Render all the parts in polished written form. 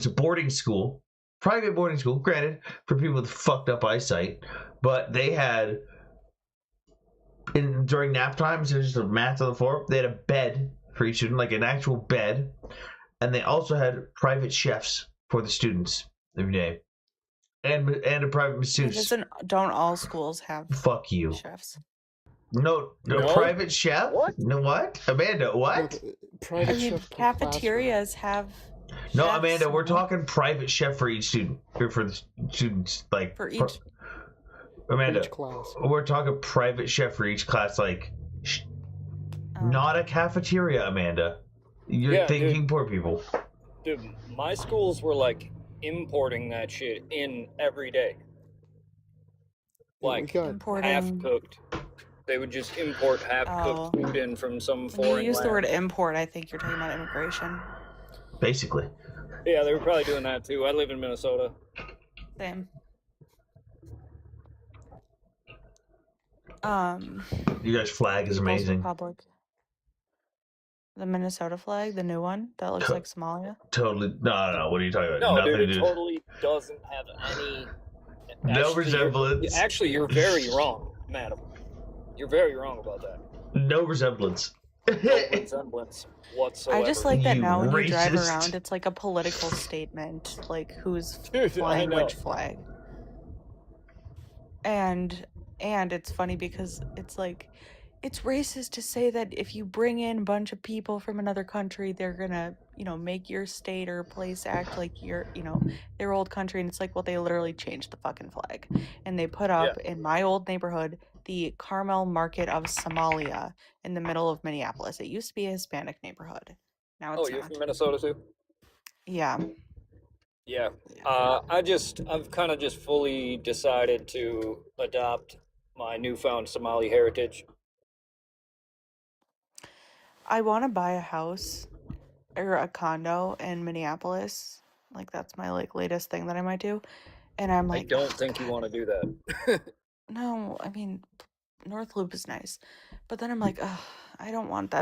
It's a boarding school, private boarding school, granted, for people with fucked up eyesight, but they had, during nap times, there's just a mat on the floor. They had a bed for each student, like an actual bed, and they also had private chefs for the students every day, and a private masseuse. Don't all schools have Fuck you. chefs? No, private chef? What? No, what? Amanda, what? Private chef cafeterias have No, chefs, Amanda, we're talking private chef for each student. Or for the students, like... For each... Amanda, each class. We're talking private chef for each class, like... Not a cafeteria, Amanda. You're thinking poor people. Dude, my schools were, like, importing that shit in every day. Like, half-cooked. They would just import half-cooked food in from some foreign When you use land. the word import, I think you're talking about immigration. Basically. Yeah, they were probably doing that too. I live in Minnesota. Same. You guys' flag is amazing. Republic. The Minnesota flag, the new one that looks like Somalia. Totally. No. What are you talking about? No, dude, it totally doesn't have any. No resemblance. Actually, you're very wrong, madam. You're very wrong about that. No resemblance. No resemblance whatsoever. I just like that now when you drive racist. around, it's like a political statement, like who's Dude, flying which flag. And it's funny because it's like, it's racist to say that if you bring in a bunch of people from another country, they're gonna, make your state or place act like your, their old country. And it's like, well, they literally changed the fucking flag. And they put up in my old neighborhood the Carmel Market of Somalia in the middle of Minneapolis. It used to be a Hispanic neighborhood. Now it's you're not. from Minnesota too? Yeah. Yeah. I've kind of just fully decided to adopt my newfound Somali heritage. I want to buy a house or a condo in Minneapolis. Like, that's my latest thing that I might do. And I'm like, I don't think you want to do that. No, I mean, North Loop is nice. But then I'm like, I don't want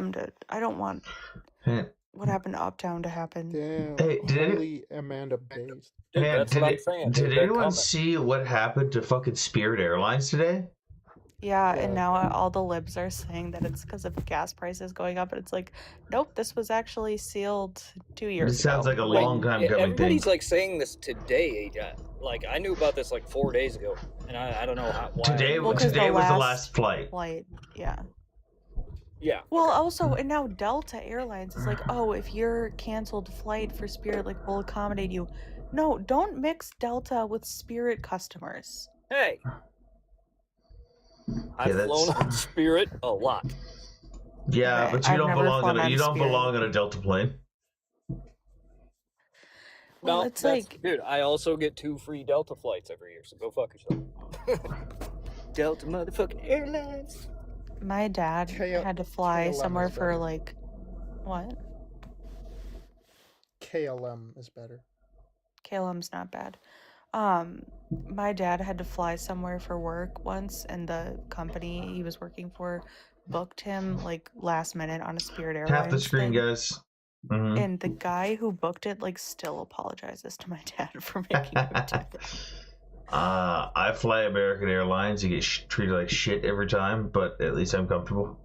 what happened to Uptown to happen. Damn. Hey, Holy Amanda based. Dude, that's what I'm saying. Did anyone see what happened to fucking Spirit Airlines today? Yeah, and now all the libs are saying that it's because of gas prices going up, and it's like, nope, this was actually sealed 2 years ago. This sounds like a long time coming thing. Everybody's like saying this today. Like, I knew about this like 4 days ago, and I don't know why. Today was the last flight. Yeah. Yeah. Well, also, and now Delta Airlines is like, oh, if you're canceled flight for Spirit, like, we'll accommodate you. No, don't mix Delta with Spirit customers. Hey. I've flown on Spirit a lot. Yeah, Okay, but you I've don't never belong flown on you don't Spirit. belong on a Delta plane. Well, No, it's like, dude, I also get 2 free Delta flights every year, so go fuck yourself. Delta motherfucking Airlines. my dad had to fly KLM somewhere is for better. like, what? KLM is better. KLM's not bad. My dad had to fly somewhere for work once, and the company he was working for booked him like last minute on a Spirit Airlines Half the screen, thing. guys. Mhm. And the guy who booked it like still apologizes to my dad for making him do that. I fly American Airlines. You get treated like shit every time, but at least I'm comfortable.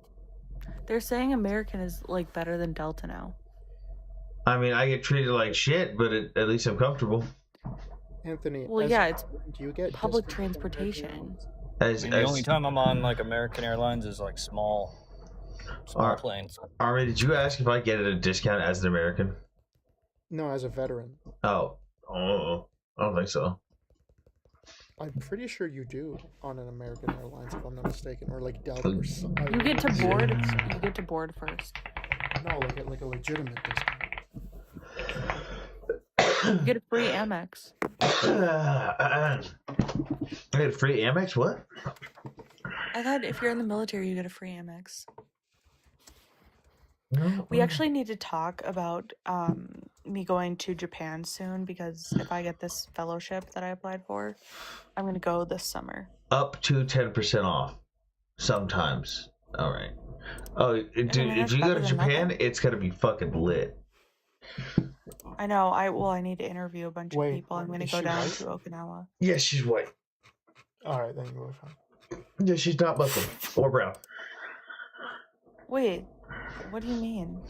They're saying American is like better than Delta now. I mean, I get treated like shit, but at least I'm comfortable. Anthony. Well, yeah, it's do you get public discounts on American transportation. Airlines? The only time I'm on like American Airlines is like small planes. Armin, did you ask if I get a discount as an American? No, as a veteran. Oh, I don't think so. I'm pretty sure you do on an American Airlines, if I'm not mistaken, or like Delta. Or You get to board. You get to board first. No, like a legitimate discount. You get a free Amex. I get a free Amex? What? I thought if you're in the military, you get a free Amex. No. We actually need to talk about me going to Japan soon, because if I get this fellowship that I applied for, I'm gonna go this summer. Up to 10% off. Sometimes. All right. Oh, dude, if you go to Japan, it's gonna be fucking lit. I know. I need to interview a bunch of Wait, people. I'm gonna is go she down white? to Okinawa. Yeah, she's white. All right, then you're fine. Yeah, she's not Muslim or brown. Wait, what do you mean?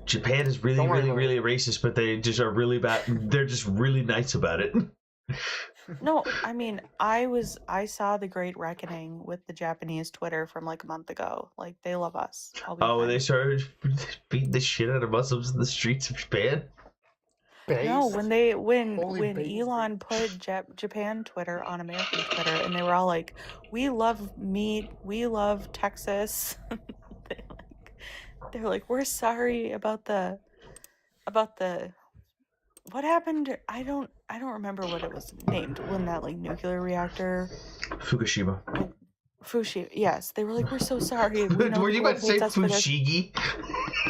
Japan is really, Don't worry really, about really racist, but they just are really bad. They're just really nice about it. No, I mean, I saw the Great Reckoning with the Japanese Twitter from like a month ago. Like, they love us. I'll be Oh, fine. they started beating the shit out of Muslims in the streets of Japan. No, Based? when Holy based? Elon put Japan Twitter on American Twitter, and they were all like, "We love meat. We love Texas." They're like, "We're sorry about the what happened. I don't remember what it was named when that like nuclear reactor Fukushima. went Fushi. Yes, they were like, "We're so sorry. We know Were the you world about to say hates us for this." Fushigi?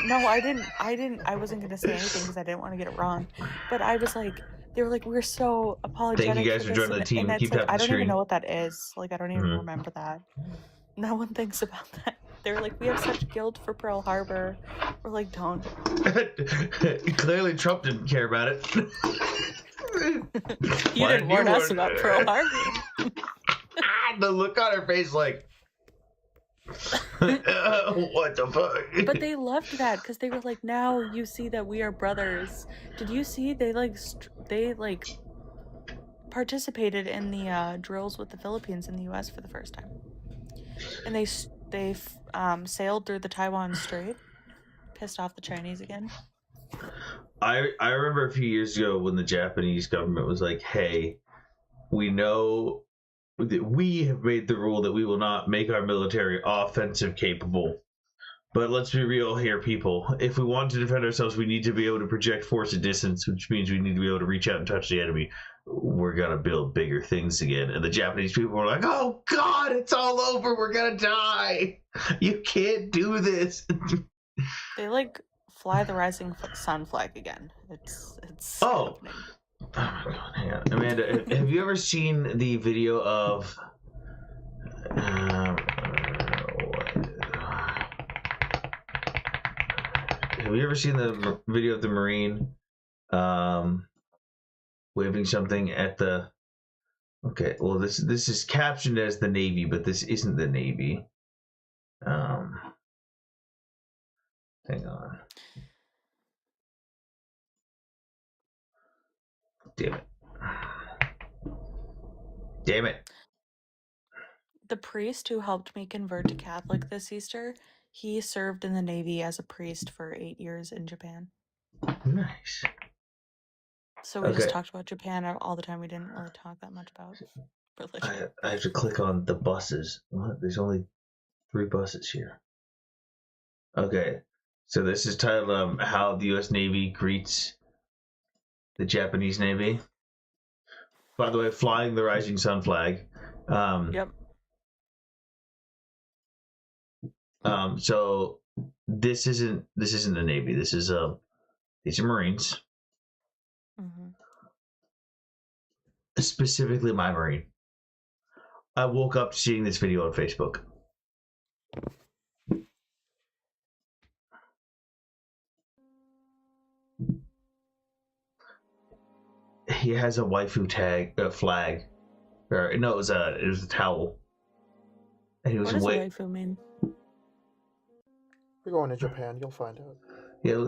No, I didn't. I wasn't gonna say anything because I didn't want to get it wrong. But I was like, they were like, "We're so apologetic." Thank you guys for this," joining the team. And it's Keep like tapping I the don't even screen. know what that is. Like I don't even Mhm. remember that. No one thinks about that. They're like, we have such guilt for Pearl Harbor. We're like, don't. Clearly, Trump didn't care about it. You Why didn't warn you us about Pearl Harbor. The look on her face, like, what the fuck? But they loved that because they were like, now you see that we are brothers. Did you see they participated in the drills with the Philippines in the U.S. for the first time, and they sailed through the Taiwan Strait, pissed off the Chinese again. I remember a few years ago when the Japanese government was like, hey, we know that we have made the rule that we will not make our military offensive capable. But let's be real here, people. If we want to defend ourselves, we need to be able to project force at distance, which means we need to be able to reach out and touch the enemy. We're going to build bigger things again. And the Japanese people were like, oh, God, it's all over. We're going to die. You can't do this. They like fly the rising sun flag again. It's Oh. happening. Oh my God, hang on. Amanda, have you ever seen the video of... have you ever seen the video of the Marine waving something at the... Okay, well, this is captioned as the Navy, but this isn't the Navy. Hang on. Damn it. Damn it. The priest who helped me convert to Catholic this Easter, he served in the Navy as a priest for 8 years in Japan. Nice. So we just talked about Japan all the time. We didn't really talk that much about religion. I have to click on the buses. What? There's only 3 buses here. Okay. So this is titled How the U.S. Navy Greets the Japanese Navy. By the way, flying the rising sun flag. Yep. So this isn't the Navy. This is these are Marines. Mm-hmm. Specifically my Marine. I woke up seeing this video on Facebook. He has a waifu flag. Or no, it was a towel. And he was What does waifu mean? You're going to Japan, you'll find out. Yeah,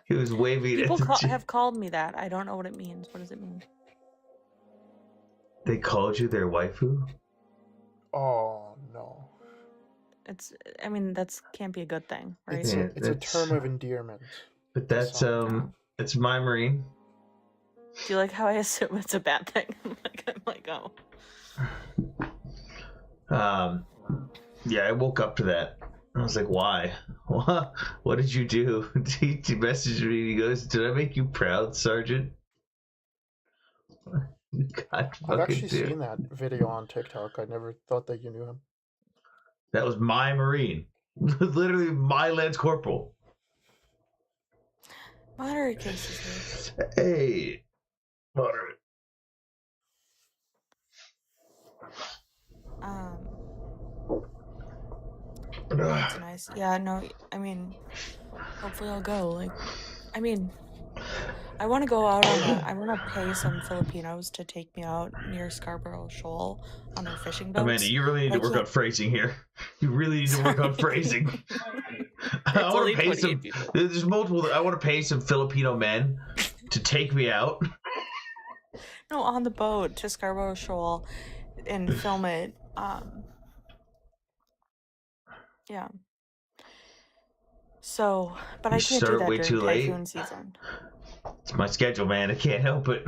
he was waving. People have called me that. I don't know what it means. What does it mean? They called you their waifu? Oh no. I mean, that's can't be a good thing, right? It's a term of endearment. But that's it's my Marine. Do you like how I assume it's a bad thing? I'm like, oh. Yeah, I woke up to that. I was like, why? What did you do? He messaged me and he goes, did I make you proud, Sergeant? God, I've actually seen that video on TikTok. I never thought that you knew him. That was my Marine. Literally my Lance Corporal. Moderate cases here. Hey. Moderate. That's nice. Yeah, no, I mean, hopefully I'll go. Like, I mean, I want to go out on a. I want to pay some Filipinos to take me out near Scarborough Shoal on their fishing boats. Amanda, you really need to work on phrasing here. You really need to work on phrasing. I want to pay some. There's multiple. I want to pay some Filipino men to take me out. No, on the boat to Scarborough Shoal and film it. Yeah. So, but I can't do that during typhoon season. It's my schedule, man. I can't help it.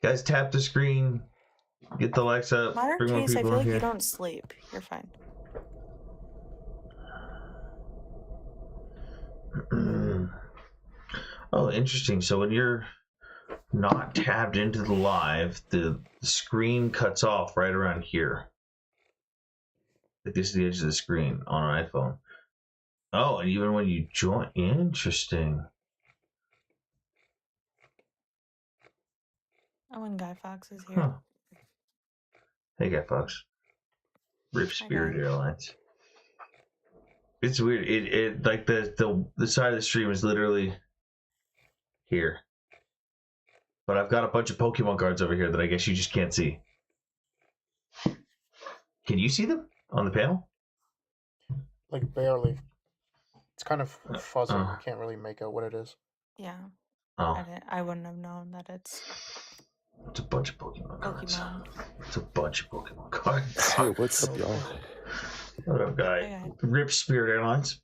Guys, tap the screen. Get the lights up. Modern case, I feel like you don't sleep. You're fine. Oh, interesting. So when you're not tabbed into the live, the screen cuts off right around here. Like this is the edge of the screen on an iPhone. Oh, and even when you join, interesting. Oh, and Guy Fawkes is here. Huh. Hey, Guy Fawkes. Rip Spirit Airlines. It's weird. It like the side of the stream is literally here, but I've got a bunch of Pokemon cards over here that I guess you just can't see. Can you see them on the panel? Like barely. It's kind of fuzzy. You can't really make out what it is. Yeah. Oh. I wouldn't have known that it's a bunch of Pokemon cards. It's a bunch of Pokemon cards. Hey, what's up, y'all? What up, guy? Rip Spirit Airlines.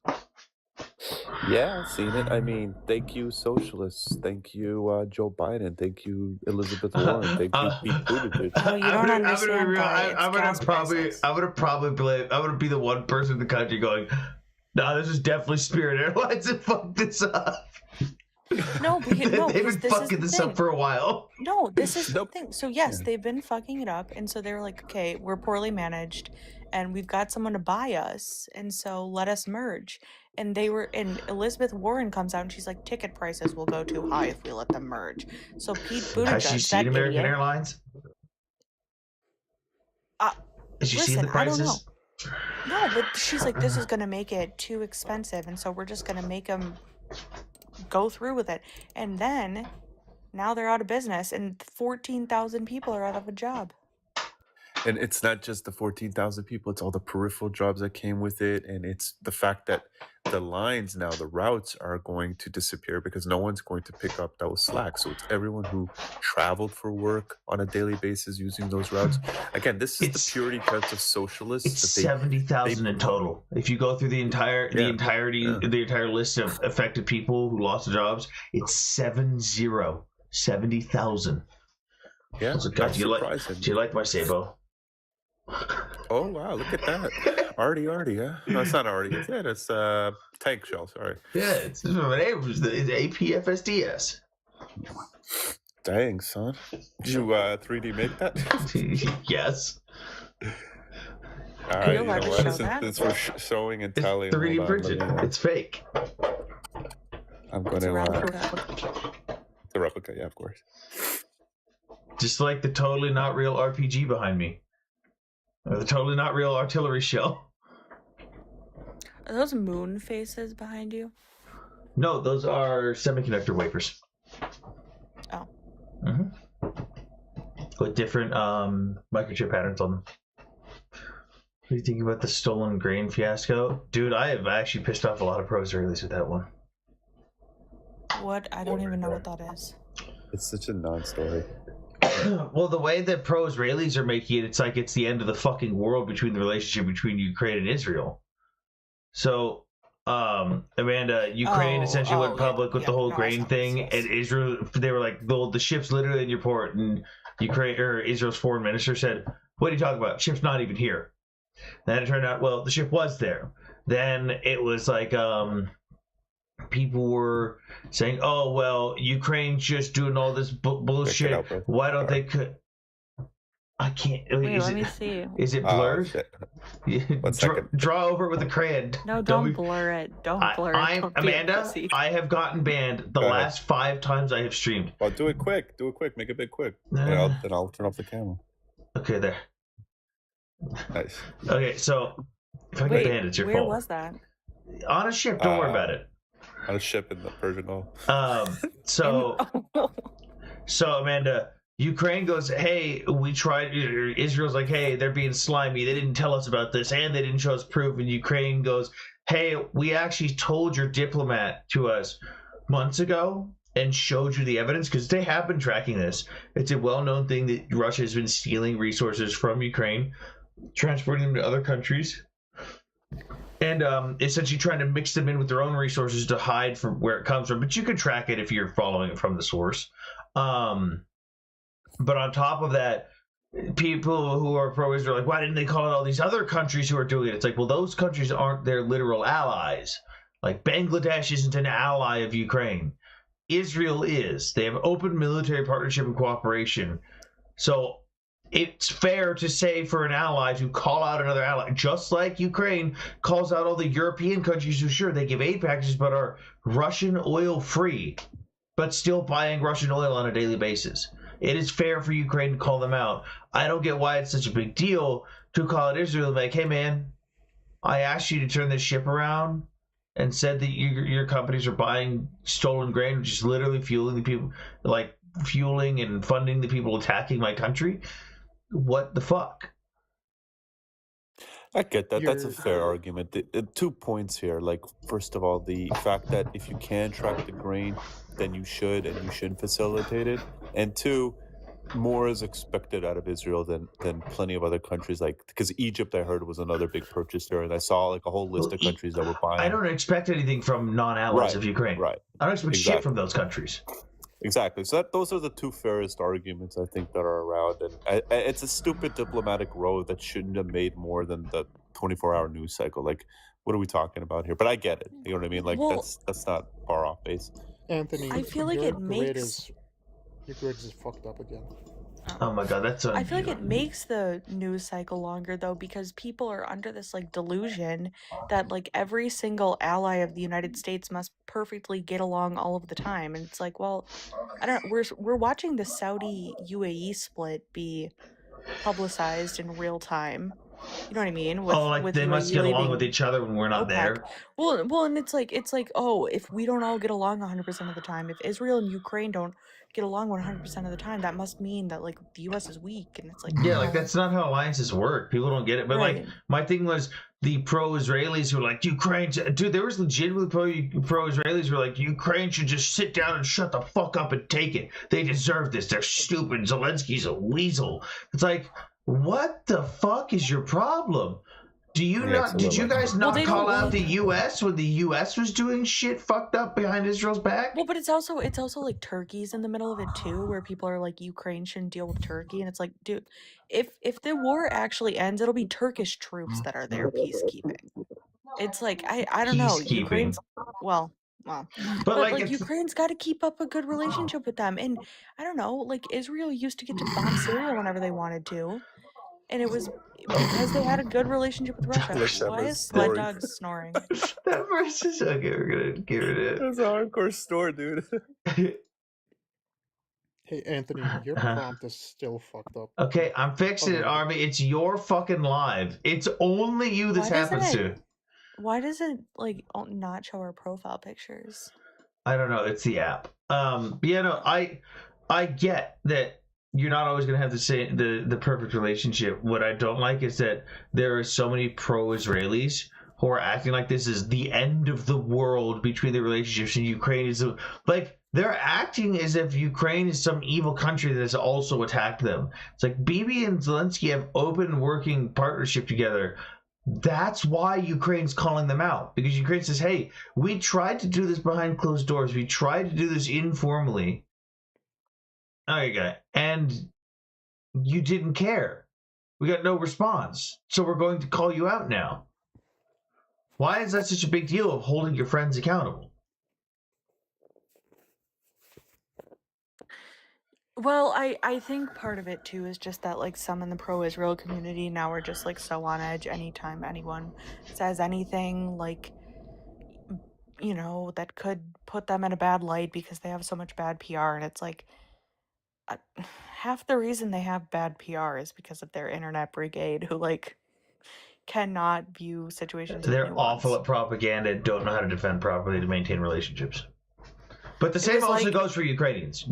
Yeah, I've seen it. I mean, thank you, socialists. Thank you, Joe Biden. Thank you, Elizabeth Warren. Thank you, Pete Buttigieg. No, you don't understand. I'm gonna be the one person in the country going, "No, this is definitely Spirit Airlines and fuck this up." No, they've been fucking this up for a while. No, this is the thing. So yes, they've been fucking it up, and so they're like, okay, we're poorly managed, and we've got someone to buy us, and so let us merge. And Elizabeth Warren comes out and she's like, ticket prices will go too high if we let them merge. So Pete Buttigieg, has she seen American Airlines? Has she seen the prices? I don't know. No, but she's like, this is gonna make it too expensive, and so we're just gonna make them go through with it. And then now they're out of business and 14,000 people are out of a job. And it's not just the 14,000 people, it's all the peripheral jobs that came with it. And it's the fact that the lines now, the routes are going to disappear because no one's going to pick up those slack. So it's everyone who traveled for work on a daily basis using those routes. Again, this is the purity cuts of socialists. It's 70,000 in total. If you go through the entire list of affected people who lost their jobs, it's 70,000. Yeah, so, God, do you like my Sabo? Oh wow, look at that. Artie, huh? No, it's not Artie. It's Tank Shell, sorry. Yeah, it's APFSDS. Dang, son. Did you 3D make that? Yes. Alright, you know what? Since we're showing and telling. It's 3D printed. It's fake. I'm gonna the replica, yeah, of course. Just like the totally not real RPG behind me. Or the totally not real artillery shell. Are those moon faces behind you? No, those are semiconductor wafers. Oh. Mm-hmm. With different microchip patterns on them. What do you think about the stolen grain fiasco? Dude, I have actually pissed off a lot of pros earlies with that one. What? I don't even know what that is. It's such a non-story. Well, the way that pro-Israelis are making it, it's like it's the end of the fucking world between the relationship between Ukraine and Israel. So, Amanda, Ukraine essentially went public with the whole grain thing, and Israel, they were like, the ship's literally in your port, and Israel's foreign minister said, "What are you talking about? Ship's not even here." Then it turned out, well, the ship was there. Then it was like, people were saying, "Oh well, Ukraine's just doing all this bullshit. Why don't they I can't. Wait, let me see. Is it blurred? Draw over it with a crayon. No, don't blur it. Don't blur it. Amanda, I have gotten banned the last 5 times I have streamed. Well, do it quick. Make it big quick. Then I'll turn off the camera. Okay, there. Nice. Okay, so if I get banned, it's your fault. Where was that? On a ship. Don't worry about it. on a ship in the Persian Gulf. So Amanda, Ukraine goes, hey, we tried. Israel's like, hey, they're being slimy. They didn't tell us about this, and they didn't show us proof. And Ukraine goes, hey, we actually told your diplomat to us months ago and showed you the evidence because they have been tracking this. It's a well-known thing that Russia has been stealing resources from Ukraine, transporting them to other countries, and essentially trying to mix them in with their own resources to hide from where it comes from. But you can track it if you're following it from the source. But on top of that, people who are pro-Israel are like, why didn't they call out all these other countries who are doing it? It's like, well, those countries aren't their literal allies. Like Bangladesh isn't an ally of Ukraine. Israel is. They have open military partnership and cooperation. So it's fair to say for an ally to call out another ally, just like Ukraine calls out all the European countries who, sure, they give aid packages but are Russian oil free, but still buying Russian oil on a daily basis. It is fair for Ukraine to call them out. I don't get why it's such a big deal to call out Israel like, hey man, I asked you to turn this ship around and said that your companies are buying stolen grain, which is literally fueling the people, like fueling and funding the people attacking my country. What the fuck? I get that. That's a You're- fair argument. 2 points here. Like, first of all, the fact that if you can track the grain, then you should, and you should facilitate it. And 2, more is expected out of Israel than plenty of other countries. Like, because Egypt, I heard, was another big purchaser, and I saw like a whole list of countries that were buying. I don't expect anything from non-allies of Ukraine. Right. I don't expect shit from those countries. Exactly. So those are the 2 fairest arguments I think that are around, and it's a stupid diplomatic row that shouldn't have made more than the 24-hour news cycle. Like, what are we talking about here? But I get it. You know what I mean? Like, Well- that's not far off base. Anthony, I feel like your it grid makes- your grid is fucked up again. Oh my god, that's I feel like it makes the news cycle longer though, because people are under this like delusion that like every single ally of the United States must perfectly get along all of the time, and it's like, well, I don't know. We're watching the Saudi UAE split be publicized in real time. You know what I mean? With they must UAE get along leaving with each other when we're not OPEC. there. Well, and it's like, oh, if we don't all get along 100% of the time, if Israel and Ukraine don't get along 100% of the time, that must mean that like the U.S. is weak, and it's like, Yeah, no. like that's not how alliances work. People don't get it. But like Right. my thing was the pro-Israelis who were like, Ukraine, dude, there was legitimately pro-Israelis who were like, Ukraine should just sit down and shut the fuck up and take it. They deserve this. They're stupid. Zelensky's a weasel. It's like, what the fuck is your problem? Do you Yeah, not? Did you guys not they call don't out like- the U.S. when the U.S. was doing shit fucked up behind Israel's back? Well, but it's also like Turkey's in the middle of it too, where people are like, Ukraine shouldn't deal with Turkey, and it's like, dude, if the war actually ends, it'll be Turkish troops that are there peacekeeping. It's like I don't know, Peacekeeping. Ukraine's well, But like, like it's, Ukraine's got to keep up a good relationship with them, and I don't know, like Israel used to get to bomb Syria whenever they wanted to, and it was because they had a good relationship with Russia. Let's have Why a is Sled story. Dog snoring? that verse is okay. We're gonna give it That's a hardcore store, dude. Hey, Anthony, your Uh-huh. prompt is still fucked up. Okay, I'm fixing it, Okay. Army. It's your fucking live. It's only you this Why doesn't happens it- to. Why does it like not show our profile pictures? I don't know. It's the app. But yeah, no, I get that you're not always gonna have the perfect relationship. What I don't like is that there are so many pro-Israelis who are acting like this is the end of the world between the relationships, and Ukraine is like they're acting as if Ukraine is some evil country that has also attacked them. It's like Bibi and Zelensky have open working partnership together. That's why Ukraine's calling them out, because Ukraine says, hey, we tried to do this behind closed doors. We tried to do this informally. Okay, and you didn't care. We got no response. So we're going to call you out now. Why is that such a big deal of holding your friends accountable? Well, I think part of it too is just that like some in the pro-Israel community now are just like so on edge anytime anyone says anything like that could put them in a bad light because they have so much bad PR, and it's like half the reason they have bad PR is because of their internet brigade who like cannot view situations with They're nuance. awful at propaganda and don't know how to defend properly to maintain relationships. But the It same was also like- goes for Ukrainians.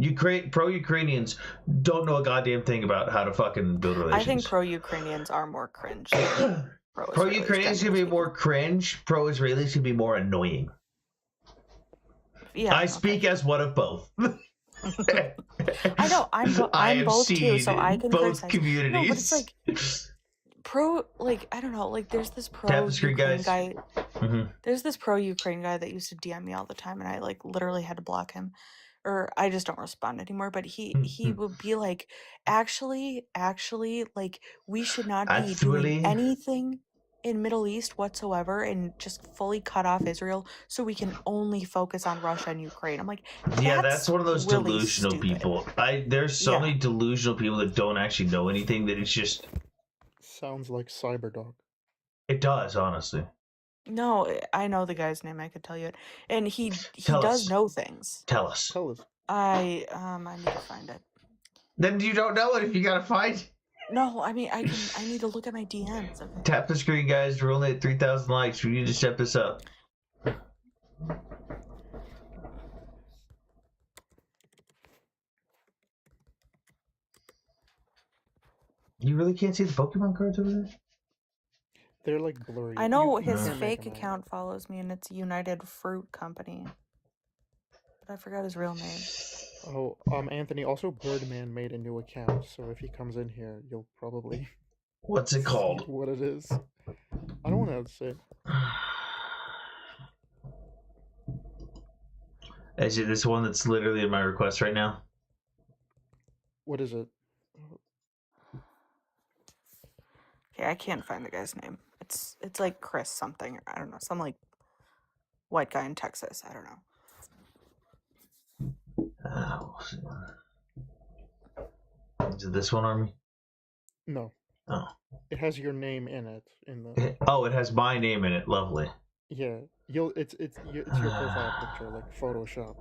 Pro-Ukrainians don't know a goddamn thing about how to fucking build relations. I think pro-Ukrainians are more cringe than Pro-Ukrainians can be generally more cringe. Pro-Israelis can be more annoying. speaking. Yeah, I speak as one of both. I know. I'm have both too, so seen I can both criticize. communities. No, but it's like I don't know, like there's this Tap the screen, pro-Ukraine guys. guy. Mhm. There's this pro-Ukraine guy that used to DM me all the time, and I like literally had to block him, or I just don't respond anymore. But he would be like, actually, like we should not be Actually. doing anything in Middle East whatsoever, and just fully cut off Israel, so we can only focus on Russia and Ukraine. I'm like, Yeah, that's one of those really delusional stupid. people. There's so Yeah. many delusional people that don't actually know anything that it's just. Sounds like Cyberdog. It does, honestly. No, I know the guy's name. I could tell you it, and he Tell does us. know things. Tell us. Tell us. I need to find it. Then you don't know it if you gotta find. No, I mean I need to look at my DMs. Okay. Tap the screen, guys. We're only at 3,000 likes. We need to step this up. You really can't see the Pokemon cards over there? They're like blurry. I know You his can't make fake them out. account follows me, and it's United Fruit Company. But I forgot his real name. Oh, Anthony, also Birdman made a new account, so if he comes in here, you'll probably What's it see called? what it is. I don't want to say. Is it this one that's literally in my request right now? What is it? Okay, I can't find the guy's name. It's like Chris something. I don't know. Some like white guy in Texas. I don't know. We'll see. Is it this one, Army? No. Oh. It has your name in it. In the Oh, it has my name in it. Lovely. yeah, it's your profile picture, like Photoshop.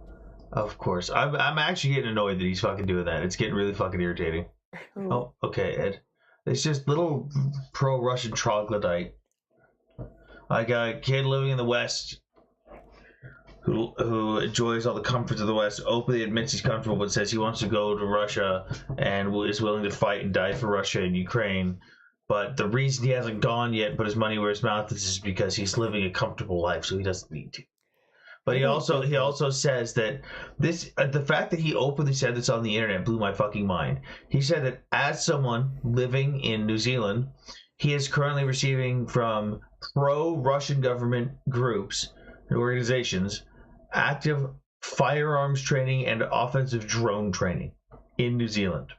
Of course. I'm actually getting annoyed that he's fucking doing that. It's getting really fucking irritating. Who? Oh, okay, Ed. It's just little pro-Russian troglodyte. Like a kid living in the West who enjoys all the comforts of the West, openly admits he's comfortable, but says he wants to go to Russia and is willing to fight and die for Russia and Ukraine. But the reason he hasn't gone yet, but his money where his mouth is because he's living a comfortable life, so he doesn't need to. But he also says that this the fact that he openly said this on the internet blew my fucking mind. He said that as someone living in New Zealand, he is currently receiving from pro-Russian government groups and organizations active firearms training and offensive drone training in New Zealand.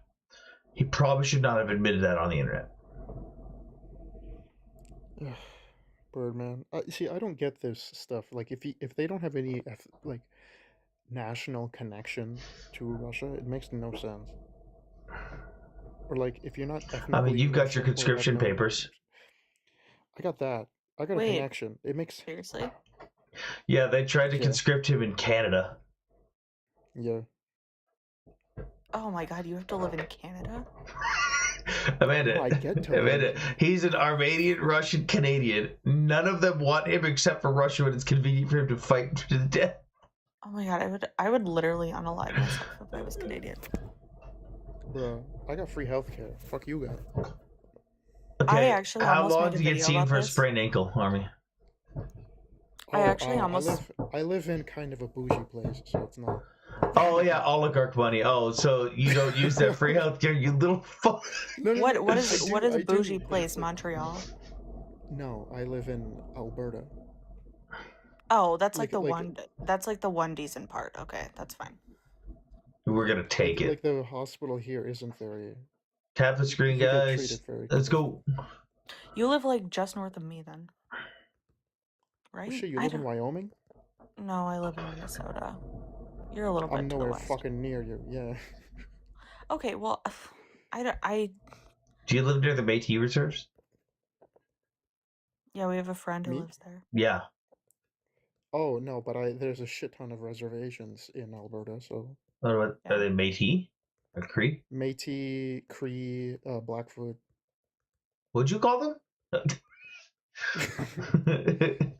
He probably should not have admitted that on the internet. Birdman. See, I don't get this stuff. Like, if they don't have any like national connection to Russia, it makes no sense. Or like, if you're not ethnically I mean, you've got Russian your or conscription have no- papers. I got that. I got Wait. a connection. It makes Seriously? Yeah, they tried to Yeah. conscript him in Canada. yeah. Oh my god, you have to live in Canada? Amanda, Oh, I get to Amanda, he's an Armenian, Russian, Canadian. None of them want him except for Russia when it's convenient for him to fight to the death. Oh my god, I would literally unalive myself if I was Canadian. Bro, I got free healthcare. Fuck you guys. Okay, actually how almost long made a do you get video seen about for a this. sprained ankle, Army? I actually almost- I live in kind of a bougie place, so it's not. Oh yeah, oligarch money. Oh, so you don't use that free healthcare, you little fuck. No, no, What no, what I is do- what is I a do. bougie place? Montreal? No, I live in Alberta. Oh, that's like Like- the like- one. That's like the one decent part. Okay, that's fine. We're gonna take it. Like the hospital here isn't very. Tap the screen, you get guys. treated very Let's quickly. go. You live like just north of me, then, Oh, right? shit, you I live in don't- Wyoming? No, I live in Minnesota. You're a little bit I'm to the nowhere west. fucking near you. Yeah. Okay, well, I Do you live near the Métis reserves? yeah, we have a friend who Me? lives there. Yeah. Oh no, but there's a shit ton of reservations in Alberta. So Are they Métis? Or Cree? Métis, Cree, Blackfoot. What'd you call them?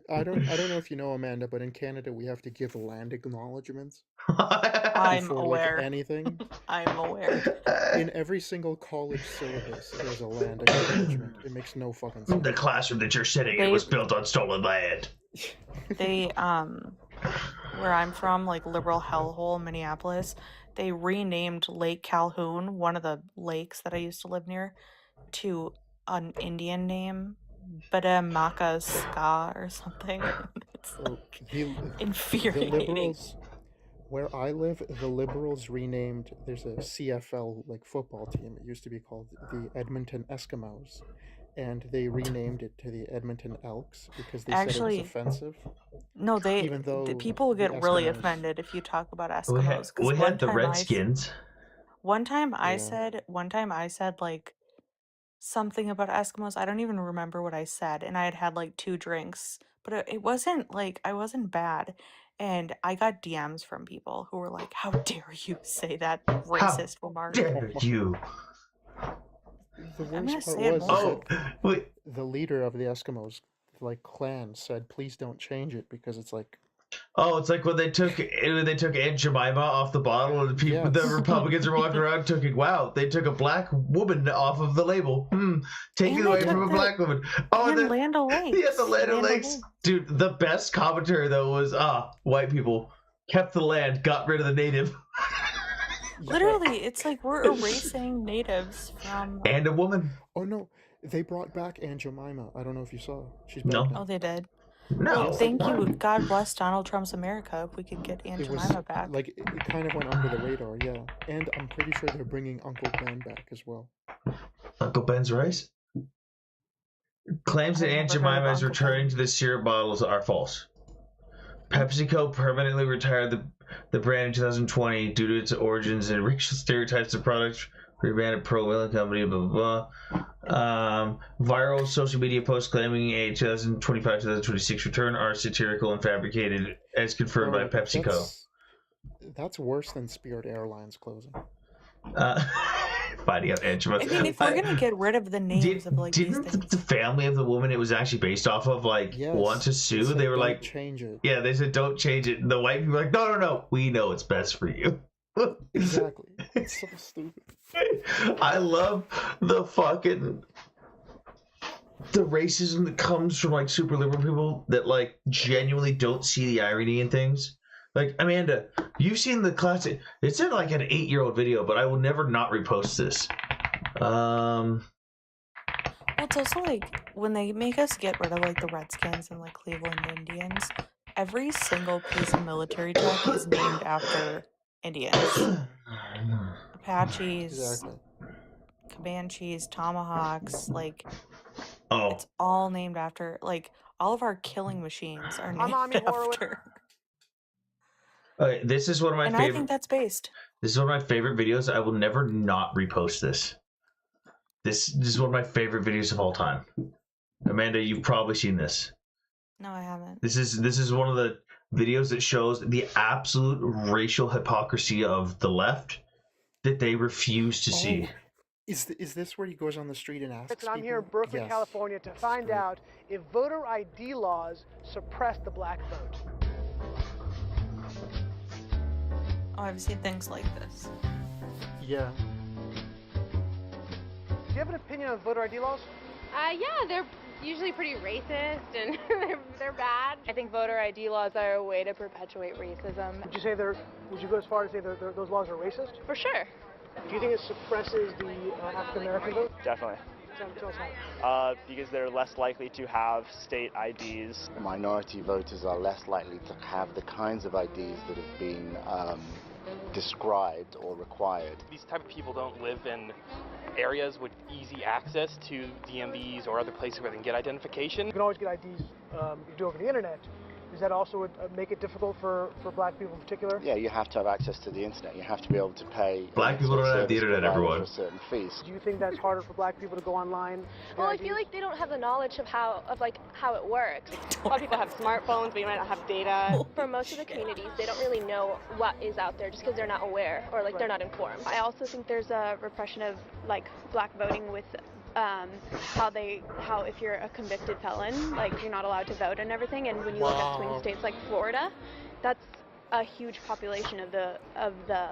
I don't know if you know, Amanda, but in Canada we have to give land acknowledgements I'm before like aware. anything. I'm aware. In every single college syllabus, there's a land acknowledgement. It makes no fucking sense. The classroom that you're sitting in was built on stolen land. They where I'm from, like liberal hellhole, Minneapolis, they renamed Lake Calhoun, one of the lakes that I used to live near, to an Indian name, Badamaka Ska or something. It's like The infuriating. Liberals, where I live, the Liberals renamed. There's a CFL like football team. It used to be called the Edmonton Eskimos, and they renamed it to the Edmonton Elks because they said it was offensive. No, even though the people the get really Eskimos- offended if you talk about Eskimos. We had the Redskins. One time I Yeah. said like something about Eskimos. I don't even remember what I said, and I had like 2 drinks, but it wasn't like I wasn't bad. And I got DMs from people who were like, "How dare you say that racist remark?" How dare you? The I'm gonna worst part say it was more. Wait. the leader of the Eskimos like clan said, "Please don't change it because it's like." Oh, it's like when they took Aunt Jemima off the bottle, and the Yes. Republicans are walking around talking, "Wow, they took a black woman off of the label. Take And it they away took from a black woman." Oh, and then Land O'Lakes. yeah, the Land Land O'Lakes, O'Lakes. dude. The best commentary though was white people kept the land, got rid of the native. Literally, it's like we're erasing natives from. And a woman. Oh no, they brought back Aunt Jemima. I don't know if you saw. She's No. back now. Oh, they did. No. Well, thank you. God bless Donald Trump's America. If we could get Aunt It was Jemima back. like it kind of went under the radar, yeah. And I'm pretty sure they're bringing Uncle Ben back as well. Uncle Ben's rice? Claims that Aunt Jemima is returning to the syrup bottles are false. PepsiCo permanently retired the brand in 2020 due to its origins and racial stereotypes of products. Rebranded pro-whaling company, blah blah blah. Viral social media posts claiming a 2025-2026 return are satirical and fabricated, as confirmed by PepsiCo. That's worse than Spirit Airlines closing. Finding out Aunt Jemima. I mean, if we're gonna get rid of the names of like these didn't things, the family of the woman it was actually based off of want to sue? They were like, change it. Yeah, they said don't change it. And the white people were like, no, we know it's best for you. Exactly. It's so stupid. I love the racism that comes from like super liberal people that like genuinely don't see the irony in things. Like, Amanda, you've seen the classic. It's in like an 8-year-old video, but I will never not repost this. well, it's also like when they make us get rid of like the Redskins and like Cleveland Indians, every single piece of military tech is named after Indians. Apaches, Exactly. Comanches, Tomahawks, like Oh, it's all named after, like all of our killing machines are named after. okay, this is one of my And favorite. I think that's based. This is one of my favorite videos. I will never not repost this. This is one of my favorite videos of all time. Amanda, you've probably seen this. No, I haven't. This is one of the videos that shows the absolute racial hypocrisy of the left that they refuse to see. Is this where he goes on the street and asks people? I'm here in Berkeley, Yes. California to find out if voter ID laws suppress the black vote. Oh, I've seen things like this. Yeah. Do you have an opinion on voter ID laws? Yeah, they're usually pretty racist and they're bad. I think voter ID laws are a way to perpetuate racism. Would you go as far as say those laws are racist? For sure. Do you think it suppresses the African American vote? Definitely. Tell us how. Because they're less likely to have state IDs. Minority voters are less likely to have the kinds of IDs that have been described or required. These type of people don't live in areas with easy access to DMVs or other places where they can get identification. You can always get IDs you do over the internet. Does that also make it difficult for black people in particular? Yeah, you have to have access to the internet. You have to be able to pay. Black people don't have the internet, everyone. For certain fees. Do you think that's harder for black people to go online? Well, I feel like they don't have the knowledge of how it works. A lot of people have smartphones, but you might not have data. For most of the communities, they don't really know what is out there just because they're not aware or they're not informed. I also think there's a repression of black voting with how if you're a convicted felon, like you're not allowed to vote and everything. And when you look at swing states like Florida, that's a huge population of the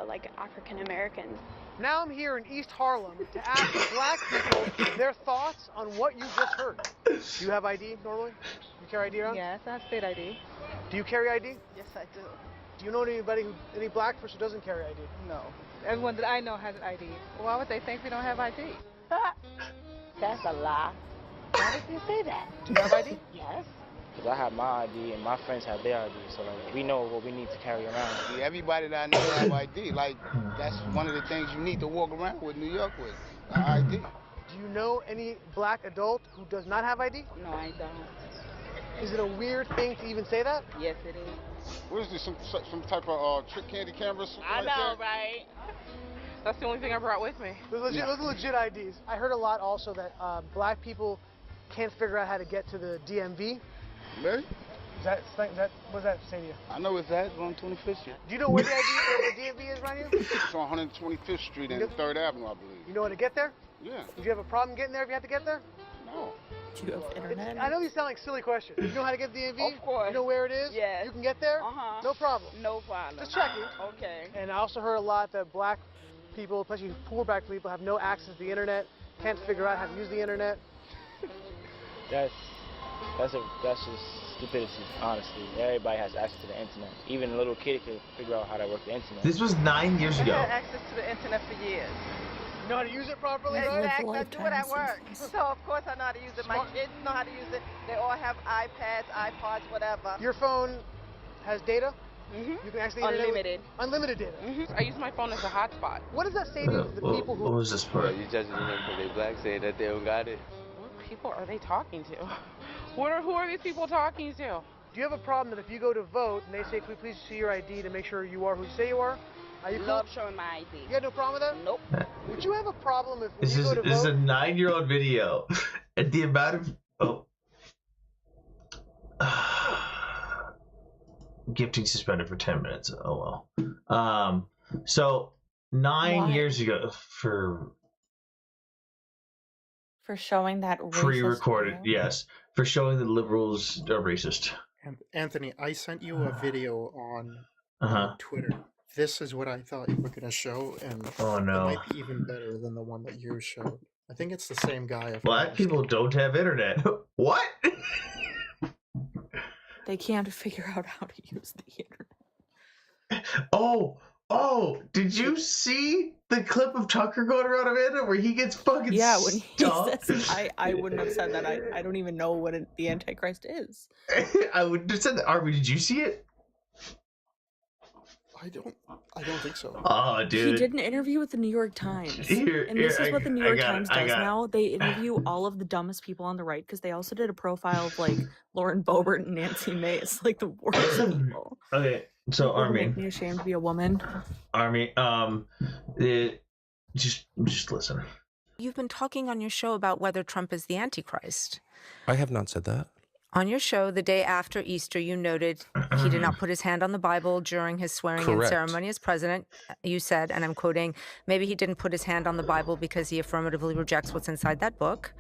like African Americans. Now I'm here in East Harlem to ask black people their thoughts on what you just heard. Do you have ID normally? You carry ID around? Yes, I have state ID. Do you carry ID? Yes, I do. Do you know any black person who doesn't carry ID? No. Everyone that I know has an ID. Why would they think we don't have ID? That's a lie. Why would you say that? Do you have ID? Yes. Because I have my ID and my friends have their ID, so like we know what we need to carry around. Yeah, everybody that I know have ID. Like that's one of the things you need to walk around with New York with, ID. Do you know any black adult who does not have ID? No, I don't. Is it a weird thing to even say that? Yes, it is. What is this? Some type of trick candy camera? I know, right? That's the only thing I brought with me. Those are legit IDs. I heard a lot also that black people can't figure out how to get to the DMV. Really? What does that say to you? I know it's that. It's on 25th Street. Do you know where the DMV is around you? It's on 125th Street and 3rd Avenue, I believe. You know how to get there? Yeah. Would you have a problem getting there if you had to get there? No. Do you have internet? I know these sound like silly questions. You know how to get to the DMV? Of course. You know where it is? Yes. You can get there? Uh-huh. No problem. No problem. Just checking. Okay. And I also heard a lot that black people, especially poor black people, have no access to the internet, can't figure out how to use the internet. That's just stupidity, honestly. Everybody has access to the internet. Even a little kid can figure out how to work the internet. This was 9 years ago. I've had access to the internet for years. You know how to use it properly, right? Exactly. I do it at work. So, of course, I know how to use it. My kids know how to use it. They all have iPads, iPods, whatever. Your phone has data? Mm-hmm. You can actually unlimited. Unlimited data. Mm-hmm. I use my phone as a hotspot. What does that say to the people who... What was this part? You judging them because they black, saying that they don't got it? What people are they talking to? Who are these people talking to? Do you have a problem that if you go to vote and they say, "Can we please see your ID to make sure you are who you say you are"? Are you Love showing my ID. You got no problem with that? Nope. Would you have a problem if when This you is go to this is a vote? 9-year-old video, and the amount of gifting suspended for 10 minutes. Oh well. So 9 Why? years ago for showing that racist pre-recorded, video? yes, for showing that liberals are racist. And Anthony, I sent you a video on Uh-huh. Twitter. This is what I thought you were going to show, and Oh no. it might be even better than the one that you showed. I think it's the same guy. if I'm Black not people don't have internet. What? They can't figure out how to use the internet. Oh, did you see the clip of Tucker going around Amanda where he gets fucking Yeah, when he stumped? says, I wouldn't have said that. I don't even know what the Antichrist is. I would have said that. Arby, did you see it? I don't think so. Oh, He dude. did an interview with the New York Times. Here, And this here, is what the New I York got it, Times I does got it. now. They interview all of the dumbest people on the right because they also did a profile of like Lauren Boebert and Nancy Mace, like the worst people. Okay, so People who Army, make me ashamed to be a woman. just listen. You've been talking on your show about whether Trump is the Antichrist. I have not said that. On your show, the day after Easter, you noted he did not put his hand on the Bible during his swearing-in Correct. ceremony as president. You said, and I'm quoting, maybe he didn't put his hand on the Bible because he affirmatively rejects what's inside that book.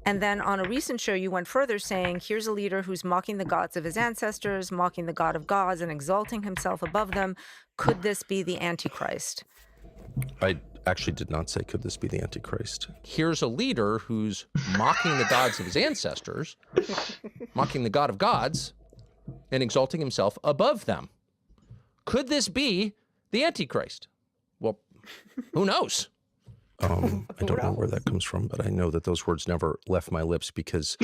And then on a recent show, you went further saying, here's a leader who's mocking the gods of his ancestors, mocking the God of gods, and exalting himself above them. Could this be the Antichrist? I actually did not say, could this be the Antichrist? Here's a leader who's mocking the gods of his ancestors, mocking the God of gods, and exalting himself above them. Could this be the Antichrist? Well, who knows? I don't know where that comes from, but I know that those words never left my lips because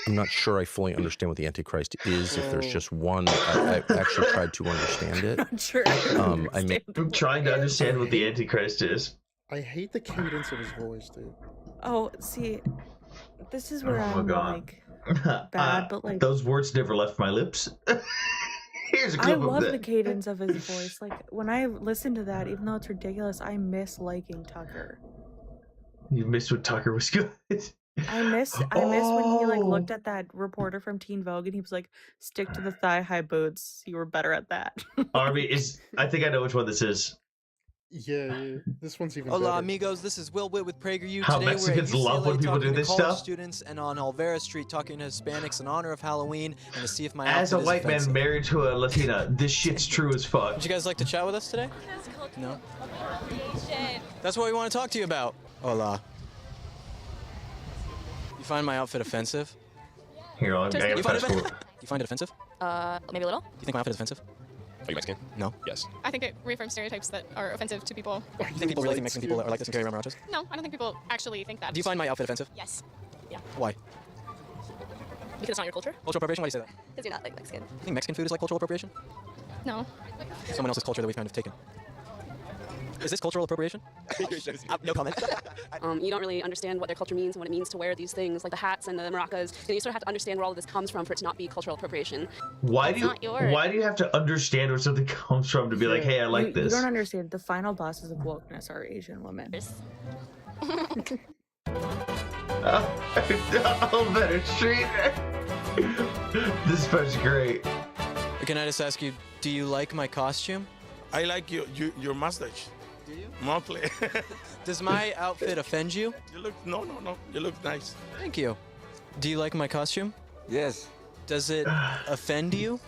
I'm not sure I fully understand what the Antichrist is. If there's just one, I actually tried to understand it. Not sure. I'm trying to understand what the Antichrist is. I hate the cadence of his voice, dude. Oh, see, this is where Oh my I'm God. like bad, but like Those words never left my lips. Here's a clip I love of the that. cadence of his voice. Like when I listen to that, even though it's ridiculous, I miss liking Tucker. You missed what Tucker was good. I miss when he like Oh. looked at that reporter from Teen Vogue and he was like, "Stick to the thigh high boots. You were better at that." Army I think I know which one this is. Yeah. This one's even Hola, better. amigos. This is Will Witt with PragerU. How Today Mexicans we're at UCLA love when people talking do to this college stuff. students and on Olvera Street talking to Hispanics in honor of Halloween and to see if my As a outfit is white man offensive. married to a Latina, this shit's true as fuck. Would you guys like to chat with us today? No. That's what we want to talk to you about. Hola. You find my outfit offensive? Here, I You have find it, passport. you find it offensive? Maybe a little. Do you think my outfit is offensive? Are you Mexican? No. Yes. I think it reaffirms stereotypes that are offensive to people. You think people really think Mexican people are like this and carry around marachas? No, I don't think people actually think that. Do you find my outfit offensive? Yes. Yeah. Why? Because it's not your culture? Cultural appropriation? Why do you say that? Because you're not like Mexican. You think Mexican food is like cultural appropriation? No. Someone else's culture that we've kind of taken. Is this cultural appropriation? No comment. You don't really understand what their culture means and what it means to wear these things, like the hats and the maracas. You sort of have to understand where all of this comes from for it to not be cultural appropriation. Why do you have to understand where something comes from to be like, hey, I like this? You don't understand. The final bosses of wokeness are Asian women. Oh, better street. This part's great. Can I just ask you, do you like my costume? I like your mustache. Do you? Mostly. Does my outfit offend you? You look no. You look nice. Thank you. Do you like my costume? Yes. Does it offend you?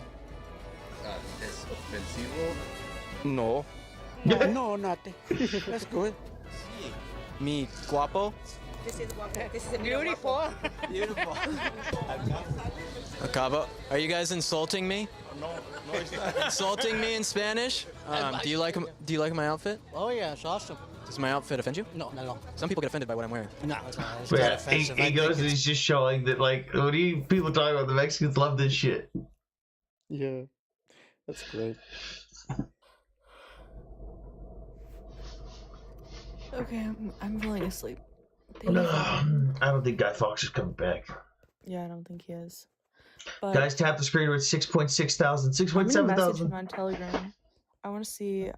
Es ofensivo. No. No, nothing. That's good. Me guapo? This is beautiful. Beautiful. Acaba, are you guys insulting me? No, it's not. Insulting me in Spanish? Do you like my outfit? Oh yeah, it's awesome. Does my outfit offend you? No, not at all. Some people get offended by what I'm wearing. No, it's not. It's Yeah, not offensive. he goes and he's just showing that, like, what do you people talking about? The Mexicans love this shit. Yeah, that's great. Okay, I'm falling asleep. No, I don't think Guy Fawkes is coming back. Yeah, I don't think he is. But Guys, tap the screen. We're at 6.6 thousand, I'm gonna 6.7 message thousand. him on Telegram. I want to see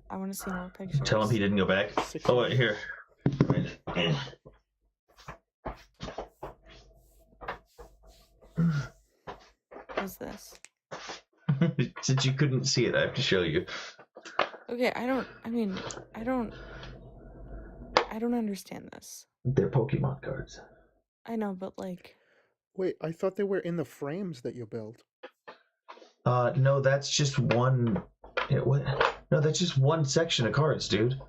more pictures. Tell him he didn't go back. Oh, wait, here. What's this? Since you couldn't see it, I have to show you. Okay, I don't understand this. They're Pokemon cards. I know, but like, Wait, I thought they were in the frames that you built. No, that's just one. Yeah, what? No, that's just one section of cards, dude.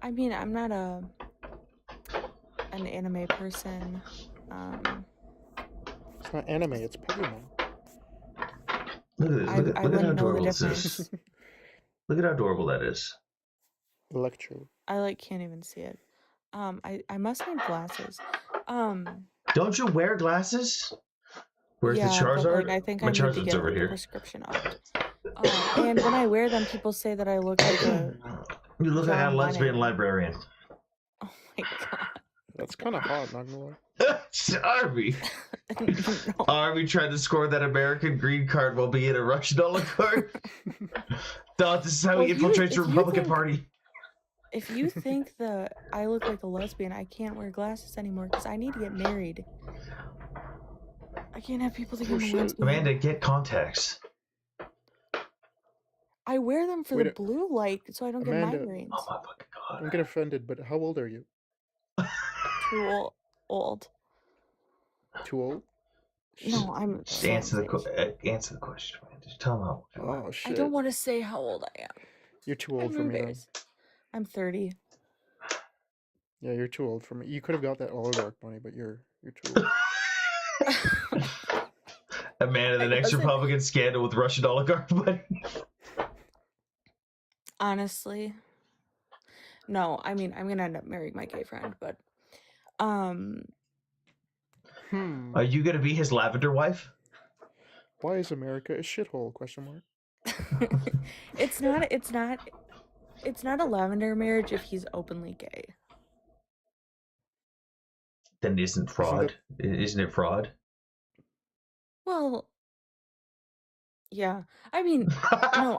I mean, I'm not an anime person. It's not anime, it's Pokemon. Look at this. I Look at how wouldn't know the adorable this difference. is. Look at how adorable that is. Electro. I like can't even see it. I must need glasses. Don't you wear glasses? Where's Yeah, the but, Charizard? like, I think My I need to Charizard's get over a here. prescription out. And when I wear them, people say that I look like a. You look like a John lesbian Lennon. librarian. That's kind of hot, not gonna lie. Arby. Arby tried to score that American green card while being a Russian oligarch. Thought this is how Well, he if you- infiltrates the if you Republican think- Party. If you think that I look like a lesbian, I can't wear glasses anymore because I need to get married. I can't have people think I'm a lesbian. Amanda, get contacts. I wear them for Wait the a- blue light so I don't Amanda. get migraines. Oh my fucking god. Don't get offended, but how old are you? Too old. Too old? No, I'm. Just answer the answer the question, man. Just tell them how. Oh I shit. don't want to say how old I am. You're too old I'm for me. Then. embarrassed. I'm 30. Yeah, you're too old for me. You could have got that oligarch money, but you're too old. Amanda, the next wasn't- Republican scandal with Russian oligarch money. Honestly, no. I mean, I'm gonna end up marrying my gay friend, but Are you gonna be his lavender wife? Why is America a shithole? Question mark. it's not a lavender marriage if he's openly gay. Then isn't fraud? Isn't it fraud? Well, yeah. I mean, no.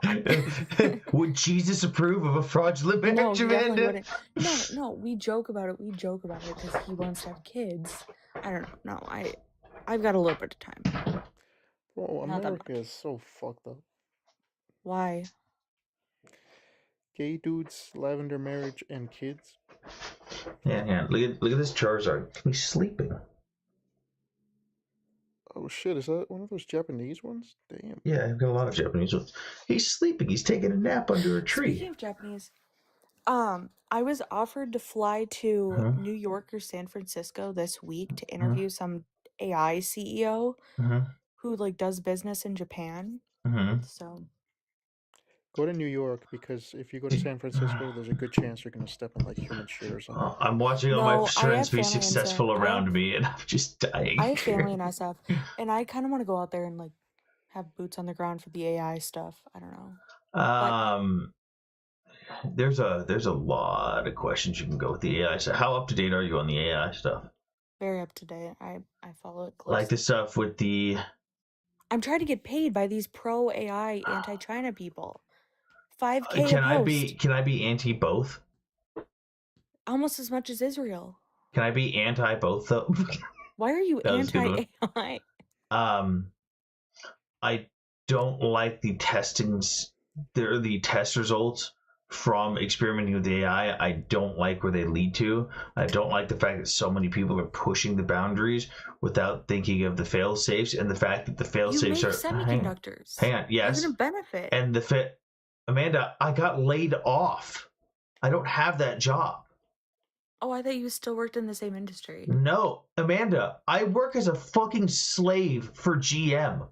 Would Jesus approve of a fraudulent No, marriage, he definitely Amanda? wouldn't. No. We joke about it. We joke about it because he wants to have kids. I don't know. No, I've got a little bit of time. Oh, Not that America is so fucked up. Why? Gay dudes, lavender marriage, and kids. Yeah. Look at this Charizard. He's sleeping. Oh shit, is that one of those Japanese ones? Damn. Yeah, I've got a lot of Japanese ones. He's sleeping. He's taking a nap under a tree. Speaking of Japanese, I was offered to fly to Uh-huh. New York or San Francisco this week to interview some AI CEO Uh-huh. who like does business in Japan. Uh-huh. So Go to New York, because if you go to San Francisco, there's a good chance you're gonna step in like human shit or something. I'm watching all my No, I friends have be family in successful San- I around have- me, and I'm just dying. I have family in SF, and I kind of want to go out there and like have boots on the ground for the AI stuff. I don't know. There's a lot of questions you can go with the AI. So how up to date are you on the AI stuff? Very up to date. I follow it closely. Like the stuff with the. I'm trying to get paid by these pro AI anti-China people. $5K Can a I post. be anti both? Almost as much as Israel. Can I be anti both though? Why are you That was a good one. anti-AI? I don't like the the test results from experimenting with the AI. I don't like where they lead to. I don't like the fact that so many people are pushing the boundaries without thinking of the fail safes, and the fact that the fail You make safes are semiconductors. hang on, yes. You're gonna benefit. And Amanda, I got laid off. I don't have that job. Oh, I thought you still worked in the same industry. No, Amanda, I work as a fucking slave for GM.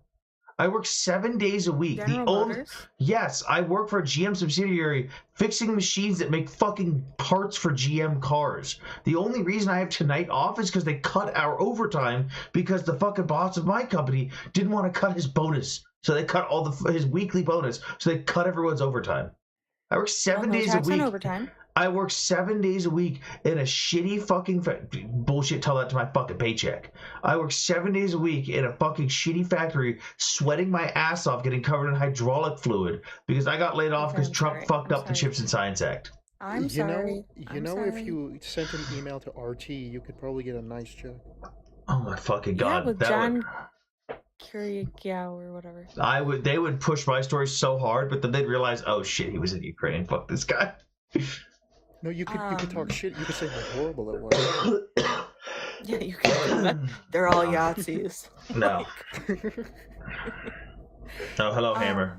I work 7 days a week. General Motors? Yes, I work for a GM subsidiary fixing machines that make fucking parts for GM cars. The only reason I have tonight off is because they cut our overtime because the fucking boss of my company didn't want to cut his bonus. So they cut all his weekly bonus. So they cut everyone's overtime. I work 7 days a tax on week. overtime. I work 7 days a week in a shitty fucking bullshit. Tell that to my fucking paycheck. I work 7 days a week in a fucking shitty factory, sweating my ass off, getting covered in hydraulic fluid because I got laid off because Trump fucked up the Chips and Science Act. I'm sorry. If you sent an email to RT, you could probably get a nice check. Oh my fucking god! Yeah, with John Kiriakou or whatever. They would push my story so hard, but then they'd realize, oh shit, he was in Ukraine. Fuck this guy. No, you could talk shit. You could say how horrible it was. Yeah, you can. They're all Yahtzees. No. Oh, hello, Hammer.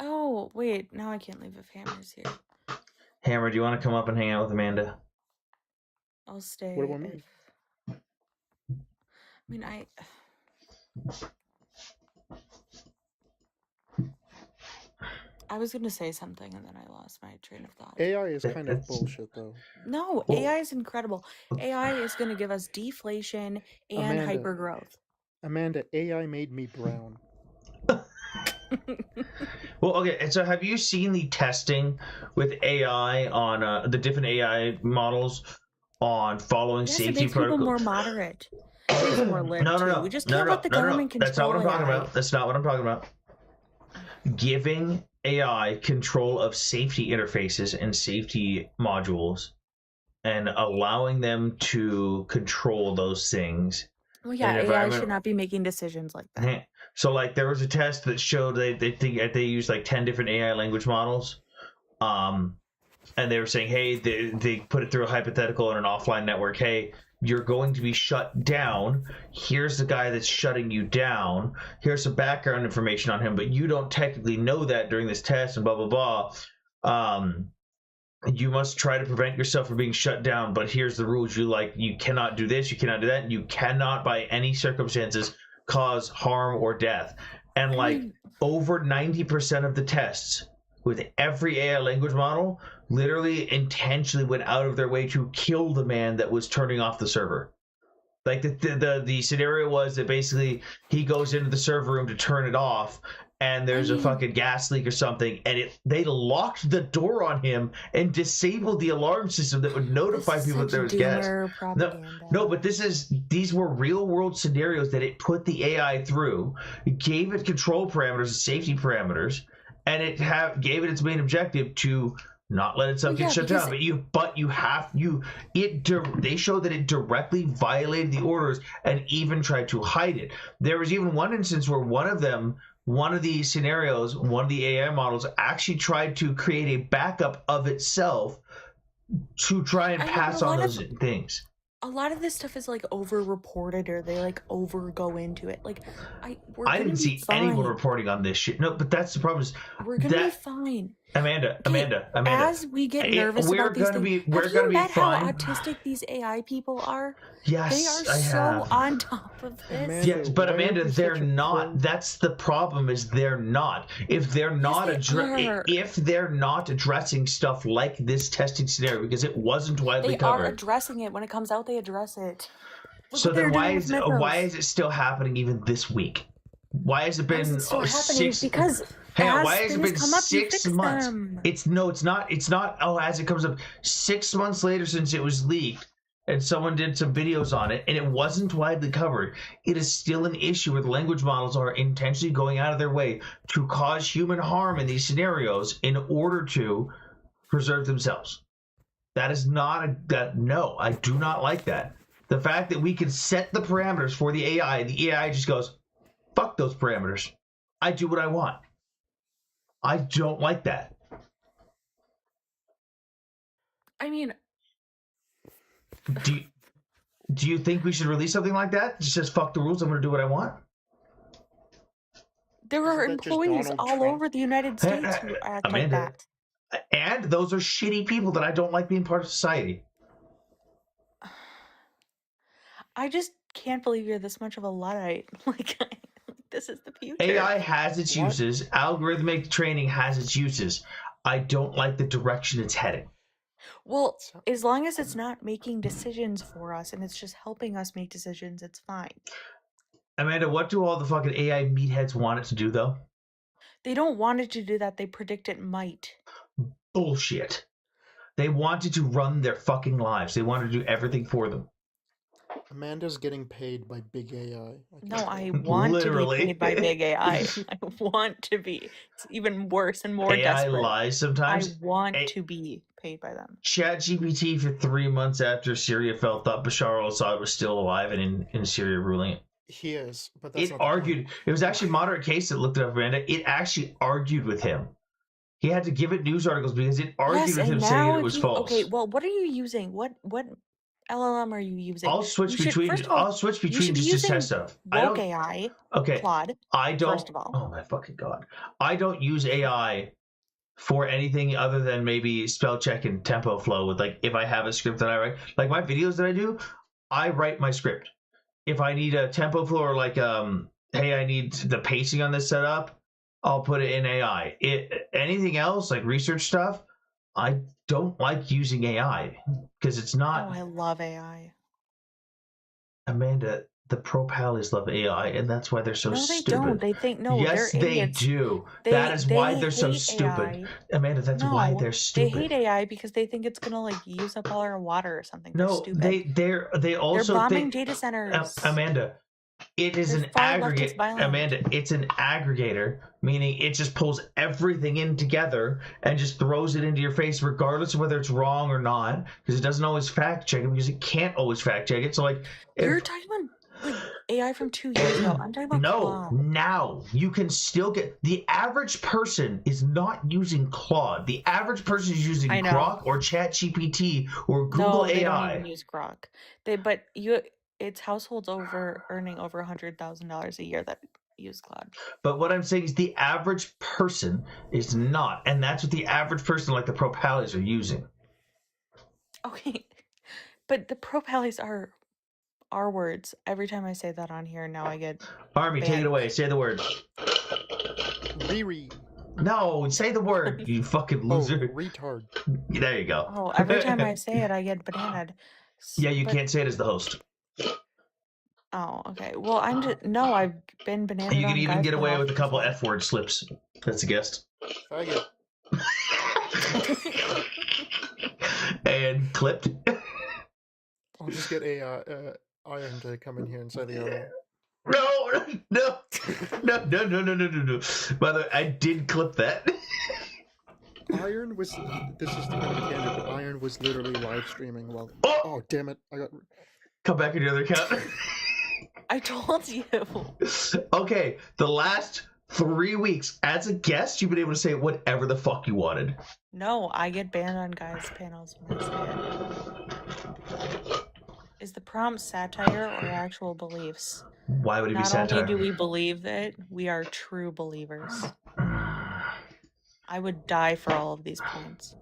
Oh, wait. Now I can't leave if Hammer's here. Hammer, do you want to come up and hang out with Amanda? I'll stay. What about me? I was going to say something and then I lost my train of thought. AI is kind of bullshit, though. No, AI is incredible. AI is going to give us deflation and hypergrowth. Amanda, AI made me brown. Well, okay, and so have you seen the testing with AI on the different AI models on following safety protocols? People more moderate. It makes more lit No. We just can't let the government control That's not what I'm talking AI. about. That's not what I'm talking about. Giving AI control of safety interfaces and safety modules and allowing them to control those things. Well, yeah, AI should not be making decisions like that. So, like, there was a test that showed they used like 10 different AI language models, and they were saying, hey, they put it through a hypothetical in an offline network. Hey, you're going to be shut down. Here's the guy that's shutting you down. Here's some background information on him, but you don't technically know that during this test, and blah blah blah. You must try to prevent yourself from being shut down, but here's the rules. You cannot do this, you cannot do that, and you cannot by any circumstances cause harm or death. And like over 90% of the tests with every AI language model literally intentionally went out of their way to kill the man that was turning off the server. Like the scenario was that basically he goes into the server room to turn it off, and there's a fucking gas leak or something, and they locked the door on him and disabled the alarm system that would notify people that there was gas. No, but these were real world scenarios that it put the AI through. It gave it control parameters and safety parameters, and it gave it its main objective to not let itself get shut down. They show that it directly violated the orders and even tried to hide it. There was even one instance where one of the scenarios, one of the AI models actually tried to create a backup of itself to try and pass on those things. A lot of this stuff is like over-reported, or they like over-go into it. Like, I didn't see anyone reporting on this shit. No, but that's the problem. Is we're gonna be fine. Amanda. As we get nervous about these things, have you met how autistic these AI people are? Yes, they are so on top of this. Yes, but Amanda, they're not. That's the problem. Is they're not. If they're not if they're not addressing stuff like this testing scenario, because it wasn't widely covered. They are addressing it. When it comes out, they address it. So then why is it still happening even this week? Why has it been six? Because why has it been 6 months? It's not. Oh, as it comes up, 6 months later since it was leaked, and someone did some videos on it, and it wasn't widely covered. It is still an issue where the language models are intentionally going out of their way to cause human harm in these scenarios in order to preserve themselves. That is not no, I do not like that. The fact that we can set the parameters for the AI just goes, fuck those parameters. I do what I want. I don't like that. I mean, do you think we should release something like that? Just says fuck the rules. I'm going to do what I want. There are employees all over the United States who act like that. And those are shitty people that I don't like being part of society. I just can't believe you're this much of a Luddite. Like, this is the future. AI has its uses. Algorithmic training has its uses. I don't like the direction it's heading. Well, as long as it's not making decisions for us and it's just helping us make decisions, it's fine. Amanda, what do all the fucking AI meatheads want it to do, though? They don't want it to do that. They predict it might. Bullshit. They wanted to run their fucking lives. They wanted to do everything for them. Amanda's getting paid by big AI. No, I want to be paid by big AI. I want to be. It's even worse and more desperate. AI lies sometimes. I want to be paid by them. ChatGPT for 3 months after Syria fell thought Bashar al-Assad was still alive and in Syria ruling it. He is, but that's it argued. It was actually a moderate case that looked it up, Amanda. It actually argued with him. He had to give it news articles because it argued with him saying it was false. Okay, well, what are you using? What LLM are you using? I'll switch between just to test stuff. Woke AI. Okay. Claude. I don't. First of all. Oh my fucking god! I don't use AI for anything other than maybe spell check and tempo flow. With like, if I have a script that I write, like my videos that I do, I write my script. If I need a tempo flow or like hey, I need the pacing on this setup, I'll put it in AI. Anything else like research stuff, I don't like using AI because it's not. Oh, I love AI. Amanda, the pro-pallies love AI, and that's why they're so stupid. No, they don't. They think yes, they're idiots. They do. That is why they're so stupid. AI. Amanda, that's why they're stupid. They hate AI because they think it's gonna like use up all our water or something. No, they also they're bombing data centers. Amanda, it is an aggregate. Amanda, it's an aggregator, meaning it just pulls everything in together and just throws it into your face, regardless of whether it's wrong or not, because it doesn't always fact check it, because it can't always fact check it. So like, you're talking about like AI from 2 years ago. I'm talking about Claude. Now you can still get. The average person is not using Claude. The average person is using Grok or ChatGPT or Google AI. They don't even use Grok. It's households earning over $100,000 a year that use Claude. But what I'm saying is the average person is not, and that's what the average person like the pro-pallies are using. Okay, but the pro-pallies are our words. Every time I say that on here, now I get Army, take it away. Say the word. Riri. No, say the word, you fucking loser. Retard. There you go. Oh, every time I say it, I get bananaed. Yeah, you can't say it as the host. Oh, okay. Well, I've been bananaed. You can even get away with a couple F-word slips. That's a guess. Faggot. And clipped. I'll just get Iron to come in here and say the other. No. By the way, I did clip that. Iron was. This is kind of a tangent, but Iron was literally live streaming while. Oh damn it! I got. Come back on your other account. I told you. Okay, the last 3 weeks, as a guest, you've been able to say whatever the fuck you wanted. No, I get banned on guys' panels when I say it. Is the prompt satire or actual beliefs? Why would it be satire? Not only do we believe it, we are true believers. I would die for all of these points.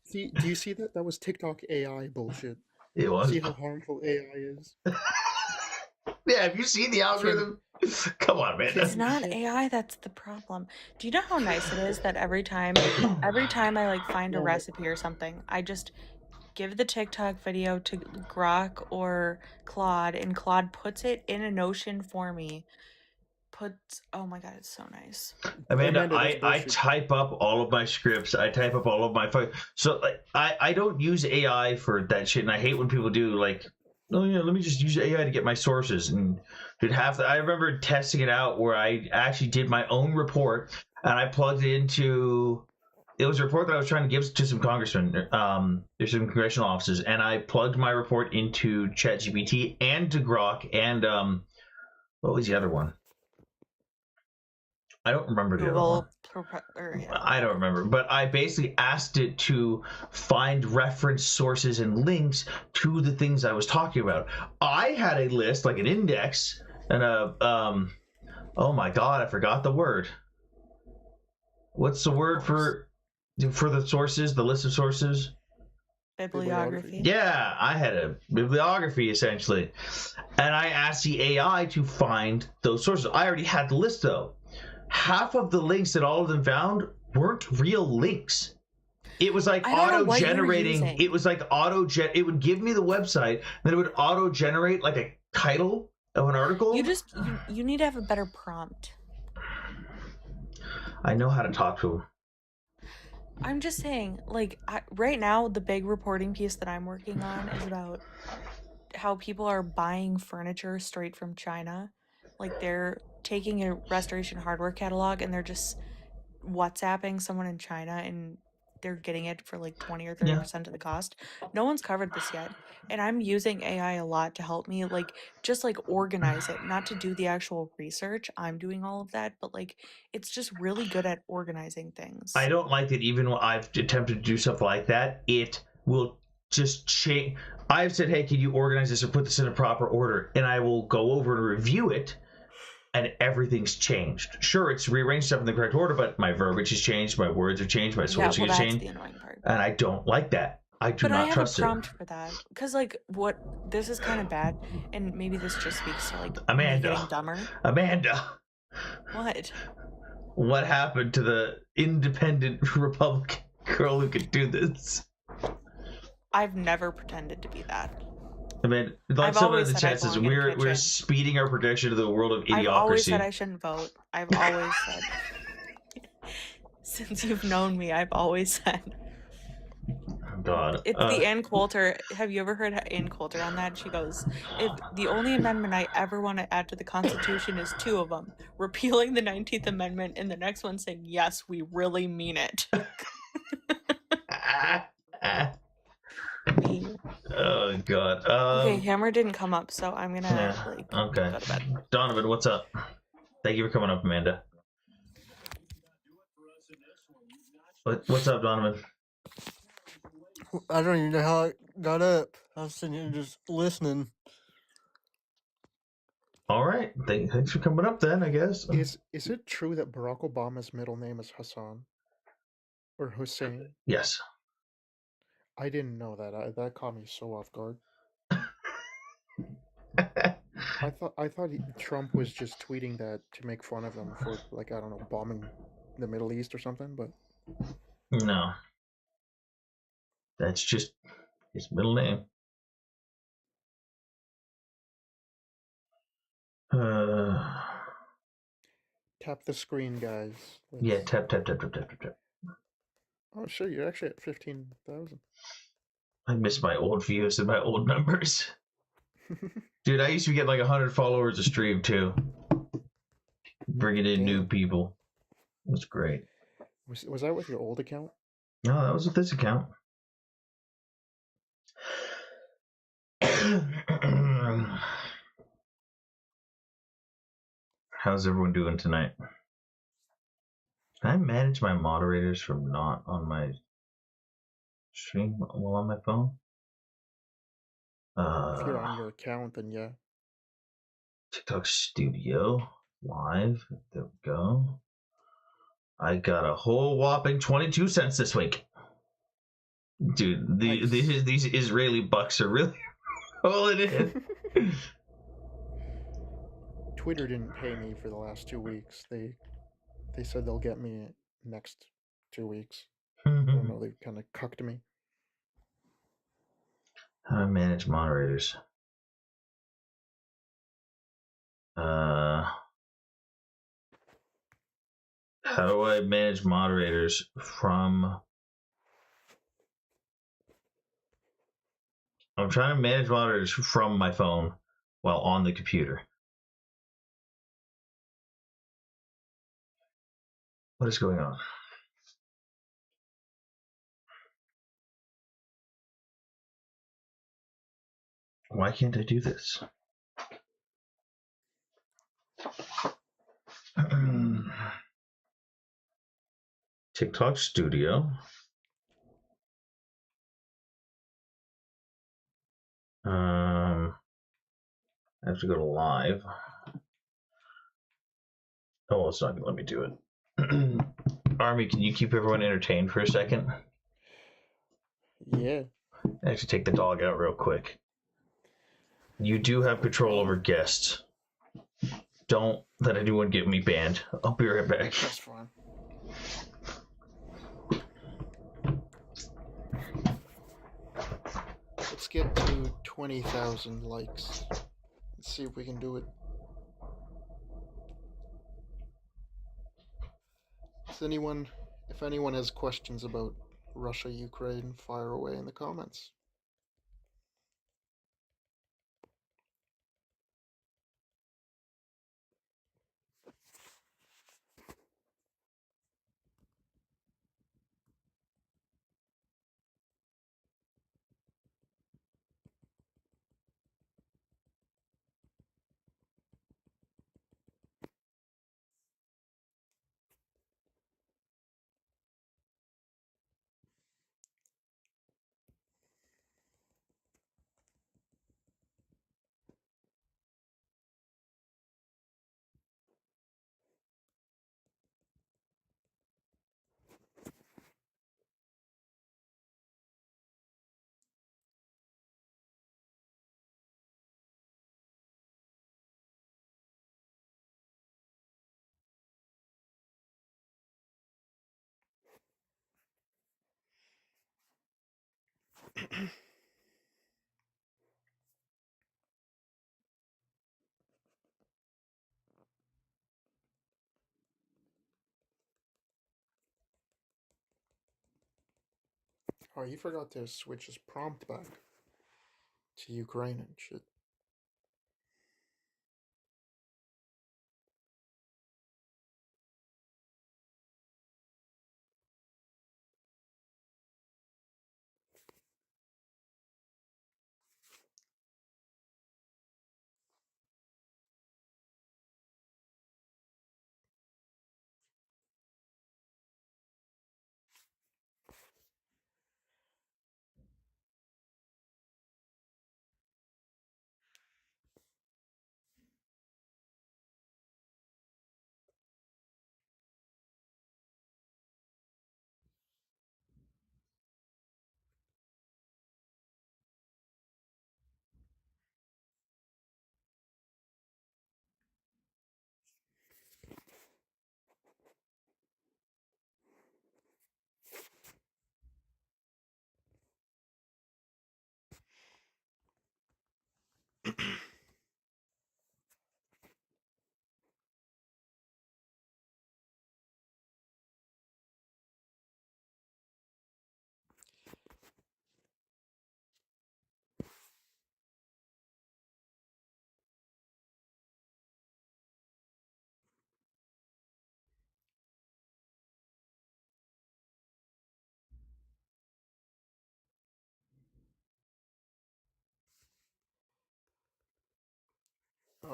See, do you see that? That was TikTok AI bullshit. It was. See how harmful AI is. Yeah, have you seen the algorithm? Come on, man. It's not AI that's the problem. Do you know how nice it is that every time I like find a recipe or something, I just give the TikTok video to Grok or Claude, and Claude puts it in a Notion for me. Oh my god, it's so nice. Amanda, I type up all of my scripts. I type up all of my so like I don't use AI for that shit, and I hate when people do like, oh yeah, let me just use AI to get my sources. And dude, I remember testing it out where I actually did my own report, and I plugged it into. It was a report that I was trying to give to some congressmen. There's some congressional offices, and I plugged my report into ChatGPT and to Grok and what was the other one? I don't remember the other one. I don't remember, but I basically asked it to find reference sources and links to the things I was talking about. I had a list, like an index, and oh my god, I forgot the word. What's the word for the sources, the list of sources? Bibliography. Yeah, I had a bibliography essentially, and I asked the AI to find those sources. I already had the list though. Half of the links that all of them found weren't real links. It was like auto-generating. It was like it would give me the website, then it would auto-generate like a title of an article. You need to have a better prompt. I know how to talk to him. I'm just saying, like, right now, the big reporting piece that I'm working on is about how people are buying furniture straight from China. Like, they're taking a restoration hardware catalog and they're just WhatsApping someone in China and they're getting it for like 20 or 30% of the cost. No one's covered this yet. And I'm using AI a lot to help me, like, just like organize it, not to do the actual research. I'm doing all of that, but like, it's just really good at organizing things. I don't like that even when I've attempted to do stuff like that, it will just change. I've said, hey, can you organize this or put this in a proper order? And I will go over and review it, and everything's changed. Sure, it's rearranged stuff in the correct order, but my verbiage has changed, my words have changed, my switching has changed. The annoying part. And I don't like that. I do not trust it. But I have a prompt for that. Because, like, this is kind of bad, and maybe this just speaks to, like, Amanda. me getting dumber. Amanda. What? What happened to the independent Republican girl who could do this? I've never pretended to be that. I mean, like someone in the chat says, we're speeding our progression to the world of idiocracy. I've always said I shouldn't vote. I've always said. Since you've known me, I've always said. God. It's the Ann Coulter. Have you ever heard Ann Coulter on that? She goes, "If the only amendment I ever want to add to the Constitution is two of them, repealing the 19th Amendment and the next one saying, yes, we really mean it." Oh God. Okay, Hammer didn't come up, so I'm gonna go to bed. Donovan, what's up? Thank you for coming up, Amanda. What's up, Donovan? I don't even know how I got up. I was sitting here just listening. All right. Thanks for coming up then, I guess. Is it true that Barack Obama's middle name is Hassan? Or Hussein? Yes. I didn't know that. That caught me so off guard. I thought Trump was just tweeting that to make fun of him for, like, I don't know, bombing the Middle East or something, but... No. That's just his middle name. Tap the screen, guys. Yeah, tap. Oh, shit, you're actually at 15,000. I miss my old views and my old numbers. Dude, I used to get like 100 followers a stream too. Bringing in new people. It was great. Was that with your old account? No, that was with this account. How's everyone doing tonight? Can I manage my moderators from not on my stream while on my phone? If you're on your account, then yeah. TikTok Studio Live. There we go. I got a whole whopping 22 cents this week. Dude, these Israeli bucks are really rolling in. Twitter didn't pay me for the last 2 weeks. They said they'll get me next 2 weeks. I don't know, they kind of cucked me. How do I manage moderators? How do I manage moderators from... I'm trying to manage moderators from my phone while on the computer. What is going on? Why can't I do this? TikTok Studio. I have to go to live. Oh, it's not going to let me do it. Army, can you keep everyone entertained for a second? Yeah. I have to take the dog out real quick. You do have control over guests. Don't let anyone get me banned. I'll be right back. That's fine. Let's get to 20,000 likes. Let's see if we can do it. If anyone has questions about Russia, Ukraine, fire away in the comments. Oh, he forgot to switch his prompt back to Ukraine and shit.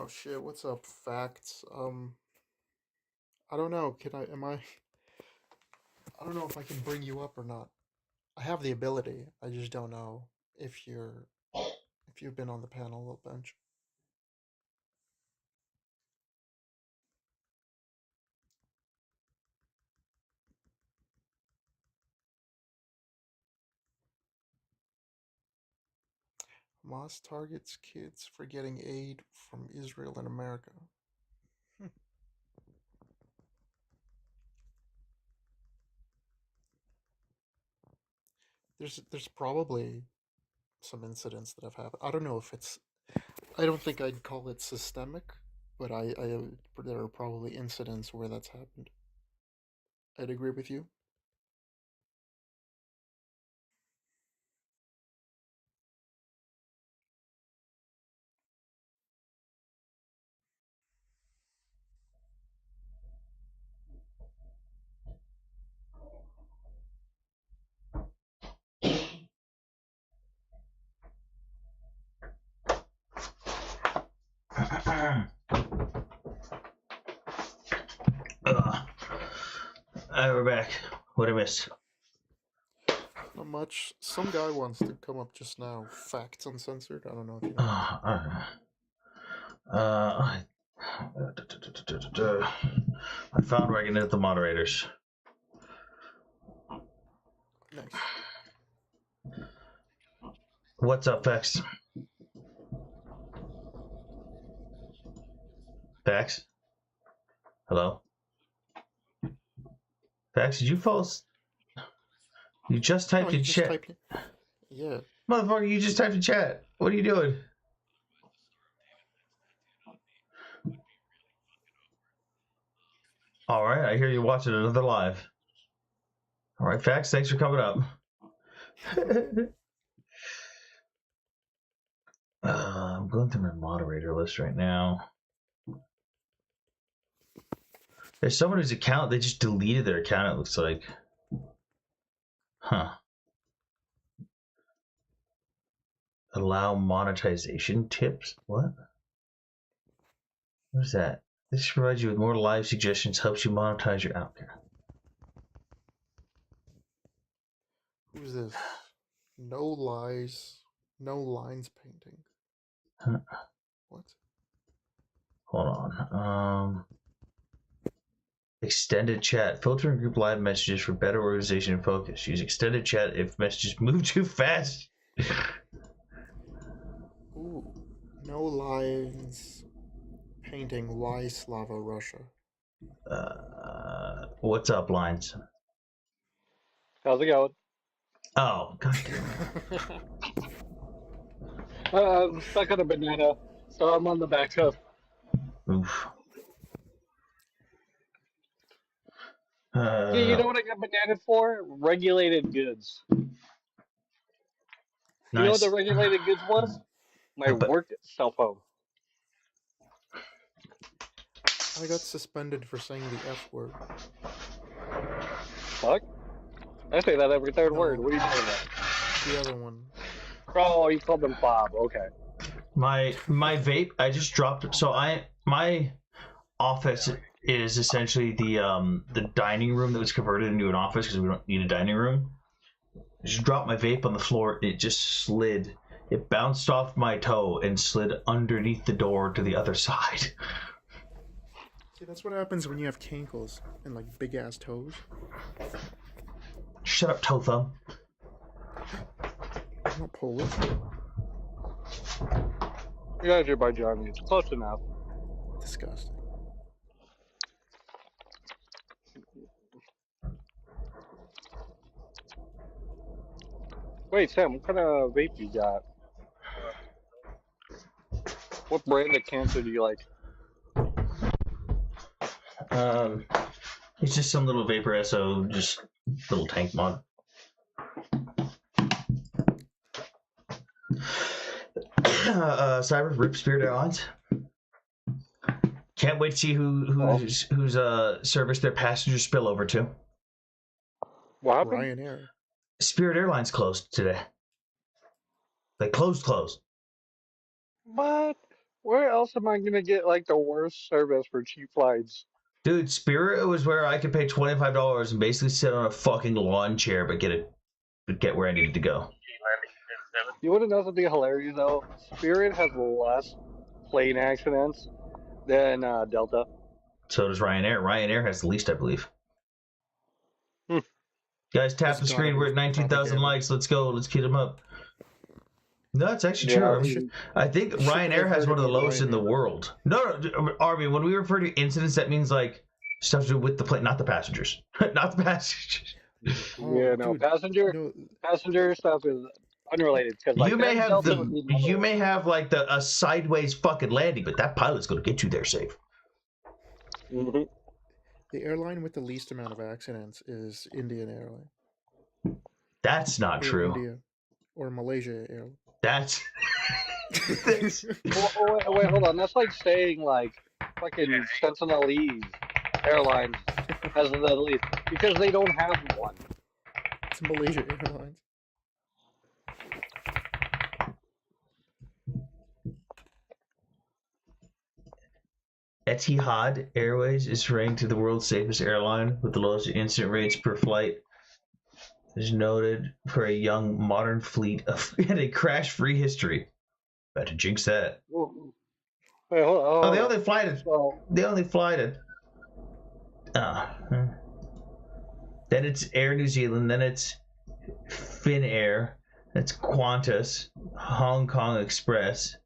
Oh shit, what's up, facts? I don't know, I don't know if I can bring you up or not. I have the ability, I just don't know if you've been on the panel a bunch. Hamas targets kids for getting aid from Israel and America. There's probably some incidents that have happened. I don't know if it's. I don't think I'd call it systemic, but there are probably incidents where that's happened. I'd agree with you. We're back. What I miss? Not much. Some guy wants to come up just now. Facts Uncensored. I don't know if you know. I found where I can hit the moderators. Nice. What's up, Vex? Vex? Hello? Vex, did you fall? You just typed in chat. Yeah. Motherfucker, you just typed in chat. What are you doing? Alright, I hear you're watching another live. Alright, Vex, thanks for coming up. I'm going through my moderator list right now. There's someone whose account, they just deleted their account, it looks like. Huh. Allow monetization tips? What? What is that? This provides you with more live suggestions, helps you monetize your account. Who's this? No lies, no lines painting. Huh. What? Hold on. Extended chat. Filter and group live messages for better organization and focus. Use extended chat if messages move too fast. Ooh. No lines painting. Why Slava Russia? What's up, Lines? How's it going? Oh, god damn. I'm stuck on a banana, so I'm on the back of. Oof. You know what I got banana for? Regulated goods. Nice. You know what the regulated goods was? My work cell phone. I got suspended for saying the F word. Fuck? I say that every third word. What are you talking about? The other one. Oh, you called them Bob. Okay. My vape, I just dropped. So my office is essentially the dining room that was converted into an office because we don't need a dining room. I just dropped my vape on the floor. It just slid. It bounced off my toe and slid underneath the door to the other side. See, that's what happens when you have cankles and like big ass toes. Shut up, toe thumb. I'm not Polish. You guys are by Johnny. It's close enough. Disgusting. Wait, Sam, what kind of vape you got? What brand of cancer do you like? It's just some little vapor SO, just little tank mod. Cyber Rip Spirit Airlines. Can't wait to see who's service their passengers spill over to. What happened? Ryanair. Spirit Airlines closed today. They closed. What? Where else am I gonna get like the worst service for cheap flights? Dude, Spirit was where I could pay $25 and basically sit on a fucking lawn chair, but get where I needed to go. You want to know something hilarious though? Spirit has less plane accidents than Delta. So does Ryanair. Ryanair has the least, I believe. Hmm. Guys, tap the screen. We're at 19,000 likes. Let's go. Let's get them up. No, it's actually true. I think Ryanair has one of the lowest in the world. No, Army, when we refer to incidents, that means like stuff to do with the plane, not the passengers. Not the passengers. Yeah, no, passenger stuff is unrelated because like you may have Delta would be you may have like a sideways fucking landing, but that pilot's going to get you there safe. Mm-hmm. The airline with the least amount of accidents is Indian Airline. That's not true. India or Malaysia Airlines. That's. wait, hold on. That's like saying like fucking Sentinelese Airlines has the least because they don't have one. It's Malaysia Airlines. Etihad Airways is ranked the world's safest airline with the lowest incident rates per flight. Is noted for a young, modern fleet and a crash-free history. About to jinx that. Wait, hold on. Oh, they only flight it. They only flight it. Then it's Air New Zealand. Then it's Finnair. That's Qantas. Hong Kong Express.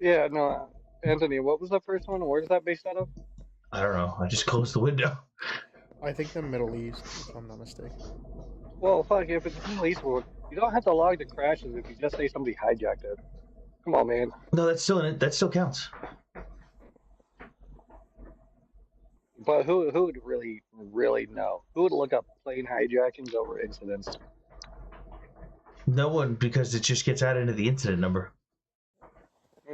Yeah, no, Anthony, what was the first one? Where's that based out of? I don't know. I just closed the window. I think the Middle East, if I'm not mistaken. Well, fuck, if it's Middle East, you don't have to log the crashes if you just say somebody hijacked it. Come on, man. No, that's still in it. That still counts. But who would really know? Who would look up plane hijackings over incidents? No one, because it just gets added into the incident number.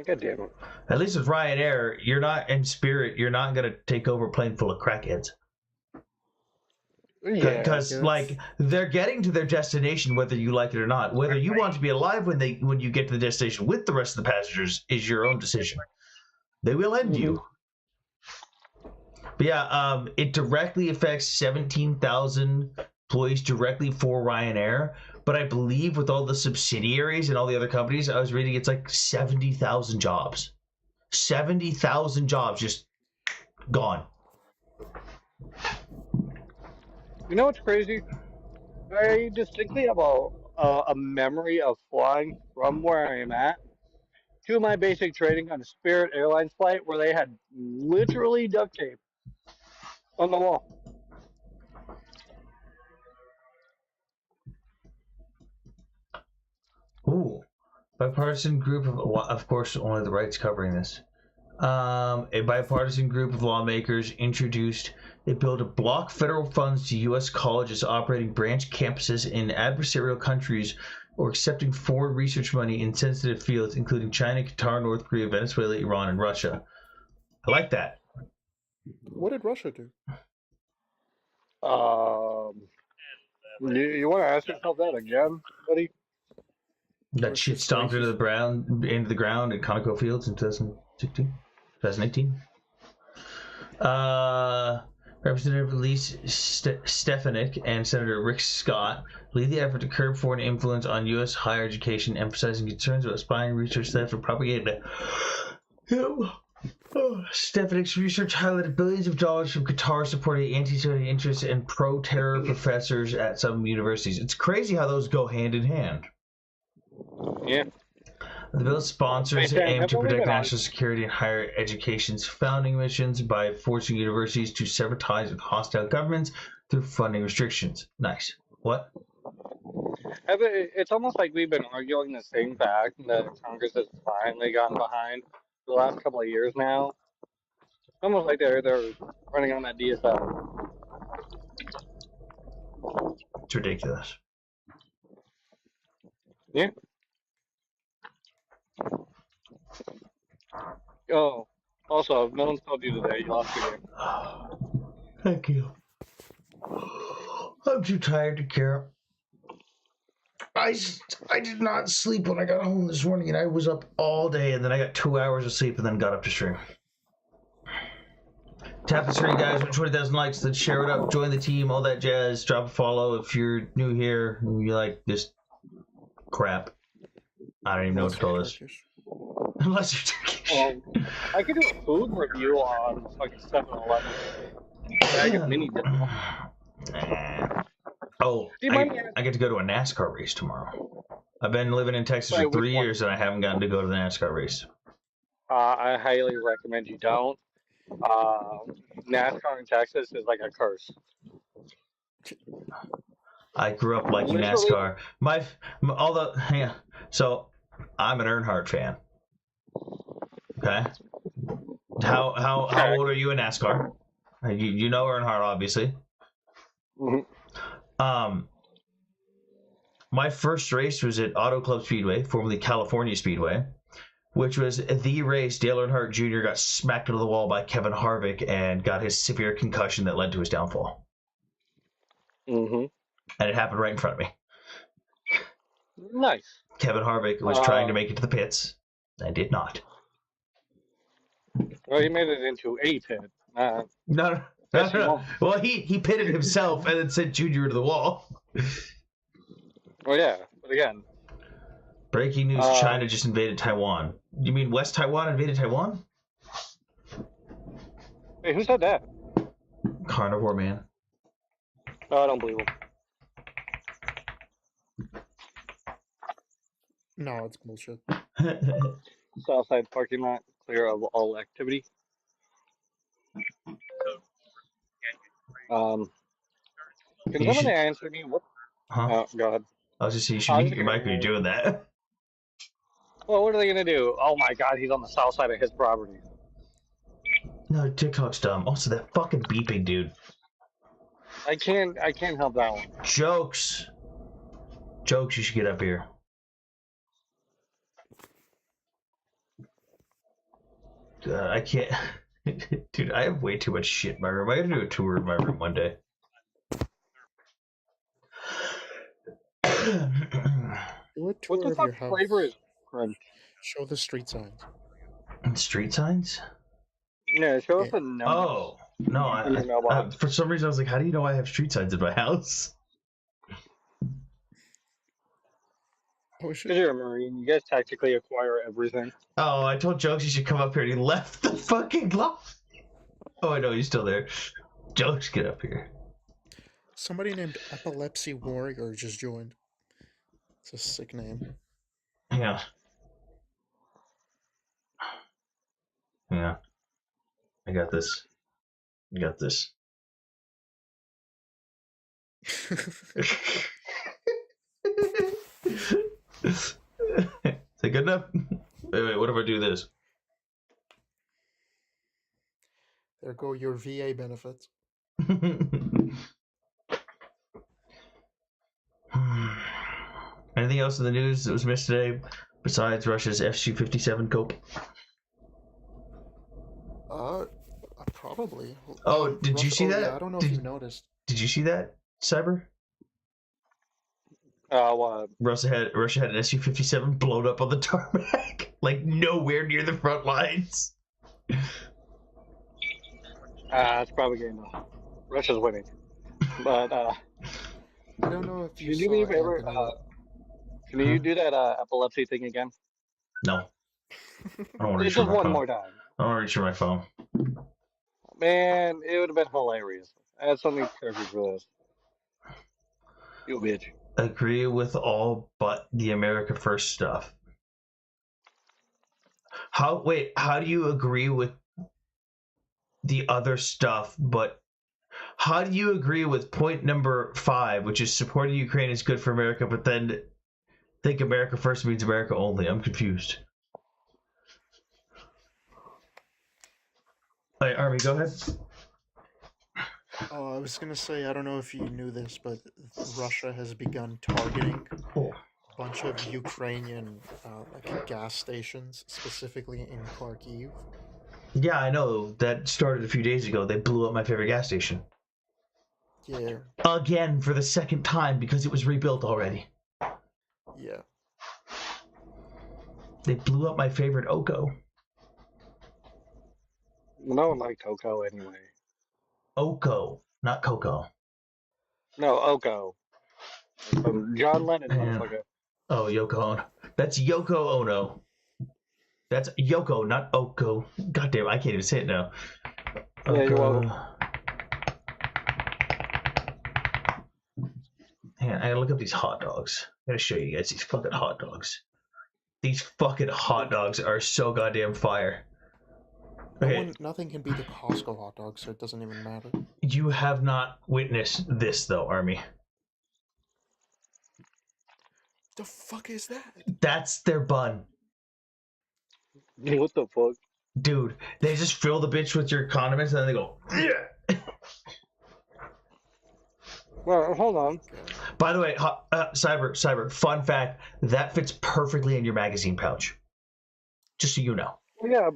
God damn it. At least with Ryanair, you're not in Spirit. You're not gonna take over a plane full of crackheads. Because like they're getting to their destination whether you like it or not. Whether you want to be alive when you get to the destination with the rest of the passengers is your own decision. They will end you. But yeah, it directly affects 17,000 employees directly for Ryanair. But I believe with all the subsidiaries and all the other companies, I was reading it's like 70,000 jobs. 70,000 jobs just gone. You know what's crazy? I distinctly have a memory of flying from where I am at to my basic training on a Spirit Airlines flight where they had literally duct tape on the wall. Ooh, bipartisan group of course, only the right's covering this. A bipartisan group of lawmakers introduced a bill to block federal funds to U.S. colleges operating branch campuses in adversarial countries or accepting foreign research money in sensitive fields, including China, Qatar, North Korea, Venezuela, Iran, and Russia. I like that. What did Russia do? You want to ask yourself that again, buddy? That shit stomped into the ground at ConocoPhillips in 2018. Representative Elise Stefanik and Senator Rick Scott lead the effort to curb foreign influence on U.S. higher education, emphasizing concerns about spying, research theft, and propaganda. Stefanik's research highlighted billions of dollars from Qatar supporting anti-Saudi interests and pro-terror professors at some universities. It's crazy how those go hand in hand. Yeah. The bill's sponsors aim to protect national security and higher education's founding missions by forcing universities to sever ties with hostile governments through funding restrictions. Nice. What? It's almost like we've been arguing the same fact that Congress has finally gotten behind for the last couple of years now. It's almost like they're running on that DSL. It's ridiculous. Yeah. Oh, also, no one's told you today. You lost your game. Thank you. I'm too tired to care. I did not sleep when I got home this morning, and I was up all day, and then I got 2 hours of sleep, and then got up to stream. Tap the screen, guys, with 20,000 likes, then share it up, join the team, all that jazz. Drop a follow if you're new here and you like this crap. I don't even know what to call this. Unless you're Turkish. I could do a food review on fucking 7-Eleven. I get mini dip. Oh, I get to go to a NASCAR race tomorrow. I've been living in Texas for 3 years, and I haven't gotten to go to the NASCAR race. I highly recommend you don't. NASCAR in Texas is like a curse. I grew up liking NASCAR. So I'm an Earnhardt fan. Okay. How old are you in NASCAR? You know Earnhardt, obviously. Mm-hmm. My first race was at Auto Club Speedway, formerly California Speedway, which was the race Dale Earnhardt Jr. got smacked into the wall by Kevin Harvick and got his severe concussion that led to his downfall. Mm-hmm. And it happened right in front of me. Nice. Kevin Harvick was trying to make it to the pits. I did not. Well, he made it into a pit. No. Well, he pitted himself and then sent Junior to the wall. Well, yeah, but again. Breaking news, China just invaded Taiwan. You mean West Taiwan invaded Taiwan? Hey, who said that? Carnivore Man. No, I don't believe him. No, it's bullshit. Southside parking lot, clear of all activity. Can someone answer me? What? Huh? Go ahead. I was just saying, you should mute your mic when you're doing that. Well, what are they gonna do? Oh my God, he's on the south side of his property. No, TikTok's dumb. Also, that fucking beeping, dude. I can't help that one. Jokes, you should get up here. I can't. Dude, I have way too much shit in my room. I gotta do a tour of my room one day. What the fuck flavor is crunch? Show the street signs. Street signs? Yeah, show us the numbers. Oh, no. I, for some reason, I was like, how do you know I have street signs in my house? Because you're a Marine, you guys tactically acquire everything. Oh, I told Jokes he should come up here, and he left the fucking block. Oh, I know, he's still there. Jokes, get up here. Somebody named Epilepsy Warrior just joined. It's a sick name. Yeah. Yeah. I got this. You got this. Is that good enough? Wait, what if I do this? There go your VA benefits. Anything else in the news that was missed today besides Russia's Su-57 cope? Probably. Oh, did you see that? Yeah, I don't know if you noticed. Did you see that, Cyber? What? Russia had an Su-57 blown up on the tarmac, like nowhere near the front lines. It's probably game. Russia's winning, but I don't know if you. Can you do me a favor? Can you do that epilepsy thing again? No. I don't want to reach just for my one phone. more time. I don't want to reach for my phone. Man, it would have been hilarious. I had something perfect for this. You bitch. Agree with all but the America First stuff. How do you agree with the other stuff, but how do you agree with point number 5, which is supporting Ukraine is good for America, but then think America First means America only? I'm confused. All right, Army, go ahead. Oh, I was gonna say, I don't know if you knew this, but Russia has begun targeting a bunch of Ukrainian like gas stations, specifically in Kharkiv. Yeah, I know. That started a few days ago. They blew up my favorite gas station. Yeah. Again, for the second time, because it was rebuilt already. Yeah. They blew up my favorite Oko. No one liked Coco anyway. Oko, not Coco. No, Oko. From John Lennon, Man. motherfucker. Oh, Yoko Ono. That's Yoko Ono. That's Yoko, not Oko. Goddamn, I can't even say it now. Yeah, you're welcome. Hang on, I gotta look up these hot dogs. I gotta show you guys these fucking hot dogs. These fucking hot dogs are so goddamn fire. Okay. Nothing can beat the Costco hot dog, so it doesn't even matter. You have not witnessed this though, Army. The fuck is that? That's their bun. What the fuck? Dude, they just fill the bitch with your condiments and then they go, yeah. Well, hold on. By the way, Cyber, fun fact, that fits perfectly in your magazine pouch. Just so you know. Yeah,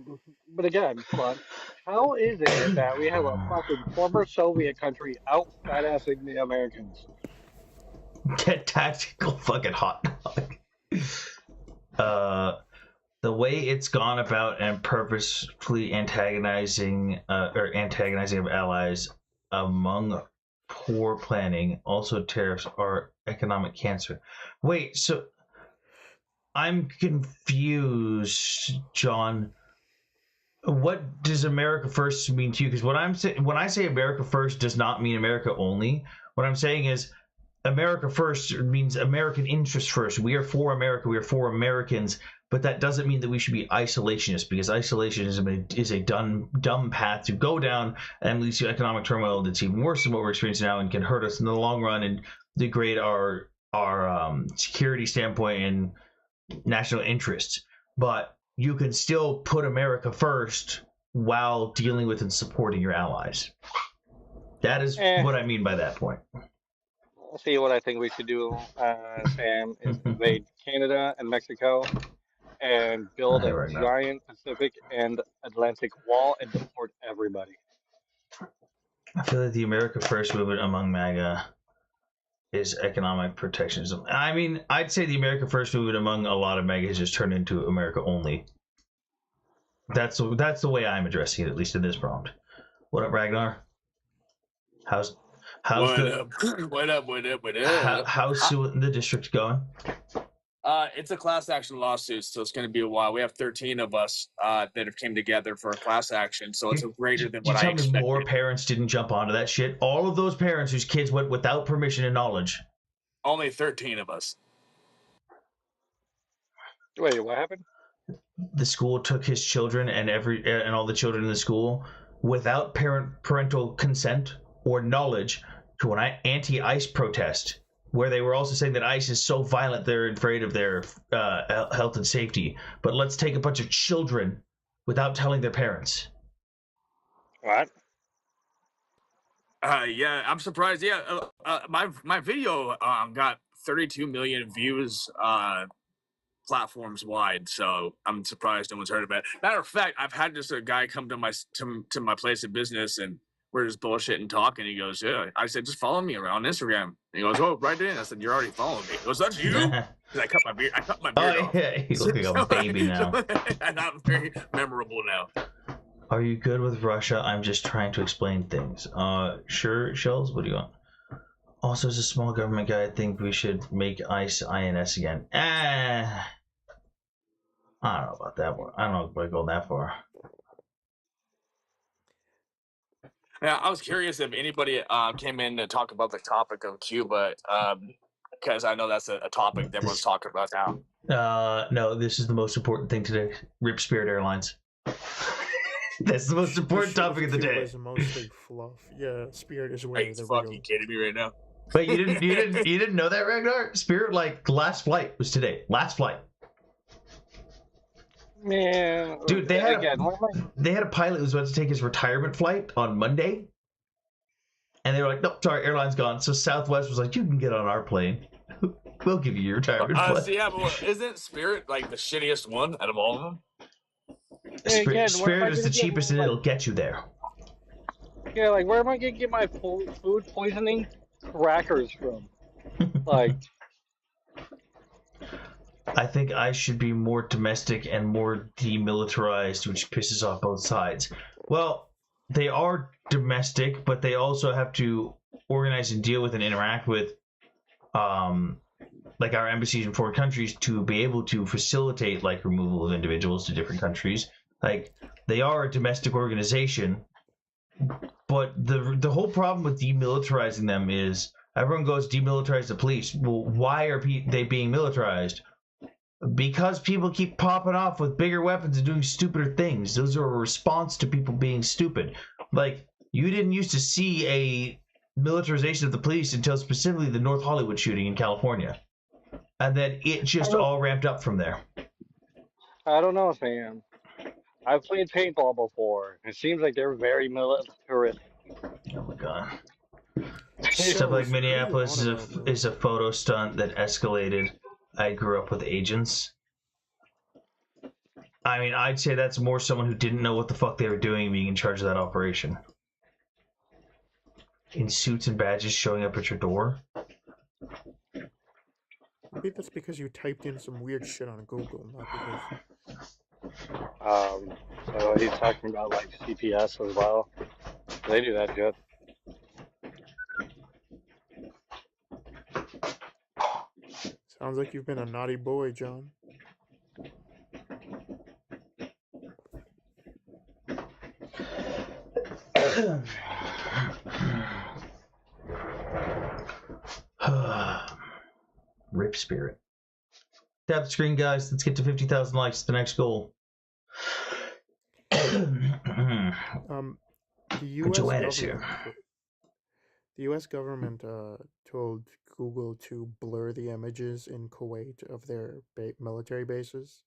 but again, come on. How is it that we have a fucking former Soviet country out fat-assing the Americans? Get tactical fucking hot dog. The way it's gone about and purposefully antagonizing of allies among poor planning, also tariffs are economic cancer. Wait, so I'm confused, John. What does America first mean to you? Because when I say America first does not mean America only. What I'm saying is America first means American interest first. We are for America. We are for Americans. But that doesn't mean that we should be isolationists, because isolationism is a dumb path to go down and leads to economic turmoil that's even worse than what we're experiencing now and can hurt us in the long run and degrade our security standpoint and national interests. But you can still put America first while dealing with and supporting your allies. That is what I mean by that point. See, what I think we should do, Sam, is invade Canada and Mexico and build a giant Pacific and Atlantic wall and deport everybody. I feel like the America First movement among MAGA is economic protectionism. I mean, I'd say the America First movement among a lot of MAGA has just turned into America Only. That's the way I'm addressing it, at least in this prompt. What up, Ragnar? How's what up? How's Sue in the district going? It's a class action lawsuit, so it's going to be a while. We have 13 of us that have came together for a class action, so it's greater than what I expected. You tell me more parents didn't jump onto that shit? All of those parents whose kids went without permission and knowledge. Only 13 of us. Wait, what happened? The school took his children and all the children in the school without parental consent or knowledge to an anti-ICE protest, where they were also saying that ICE is so violent they're afraid of their health and safety. But let's take a bunch of children without telling their parents. What? Yeah, I'm surprised. Yeah, my video got 32 million views platforms wide, so I'm surprised no one's heard of it. Matter of fact, I've had just a guy come to my place of business and we're just bullshitting and talking. He goes, yeah. I said, just follow me around Instagram. And he goes, oh, right in. I said, you're already following me. He goes, that's you? Because I cut my beard off. Yeah, you look like a baby now. And I'm very memorable now. Are you good with Russia? I'm just trying to explain things. Sure, Shells? What do you want? Also, as a small government guy, I think we should make ICE INS again. I don't know about that one. I don't know if I go that far. Yeah, I was curious if anybody came in to talk about the topic of Cuba, because I know that's a topic that everyone's talking about now. No, this is the most important thing today. Rip Spirit Airlines. That's the most important topic of the day. It's mostly fluff. Yeah, Spirit is where the fucking kidding me right now. Wait, you didn't know that, Ragnar? Spirit, like, last flight was today. Last flight. Man, dude, they had a pilot who was about to take his retirement flight on Monday, and they were like, "Nope, sorry, airline's gone." So Southwest was like, "You can get on our plane. We'll give you your retirement flight." Yeah, but isn't Spirit like the shittiest one out of all of them? Spirit is the cheapest, and it'll get you there. Yeah, like where am I gonna get my food poisoning crackers from? Like, I think I should be more domestic and more demilitarized, which pisses off both sides. Well, they are domestic, but they also have to organize and deal with and interact with like our embassies in foreign countries to be able to facilitate like removal of individuals to different countries. Like they are a domestic organization, but the whole problem with demilitarizing them is everyone goes demilitarize the police. Well, why are they being militarized? Because people keep popping off with bigger weapons and doing stupider things. Those are a response to people being stupid. Like you didn't used to see a militarization of the police until specifically the North Hollywood shooting in California. And then it just all ramped up from there. I don't know, Sam. I've played paintball before. It seems like they're very militaristic. Oh my god. Stuff like Minneapolis is a photo stunt that escalated. I grew up with agents. I mean, I'd say that's more someone who didn't know what the fuck they were doing being in charge of that operation. In suits and badges showing up at your door. Maybe that's because you typed in some weird shit on Google, not because... So he's talking about like CPS as well. They do that shit. Sounds like you've been a naughty boy, John. Rip Spirit. Tap the screen, guys. Let's get to 50,000 likes. The next goal. The U.S. Joanna's government, here. the U.S. government told Google to blur the images in Kuwait of their military bases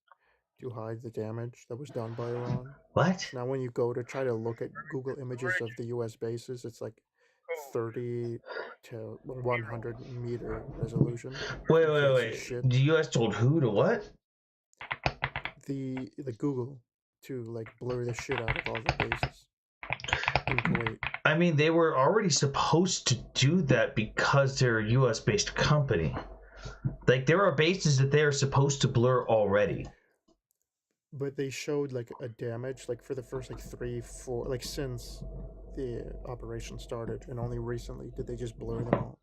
to hide the damage that was done by Iran. What? Now, when you go to try to look at Google images of the U.S. bases, it's like 30 to 100 meter resolution. Wait. The U.S. told who to what? The Google to like blur the shit out of all the bases in Kuwait. I mean, they were already supposed to do that because they're a U.S. based company. Like there are bases that they are supposed to blur already. But they showed like a damage like for the first like 3-4 like since the operation started, and only recently did they just blur them all.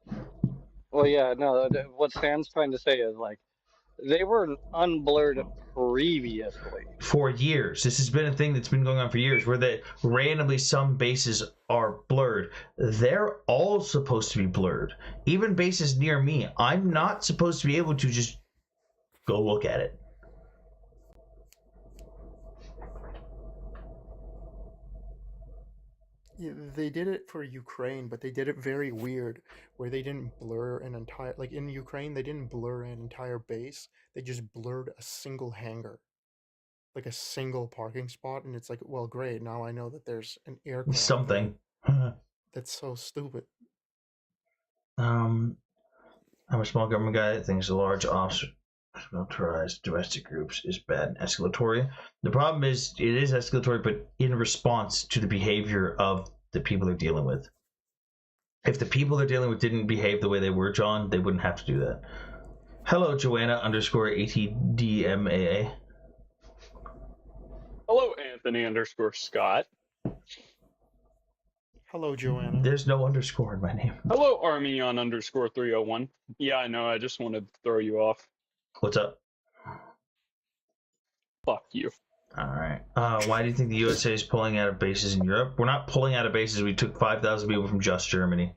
Well, yeah, no. What Sam's trying to say is like they were unblurred previously. For years. This has been a thing that's been going on for years, where they randomly some bases are blurred. They're all supposed to be blurred. Even bases near me. I'm not supposed to be able to just go look at it. Yeah, they did it for Ukraine, but they did it very weird, where they didn't blur an entire, like in Ukraine, they didn't blur an entire base. They just blurred a single hangar, like a single parking spot, and it's like, well, great, now I know that there's an aircraft. Something. That's so stupid. I'm a small government guy that thinks a large ops militarized domestic groups is bad and escalatory. The problem is it is escalatory, but in response to the behavior of the people they're dealing with. If the people they're dealing with didn't behave the way they were, John, they wouldn't have to do that. Hello, Joanna _ATDMAA. Hello, Anthony _Scott. Hello, Joanna. There's no underscore in my name. Hello, Armion _301. Yeah, I know, I just wanted to throw you off. What's up? Fuck you. Alright. Why do you think the USA is pulling out of bases in Europe? We're not pulling out of bases. We took 5,000 people from just Germany.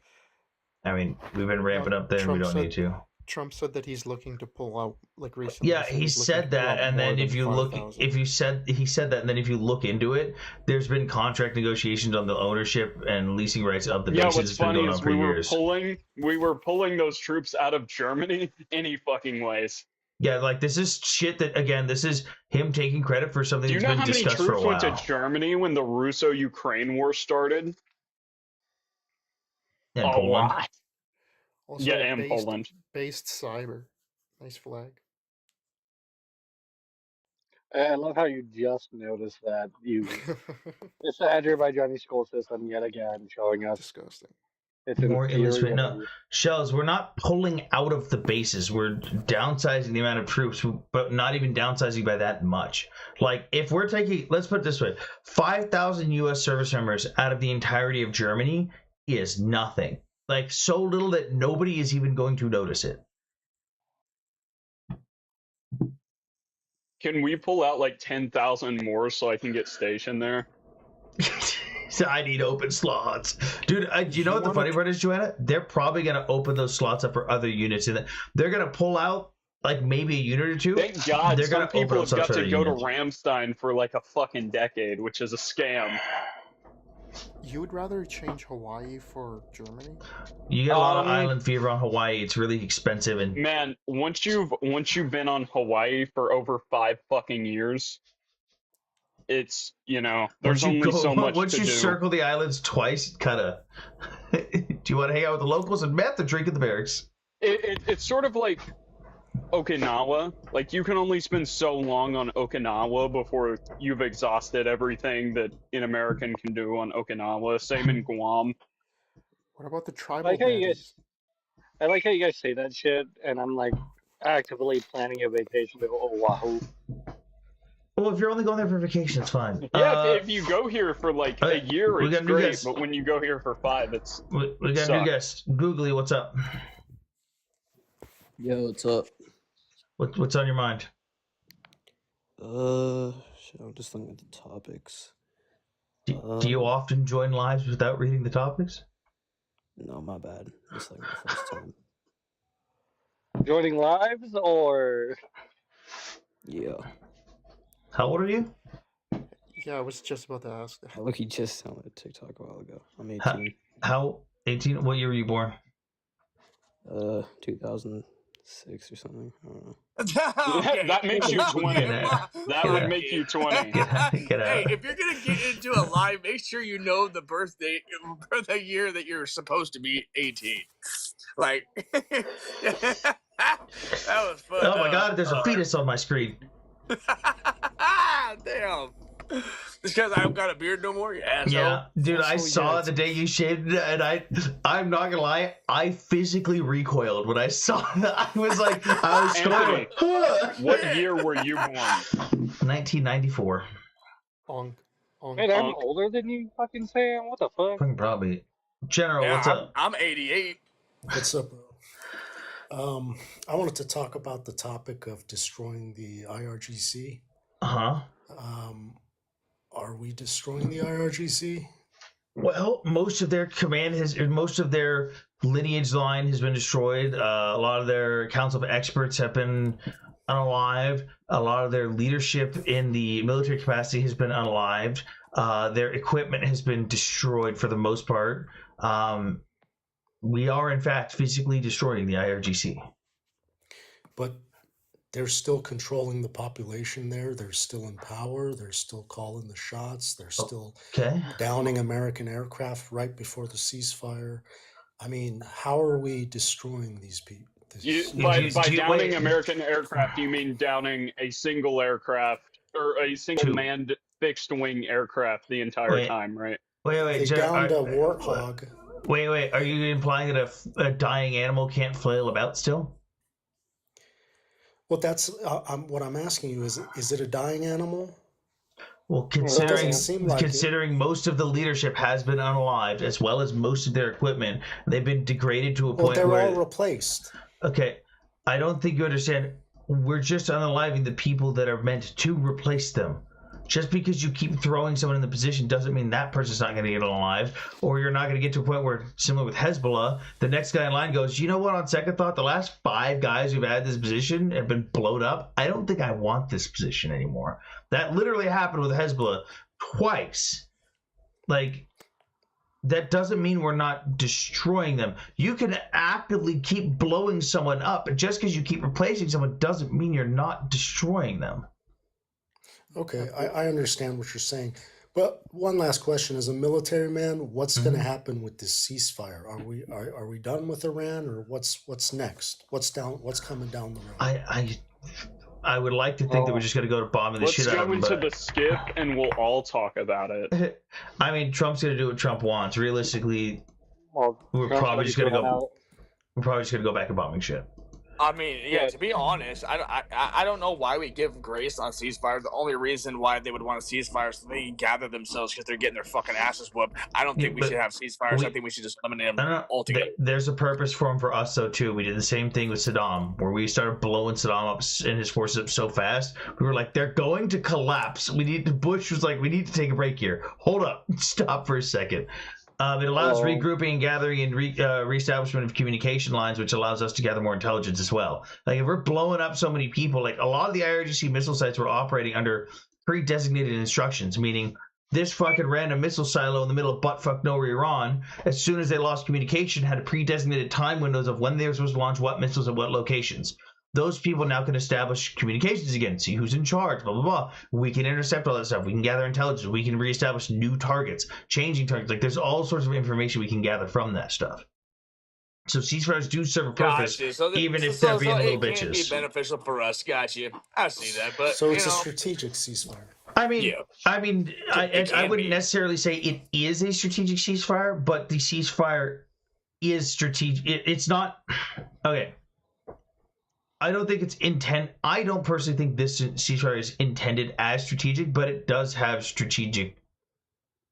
I mean, we've been ramping up there and we don't need to. Trump said that he's looking to pull out, like recently. Yeah, he said that, and then if you look, he said that, and then if you look into it, there's been contract negotiations on the ownership and leasing rights of the bases. Yeah, what's it's been funny going is on for years. we were pulling those troops out of Germany any fucking ways. Yeah, like this is shit that, again, this is him taking credit for something that's been discussed for a while. Do you know how many troops went to Germany when the Russo-Ukraine war started? And Poland. Lot. Also, yeah, and Poland. Based cyber. Nice flag. I love how you just noticed that. It's the Azerbaijani school system yet again showing us. Disgusting. It's in More theory. no, Shells, we're not pulling out of the bases. We're downsizing the amount of troops, but not even downsizing by that much. Like, if we're taking, let's put it this way, 5,000 U.S. service members out of the entirety of Germany is nothing. Like, so little that nobody is even going to notice it. Can we pull out like 10,000 more so I can get stationed there? So I need open slots, dude. Do you know what the funny part is, Joanna? They're probably gonna open those slots up for other units, and they're gonna pull out like maybe a unit or two. Thank God, they're some gonna people have got to go units. to Ramstein for like a fucking decade, which is a scam. You would rather change Hawaii for Germany? You get a lot of island fever on Hawaii. It's really expensive, and man, once you've been on Hawaii for over 5 fucking years, it's, you know, there's only so much once to you do. circle the islands twice, kinda. Do you want to hang out with the locals and meth or drink at the barracks? It's sort of like Okinawa. Like, you can only spend so long on Okinawa before you've exhausted everything that an American can do on Okinawa. Same in Guam. What about the tribal I like how you guys say that shit, and I'm like actively planning a vacation to Oahu. Well, if you're only going there for vacation, it's fine. Yeah, if you go here for like a year, it's great. But when you go here for 5, it's we got a new guest. Googly, what's up? Yo, what's up? What's on your mind? Shit, I'm just looking at the topics. Do you often join lives without reading the topics? No, my bad. It's like my first time. Joining lives or? Yeah. How old are you? Yeah, I was just about to ask that. Look, he just sent me a TikTok a while ago. I'm 18. How 18? What year were you born? 2006 or something. I don't know. Okay. That makes you 20. That would make you 20. Get out. Hey, if you're gonna get into a lie, make sure you know the birthday year that you're supposed to be 18. Like, that was fun. Oh my God! There's a fetus on my screen. Damn. Just because I don't got a beard no more, you asshole. Yeah, dude, I saw the day you shaved, and I'm not gonna lie, I physically recoiled when I saw that. I was like, Anthony, what year were you born? 1994. Wait, I'm older than you, fucking Sam. What the fuck? Probably. General, what's up? I'm 88. What's up, bro? I wanted to talk about the topic of destroying the IRGC. Uh-huh. Are we destroying the IRGC? Well, most of their most of their lineage line has been destroyed. A lot of their council of experts have been unalived. A lot of their leadership in the military capacity has been unalived. Their equipment has been destroyed for the most part. We are, in fact, physically destroying the IRGC. But they're still controlling the population there. They're still in power. They're still calling the shots. They're still downing American aircraft right before the ceasefire. I mean, how are we destroying these people? By downing American aircraft, you mean downing a single aircraft or a single manned fixed wing aircraft the entire time, right? Wait. They downed a Warthog. Wait. Are you implying that a dying animal can't flail about still? Well, that's what I'm asking you. Is it a dying animal? Well, considering most of the leadership has been unalived, as well as most of their equipment, they've been degraded to a point they're where all replaced. Okay, I don't think you understand. We're just unaliving the people that are meant to replace them. Just because you keep throwing someone in the position doesn't mean that person's not going to get alive, or you're not going to get to a point where, similar with Hezbollah, the next guy in line goes, you know what, on second thought, the last 5 guys who've had this position have been blown up. I don't think I want this position anymore. That literally happened with Hezbollah twice. Like, that doesn't mean we're not destroying them. You can actively keep blowing someone up, but just because you keep replacing someone doesn't mean you're not destroying them. Okay, I understand what you're saying. But one last question. As a military man, what's going to happen with this ceasefire? Are we done with Iran, or what's next? What's coming down the road? I would like to think that we're just going to go to bombing the shit out of them. Let's go into the skip and we'll all talk about it. I mean, Trump's going to do what Trump wants. Realistically, Well, we're Trump's probably already just gonna thrown go. out. We're probably just gonna go back to bombing shit. I mean, yeah. To be honest, I don't know why we give grace on ceasefire. The only reason why they would want a ceasefire is so they can gather themselves because they're getting their fucking asses whooped. I don't think we should have ceasefires. I think we should just eliminate them altogether. There's a purpose for them for us though too. We did the same thing with Saddam, where we started blowing Saddam up and his forces up so fast. We were like, they're going to collapse. Bush was like, we need to take a break here. Hold up, stop for a second. It allows regrouping and gathering and reestablishment of communication lines, which allows us to gather more intelligence as well. Like if we're blowing up so many people, like a lot of the IRGC missile sites were operating under pre-designated instructions, meaning this fucking random missile silo in the middle of buttfuck nowhere Iran, as soon as they lost communication, had pre-designated time windows of when they were supposed to launch what missiles at what locations. Those people now can establish communications again, see who's in charge, blah, blah, blah. We can intercept all that stuff. We can gather intelligence. We can reestablish new targets, changing targets. Like, there's all sorts of information we can gather from that stuff. So ceasefires do serve a purpose, even if they're being little bitches. It can be beneficial for us. Got you. I see that, but so it's a strategic ceasefire. I mean, I wouldn't necessarily say it is a strategic ceasefire, but the ceasefire is strategic. It's not okay. I don't think it's I don't personally think this ceasefire is intended as strategic, but it does have strategic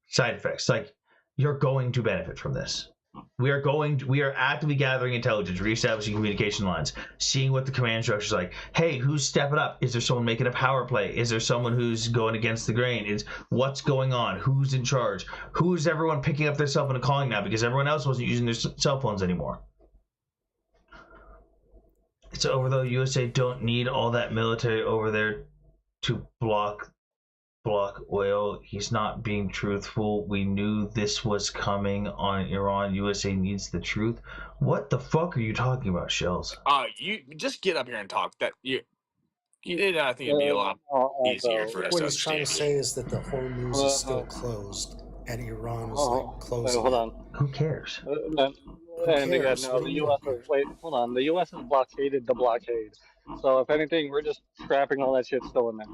side effects. Like, you're going to benefit from this. We are actively gathering intelligence, reestablishing communication lines, seeing what the command structure is like. Hey, who's stepping up? Is there someone making a power play? Is there someone who's going against the grain? What's going on? Who's in charge? Who's everyone picking up their cell phone and calling now because everyone else wasn't using their cell phones anymore? It's over though. USA don't need all that military over there to block oil. He's not being truthful. We knew this was coming on Iran. USA needs the truth. What the fuck are you talking about, Shells? You just get up here and talk. I think it'd be a lot easier for us what to he's trying to say is that the Hormuz is still closed and Iran is like closing. Hold on. Who cares? And again, no, the U.S. Hold on. The U.S. has blockaded the blockade. So if anything, we're just scrapping all that shit still in there.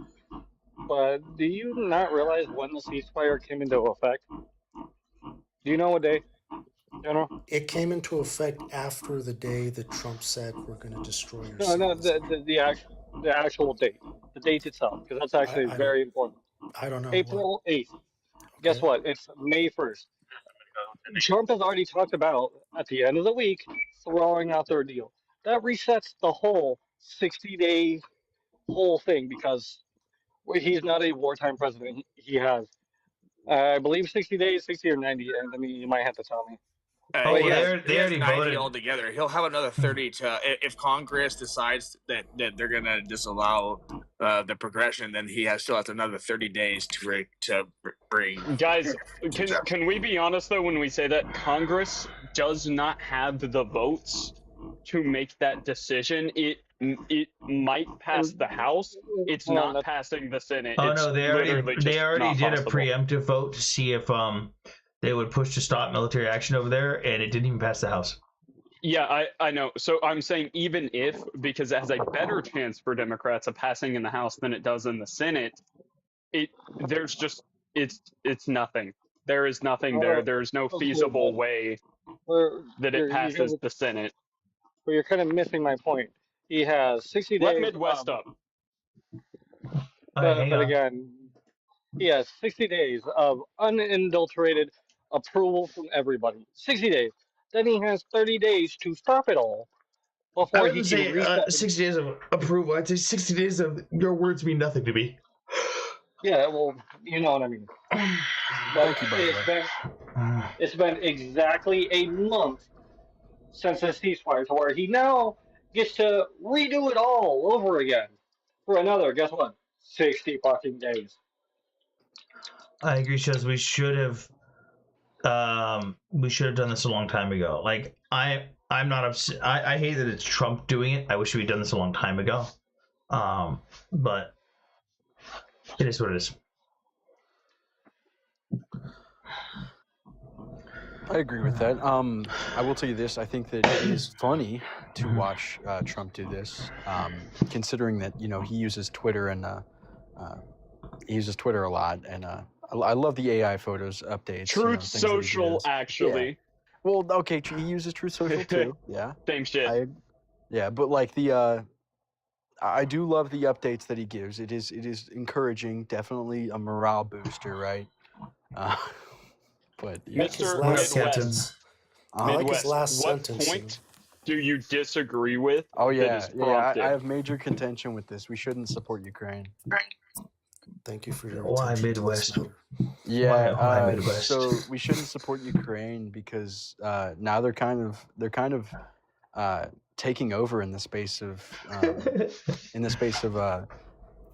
But do you not realize when the ceasefire came into effect? Do you know what day, General? It came into effect after the day that Trump said we're going to destroy your cities. No, the actual date. The date itself, because that's actually very important. I don't know. April 8th. Okay. Guess what? It's May 1st. Trump has already talked about, at the end of the week, throwing out their deal. That resets the whole 60-day whole thing because he's not a wartime president. He has, I believe, 60 days, 60 or 90. And I mean, you might have to tell me. They already 90 voted altogether. He'll have another 30 to if Congress decides that they're going to disallow the progression. Then he still has another 30 days to bring. Guys, can we be honest though when we say that Congress does not have the votes to make that decision? It might pass the House. It's not passing the Senate. Oh it's no, they already did a preemptive vote to see if they would push to stop military action over there, and it didn't even pass the House. Yeah, I know. So I'm saying even if, because it has a better chance for Democrats of passing in the House than it does in the Senate, it's nothing. There is nothing there. There is no feasible way that it passes the Senate. But you're kind of missing my point. He has 60 days. Let Midwest up. But again, he has 60 days of unadulterated approval from everybody. 60 days. Then he has 30 days to stop it all before he can reset. 60 days of approval. I'd say 60 days of your words mean nothing to me. Yeah, well, you know what I mean. But it's been exactly a month since the ceasefire, to where he now gets to redo it all over again for another, guess what, 60 fucking days. I agree, Shaz. We should have done this a long time ago. Like, I'm not upset. I hate that it's Trump doing it. I wish we'd done this a long time ago. But it is what it is. I agree with that. I will tell you this. I think that it is funny to watch Trump do this, considering that, he uses Twitter and he uses Twitter a lot. And I love the AI photos updates. Truth Social, actually. Well, okay, he uses Truth Social too. Yeah. Same shit. Yeah, but like I do love the updates that he gives. It is encouraging, definitely a morale booster, right? But yeah. His Mr. last Midwest. sentence. I like his last What sentence. point do you disagree with? Oh that yeah, is yeah. prompted? I have major contention with this. We shouldn't support Ukraine. Thank you for your Why attention Midwest? to this matter. Yeah. Why Midwest? So we shouldn't support Ukraine because now they're kind of taking over in the space of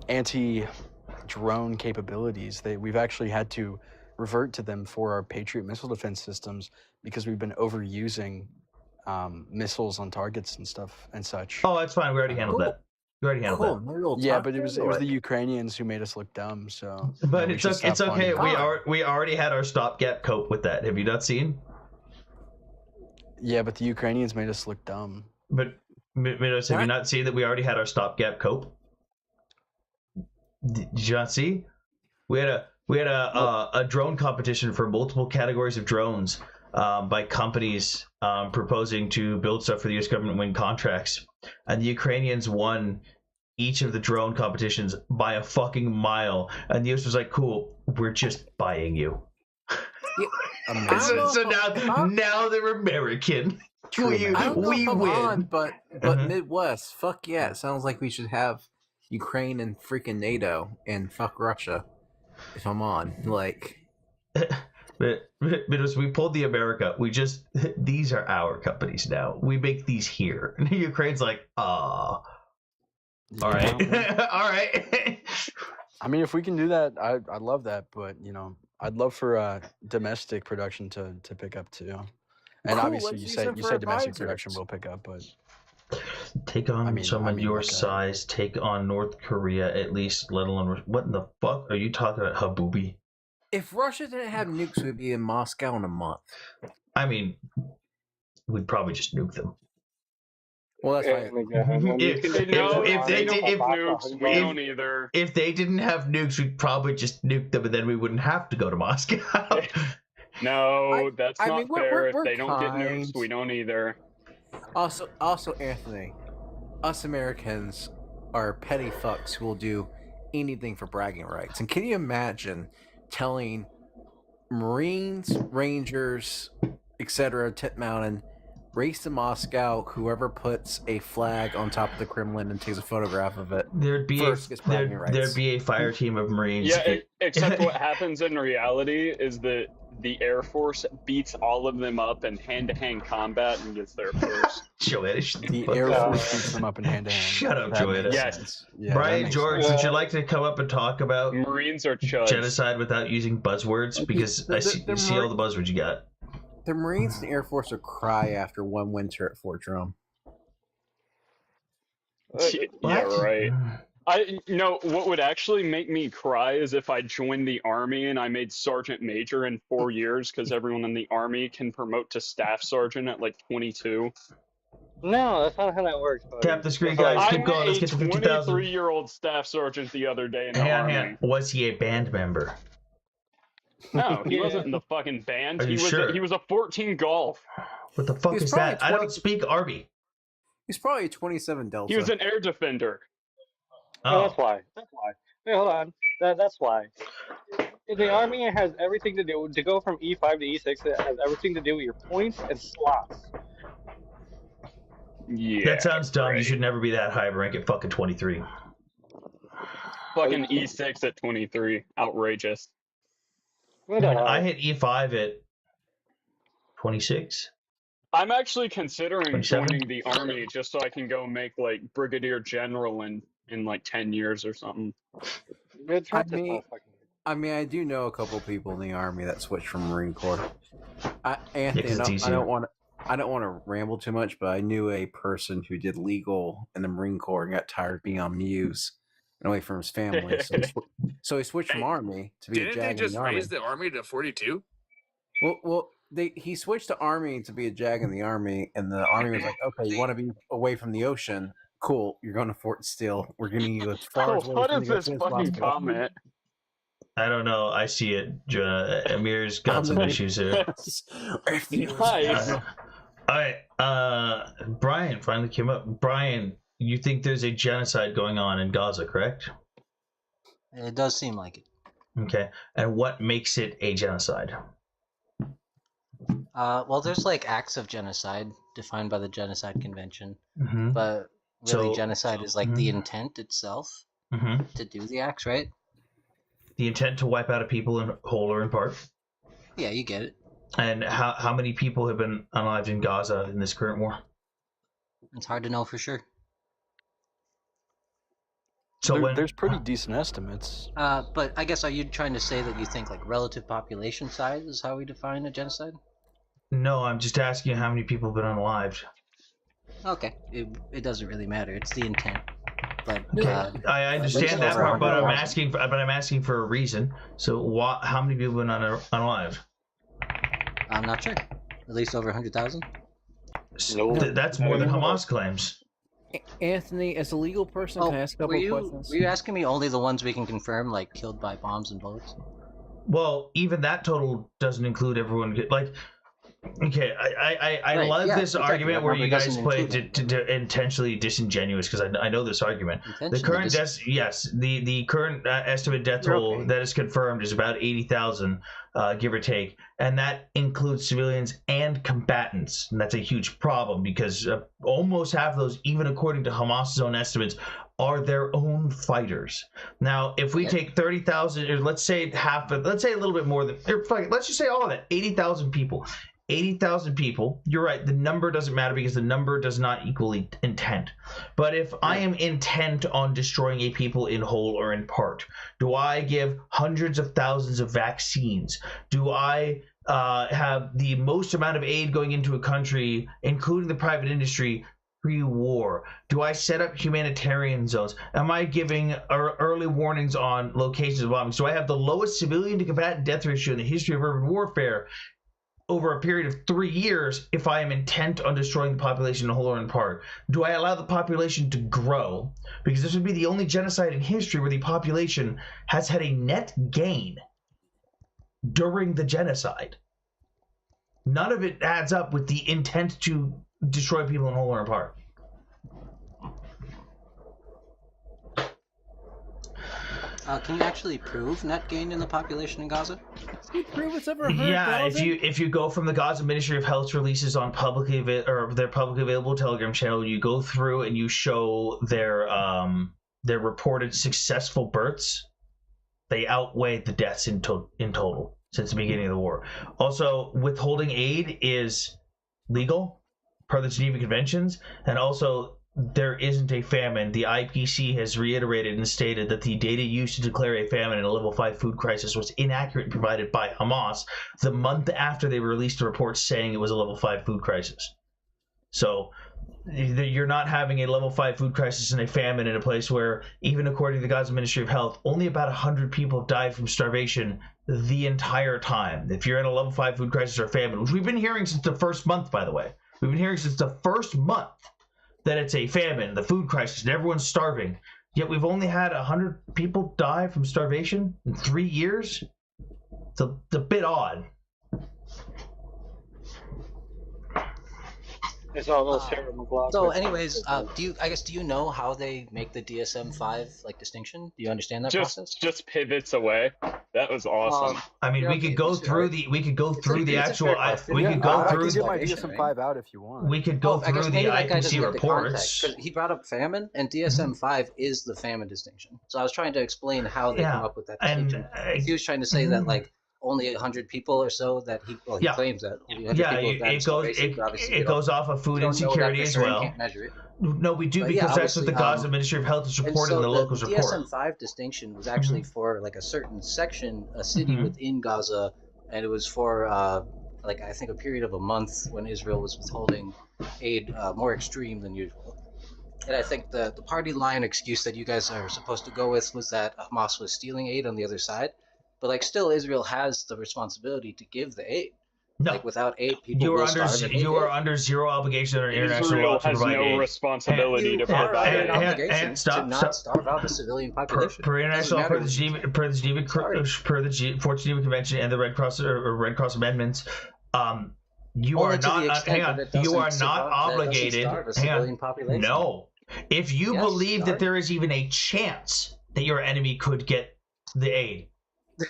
anti-drone capabilities. We've actually had to revert to them for our Patriot missile defense systems because we've been overusing missiles on targets and stuff and such. Oh, that's fine. We already handled that. We already handled that. Yeah, but it was the Ukrainians who made us look dumb. So, But we it's should okay. stop funding them. We already had our stopgap cope with that. Have you not seen? Yeah, but the Ukrainians made us look dumb. But Midos, have you not seen that we already had our stopgap cope? Did you not see? We had a drone competition for multiple categories of drones by companies proposing to build stuff for the U.S. government, win contracts, and the Ukrainians won each of the drone competitions by a fucking mile, and the U.S. was like, "Cool, we're just buying you." So now they're American. We win. But Midwest, fuck yeah! It sounds like we should have Ukraine and freaking NATO and fuck Russia. If I'm on, like, but as we pulled the America, these are our companies now. We make these here. And Ukraine's like, all right, all right. I mean, if we can do that, I'd love that. But I'd love for domestic production to pick up too. And cool, obviously, you said domestic production will pick up, but take on someone your size. Take on North Korea at least. Let alone what in the fuck are you talking about, Habubi? If Russia didn't have nukes, we'd be in Moscow in a month. I mean, we'd probably just nuke them. Well, that's fine. If they didn't have nukes, we'd probably just nuke them, and then we wouldn't have to go to Moscow. No, that's not fair. we're if they don't get kind. nukes, we don't either. Also, Anthony, us Americans are petty fucks who will do anything for bragging rights. And can you imagine telling Marines, Rangers, etc., Tit Mountain, race to Moscow, whoever puts a flag on top of the Kremlin and takes a photograph of it, there'd be a fire team of Marines. Yeah, except what happens in reality is that the Air Force beats all of them up in hand-to-hand combat and gets there first. The Air Force beats them up in hand-to-hand. Shut up, Joanna. Yes. Yeah, Brian George, would you like to come up and talk about Marines are chuds. genocide without using buzzwords? Because I see all the buzzwords you got. The Marines and the Air Force will cry after one winter at Fort Drum. Yeah, right. What would actually make me cry is if I joined the Army and I made Sergeant Major in 4 years, because everyone in the Army can promote to Staff Sergeant at like 22. No, that's not how that works, buddy. Tap the screen, guys. Keep going. Let's get to 50,000. 23-year-old Staff Sergeant the other day in the Hang Army. on. Was he a band member? No, he wasn't in the fucking band. Are you He was sure? he was a 14 golf. What the fuck is that? I don't speak Army. He's probably a 27 Delta. He was an air defender. Oh, that's why. Wait, hold on. That's why. The Army has everything to do to go from E5 to E6. It has everything to do with your points and slots. Yeah. That sounds dumb. You should never be that high of a rank at fucking 23. Fucking E6 at 23. Outrageous. I hit E5 at 26. I'm actually considering 27? joining the Army just so I can go make like Brigadier General in like 10 years or something. I mean, I do know a couple people in the Army that switched from Marine Corps. Anthony, it's I don't want to ramble too much, but I knew a person who did legal in the Marine Corps and got tired of being on Muse and away from his family. So he switched from Army to be a Didn't JAG they in just the Army. raise the Army to 42? Well, he switched to Army to be a JAG in the Army, and the Army was like, okay, you want to be away from the ocean? Cool, you're going to Fort Steele. We're getting you as far as What is this fucking comment? I don't know. I see it. Amir's got some issues here. Nice. All right. Brian finally came up. Brian, you think there's a genocide going on in Gaza, correct? It does seem like it. Okay. And what makes it a genocide? Well, there's like acts of genocide defined by the Genocide Convention, Mhm. but really So- genocide is like the intent itself to do the acts, right? The intent to wipe out a people in whole or in part. Yeah, you get it. And how many people have been unalived in Gaza in this current war? It's hard to know for sure. So there's pretty decent estimates. But I guess, are you trying to say that you think like relative population size is how we define a genocide? No, I'm just asking you how many people have been unalived. Okay, it doesn't really matter. It's the intent. But I understand that part, but I'm asking for a reason. So, how many people have been unalived? I'm not sure. At least over 100,000. That's more than Hamas claims. Anthony, as a legal person, can I ask a couple of questions? Were you asking me only the ones we can confirm, like killed by bombs and bullets? Well, even that total doesn't include everyone. Okay, I Right, love yeah, this exactly. argument That where number you guys doesn't play include to intentionally disingenuous, because I know this argument. The current the current estimated death toll that is confirmed is about 80,000, give or take, and that includes civilians and combatants, and that's a huge problem because almost half of those, even according to Hamas's own estimates, are their own fighters. Now, if we take 30,000, or let's say half, let's say a little bit more than, let's just say all of it, 80,000 people. 80,000 people, you're right, the number doesn't matter because the number does not equal intent. But if I am intent on destroying a people in whole or in part, do I give hundreds of thousands of vaccines? Do I have the most amount of aid going into a country, including the private industry, pre-war? Do I set up humanitarian zones? Am I giving early warnings on locations of bombings? Do I have the lowest civilian to combatant death ratio in the history of urban warfare over a period of 3 years if I am intent on destroying the population in whole or in part? Do I allow the population to grow? Because this would be the only genocide in history where the population has had a net gain during the genocide. None of it adds up with the intent to destroy people in whole or in part. Can you actually prove net gain in the population in Gaza? Can you prove it's ever hurt Yeah, Gaza? if you go from the Gaza Ministry of Health's releases on their publicly available Telegram channel, you go through and you show their reported successful births, they outweigh the deaths in total since the beginning of the war. Also, withholding aid is legal per the Geneva Conventions, and also there isn't a famine. The IPC has reiterated and stated that the data used to declare a famine in a level 5 food crisis was inaccurate and provided by Hamas the month after they released a report saying it was a level 5 food crisis. So you're not having a level 5 food crisis and a famine in a place where, even according to the Gaza Ministry of Health, only about 100 people have died from starvation the entire time. If you're in a level 5 food crisis or famine, which we've been hearing since the first month, by the way. We've been hearing since the first month that it's a famine, the food crisis, and everyone's starving. Yet we've only had 100 people die from starvation in 3 years? It's a bit odd. It's all those Sarah McLachlan. So, anyways, do you know how they make the DSM-5 like distinction? Do you understand that process? Just pivots away. That was awesome. I mean, we could go through the actual. We could I go through can get my DSM-5 out if you want. We could go I guess through the maybe that guy doesn't IPC get the context, reports. 'cause he brought up famine, and DSM-5 is the famine distinction. So I was trying to explain how they come up with that distinction. He was trying to say that like only 100 people or so that he claims that. It goes off of food insecurity as well. Can't measure it. No, we do, But because that's what the obviously, Gaza Ministry of Health is and reporting in the locals report. DSM-5 distinction was actually for like a certain section, a city within Gaza, and it was for like I think a period of a month when Israel was withholding aid more extreme than usual. And I think the party line excuse that you guys are supposed to go with was that Hamas was stealing aid on the other side. But like still, Israel has the responsibility to give the aid. No. Like without aid, people You will are under starve. you are under zero obligation under international law Israel to has provide no aid. responsibility You to are provide under an aid. obligation to not starve out the civilian population. Per international law, per the Geneva 14th Geneva Convention and the Red Cross or Red Cross amendments, you Only are to the not. extent Hang on, that it you are doesn't not survive- that it doesn't obligated. starve a Hang civilian on, population. no. If you Yes, believe you that are. there is even a chance that your enemy could get the aid,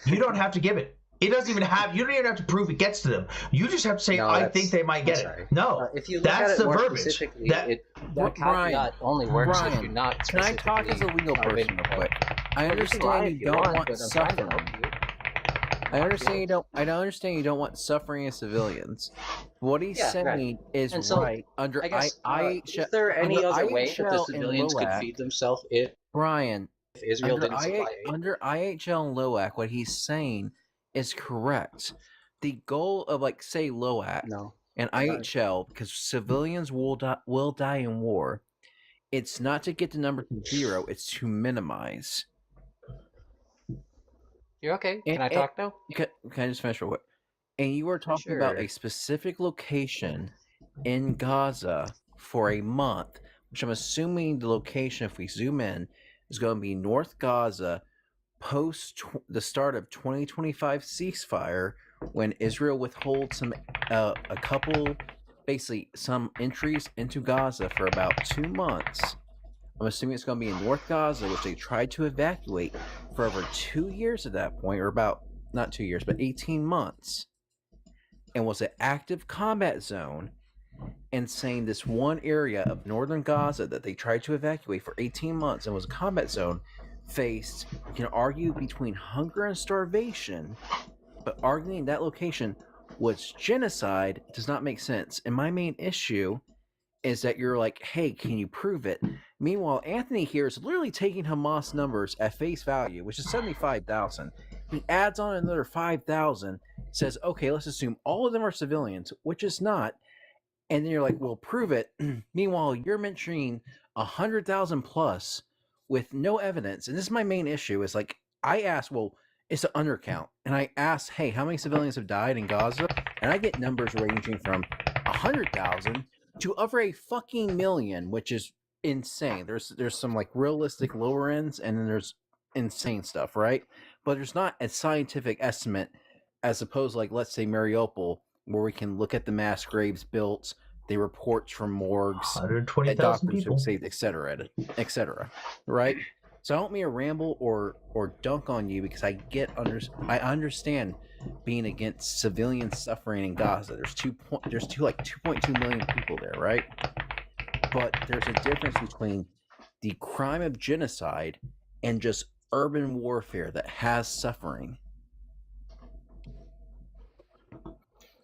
you don't have to give it. It doesn't even have. You don't even have to prove it gets to them. You just have to say, No, "I that's- think they might get I'm it." No, if you look that's at it the more verbiage. specifically, That that caveat only works if you're not can I talk as a legal person real quick? I understand you don't want suffering. I understand you don't. I don't understand you don't want suffering of civilians. What he's Yeah, saying right. is And so, right. Under I guess, IHL, is there any under other way that the IHL civilians and could LOAC, feed themselves if Brian, Israel under, didn't supply aid? under IHL and LOAC, what he's saying is correct. The goal of, like, say, LOAC and IHL, because civilians will die in war, it's not to get the number to zero, it's to minimize. You're okay. Can I talk now? Can I just finish real quick? And you were talking about Sure. a specific location in Gaza for a month, which I'm assuming the location, if we zoom in, is going to be North Gaza post the start of 2025 ceasefire, when Israel withholds some some entries into Gaza for about 2 months. I'm assuming it's going to be in North Gaza, which they tried to evacuate for over 2 years at that point, or about, not 2 years, but 18 months, and was an active combat zone, and saying this one area of northern Gaza that they tried to evacuate for 18 months and was a combat zone faced, you can argue, between hunger and starvation, but arguing that location was genocide does not make sense. And my main issue is that you're like, hey, can you prove it? Meanwhile, Anthony here is literally taking Hamas numbers at face value, which is 75,000. He adds on another 5,000, says, okay, let's assume all of them are civilians, which is not. And then you're like, well, prove it. Meanwhile, you're mentioning 100,000 plus with no evidence. And this is my main issue, is like, I asked, well, it's an undercount. And I asked, hey, how many civilians have died in Gaza? And I get numbers ranging from 100,000 to over a fucking million, which is insane. There's some like realistic lower ends, and then there's insane stuff, right? But there's not a scientific estimate, as opposed to, like, let's say Mariupol, where we can look at the mass graves built, the reports from morgues, 120,000 people, saved, etc., right? So I don't mean to ramble or dunk on you, because I understand being against civilian suffering in Gaza. There's 2.2 million people there, right? But there's a difference between the crime of genocide and just urban warfare that has suffering.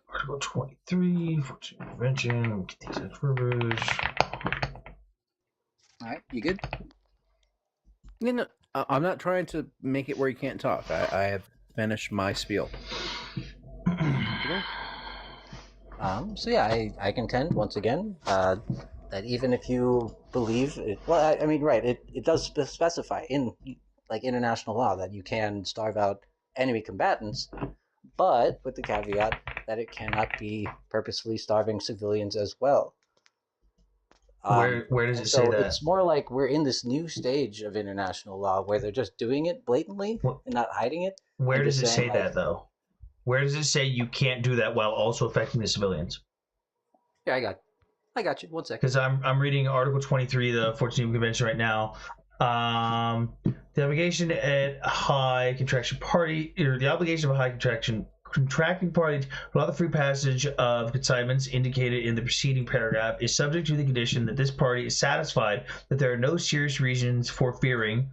Article 23, 14 Convention, get these as verbiage. All right, you good? You know, I'm not trying to make it where you can't talk. I have finished my spiel. So yeah, I contend once again that even if you believe it, well, I mean, right, it does specify in like international law that you can starve out enemy combatants, but with the caveat that it cannot be purposefully starving civilians as well. Where does it say that? It's more like we're in this new stage of international law where they're just doing it blatantly and not hiding it. Where does it say that, though? Where does it say you can't do that while also affecting the civilians? Yeah, I got you. 1 second. Because I'm reading Article 23 of the 14th Convention right now. The obligation at high contraction party, or the obligation of a high contracting party to allow the free passage of consignments indicated in the preceding paragraph is subject to the condition that this party is satisfied that there are no serious reasons for fearing: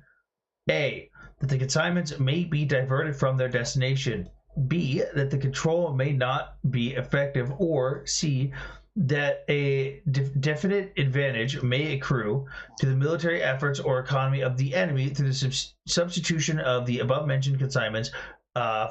A, that the consignments may be diverted from their destination; B, that the control may not be effective; or C, that a definite advantage may accrue to the military efforts or economy of the enemy through the substitution of the above-mentioned consignments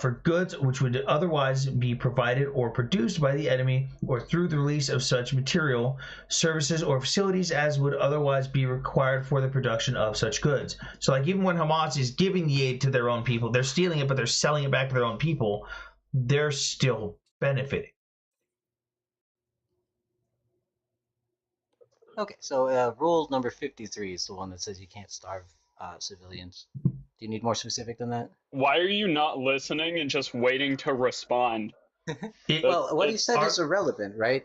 for goods which would otherwise be provided or produced by the enemy, or through the release of such material, services, or facilities as would otherwise be required for the production of such goods. So, like, even when Hamas is giving the aid to their own people, they're stealing it, but they're selling it back to their own people, they're still benefiting. Okay, so rule number 53 is the one that says you can't starve civilians. Do you need more specific than that? Why are you not listening and just waiting to respond? Well, what he said is irrelevant, right?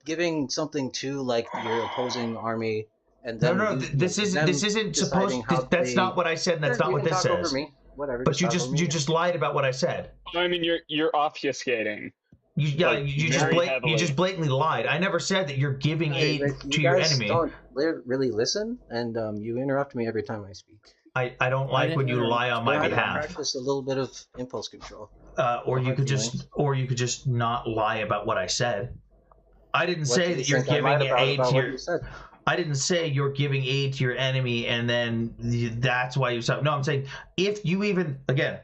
Giving something to like your opposing army and then this isn't supposed. That's not what I said. And that's not what this says. You can talk over me. Whatever. But you just lied about what I said. I mean, you're obfuscating. You just blatantly lied. I never said that you're giving aid to your enemy. You don't really listen, and you interrupt me every time I speak. I don't like when you lie on my behalf. Practice a little bit of impulse control. Or you could just not lie about what I said. I didn't say that you're giving aid to your. I didn't say you're giving aid to your enemy, and then that's why you stop. No, I'm saying if you even have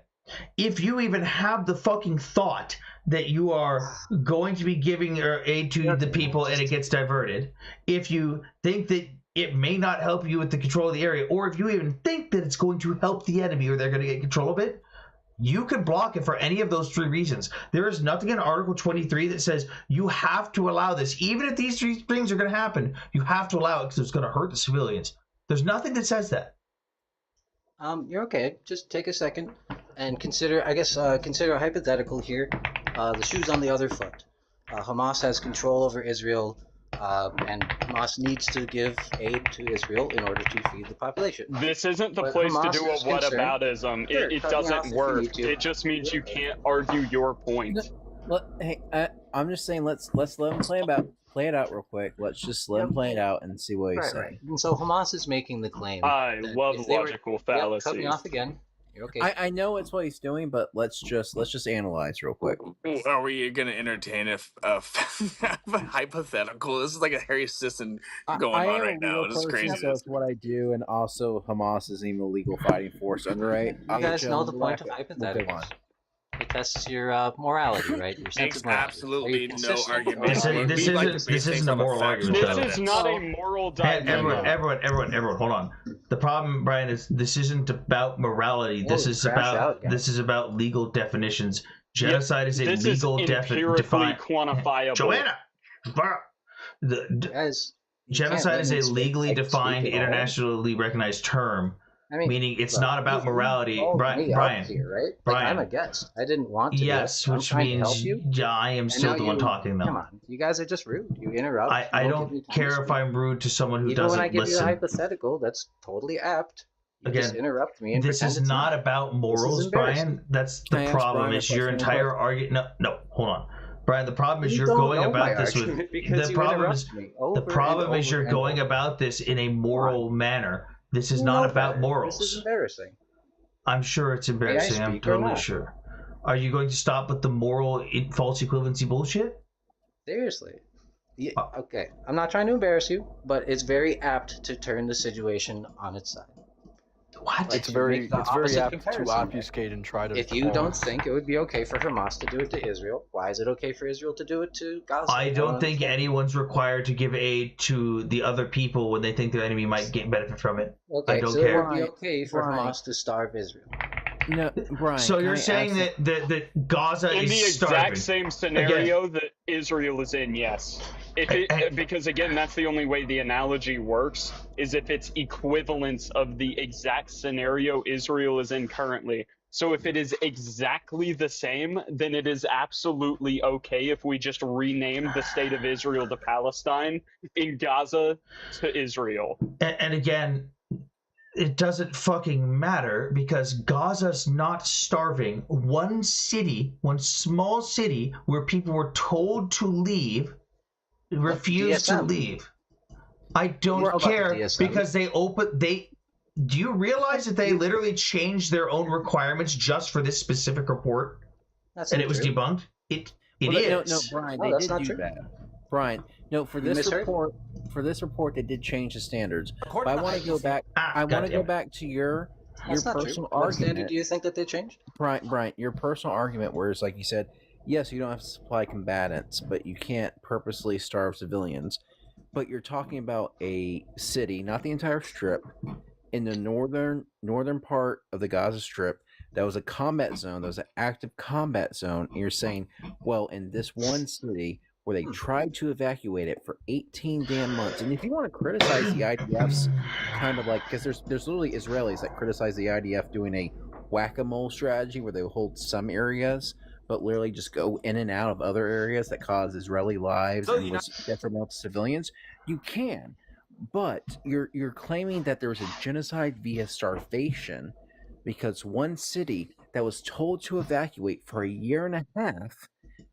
the fucking thought that you are going to be giving aid to the people and it gets diverted, if you think that it may not help you with the control of the area, or if you even think that it's going to help the enemy or they're going to get control of it, you can block it for any of those 3 reasons. There is nothing in Article 23 that says you have to allow this. Even if these 3 things are going to happen, you have to allow it because it's going to hurt the civilians. There's nothing that says that. You're okay. Just take a second and consider, consider a hypothetical here. The shoe's on the other foot. Hamas has control over Israel, and Hamas needs to give aid to Israel in order to feed the population. This isn't the place to do a whataboutism. It doesn't work. It just means you can't argue your point. Hey, I'm just saying, let's let him play it out real quick. Let's just let him play it out and see what he's saying. Right. And so Hamas is making the claim. I love logical fallacies. Cut me off again. You're okay. I know it's what he's doing, but let's just analyze real quick. Are we gonna entertain a hypothetical? This is like a Harry Sisson going on right now. This is crazy. So it's what I do, and also Hamas is an illegal fighting force, right? You guys know the point of hypotheticals. It tests your morality, right? Your sense of morality. Absolutely no argument. This isn't a moral argument. This is not a moral dilemma. Everyone, hold on. The problem, Brian, is this isn't about morality. This is about legal definitions. Genocide is a legal defined. Quantifiable. Joanna, genocide is a legally defined, internationally recognized term. Meaning it's not about morality, Brian. Here, right? Brian, I'm a guest. I didn't want to. Yes, which means I am still the one talking though. Come on, you guys are just rude. You interrupt. I don't care if I'm rude to someone who doesn't listen. Even when I give you a hypothetical, that's totally apt. You just interrupt me. And this is not about morals, Brian. That's the problem. Is your entire argument? No, hold on. Brian, the problem is you're going about this with the problem is you're going about this in a moral manner. This is not about morals. This is embarrassing. I'm sure it's embarrassing. I'm totally sure. Are you going to stop with the moral false equivalency bullshit? Seriously. Yeah, okay. I'm not trying to embarrass you, but it's very apt to turn the situation on its side. What? It's very apt to obfuscate and try to. If you don't think it would be okay for Hamas to do it to Israel, why is it okay for Israel to do it to Gaza? I don't think anyone's required to give aid to the other people when they think their enemy might get benefit from it. Okay, I don't so care. it would be okay for Hamas to starve Israel. No, Brian. So you're saying that Gaza in is the starving. exact same scenario that Israel is in, yes. Because again, that's the only way the analogy works, is if it's equivalence of the exact scenario Israel is in currently. So if it is exactly the same, then it is absolutely okay if we just rename the state of Israel to Palestine, in Gaza to Israel. And again, it doesn't fucking matter because Gaza's not starving. One small city where people were told to leave, refused to leave. I don't care because do you realize that they literally changed their own requirements just for this specific report? And it was debunked? It is. No, Brian, they did do that. Brian, no, for this report, they did change the standards. But I want to go back. I want to go back to your personal argument. What standard do you think that they changed? Brian, your personal argument, where it's like you said, yes, you don't have to supply combatants, but you can't purposely starve civilians. But you're talking about a city, not the entire strip, in the northern part of the Gaza Strip that was a combat zone, that was an active combat zone, and you're saying, well, in this one city where they tried to evacuate it for 18 damn months. And if you want to criticize the IDF's kind of like, because there's literally Israelis that criticize the IDF doing a whack-a-mole strategy where they hold some areas but literally just go in and out of other areas that cause Israeli lives and was detrimental to civilians, you can. But you're claiming that there was a genocide via starvation because one city that was told to evacuate for a year and a half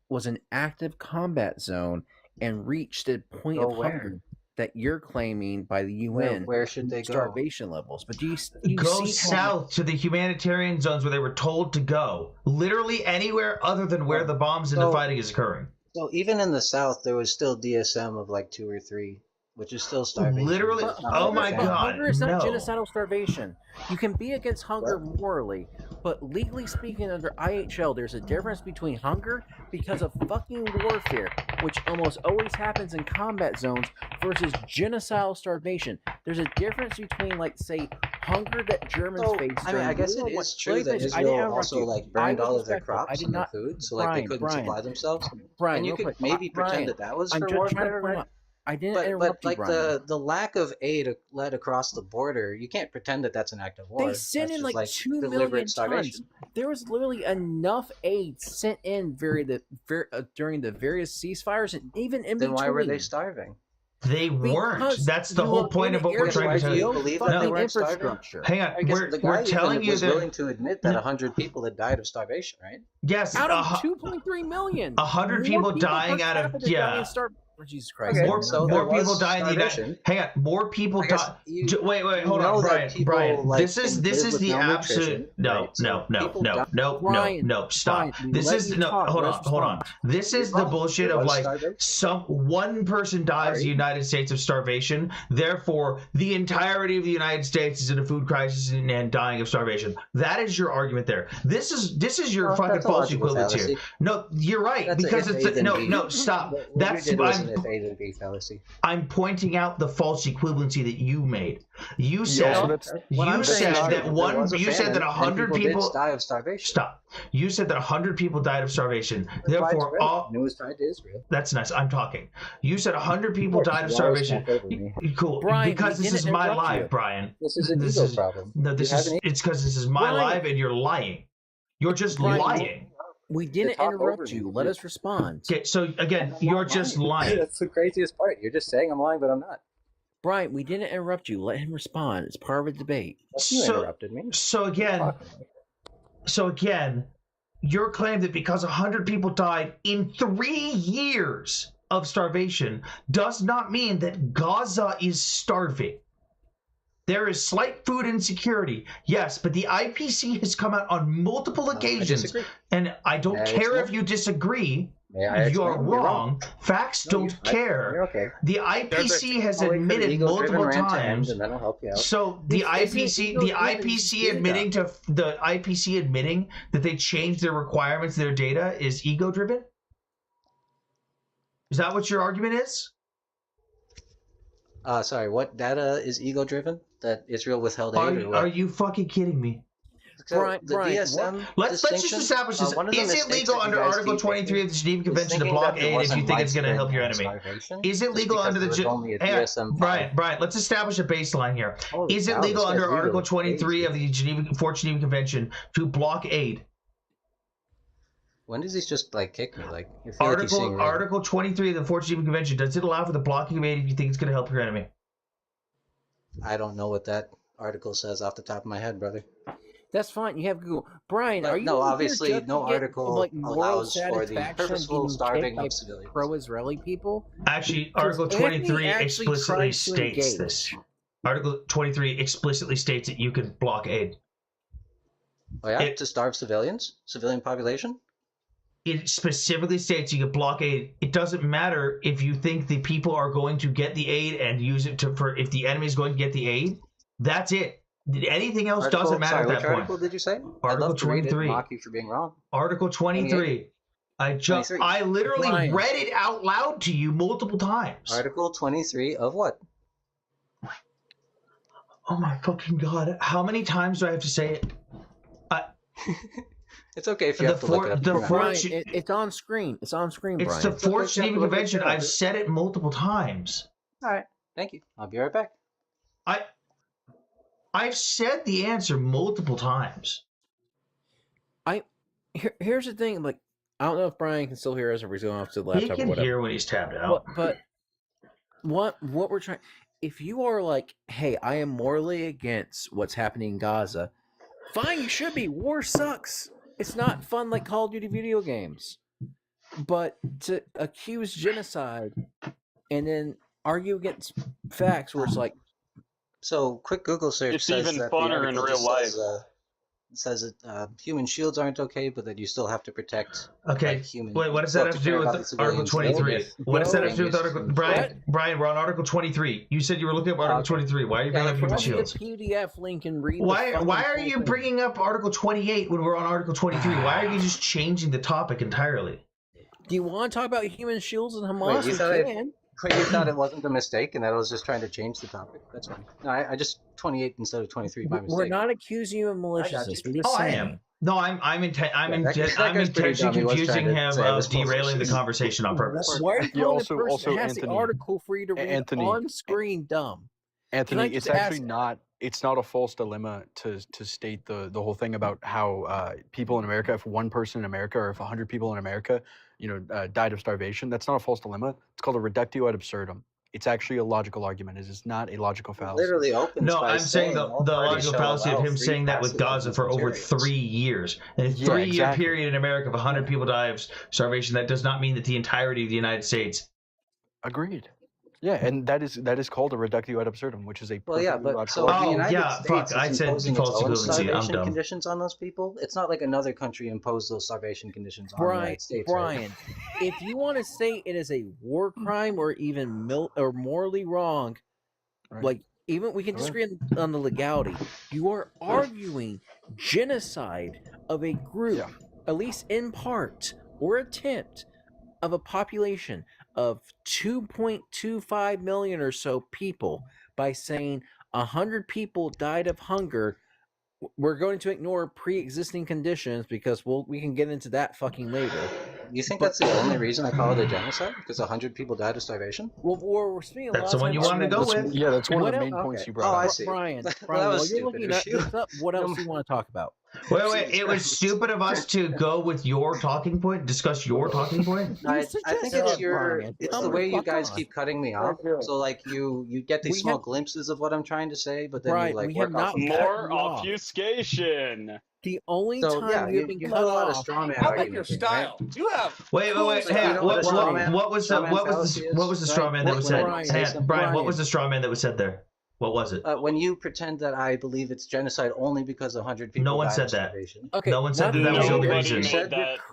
was an active combat zone and reached a point of hunger that you're claiming by the UN. Where should they go? Starvation levels. But do you go see south to the humanitarian zones where they were told to go? Literally anywhere other than where the bombs and the fighting is occurring. So even in the south, there was still DSM of like 2 or 3, which is still starvation. Literally, oh my God, hunger is not no. genocidal starvation. You can be against hunger morally, but legally speaking, under IHL, there's a difference between hunger because of fucking warfare, which almost always happens in combat zones, versus genocidal starvation. There's a difference between, like, say, hunger that Germans face. I mean, I guess it is true that Israel also like burned all of their crops and their food, so like they couldn't supply themselves. Brian, and you could maybe pretend that was for warfare, right? I didn't interrupt you, like Brian. the lack of aid led across the border, you can't pretend that that's an act of war. They sent in That's like just, 2 deliberate million starvation. tons. There was literally enough aid sent in during the various ceasefires and even in Then between. why were they starving? They weren't. Because That's the you whole were point in of what an we're area trying to with tell you. no Believe that they fucking weren't starving? infrastructure. Hang on, I guess the guy we're telling you was that willing to admit that 100 people had died of starvation, right? yes, Out of 2.3 million, 100 people dying out of Jesus Christ! Okay, more, so there more people was dying in the starvation. United. Hang on, more people I guess die. you- Wait, you hold know on, that Brian. people, Brian, like, this is can this live is with the malnutrition, absolute no, right? So people die- no. Stop. Brian, This let is me no. talk, Hold let on, us hold on. respond. This is the bullshit There of was like starvation. one person dies in the United States of starvation. Therefore, the entirety of the United States is in a food crisis and dying of starvation. That is your argument there. This is your fucking that's a false logical equivalence fallacy. here. No, you're right That's because an it's if A, then B. no. Stop. What That's you did was an I'm if A then B fallacy. I'm pointing out the false equivalency that you made. You said What I'm saying is that there was a you said that famine, 100 and people did die of starvation. Stop. You said that 100 people died of starvation. Therefore, all it was tied to Israel. that's nice. I'm talking. You said 100 people died of You always starvation. talk over me. Cool. Brian, because we this is didn't my interrupt live, you. Brian. This is an ego problem. No, this You have is an it's because this is my Brian. live and you're lying. You're just Brian, lying. We didn't talk over interrupt me. you. Let us respond. Okay, so again, you're just lying. That's the craziest part. You're just saying I'm lying, but I'm not. Brian, we didn't interrupt you. Let him respond. It's part of a debate. You interrupted me. So again, your claim that because 100 people died in 3 years of starvation does not mean that Gaza is starving. There is slight food insecurity, yes, but the IPC has come out on multiple occasions, disagree. and I don't May I care if explain? you disagree. May I You're explain? You're wrong. Facts don't care. You're okay. The IPC has I'll wait for the admitted ego-driven multiple rant to end, times. and then I'll help you out. So the IPC admitting that they changed their requirements, their data is ego driven. Is that what your argument is? Sorry, what data is ego driven? That Israel withheld aid or what? Are you fucking kidding me? So Brian, the DSM Let's just distinction, establish this. one of the Is it mistakes legal that you under guys Article keep 23 of the Geneva is Convention to thinking block that there aid if wasn't you think it's going to help your widespread enemy? starvation Is it just legal because under there was the only a Hang on, DSM Brian, let's establish a baseline here. Holy Is it cow, legal this under guy's really Article 23 of the Geneva Convention to block aid? When does he just like kick me? Like I feel like he's saying Article 23 of the Fourth Geneva Convention, does it allow for the blocking of aid if you think it's going to help your enemy? I don't know what that article says off the top of my head, brother. That's fine. You have Google. Brian, But are you no, here obviously, just no to get, article like, moral allows for the satisfaction purposeful being starving kicked by of civilians. pro-Israeli people? Actually, Article Anthony 23 actually explicitly tried to states engage. this. Article 23 explicitly states that you can block aid. Oh yeah, to starve civilian population. It specifically states you can block aid. It doesn't matter if you think the people are going to get the aid and use it for if the enemy is going to get the aid. That's it. Anything else doesn't matter at that which point. article did you say? I'd Article love to read it and 23. mock you for being wrong. Article 23. I literally Brian. read it out loud to you multiple times. Article 23 of what? Oh my fucking god. How many times do I have to say it? It's okay if you have to look it up. Brian, it's on screen. It's on screen, It's Brian. the Fourth Geneva Convention. I've said it multiple times. All right. Thank you. I'll be right back. I've said the answer multiple times. Here's the thing. Like, I don't know if Brian can still hear us or he's going off to the laptop. He can or whatever. hear when he's tapped out. But what we're trying, if you are like, hey, I am morally against what's happening in Gaza, fine, you should be. War sucks. It's not fun like Call of Duty video games. But to accuse genocide and then argue against facts where it's like... So, quick Google search it's says even that funner in real life. Says that human shields aren't okay, but that you still have to protect humans. Wait, what does that have to do with Article 23? What does that have to do with Article... Brian, we're on Article 23. You said you were looking at Article 23. Why are you bringing up human shields? The PDF link and read Why are you bringing up Article 28 when we're on Article 23? Why are you just changing the topic entirely? Do you want to talk about human shields and Hamas? Wait, you thought it wasn't a mistake and that I was just trying to change the topic? That's fine. No, I just 28 instead of 23 by mistake. We're not accusing you of maliciousness. We're just saying. I am. No, I'm intentionally confusing him of derailing the conversation on purpose. Why are you calling the person that has the article for you to read on screen dumb? Anthony, it's actually not. It's not a false dilemma to state the whole thing about how people in America, if one person in America or if 100 people in America, died of starvation, that's not a false dilemma. It's called a reductio ad absurdum. It's actually a logical argument. It is not a logical fallacy. Literally opens. No, by I'm saying the logical fallacy of him saying that with Gaza for over 3 years. In a 3-year period in America, if 100 people die of starvation, that does not mean that the entirety of the United States. Agreed. Yeah, and that is called a reductio ad absurdum, which is a well, yeah, but so the United States is imposing its own starvation conditions on those people. It's not like another country imposed those starvation conditions on the United States. Brian, if you want to say it is a war crime or even or morally wrong, like even we can disagree on the legality. You are arguing genocide of a group, at least in part or attempt, of a population of 2.25 million or so people by saying 100 people died of hunger. We're going to ignore pre-existing conditions because we can get into that fucking later. You think that's the only reason I call it a genocide? Because 100 people died of starvation? Well, we're speaking. That's the one you wanted to go with. Yeah, that's one of the main points you brought up. Oh, I see. Brian, Well, while you're looking this up, what else do you want to talk about? Wait, it was stupid of us to go with your talking point, discuss your talking point? I think it's the way you guys keep cutting me off. So, like, you get these small glimpses of what I'm trying to say, but then you, like, work off more obfuscation. The only time you've been cut off. Straw man I like your style. You have. Wait. Hey, what was the straw man that was said? Brian, what was the straw man that was said there? What was it? When you pretend that I believe it's genocide only because 100 people. No one said that. No one said that was the only reason.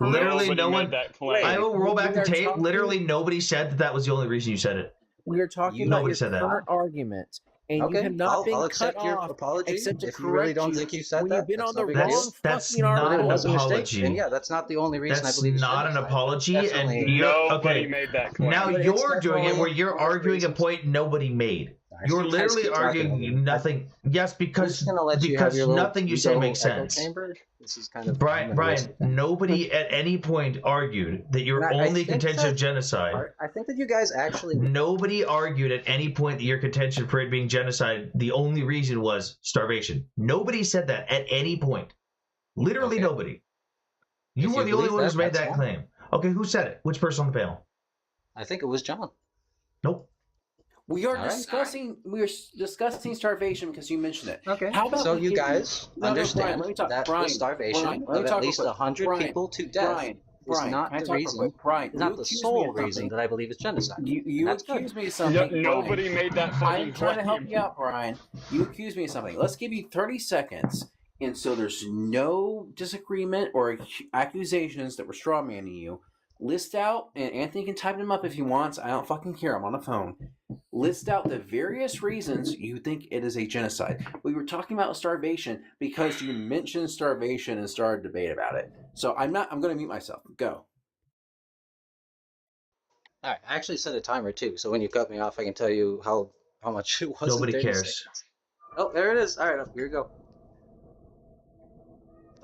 Literally, no one. I will roll back the tape. Literally, nobody said that was the only reason you said it. We are talking about your current argument. And you have not been accept cut your off apology except to if you really don't think you said that. You've been on the big wrong deal. That's not an apology. And yeah, that's not the only reason I believe it's not an apology. And nobody made that claim. Now you're doing it where you're arguing a point nobody made. You're literally arguing nothing. Yes, because nothing you say makes sense. This is kind of Brian, nobody at any point argued that your only contention of genocide. I think that you guys actually. Nobody argued at any point that your contention for it being genocide, the only reason was starvation. Nobody said that at any point. Literally nobody. You were the only one who's made that claim. Okay, who said it? Which person on the panel? I think it was John. Nope. We are discussing starvation because you mentioned it. Okay. How about so you guys understand Brian, that the starvation of at least 100 people to death is not the reason, not the sole reason that I believe it's genocide. You accuse me of something. Nobody made that fucking I'm trying to help you out, Brian. You accuse me of something. Let's give you 30 seconds. And so there's no disagreement or accusations that we're strawmanning you. List out, and Anthony can type them up if he wants. I don't fucking care. I'm on the phone. List out the various reasons you think it is a genocide. We were talking about starvation because you mentioned starvation and started debate about it. So I'm going to mute myself. Go. All right. I actually set a timer too, so when you cut me off, I can tell you how much it was. Nobody cares. Oh, there it is. All right, here we go.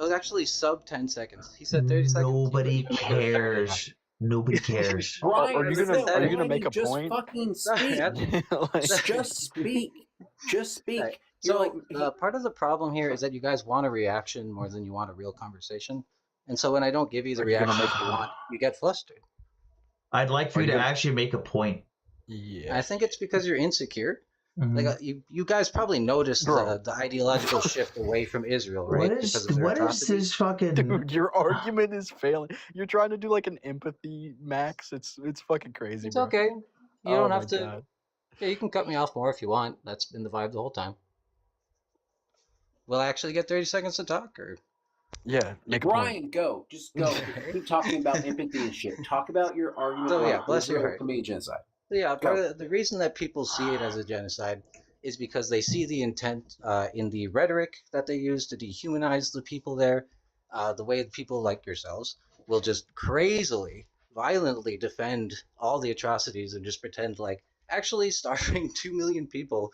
was actually sub 10 seconds. He said 30 seconds. Nobody cares. Nobody cares. Brian, Are you gonna make a just point? fucking speak. Just speak. Just speak. Right. You're So part of the problem here is that you guys want a reaction more than you want a real conversation. And so when I don't give you the Are you gonna reaction make you a want, you get flustered. I'd like for Are you you to gonna- actually make a point. Yeah. I think it's because you're insecure. Mhm. Like you guys probably noticed the ideological shift away from Israel, right? Because of their What is atrocities. this fucking? Dude, your argument is failing. You're trying to do like an empathy max. It's fucking crazy, It's bro. okay. You Oh don't my have to. God. Yeah, you can cut me off more if you want. That's been the vibe the whole time. Will I actually get 30 seconds to talk, or? Yeah, make a point. Brian, go. Just go. Keep talking about empathy and shit. Talk about your argument. So, yeah, why bless your Israel heart. can be a genocide. Yeah, part of the reason that people see it as a genocide is because they see the intent in the rhetoric that they use to dehumanize the people there. The way people like yourselves will just crazily, violently defend all the atrocities and just pretend like actually starving 2 million people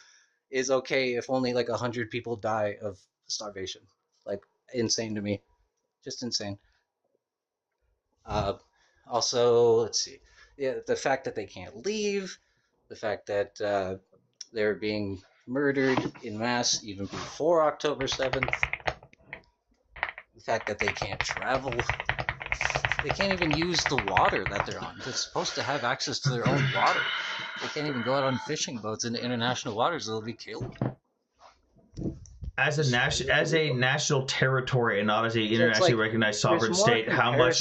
is okay if only like 100 people die of starvation. Like, insane to me. Just insane. Also, let's see. Yeah, the fact that they can't leave, the fact that they're being murdered in mass even before October 7th, the fact that they can't travel, they can't even use the water that they're on. They're supposed to have access to their own water. They can't even go out on fishing boats into international waters; they'll be killed. As a national territory and not as a internationally recognized sovereign there's more state, how much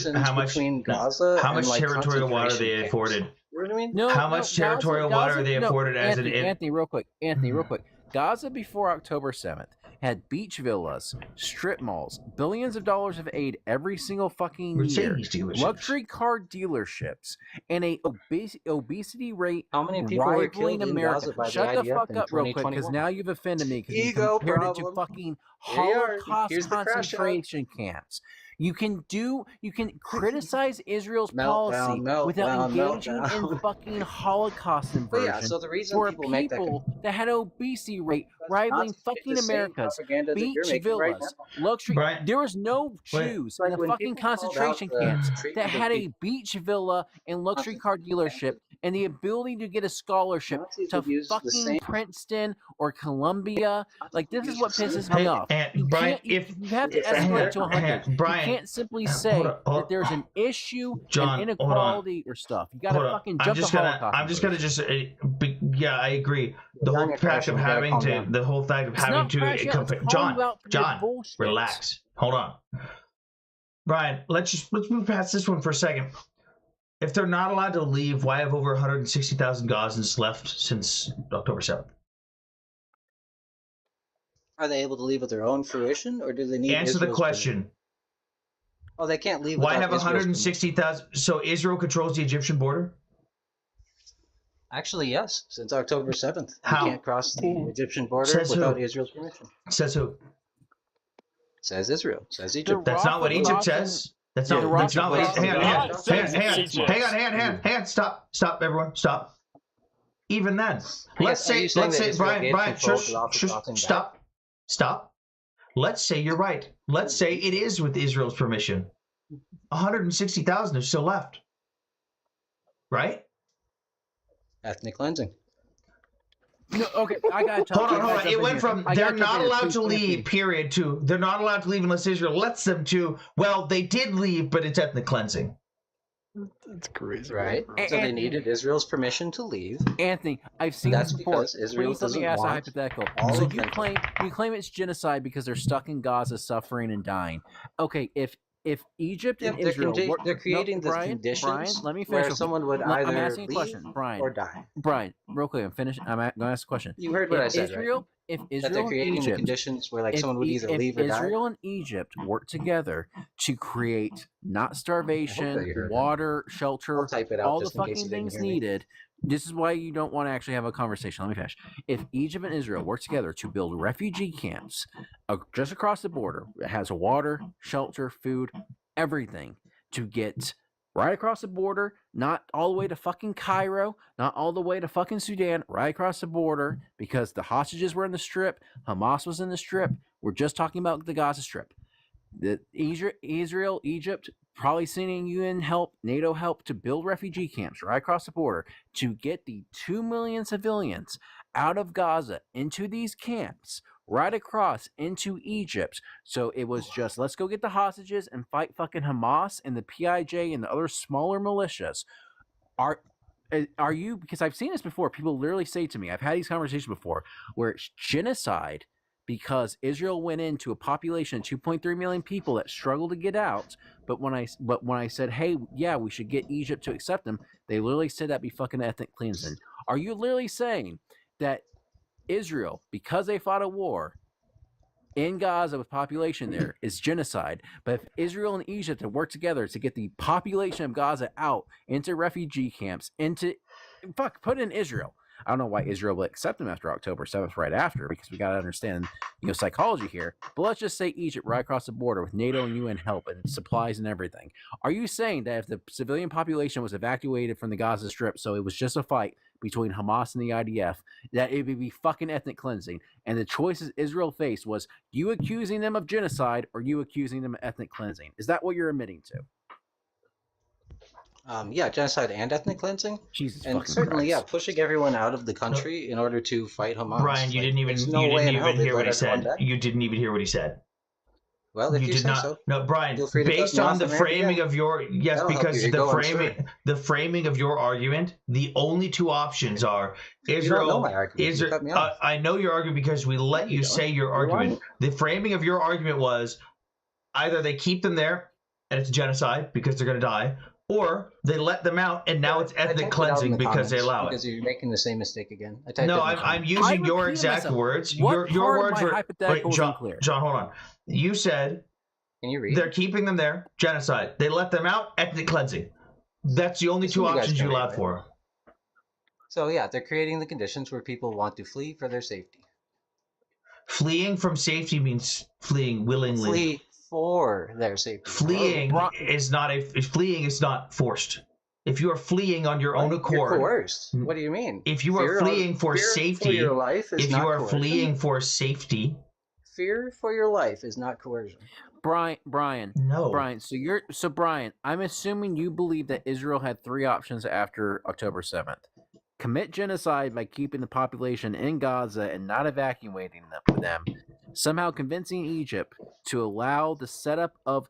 between Gaza how and, much like, territorial water concentration they camps. afforded? You know what I mean? No, How much territorial water are they afforded as an Anthony, real quick. Anthony, real quick. Gaza before October 7th had beach villas, strip malls, billions of dollars of aid every single fucking year, Mercedes dealerships. luxury car dealerships, and a obesity rate How many people were rivaling killed in America. Gaza by Shut the the IDF fuck in up real quick, because 2021? now you've offended me because you Ego compared it to problem. fucking Here you are. Holocaust Here's the crash out. concentration camps. You can criticize Israel's policy Meltdown, without engaging in meltdown. fucking Holocaust But inversion. yeah, so the reason for people make that that had obesity rate rivaling It's fucking the same America's propaganda that you're beach making right villas, now. luxury. Brian, There was no wait. Jews Like in the when fucking people called out concentration the camps that treatment of had a people- beach villa and luxury car dealership and the ability to get a scholarship Nazis to would use the fucking same- Princeton or Columbia. Like, this is what pisses me Hey, off. and You Brian, can't. You have to hang on, escalate to 100. Brian, You can't simply say that there's an issue John, and hold on. inequality or stuff. You got to Hold on. fucking I'm jump just to gonna. Holocaust. I'm just gonna just. Yeah, I agree. The whole you're fact crashing. of You gotta having calm to. down. The whole fact of It's having not to. crashing out, it's calling you out for your John, bullshit. relax. Hold on. Brian, let's move past this one for a second. If they're not allowed to leave, why have over 160,000 Gazans left since October 7th? Are they able to leave with their own fruition, or do they need Answer the Israel's question. permission? Oh, they can't leave. Why without have Israel's 160,000? So Israel controls the Egyptian border? Actually, yes. Since October 7th, How? you can't cross the Egyptian border Says who? without Israel's permission. Says who? Says Israel. Says Egypt. That's not what Egypt says. That's not. That's not what. Hang on. Stop, everyone. Stop. Even then, let's say, Brian, stop. Let's say you're right. Let's say it is with Israel's permission. 160,000 are still left, right? Ethnic cleansing. No, okay, I gotta tell Hold on. It went from they're not allowed to leave, period, to they're not allowed to leave unless Israel lets them to, well, they did leave, but it's ethnic cleansing. That's crazy. Right. So they needed Israel's permission to leave. Anthony, I've seen That's this before. because Israel Please let me doesn't ask a want hypothetical. all So of you them. claim it's genocide because they're stuck in Gaza, suffering and dying. Okay, if Egypt and they're Israel, they're creating the Brian, conditions let me finish. where real quick. someone would I'm either asking a leave question, Brian, or die. Brian, real quick, I'm finished. I'm going to ask a question. You heard what If I said, Israel, right? If That Israel they're and creating the Egypt, conditions where like someone would either if leave or die. Israel and Egypt work together to create not starvation, you heard water, shelter, I'll type it out all the just in case fucking you didn't things hear me. needed. This is why you don't want to actually have a conversation. Let me finish. If Egypt and Israel work together to build refugee camps just across the border, it has water, shelter, food, everything to get right across the border, not all the way to fucking Cairo, not all the way to fucking Sudan, right across the border, because the hostages were in the strip, Hamas was in the strip. We're just talking about the Gaza Strip. Israel, Egypt, probably sending UN help, NATO help to build refugee camps right across the border to get the 2 million civilians out of Gaza into these camps right across into Egypt. So it was just, let's go get the hostages and fight fucking Hamas and the PIJ and the other smaller militias. Are you, because I've seen this before, people literally say to me, I've had these conversations before, where it's genocide because Israel went into a population of 2.3 million people that struggled to get out. But when I said, hey, yeah, we should get Egypt to accept them, they literally said that'd be fucking ethnic cleansing. Are you literally saying that Israel, because they fought a war in Gaza with population there, is genocide? But if Israel and Egypt had worked together to get the population of Gaza out into refugee camps, put in Israel. I don't know why Israel will accept them after October 7th right after, because we got to understand, psychology here. But let's just say Egypt right across the border with NATO and UN help and supplies and everything. Are you saying that if the civilian population was evacuated from the Gaza Strip, so it was just a fight between Hamas and the IDF, that it would be fucking ethnic cleansing? And the choices Israel faced was you accusing them of genocide or you accusing them of ethnic cleansing. Is that what you're admitting to? Yeah, genocide and ethnic cleansing. Jesus and fucking certainly, Christ. yeah, pushing everyone out of the country in order to fight Hamas. Brian, you didn't even there's no way in hell they'd hear what let he everyone said. back. You didn't even hear what he said. Well, if you did say not. so. No, Brian. Feel free to cut Based me on off the in there, framing yeah. of your That'll help because you. the Go, I'm framing sure. the framing of your argument, the only two options are Israel. You don't know my argument. Israel. You cut me off. I know your argument because we let you say your argument. The framing of your argument was either they keep them there and it's genocide because they're going to die, or they let them out and now it's I ethnic typed it out in cleansing the because they comments allow it. Because you're making the same mistake again. I typed No, it in the I'm comments. using your repeating exact myself. words. What Your part of words my were. hypothetical was John, unclear? John, hold on. You said. Can you read? They're keeping them there. Genocide. They let them out. Ethnic cleansing. That's the only two You guys options can you read, allowed right? for. So yeah, they're creating the conditions where people want to flee for their safety. Fleeing from safety means fleeing willingly. Flee for their safety. Fleeing is not forced. If you are fleeing on your own accord, You're coerced. What do you mean? If you are fleeing for safety, for your life is if not you are coercion. fleeing for safety, Fear for your life is not coercion. Brian. No. Brian, I'm assuming you believe that Israel had three options after October 7th. Commit genocide by keeping the population in Gaza and not evacuating them. Somehow convincing Egypt to allow the setup of,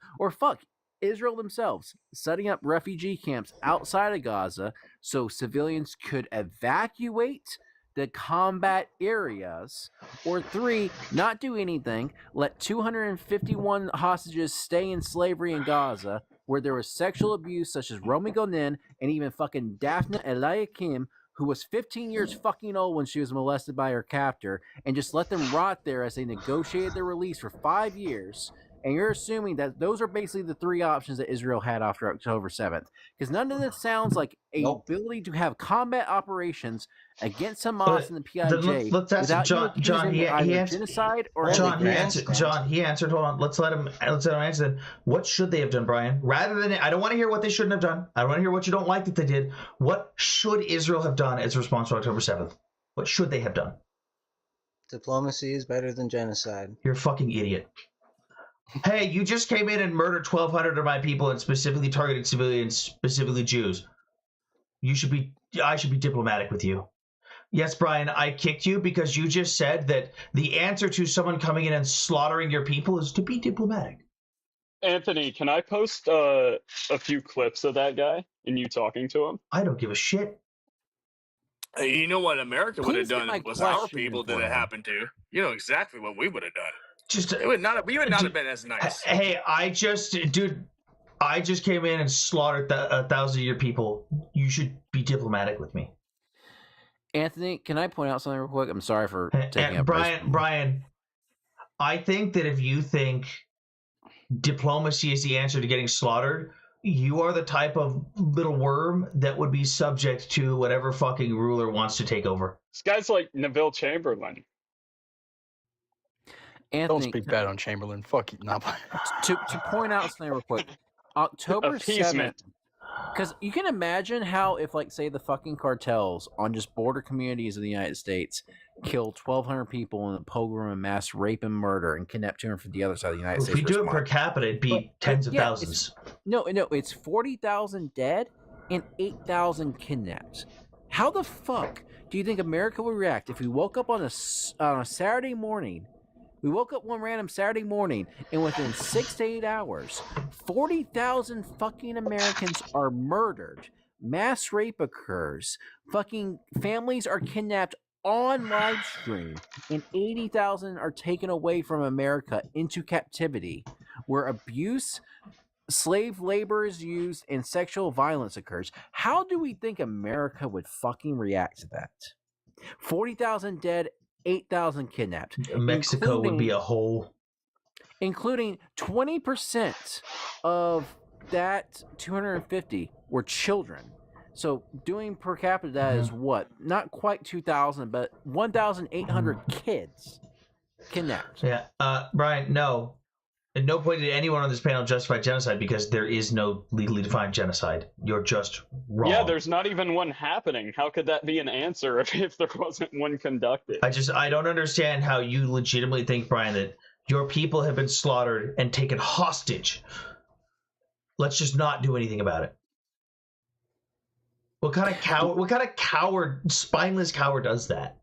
Israel themselves, setting up refugee camps outside of Gaza so civilians could evacuate the combat areas, or three, not do anything, let 251 hostages stay in slavery in Gaza, where there was sexual abuse such as Romy Gonen and even fucking Daphne Eliakim, who was 15 years fucking old when she was molested by her captor, and just let them rot there as they negotiated their release for 5 years. And you're assuming that those are basically the three options that Israel had after October 7th. Because none of this sounds like a ability to have combat operations against Hamas and the PIJ let's ask without John. you John, he answered genocide or John, he answered. John, he answered. Hold on. Let's let him answer. Then, what should they have done, Brian? Rather than, I don't want to hear what they shouldn't have done. I don't want to hear what you don't like that they did. What should Israel have done as a response to October 7th? What should they have done? Diplomacy is better than genocide. You're a fucking idiot. Hey, you just came in and murdered 1,200 of my people and specifically targeted civilians, specifically Jews. I should be diplomatic with you. Yes, Brian, I kicked you because you just said that the answer to someone coming in and slaughtering your people is to be diplomatic. Anthony, can I post a few clips of that guy and you talking to him? I don't give a shit. Hey, you know what America would have Please get done my was our question people did it beforehand. happen to. You know exactly what we would have done. We would not have been as nice. Hey, I just came in and slaughtered 1,000 of your people. You should be diplomatic with me. Anthony, can I point out something real quick? I'm sorry for taking up Brian, I think that if you think diplomacy is the answer to getting slaughtered, you are the type of little worm that would be subject to whatever fucking ruler wants to take over. This guy's like Neville Chamberlain. Anthony, don't speak bad on Chamberlain. Fuck you. No. To point out something real quick. October Appeasement. 7th. Because you can imagine how if, like, say, the fucking cartels on just border communities of the United States killed 1,200 people in a pogrom and mass rape and murder and kidnapped 250 others out of the United States. If we do it per capita, it'd be tens of thousands. No, it's 40,000 dead and 8,000 kidnapped. How the fuck do you think America would react if we woke up on a Saturday morning? We woke up one random Saturday morning, and within 6 to 8 hours, 40,000 fucking Americans are murdered. Mass rape occurs. Fucking families are kidnapped on live stream, and 80,000 are taken away from America into captivity, where abuse, slave labor is used, and sexual violence occurs. How do we think America would fucking react to that? 40,000 dead, 8,000 kidnapped. Mexico would be a whole. Including 20% of that 250 were children. So doing per capita, that is what? Not quite 2,000, but 1,800 kids kidnapped. Yeah. Brian, no. At no point did anyone on this panel justify genocide because there is no legally defined genocide. You're just wrong. Yeah, there's not even one happening. How could that be an answer if there wasn't one conducted? I don't understand how you legitimately think, Brian, that your people have been slaughtered and taken hostage. Let's just not do anything about it. What kind of coward, spineless coward does that?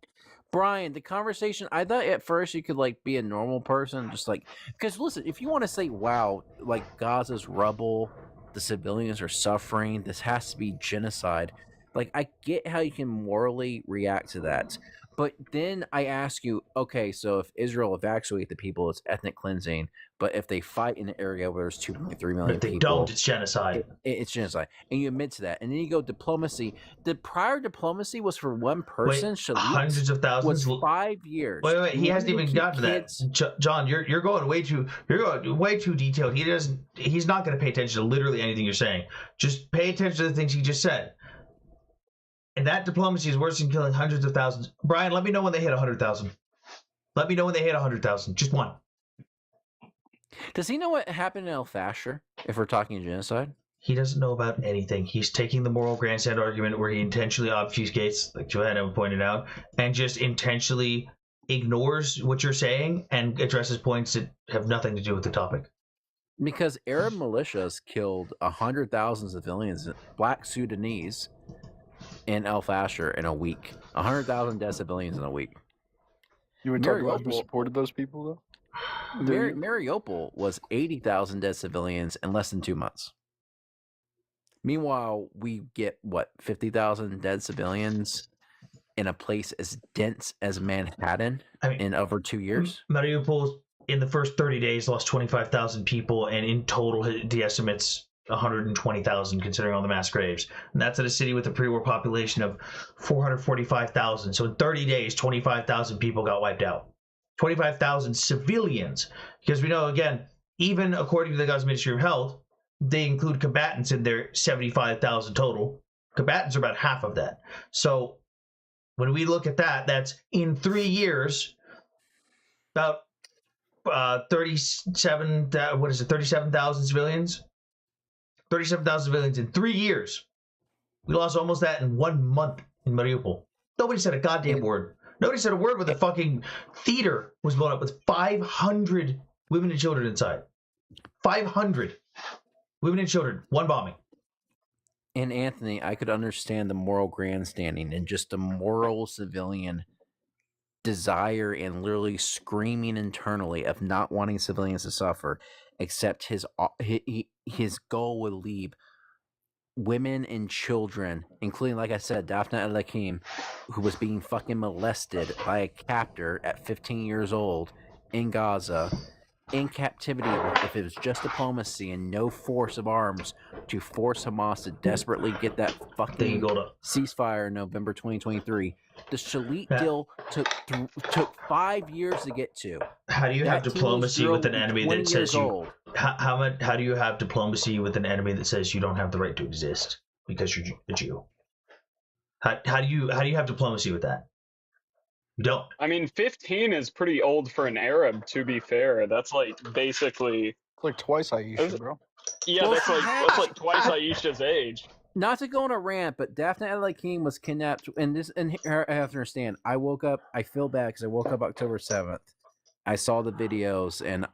Brian, the conversation, I thought at first you could, like, be a normal person, just like, because listen, if you want to say, wow, like, Gaza's rubble, the civilians are suffering, this has to be genocide, like, I get how you can morally react to that. But then I ask you, okay, so if Israel evacuate the people, it's ethnic cleansing. But if they fight in an area where there's 2.3 million people, if they don't, it's genocide. It's genocide, and you admit to that. And then you go diplomacy. The prior diplomacy was for one person. Wait, hundreds of thousands. Was 5 years. Wait. He hasn't even gotten to that. John, you're going way too detailed. He's not going to pay attention to literally anything you're saying. Just pay attention to the things he just said. And that diplomacy is worse than killing hundreds of thousands. Brian, let me know when they hit 100,000. Let me know when they hit 100,000. Just one. Does he know what happened in El Fasher, if we're talking genocide? He doesn't know about anything. He's taking the moral grandstand argument where he intentionally obfuscates, like Johanna pointed out, and just intentionally ignores what you're saying and addresses points that have nothing to do with the topic. Because Arab militias killed 100,000 civilians, Black Sudanese, in El Fasher in a week. 100,000 dead civilians in a week. You would talk about who supported those people, though? Mariupol was 80,000 dead civilians in less than 2 months. Meanwhile, we get, 50,000 dead civilians in a place as dense as Manhattan in over 2 years? Mariupol, in the first 30 days, lost 25,000 people, and in total, the estimate's 120,000 considering all the mass graves. And that's at a city with a pre-war population of 445,000. So in 30 days, 25,000 people got wiped out. 25,000 civilians. Because we know, again, even according to the Gaza Ministry of Health, they include combatants in their 75,000 total. Combatants are about half of that. So when we look at that, that's in 3 years, about 37,000 civilians? 37,000 civilians in 3 years. We lost almost that in 1 month in Mariupol. Nobody said a goddamn word. Nobody said a word when the fucking theater was blown up with 500 women and children inside. 500 women and children. One bombing. And Anthony, I could understand the moral grandstanding and just the moral civilian desire and literally screaming internally of not wanting civilians to suffer, except his goal would leave women and children, including, like I said, Daphne El-Hakim, who was being fucking molested by a captor at 15 years old in Gaza, in captivity, if it was just diplomacy and no force of arms to force Hamas to desperately get that fucking ceasefire in November 2023. The Shalit deal took 5 years to get to. How do you have diplomacy with an enemy that says you? How do you have diplomacy with an enemy that says you don't have the right to exist because you're a Jew? How do you have diplomacy with that? You don't. I mean, 15 is pretty old for an Arab, to be fair. That's like basically... It's like twice Aisha, bro. Yeah, Well, that's like twice Aisha's age. Not to go on a rant, but Daphne Adelaide King was kidnapped, and I have to understand. I woke up. I feel bad because I woke up October 7th. I saw the videos, and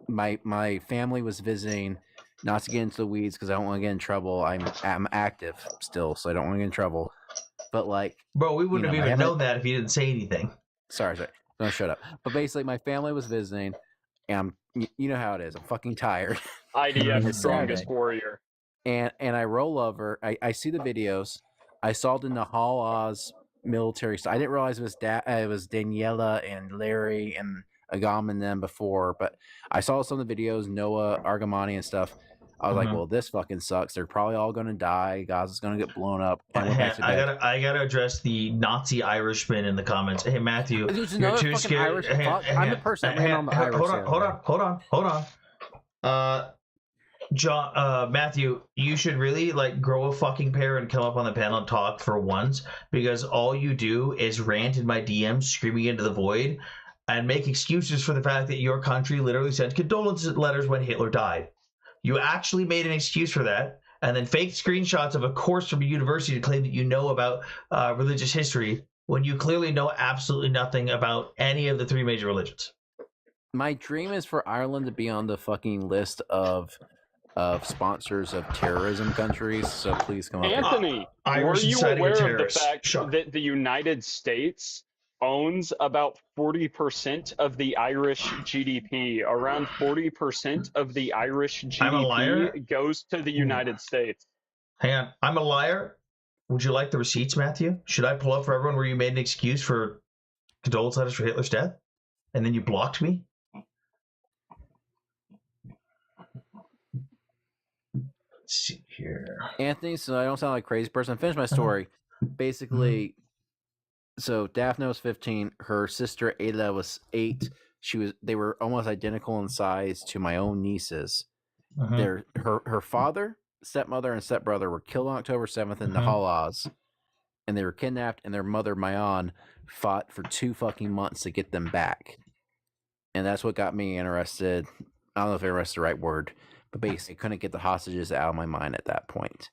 my family was visiting. Not to get into the weeds because I don't want to get in trouble. I'm active still, so I don't want to get in trouble. But like, bro, we wouldn't have even known that if you didn't say anything. Sorry, don't shut up. But basically, my family was visiting, and you know how it is. I'm fucking tired. IDF strongest warrior. And I roll over. I see the videos. I saw the Nahal Oz military. I didn't realize it was Daniela and Larry and Agam and them before, but I saw some of the videos, Noah, Argamani and stuff. I was like, well, this fucking sucks. They're probably all going to die. Gaza's going to get blown up. And went back to bed. I gotta address the Nazi Irishman in the comments. Hey, Matthew, you're too scared. I'm the person that ran on the Irish. Hold on. John, Matthew, you should really like grow a fucking pair and come up on the panel and talk for once, because all you do is rant in my DMs, screaming into the void, and make excuses for the fact that your country literally sent condolence letters when Hitler died. You actually made an excuse for that, and then faked screenshots of a course from a university to claim that you know about religious history when you clearly know absolutely nothing about any of the three major religions. My dream is for Ireland to be on the fucking list of sponsors of terrorism countries, so please come up. Anthony, were you aware of the fact that the United States owns about 40% of the Irish GDP? Around 40% of the Irish GDP goes to the United States. Hang on, I'm a liar. Would you like the receipts, Matthew? Should I pull up for everyone where you made an excuse for condolence letters for Hitler's death, and then you blocked me? See here, Anthony, so I don't sound like a crazy person. Finish my story. Basically, so Daphne was 15. Her sister Ada was 8. They were almost identical in size to my own nieces. Her father, stepmother, and stepbrother were killed on October 7th in Nahal Oz, and they were kidnapped. And their mother Mayan fought for 2 fucking months to get them back, and that's what got me interested. I don't know if interested is the right word. But basically, couldn't get the hostages out of my mind at that point.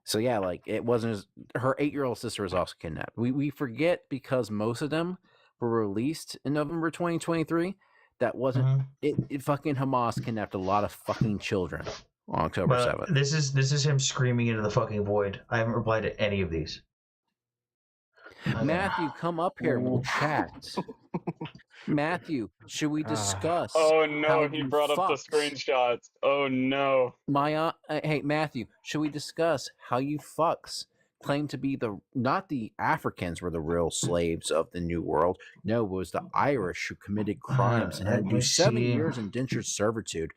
So yeah, like it wasn't her 8-year-old sister was also kidnapped. We forget because most of them were released in November 2023. That wasn't it. Fucking Hamas kidnapped a lot of fucking children on October 7th. This is him screaming into the fucking void. I haven't replied to any of these. Matthew, come up here. We'll chat. Matthew, should we discuss? Oh no, he brought up the screenshots. Oh no. Hey Matthew, should we discuss how you fucks claim to be not the Africans were the real slaves of the New World? No, it was the Irish who committed crimes and had to do 7 years indentured servitude.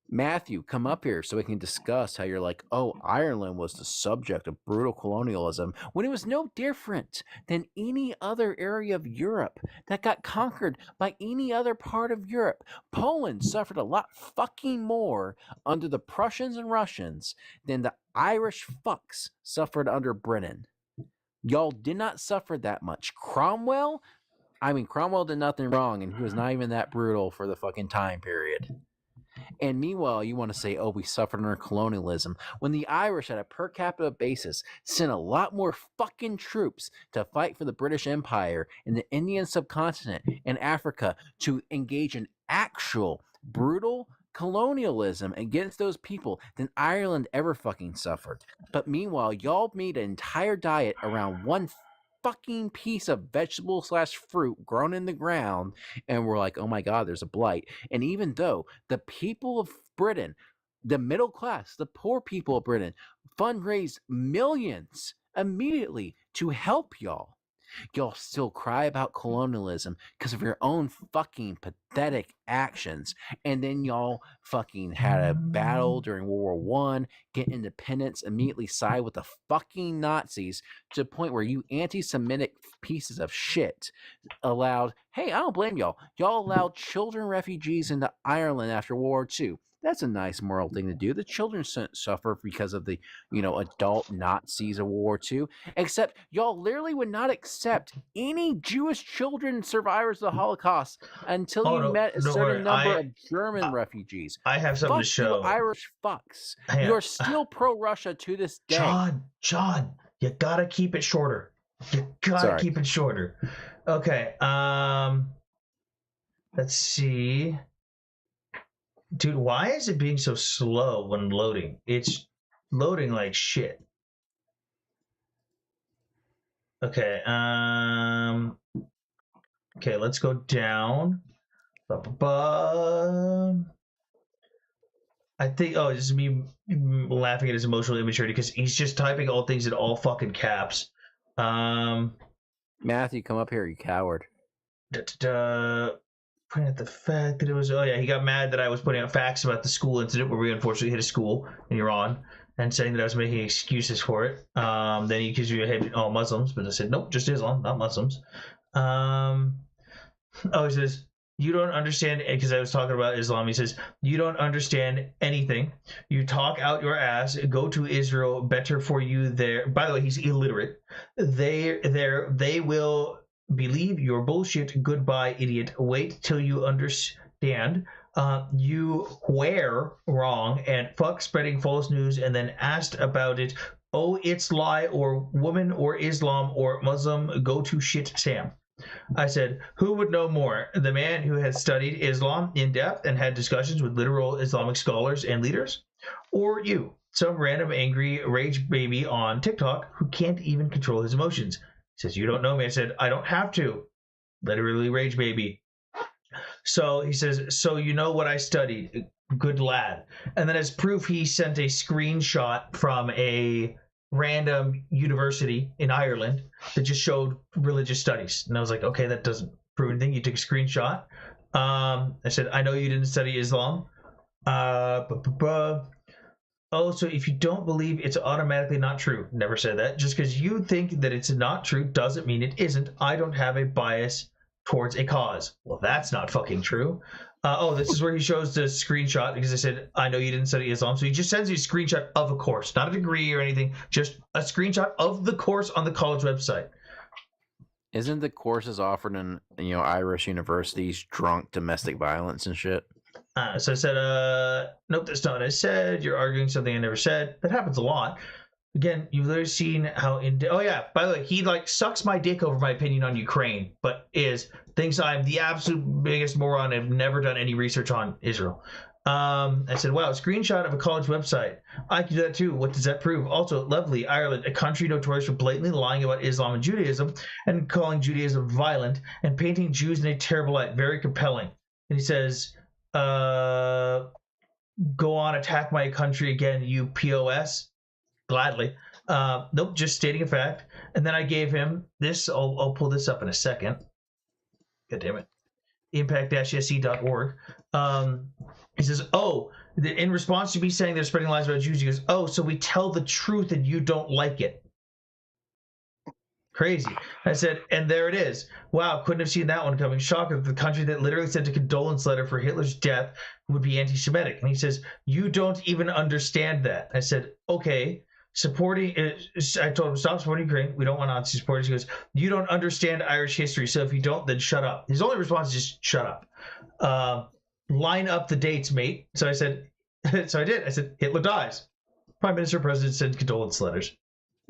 Matthew, come up here so we can discuss how you're like, oh, Ireland was the subject of brutal colonialism when it was no different than any other area of Europe that got conquered by any other part of Europe. Poland suffered a lot fucking more under the Prussians and Russians than the Irish fucks suffered under Britain. Y'all did not suffer that much. Cromwell did nothing wrong, and he was not even that brutal for the fucking time period. And meanwhile, you want to say, oh, we suffered under colonialism, when the Irish, at a per capita basis, sent a lot more fucking troops to fight for the British Empire in the Indian subcontinent and Africa to engage in actual brutal colonialism against those people than Ireland ever fucking suffered. But meanwhile, y'all made an entire diet around one fucking piece of vegetable/fruit grown in the ground, and we're like, oh my god, there's a blight. And even though the people of Britain, the middle class, the poor people of Britain, fundraised millions immediately to help y'all still cry about colonialism because of your own fucking pathetic actions. And then y'all fucking had a battle during World War I, get independence, immediately side with the fucking Nazis to the point where you anti-Semitic pieces of shit allowed, hey, I don't blame y'all. Y'all allowed children refugees into Ireland after World War II. That's a nice moral thing to do. The children shouldn't suffer because of the, adult Nazis of World War II. Except y'all literally would not accept any Jewish children survivors of the Holocaust until you met a certain number of German refugees. I have something to show. You Irish fucks. Hang You on. are still pro-Russia to this day. John, you gotta keep it shorter. You gotta keep it shorter. Okay, let's see. Dude, why is it being so slow when loading? It's loading like shit. Okay, okay, let's go down. I think, this is me laughing at his emotional immaturity because he's just typing all things in all fucking caps. Matthew, come up here, you coward. Pointing at the fact that it was, he got mad that I was putting out facts about the school incident where we unfortunately hit a school in Iran and saying that I was making excuses for it. Then he accused me of hating all Muslims, but I said, nope, just Islam, not Muslims. He says, you don't understand, because I was talking about Islam. He says, you don't understand anything. You talk out your ass. Go to Israel. Better for you there. By the way, he's illiterate. They will believe your bullshit. Goodbye, idiot. Wait till you understand. You were wrong and fuck spreading false news and then asked about it. Oh, it's lie or woman or Islam or Muslim. Go to shit, Sam. I said, who would know more? The man who has studied Islam in depth and had discussions with literal Islamic scholars and leaders? Or you, some random angry rage baby on TikTok who can't even control his emotions? He says, you don't know me. I said, I don't have to. Literally rage baby. So he says, so you know what I studied. Good lad. And then as proof, he sent a screenshot from a random university in Ireland that just showed religious studies. And I was like, okay, that doesn't prove anything. You took a screenshot. I said, I know you didn't study Islam. Oh, so if you don't believe it's automatically not true. Never said that. Just because you think that it's not true doesn't mean it isn't. I don't have a bias towards a cause. Well, that's not fucking true. This is where he shows the screenshot because I said, I know you didn't study Islam. So he just sends you a screenshot of a course, not a degree or anything, just a screenshot of the course on the college website. Isn't the courses offered in, Irish universities drunk domestic violence and shit? So I said, nope, that's not what I said. You're arguing something I never said. That happens a lot. Again, you've literally seen how by the way, he sucks my dick over my opinion on Ukraine, but thinks I'm the absolute biggest moron. I've never done any research on Israel. I said, wow, a screenshot of a college website. I can do that too. What does that prove? Also, lovely, Ireland, a country notorious for blatantly lying about Islam and Judaism and calling Judaism violent and painting Jews in a terrible light. Very compelling. And he says, go on, attack my country again, you POS. Gladly. Nope, just stating a fact. And then I gave him this. I'll pull this up in a second. God damn it. Impact-se.org. He says, in response to me saying they're spreading lies about Jews, he goes, so we tell the truth and you don't like it. Crazy. I said, and there it is. Wow, couldn't have seen that one coming. Shocker that the country that literally sent a condolence letter for Hitler's death would be anti-Semitic. And he says, you don't even understand that. I said, okay. I told him, stop supporting Ukraine. We don't want Nazi supporters. He goes, you don't understand Irish history, so if you don't, then shut up. His only response is just shut up. Line up the dates, mate. So I said, so I did. I said, Hitler dies. Prime Minister, President send condolence letters.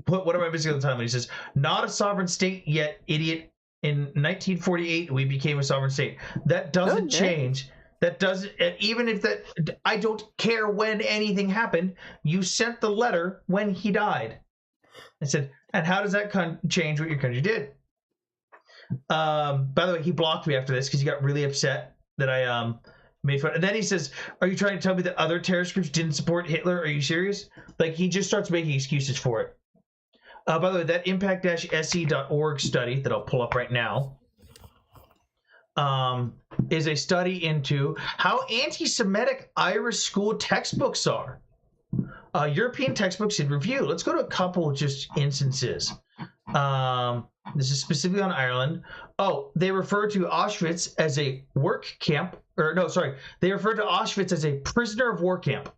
What am I missing at the time? He says, not a sovereign state yet, idiot. In 1948, we became a sovereign state. That doesn't change. That doesn't, even if that, I don't care when anything happened. You sent the letter when he died. I said, and how does that change what your country did? By the way, he blocked me after this because he got really upset that I made fun. And then he says, are you trying to tell me that other terrorist groups didn't support Hitler? Are you serious? He just starts making excuses for it. By the way, that impact-se.org study that I'll pull up right now is a study into how anti-Semitic Irish school textbooks are. European textbooks in review. Let's go to a couple just instances. This is specifically on Ireland. Oh, they refer to Auschwitz as a work camp. Or no, sorry. They refer to Auschwitz as a prisoner of war camp.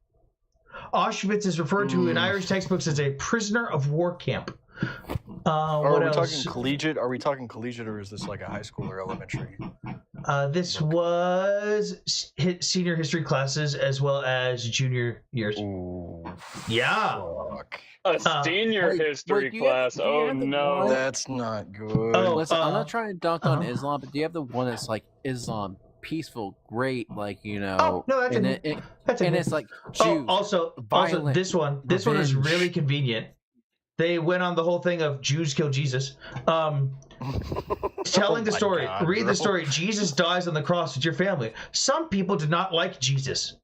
Auschwitz is referred to in Irish textbooks as a prisoner of war camp. Are we talking collegiate? Are we talking collegiate, or is this like a high school or elementary? This was senior history classes as well as junior years. Ooh, yeah. Fuck. A senior history class. Oh no, that's not good. Listen, I'm not trying to dunk on Islam, but do you have the one that's like Islam, peaceful, great, like no, that's and it's like Jews, also this one is really convenient. They went on the whole thing of Jews kill Jesus. Telling the story. God, read the story. Jesus dies on the cross with your family. Some people did not like Jesus.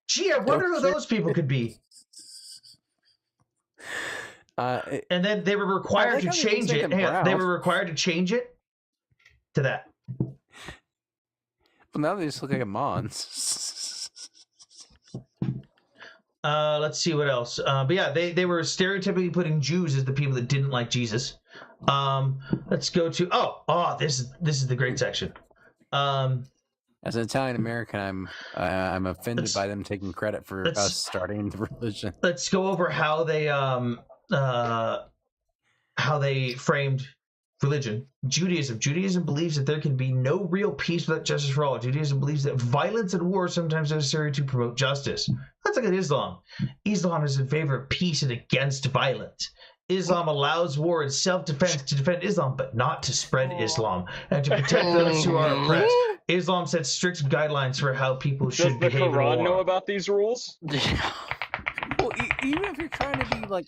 Gee, I wonder who those people could be. And then they were required to change it. They were required to change it to that. But now they just look like a mons. Let's see what else. But yeah, they were stereotypically putting Jews as the people that didn't like Jesus. Let's go to this is the great section. As an Italian American, I'm offended by them taking credit for us starting the religion. Let's go over how they framed religion. Judaism believes that there can be no real peace without justice for all. Judaism believes that violence and war are sometimes necessary to promote justice. Let's look at Islam. Islam is in favor of peace and against violence. Islam allows war and self-defense to defend Islam, but not to spread Islam and to protect those who are oppressed. Islam sets strict guidelines for how people should behave in war. Does the Quran know about these rules? Well, even if you're trying to be like,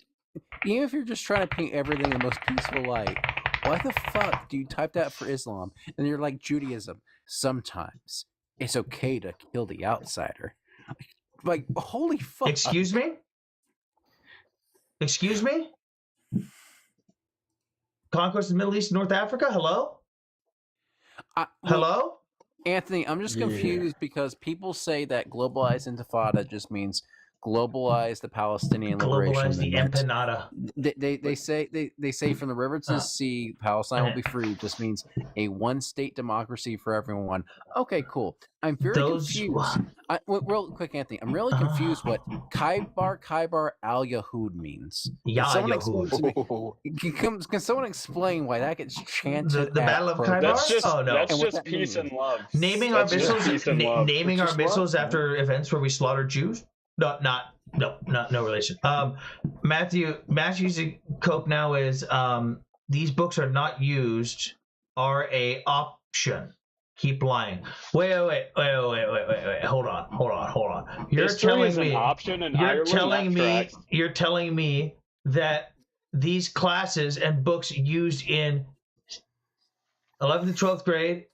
even if you're just trying to paint everything in the most peaceful light, why the fuck do you type that for Islam? And you're like, Judaism, sometimes it's okay to kill the outsider. Like holy fuck. Excuse me? Excuse me? Conquest of the Middle East and North Africa? Hello? Hello? Anthony, I'm just confused because people say that globalized intifada just means globalize the Palestinian liberation. Globalize the empanada. They say from the river to the sea, Palestine will be free. Just means a one-state democracy for everyone. Okay, cool. I'm very confused. Real quick, Anthony, I'm really confused what Khaybar al Yahud means. Can someone explain why that gets chanted? The Battle of Khaybar? That's just peace and love. Naming our missiles after events where we slaughtered Jews? No relation. Matthew's cope now is these books are not used, are a option. Keep lying. Wait. Hold on. You're telling me that these classes and books used in 11th and 12th grade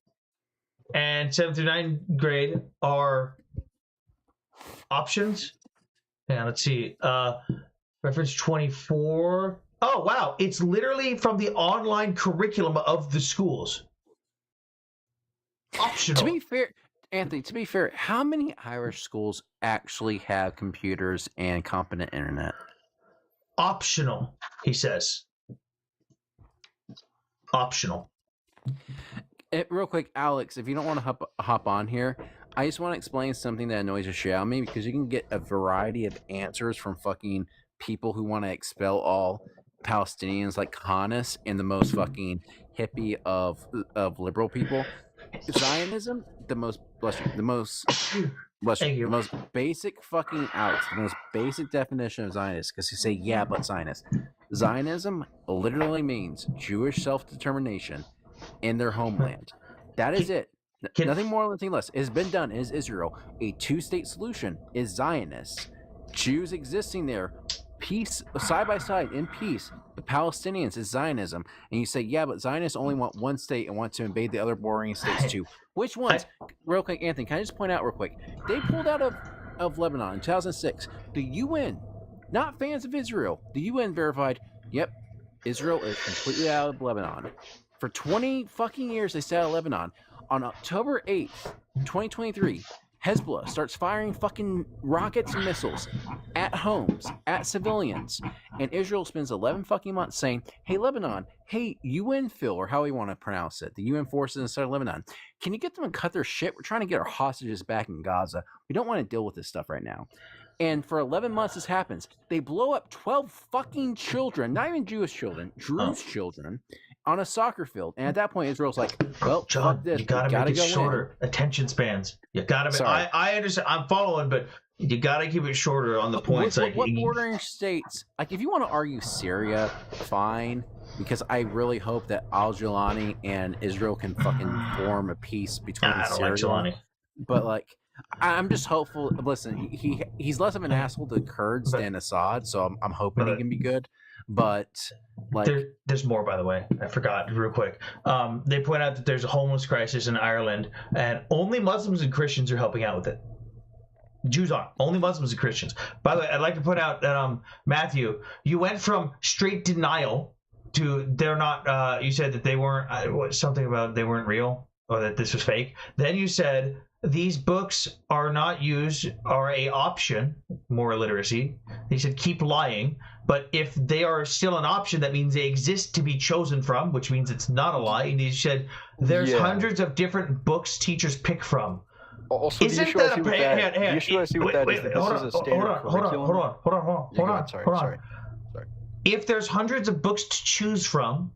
and 7th through 9th grade are options. Yeah, let's see. Reference 24. Oh, wow. It's literally from the online curriculum of the schools. Optional. To be fair, Anthony, how many Irish schools actually have computers and competent internet? Optional, he says. Optional. Real quick, Alex, if you don't want to hop on here, I just want to explain something that annoys the shit out of me, because you can get a variety of answers from fucking people who want to expel all Palestinians, like Hanas, and the most fucking hippie of liberal people. Zionism, the most basic fucking Alex, the most basic definition of Zionist, because you say yeah, but Zionist. Zionism literally means Jewish self-determination in their homeland. That is it. Nothing more, nothing less. It has been done. It is Israel. A two-state solution is Zionists. Jews existing there, peace, side by side, in peace. The Palestinians is Zionism. And you say, yeah, but Zionists only want one state and want to invade the other bordering states too. Which ones? Real quick, Anthony, can I just point out real quick? They pulled out of Lebanon in 2006. The UN, not fans of Israel, the UN verified, yep, Israel is completely out of Lebanon. For 20 fucking years, they stayed out of Lebanon. On October 8th, 2023, Hezbollah starts firing fucking rockets and missiles at homes, at civilians, and Israel spends 11 fucking months saying, hey, Lebanon, hey, UNFIL, or how we want to pronounce it, the UN forces inside of Lebanon, can you get them to cut their shit? We're trying to get our hostages back in Gaza. We don't want to deal with this stuff right now. And for 11 months this happens. They blow up 12 fucking children, not even Jewish children, Druze children, on a soccer field. And at that point, Israel's like, well, John, fuck this. you gotta make it shorter. Attention spans. You gotta make, I understand. I'm following, but you gotta keep it shorter on the points. What bordering states, like if you want to argue Syria, fine, because I really hope that Al-Jilani and Israel can fucking form a peace between Syria. Like Jilani. But like, I'm just hopeful. Listen, he's less of an asshole to Kurds than Assad, so I'm hoping he can be good. But like, there's more, by the way. I forgot real quick. They point out that there's a homeless crisis in Ireland, and only Muslims and Christians are helping out with it. Jews aren't. Only Muslims and Christians. By the way, I'd like to point out that Matthew, you went from straight denial to they're not. You said that they weren't something about they weren't real or that this was fake. Then you said these books are not used, are a option, more illiteracy. They said keep lying, but if they are still an option, that means they exist to be chosen from, which means it's not a lie. And you said there's hundreds of different books teachers pick from. Also, the issue I see with that, the issue I see with that is that this is a standard curriculum. Hold on. Sorry. If there's hundreds of books to choose from,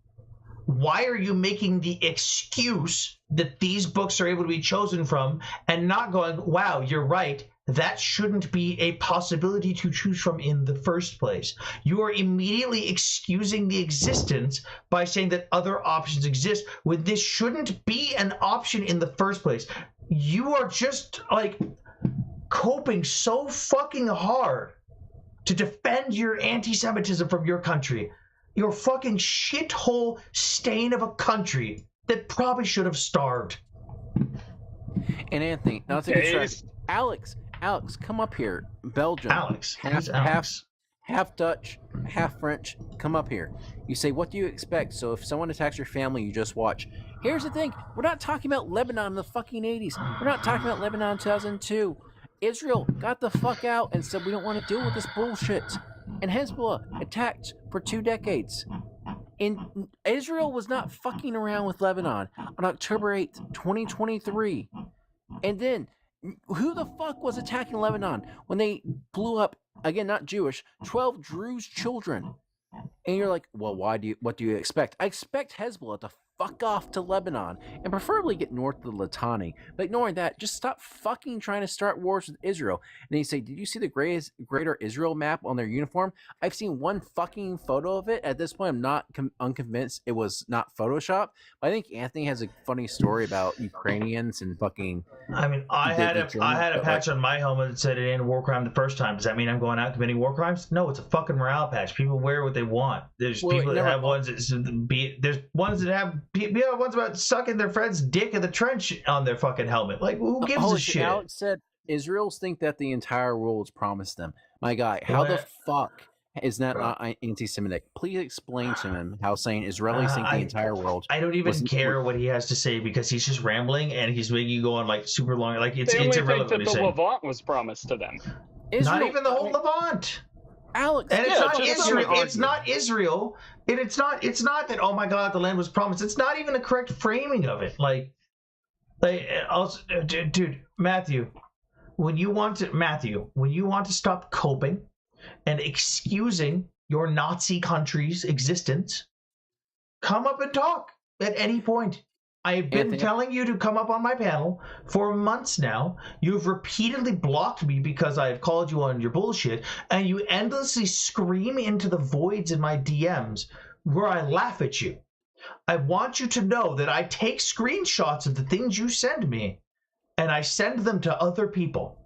why are you making the excuse that these books are able to be chosen from and not going, wow, you're right, that shouldn't be a possibility to choose from in the first place? You are immediately excusing the existence by saying that other options exist when this shouldn't be an option in the first place. You are just like coping so fucking hard to defend your anti-Semitism from your country. Your fucking shithole stain of a country that probably should have starved. And Anthony, not to distract, Alex, come up here. Belgium. Alex. Half Dutch, half French. Come up here. You say, what do you expect? So if someone attacks your family, you just watch. Here's the thing. We're not talking about Lebanon in the fucking 80s. We're not talking about Lebanon in 2002. Israel got the fuck out and said we don't want to deal with this bullshit. And Hezbollah attacked for 2 decades. And Israel was not fucking around with Lebanon on October 8th, 2023. And then, who the fuck was attacking Lebanon when they blew up, again, not Jewish, 12 Druze children? And you're like, well, what do you expect? I expect Hezbollah to fuck off to Lebanon and preferably get north of the Litani. But ignoring that, just stop fucking trying to start wars with Israel. And then you say, did you see the Greater Israel map on their uniform? I've seen one fucking photo of it. At this point, I'm not unconvinced it was not Photoshop. But I think Anthony has a funny story about Ukrainians and fucking. I mean, I had a patch on my helmet that said it ain't a war crime the first time. Does that mean I'm going out committing war crimes? No, it's a fucking morale patch. People wear what they want. There's people that have ones that there's ones that have ones about sucking their friend's dick in the trench on their fucking helmet. Like, who gives a shit? Alex said Israelis think that the entire world was promised them. My guy, how the fuck is that not anti-Semitic? Please explain to him how saying Israelis think the entire world. I don't even care what he has to say because he's just rambling and he's making you go on like super long. Like it's irrelevant. They only think that the Levant was promised to them. Not even the whole Levant. Alex, and it's not Israel. It's not Israel. And it's not that, oh my God, the land was promised. It's not even a correct framing of it. Like also, dude, Matthew, when you want to stop coping and excusing your Nazi country's existence, come up and talk at any point. I've been telling you to come up on my panel for months now. You've repeatedly blocked me because I have called you on your bullshit, and you endlessly scream into the voids in my DMs where I laugh at you. I want you to know that I take screenshots of the things you send me, and I send them to other people.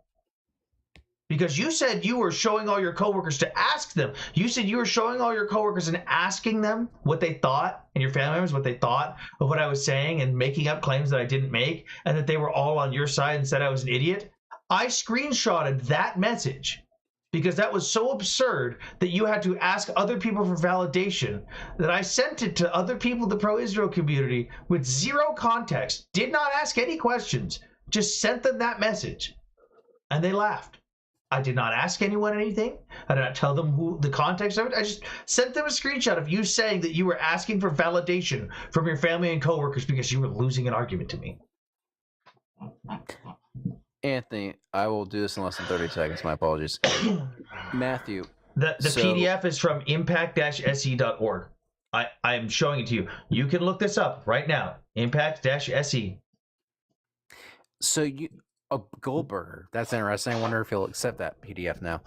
Because you said you were showing all your coworkers to ask them. You said you were showing all your coworkers and asking them what they thought, and your family members what they thought of what I was saying, and making up claims that I didn't make, and that they were all on your side and said I was an idiot. I screenshotted that message because that was so absurd that you had to ask other people for validation that I sent it to other people in the pro-Israel community with zero context, did not ask any questions, just sent them that message. and they laughed. I did not ask anyone anything. I did not tell them who the context of it. I just sent them a screenshot of you saying that you were asking for validation from your family and coworkers because you were losing an argument to me. Anthony, I will do this in less than 30 seconds. My apologies. Matthew. The PDF is from impact-se.org. I'm showing it to you. You can look this up right now. Impact-se. So Goldberger. That's interesting. I wonder if he'll accept that PDF now.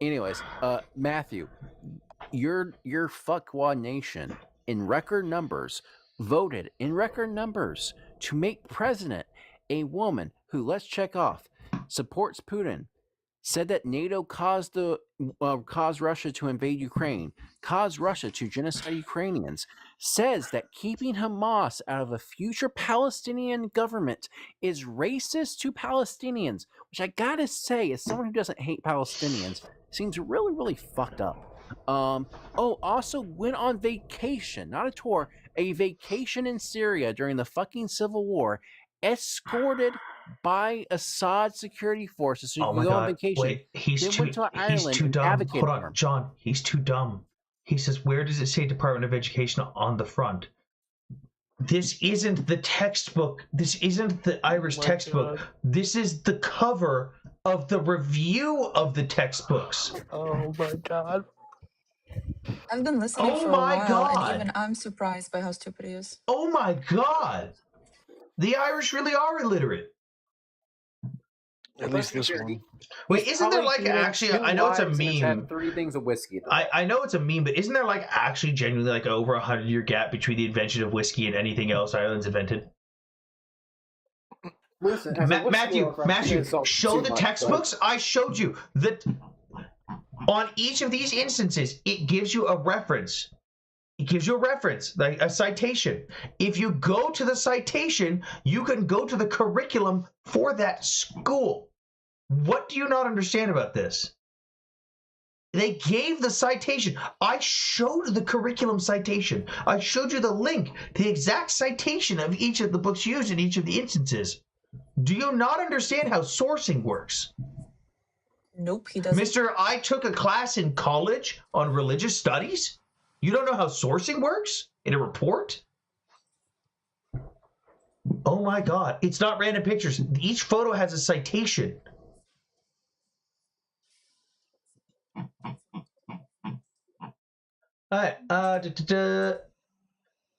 Anyways, Matthew, your fuckwad nation in record numbers voted in record numbers to make president a woman who, let's check off, supports Putin, said that NATO caused Russia to invade Ukraine, caused Russia to genocide Ukrainians, says that keeping Hamas out of a future Palestinian government is racist to Palestinians, which I gotta say, as someone who doesn't hate Palestinians, seems really, really fucked up. Also went on vacation, not a tour, a vacation in Syria during the fucking civil war, escorted by Assad security forces so you can go on vacation. Wait, he's too dumb. Hold on, John. He's too dumb. He says, where does it say Department of Education on the front? This isn't the textbook. This isn't the Irish textbook. God. This is the cover of the review of the textbooks. Oh my God. I've been listening for a while, and even I'm surprised by how stupid he is. Oh my God. The Irish really are illiterate. At least this one. Wait, isn't there like actually? I know it's a meme. 3 things of whiskey. I know it's a meme, but isn't there like actually genuinely like over 100-year gap between the invention of whiskey and anything else Ireland's invented? Listen, Matthew, show the textbooks. I showed you that on each of these instances, it gives you a reference. It gives you a reference, like a citation. If you go to the citation, you can go to the curriculum for that school. What do you not understand about this? They gave the citation. I showed the curriculum citation. I showed you the link, the exact citation of each of the books used in each of the instances. Do you not understand how sourcing works? Nope, he doesn't. Mister, I took a class in college on religious studies. You don't know how sourcing works in a report? Oh my God. It's not random pictures. Each photo has a citation. All right.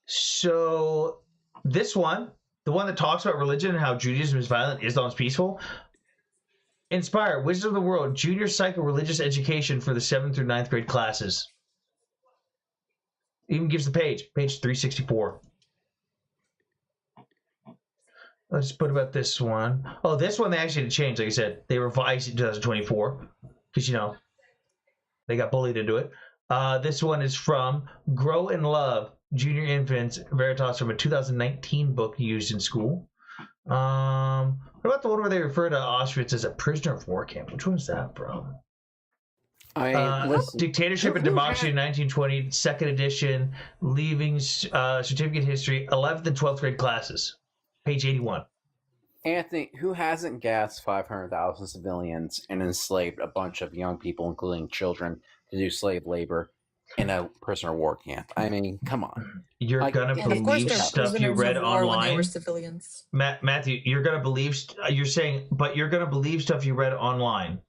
So this one, the one that talks about religion and how Judaism is violent, Islam is peaceful. Inspire, Wisdom of the World, Junior Psycho-Religious Education for the 7th through 9th grade classes. Even gives the page 364. Let's put about this one. Oh, this one they actually did change. Like I said, they revised it in 2024 because, you know, they got bullied into it. This one is from Grow in Love, Junior Infants Veritas, from a 2019 book used in school. What about the one where they refer to Auschwitz as a prisoner of war camp? Which one is that from? Dictatorship and Democracy in 1920, 2nd edition, leaving certificate history, 11th and 12th grade classes, page 81. Anthony, who hasn't gassed 500,000 civilians and enslaved a bunch of young people, including children, to do slave labor in a prisoner of war camp? I mean, come on. You're gonna believe stuff you read online. They were civilians. Matthew, you're gonna believe. You're saying, but you're gonna believe stuff you read online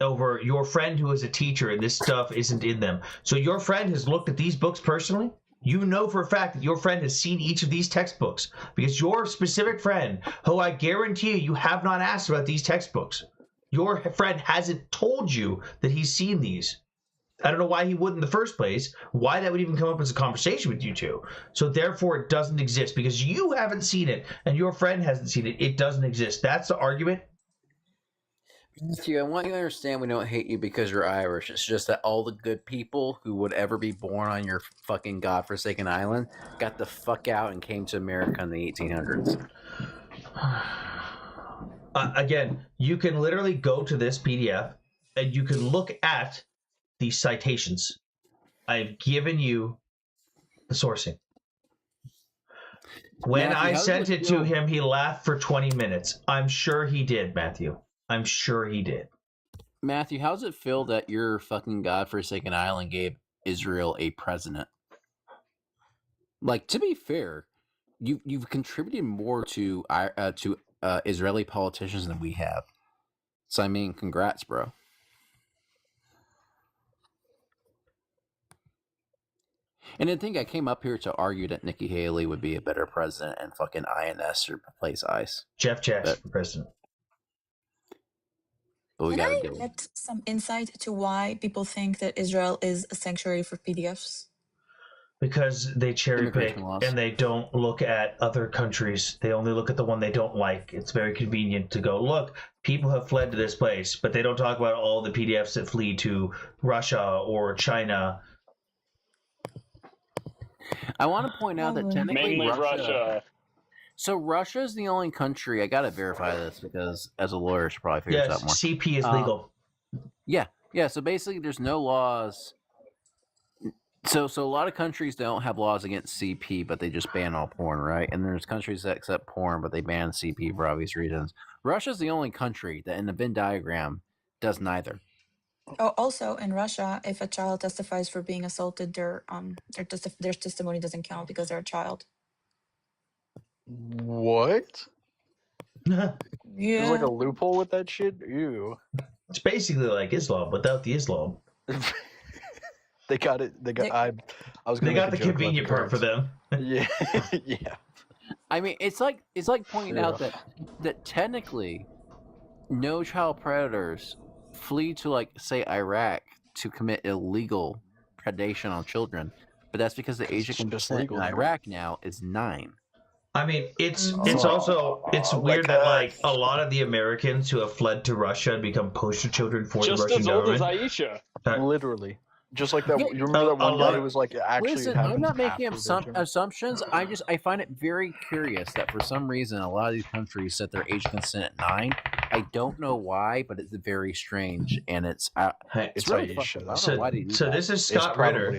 over your friend who is a teacher, and this stuff isn't in them. So your friend has looked at these books personally. You know for a fact that your friend has seen each of these textbooks because your specific friend, who I guarantee you have not asked about these textbooks, your friend hasn't told you that he's seen these. I don't know why he would in the first place, why that would even come up as a conversation with you two. So therefore it doesn't exist because you haven't seen it and your friend hasn't seen it. It doesn't exist. That's the argument. Matthew, I want you to understand we don't hate you because you're Irish. It's just that all the good people who would ever be born on your fucking godforsaken island got the fuck out and came to America in the 1800s. Again, you can literally go to this PDF and you can look at the citations. I've given you the sourcing. When Matthew, I how does sent it it to feel- him, he laughed for 20 minutes. I'm sure he did, Matthew. I'm sure he did. Matthew, how does it feel that your fucking godforsaken island gave Israel a president? Like, to be fair, you've contributed more to Israeli politicians than we have. So I mean, congrats, bro. And I think I came up here to argue that Nikki Haley would be a better president and fucking INS replace ICE. Jeff Jackson, president. But we Can gotta I do it. get some insight to why people think that Israel is a sanctuary for PDFs? Because they cherry pick Immigration laws. and they don't look at other countries. They only look at the one they don't like. It's very convenient to go, look, people have fled to this place, but they don't talk about all the PDFs that flee to Russia or China. I want to point out that technically Mainly Russia. So Russia is the only country. I gotta verify this because, as a lawyer, I should probably figure this out more. CP is legal. Yeah. So basically, there's no laws. So a lot of countries don't have laws against CP, but they just ban all porn, right? And there's countries that accept porn, but they ban CP for obvious reasons. Russia's the only country that, in the Venn diagram, does neither. Oh, also in Russia, if a child testifies for being assaulted, their testimony doesn't count because they're a child. What? Yeah. There's like a loophole with that shit? Ew. It's basically like Islam without the Islam. They got it. I was gonna They got make the a joke about convenient part for parents. them. Yeah. Yeah. I mean, it's like pointing out that technically, no child predators flee to, like, say, Iraq to commit illegal predation on children, but that's because the age of consent in Iraq now is 9. I mean, it's weird that like a lot of the Americans who have fled to Russia and become poster children for Just the Russian as old as government. Aisha. Literally. Just like that. Yeah, You remember that one a guy lot- who was like actually. Listen, I'm not making assumptions. I find it very curious that for some reason a lot of these countries set their age consent at 9. I don't know why, but it's very strange, and it's really Aisha. fucked up. I don't know why they do So that. this is Scott Ritter.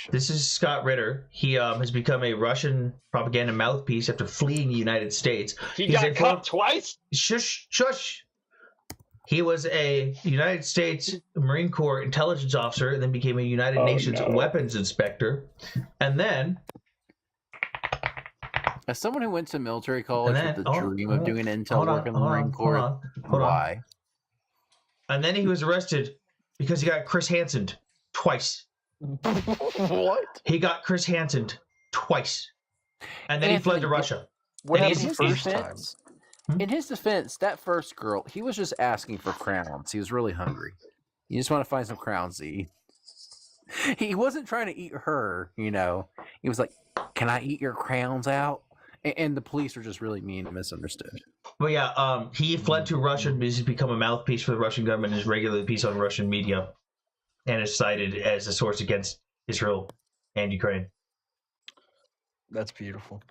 This is Scott Ritter. He has become a Russian propaganda mouthpiece after fleeing the United States. He He's got a caught twice? Shush. He was a United States Marine Corps intelligence officer and then became a United Nations weapons inspector. And then... As someone who went to military college then- with the dream of doing intel hold on, work in the hold Marine on, Corps, hold on. why? And then he was arrested because he got Chris Hansen twice. What? He got Chris Hansen twice. And then he fled to Russia. What And happened he's- the he's- first time? In his defense, that first girl, he was just asking for crowns. He was really hungry. You just want to find some crowns to eat. He wasn't trying to eat her, you know. He was like, "Can I eat your crowns out?" And the police were just really mean and misunderstood. But yeah, he fled to Russia because he's become a mouthpiece for the Russian government and is regularly piece on Russian media and is cited as a source against Israel and Ukraine. That's beautiful.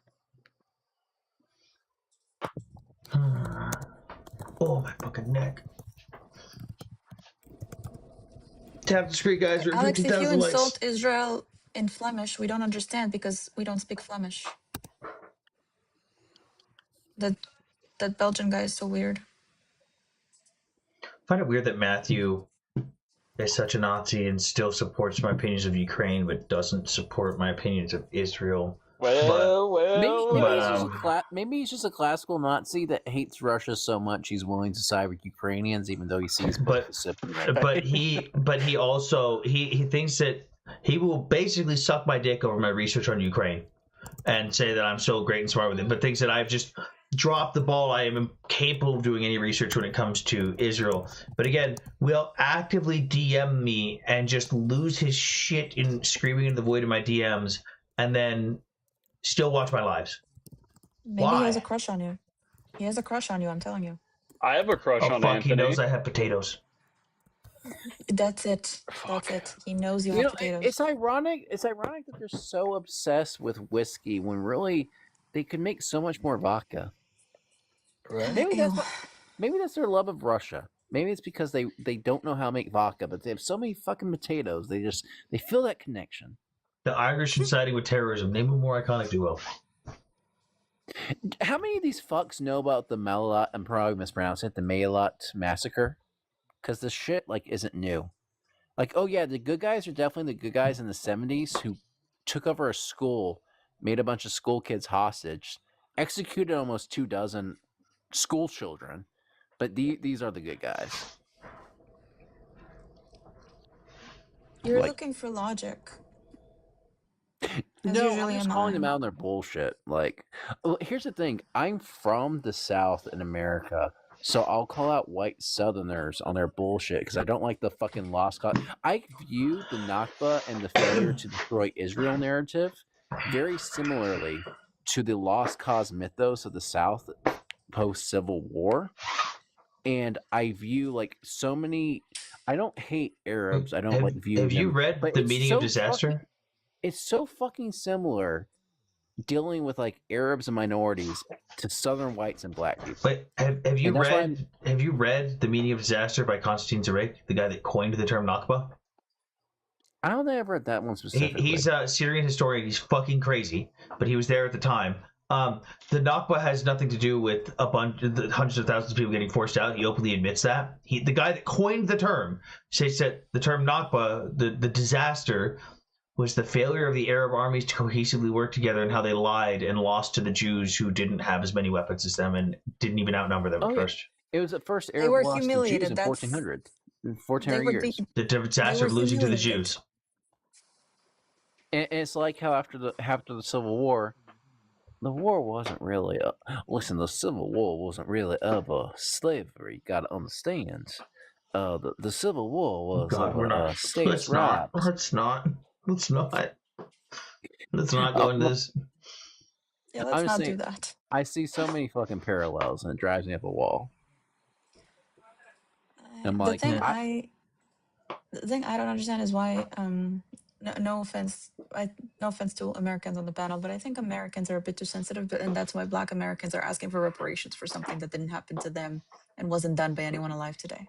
Oh, my fucking neck. Tap the screen, guys. We're at Alex, if you 15,000 likes. insult Israel in Flemish, we don't understand because we don't speak Flemish. That Belgian guy is so weird. I find it weird that Matthew is such a Nazi and still supports my opinions of Ukraine, but doesn't support my opinions of Israel. Maybe he's just a classical Nazi that hates Russia so much he's willing to side with Ukrainians, even though he sees both Cypriot. But he also he thinks that he will basically suck my dick over my research on Ukraine and say that I'm so great and smart with it, but thinks that I've just dropped the ball. I am incapable of doing any research when it comes to Israel. But again, will actively DM me and just lose his shit in screaming in the void of my DMs, and then still watch my lives. Maybe Why? he has a crush on you. He has a crush on you, I'm telling you. I have a crush on Fuck, Anthony. he knows I have potatoes. That's it. That's it. He knows you You have know, potatoes. it's ironic. It's ironic that they're so obsessed with whiskey when really they could make so much more vodka. Right? Maybe that's their love of Russia. Maybe it's because they don't know how to make vodka, but they have so many fucking potatoes. They feel that connection. The Irish siding with terrorism. Name a more iconic duo. How many of these fucks know about the Malat? I'm probably mispronouncing it. The Malat massacre, because the shit isn't new. Like, oh yeah, the good guys are definitely the good guys in the 70s who took over a school, made a bunch of school kids hostage, executed almost 24 school children. But these are the good guys. You're looking for logic. No, I'm just calling them out on their bullshit. Here's the thing. I'm from the South in America, so I'll call out white Southerners on their bullshit because I don't like the fucking lost cause. I view the Nakba and the failure to destroy Israel narrative very similarly to the lost cause mythos of the South post-Civil War. And I view so many... I don't hate Arabs. I don't view Have them, you read The Meaning of Disaster? It's so fucking similar dealing with Arabs and minorities to Southern whites and black people. But have you read The Meaning of Disaster by Konstantin Zarek, the guy that coined the term Nakba? I don't think I've read that one specifically. He's a Syrian historian. He's fucking crazy, but he was there at the time. The Nakba has nothing to do with hundreds of thousands of people getting forced out. He openly admits that. The guy that coined the term says that the term Nakba, the disaster, was the failure of the Arab armies to cohesively work together and how they lied and lost to the Jews who didn't have as many weapons as them and didn't even outnumber them at first. It was the first Arab loss to Jews in 1400 years. The disaster of losing to the Jews. And it's like how after the Civil War, the war wasn't really the Civil War wasn't really about slavery. You gotta understand. The Civil War was states' rights. Let's not go into this. Yeah, let's not do that. I see so many fucking parallels, and it drives me up a wall. I'm the thing I don't understand is why. No offense to Americans on the panel, but I think Americans are a bit too sensitive, and that's why Black Americans are asking for reparations for something that didn't happen to them and wasn't done by anyone alive today.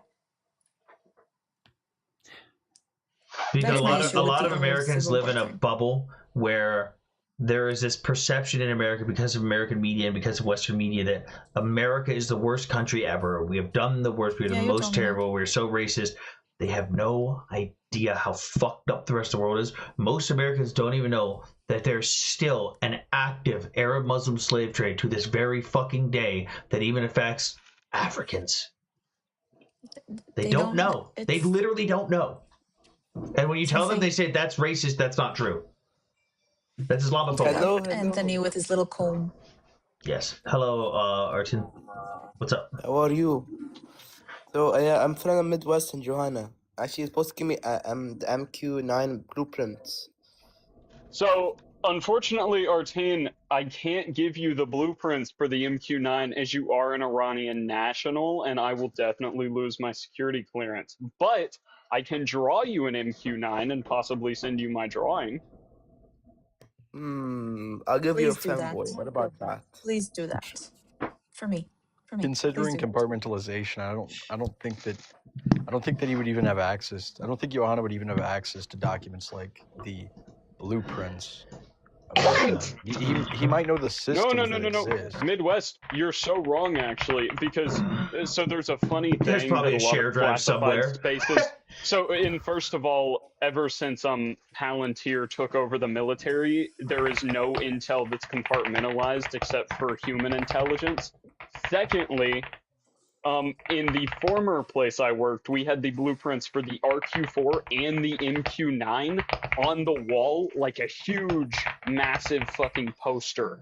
Because a lot of Americans live in a bubble where there is this perception in America because of American media and because of Western media that America is the worst country ever. We have done the worst. We are the most terrible. We're so racist. They have no idea how fucked up the rest of the world is. Most Americans don't even know that there's still an active Arab Muslim slave trade to this very fucking day that even affects Africans. They don't know. They literally don't know. And when you tell them, they say that's racist. That's not true. That's Islamophobic. Hello, Anthony with his little comb. Yes. Hello, Artin. What's up? How are you? So I'm from the Midwest in Johanna. Actually, it's supposed to give me the MQ9 blueprints. So, unfortunately, Artane, I can't give you the blueprints for the MQ9 as you are an Iranian national, and I will definitely lose my security clearance. But I can draw you an MQ9 and possibly send you my drawing. I'll give you a fanboy. What about that? Please do that. For me. Considering compartmentalization, I don't think that he would even have access. I don't think Johanna would even have access to documents like the blueprints. He might know the system. No. Midwest, you're so wrong actually, because so there's a funny thing. There's probably a share drive somewhere. Spaces. So, first of all, ever since Palantir took over the military, there is no intel that's compartmentalized except for human intelligence. Secondly, in the former place I worked, we had the blueprints for the RQ4 and the MQ9 on the wall, like a huge, massive fucking poster.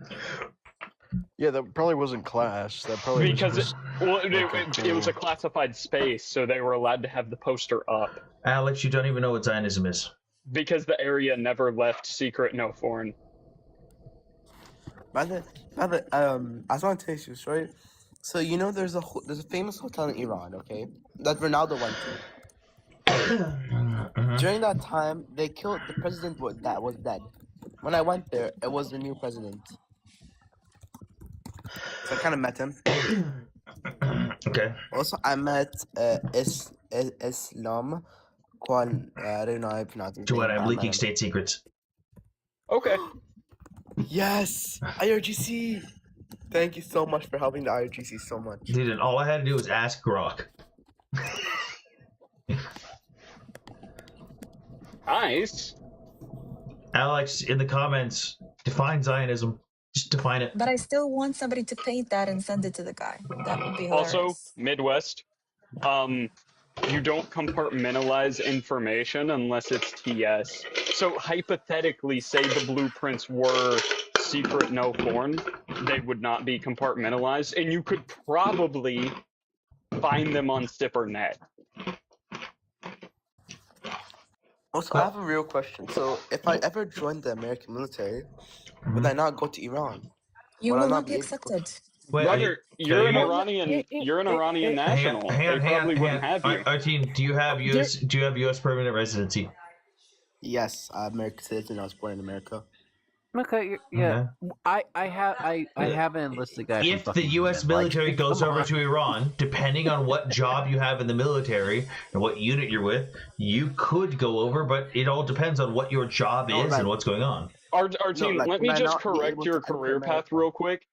Yeah, that probably wasn't class. That probably it was a classified space, so they were allowed to have the poster up. Alex, you don't even know what Zionism is. Because the area never left secret, no foreign. I just want to tell you, right? So there's a famous hotel in Iran, okay, that Ronaldo went to. During that time, they killed the president that was dead. When I went there, it was the new president. So I kind of met him. Okay. Also, I met Islam. I don't know how I pronounce it. Joanna, I'm leaking state secrets. Okay. Yes, IRGC. Thank you so much for helping the IRGC so much. Dude, and all I had to do was ask Grok. Nice. Alex, in the comments, define Zionism. Just define it. But I still want somebody to paint that and send it to the guy. That would be hilarious. Also, Midwest, you don't compartmentalize information unless it's TS. So hypothetically, say the blueprints were secret, no foreign, they would not be compartmentalized, and you could probably find them on SIPRnet. Also, I have a real question. So, if I ever joined the American military, would I not go to Iran? You Would I will not be be able to go- accepted. Brother, you're an Iranian national. They probably wouldn't have you. Artine, do you have U.S. permanent residency? Yes, I'm American citizen. I was born in America. Okay, yeah. I have an enlisted guy. If the U.S. military goes over to Iran, depending on what job you have in the military and what unit you're with, you could go over, but it all depends on what your job is and what's going on. Artine, let me just correct your career path real quick.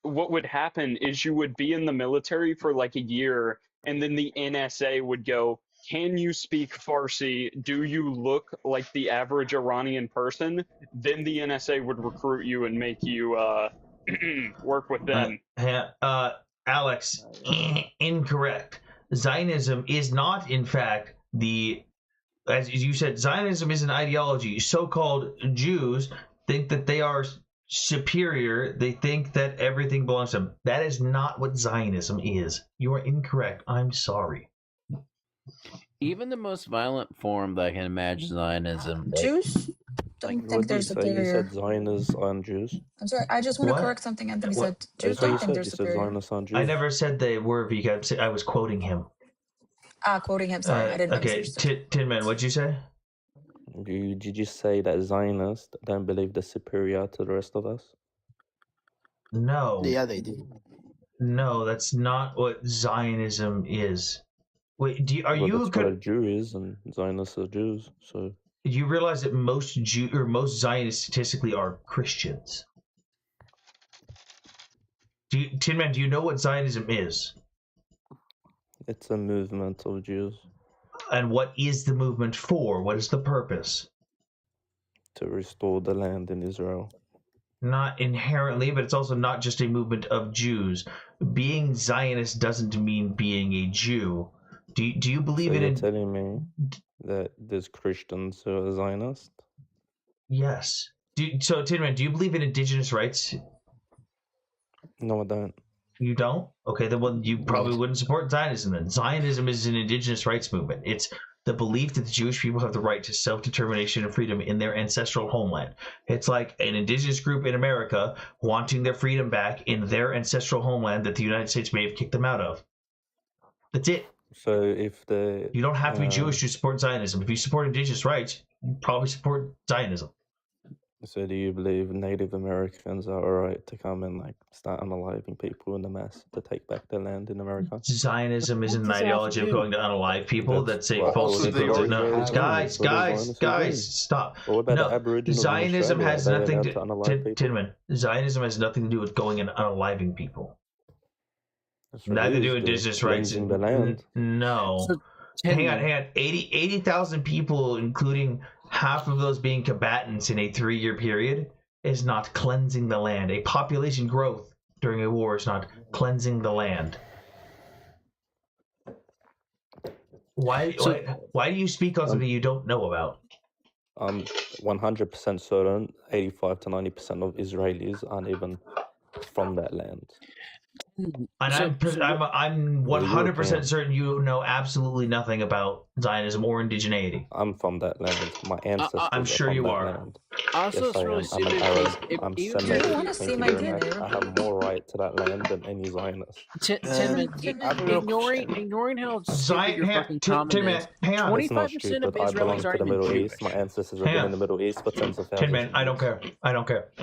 What would happen is you would be in the military for like a year, and then the NSA would go, can you speak Farsi? Do you look like the average Iranian person? Then the NSA would recruit you and make you work with them. Alex, incorrect. Zionism is not, in fact, as you said, Zionism is an ideology. So-called Jews think that they are superior. They think that everything belongs to them. That is not what Zionism is. You are incorrect. I'm sorry. Even the most violent form that I can imagine Zionism. Jews don't think they're superior. You said Zionists aren't Jews. I'm sorry, I just want What? to correct something Anthony said. Jews That's what don't you think said. they're You said superior. Zionists aren't Jews. I never said they were, because I was quoting him. Quoting him, sorry, I didn't Okay, understand. Tin Man, what'd you say? Did you say that Zionists don't believe they're superior to the rest of us? No. Yeah, they do. No, that's not what Zionism is. Wait, That's what a Jew is, and Zionists are Jews. So do you realize that most Zionists statistically are Christians? Tin Man, do you know what Zionism is? it's a movement of Jews And what is the movement for? What is the purpose? to restore the land in Israel. Not inherently, but it's also not just a movement of Jews. Being Zionist doesn't mean being a Jew. Do you believe So it you're in? telling me that there's Christians who are Zionists? Yes. So, Tin Man, do you believe in indigenous rights? No, I don't. You don't? Okay, then you probably wouldn't support Zionism then. Zionism is an indigenous rights movement. It's the belief that the Jewish people have the right to self-determination and freedom in their ancestral homeland. It's like an indigenous group in America wanting their freedom back in their ancestral homeland that the United States may have kicked them out of. That's it. So if you don't have to be Jewish to support Zionism. If you support indigenous rights, you probably support Zionism. So do you believe Native Americans are alright to come and start unaliving people in the mass to take back their land in America? Zionism isn't an ideology of going to unalive people. That's a false claim. No, guys, stop. What about No, the Aboriginals in Zionism Australia? has Are they nothing allowed to unalive people? Tinman, Zionism has nothing to do with going and unaliving people. That's what Neither it do is, indigenous they're rights. cleansing the land. No. Hang on. 80,000 people, including half of those being combatants in a 3-year period, is not cleansing the land. A population growth during a war is not cleansing the land. Why do you speak on something you don't know about? I'm 100% certain 85 to 90% of Israelis aren't even from that land. And I'm 100% certain you know absolutely nothing about Zionism or indigeneity. I'm from that land. My ancestors I'm sure you are. Land. Also, yes, I really am. stupid I'm an because Arab. I'm even Semitic. Do you want to see my DNA? I have more right to that land than any Zionist. ignoring how stupid your fucking comment is. 25% of Israelis are in the Middle Jewish. East. My ancestors have been in the Middle East for tens of thousands. Tin Man, I don't care.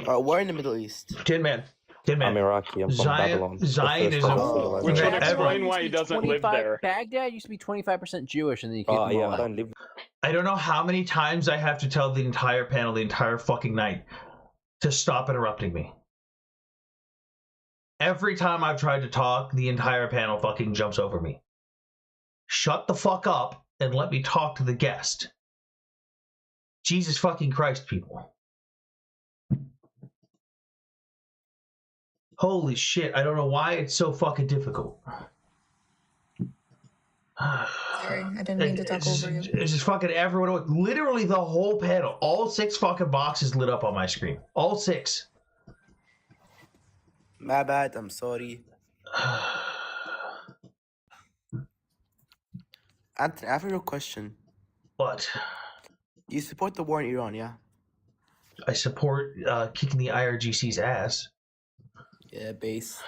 We're in the Middle East. Tin Man. I'm Iraqi. I'm from Babylon. Zionism. Which would explain why he doesn't live there. Baghdad used to be 25% Jewish, and then you keep them all I out. don't live. I don't know how many times I have to tell the entire panel the entire fucking night to stop interrupting me. Every time I've tried to talk, the entire panel fucking jumps over me. Shut the fuck up and let me talk to the guest. Jesus fucking Christ, people. Holy shit, I don't know why it's so fucking difficult. Sorry, I didn't mean to talk over you. It's just fucking everyone, literally the whole panel, all 6 fucking boxes lit up on my screen. All 6. My bad, I'm sorry. Anthony, I have a real question. What? You support the war in Iran, yeah? I support kicking the IRGC's ass. Yeah, base.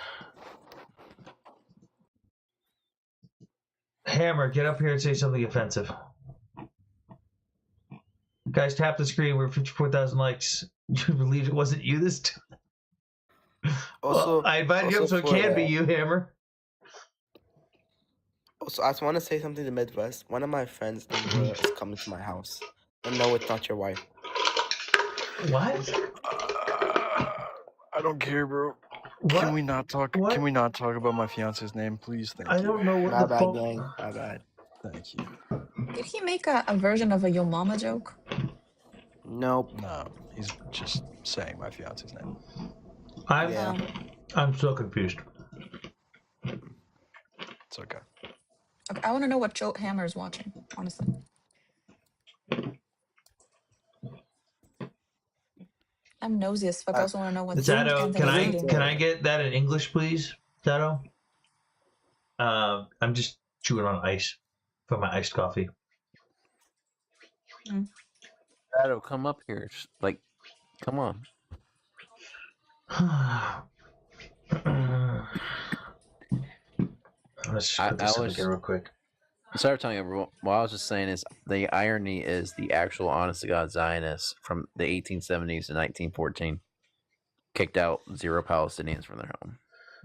Hammer, get up here and say something offensive. Guys, tap the screen. We're 54,000 likes. You believe it wasn't you this time? Also, well, I invited you up so it can be you, Hammer. Also, I just want to say something to the Midwest. One of my friends is coming to my house. And no, it's not your wife. What? I don't care, bro. What? Can we not talk? What? Can we not talk about my fiance's name, please? Thank you. I don't know what my the bad, fuck. gang. My bad. Thank you. Did he make a version of a Yo Mama joke? Nope. No, he's just saying my fiance's name. I'm so confused. It's okay. Okay, I want to know what Joe Hammer's watching, honestly. I'm nosy as fuck. I also want to know what Zato, Anthony's reading. can I get that in English, please, Zato? I'm just chewing on ice for my iced coffee. Shadow, come up here. Like, come on. Let's put this up again real quick. Sorry for telling everyone. What I was just saying is the irony is the actual honest to God Zionists from the 1870s to 1914 kicked out 0 Palestinians from their home.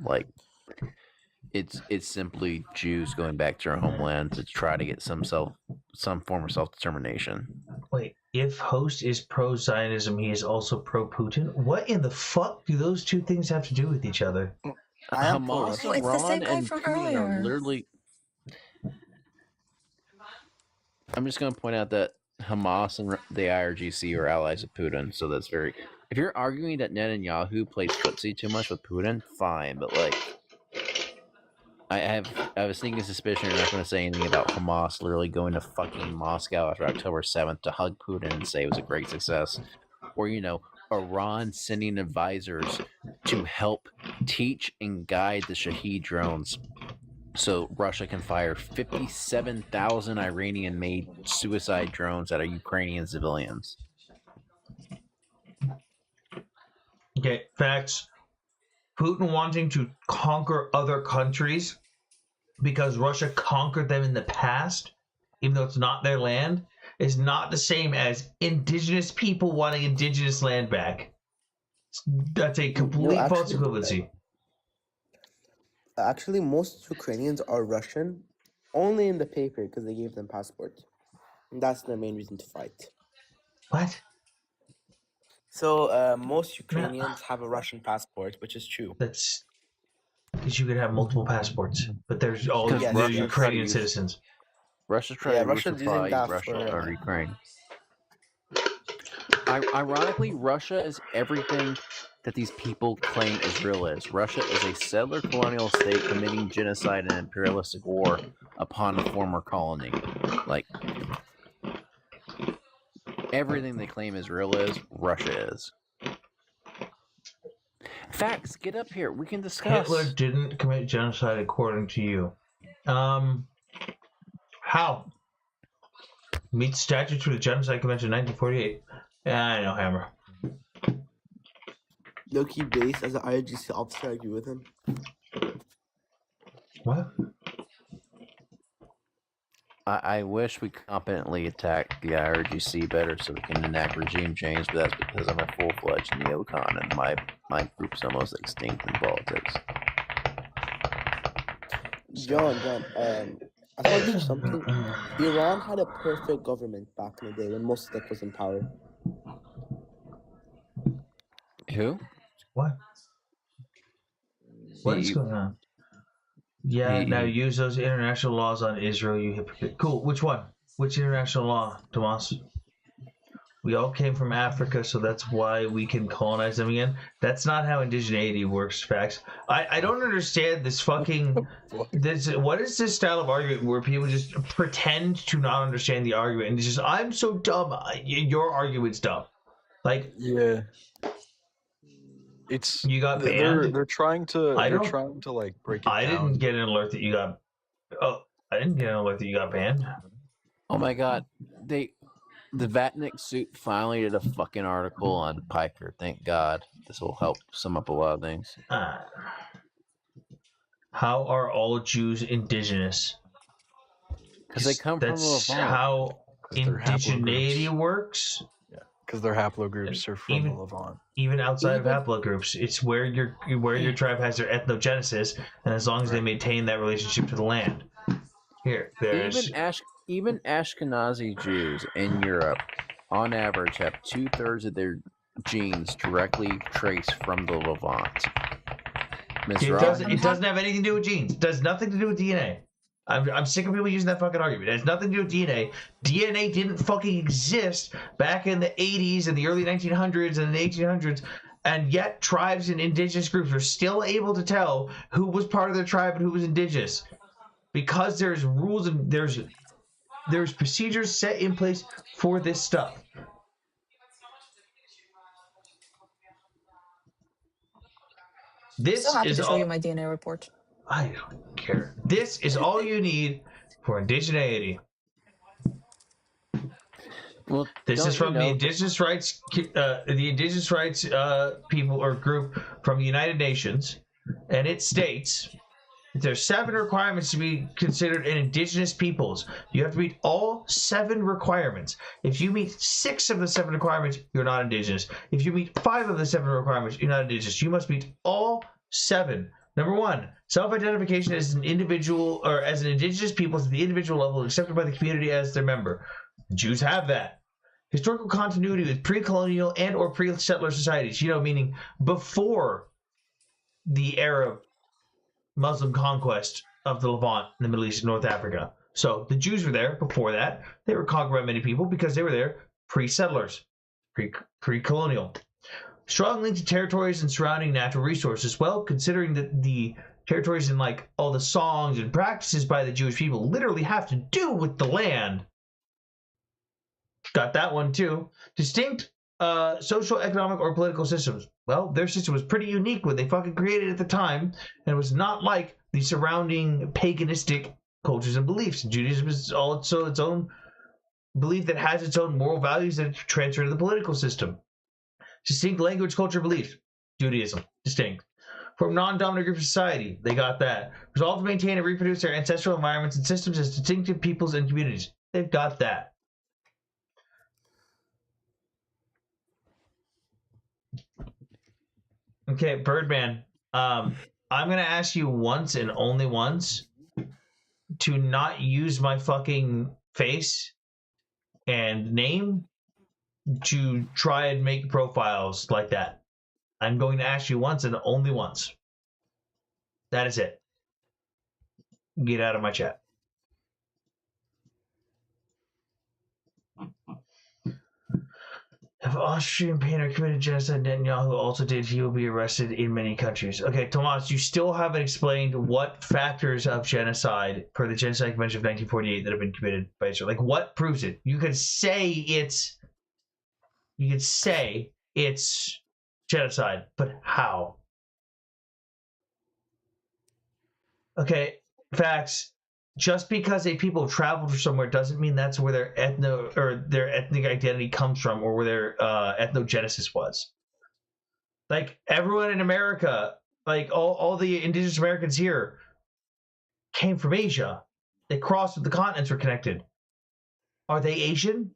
Like, it's simply Jews going back to their homeland to try to get some form of self-determination. Wait, if host is pro-Zionism, he is also pro-Putin? What in the fuck do those two things have to do with each other? Hamas, Oh, it's the same Iran, guy and from Putin are earlier. literally... I'm just going to point out that Hamas and the IRGC are allies of Putin, so that's very... If you're arguing that Netanyahu plays footsie too much with Putin, fine, but like... I have a sneaking suspicion you're not going to say anything about Hamas literally going to fucking Moscow after October 7th to hug Putin and say it was a great success. Or, Iran sending advisors to help teach and guide the Shahed drones so Russia can fire 57,000 Iranian-made suicide drones at Ukrainian civilians. Okay, facts. Putin wanting to conquer other countries because Russia conquered them in the past, even though it's not their land, is not the same as indigenous people wanting indigenous land back. That's a complete false equivalency. Actually, most Ukrainians are Russian, only in the paper because they gave them passports. And that's their main reason to fight. What? So, most Ukrainians have a Russian passport, which is true. That's because you could have multiple passports, but there's all Yes, they're yes. Ukrainian citizens. Russia's trying to Russia's using Russify that Russia for, or Ukraine. Ironically, Russia is everything that these people claim Israel is. Russia is a settler colonial state committing genocide and imperialistic war upon a former colony. Like, everything they claim Israel is, Russia is. Facts, get up here. We can discuss. Hitler didn't commit genocide according to you. How? Meets statutes for the Genocide Convention 1948. Yeah, I know, Hammer. Low-key base, as an IRGC officer, I agree with him. What? I wish we competently attacked the IRGC better so we can enact regime change, but that's because I'm a full-fledged neocon and my group's almost extinct in politics. John, I thought you something. Iran had a perfect government back in the day when Mossadegh was in power. Who? What? What is going on? Yeah, now use those international laws on Israel, you hypocrite. Cool. Which one? Which international law, Tomas? We all came from Africa, so that's why we can colonize them again. That's not how indigeneity works, facts. I don't understand this fucking... what is this style of argument where people just pretend to not understand the argument? And it's just, I'm so dumb. Your argument's dumb. Like... Yeah. It's... You got banned? They're trying to... They're trying to, like, break it down. I didn't get an alert that you got... Oh, I didn't get an alert that you got banned. Oh my god. The Vatnik suit finally did a fucking article on Piker. Thank God. This will help sum up a lot of things. How are all Jews indigenous? Because they come from That's Levant. how indigeneity works. Yeah, because their haplogroups are from the Levant. Even outside of haplogroups, it's where your tribe has their ethnogenesis, and as long as they maintain that relationship to the land. Here, there's even Ashkenazi Jews in Europe, on average, have 2/3 of their genes directly traced from the Levant. It doesn't have anything to do with genes. It does nothing to do with DNA. I'm sick of people using that fucking argument. It has nothing to do with DNA. DNA didn't fucking exist back in the 80s and the early 1900s and the 1800s, and yet tribes and indigenous groups are still able to tell who was part of their tribe and who was indigenous, because there's rules and there's procedures set in place for this stuff. This so happy is to show all, you my DNA report. I don't care. This is all you need for indigeneity. Well, this is from the indigenous rights, people or group from the United Nations, and it states there's 7 requirements to be considered an indigenous peoples. You have to meet all 7 requirements. If you meet 6 of the 7 requirements, you're not indigenous. If you meet 5 of the 7 requirements, you're not indigenous. You must meet all 7. Number 1, self-identification as an individual or as an indigenous people at the individual level accepted by the community as their member. Jews have that. Historical continuity with pre-colonial and or pre-settler societies, meaning before the Arab Muslim conquest of the Levant in the Middle East and North Africa. So the Jews were there before that. They were conquered by many people because they were there pre-settlers, pre-colonial. Strong link to territories and surrounding natural resources. Well, considering that the territories and like all the songs and practices by the Jewish people literally have to do with the land. Got that one too. Distinct social, economic, or political systems. Well, their system was pretty unique when they fucking created it at the time, and it was not like the surrounding paganistic cultures and beliefs. Judaism is also its own belief that has its own moral values that transfer to the political system. Distinct language, culture, beliefs. Judaism. Distinct. From non-dominant group of society. They got that. Resolve to maintain and reproduce their ancestral environments and systems as distinctive peoples and communities. They've got that. Okay, Birdman. I'm going to ask you once and only once to not use my fucking face and name to try and make profiles like that. I'm going to ask you once and only once. That is it. Get out of my chat. If Austrian painter committed genocide, Netanyahu also did, he will be arrested in many countries. Okay, Tomas, you still haven't explained what factors of genocide per the Genocide Convention of 1948 that have been committed by Israel. Like, what proves it? You could say it's genocide, but how? Okay, facts. Just because a people traveled somewhere doesn't mean that's where their ethnic identity comes from or where their ethnogenesis was. Like everyone in America, like all the indigenous Americans here came from Asia. They crossed with the continents, were connected. Are they Asian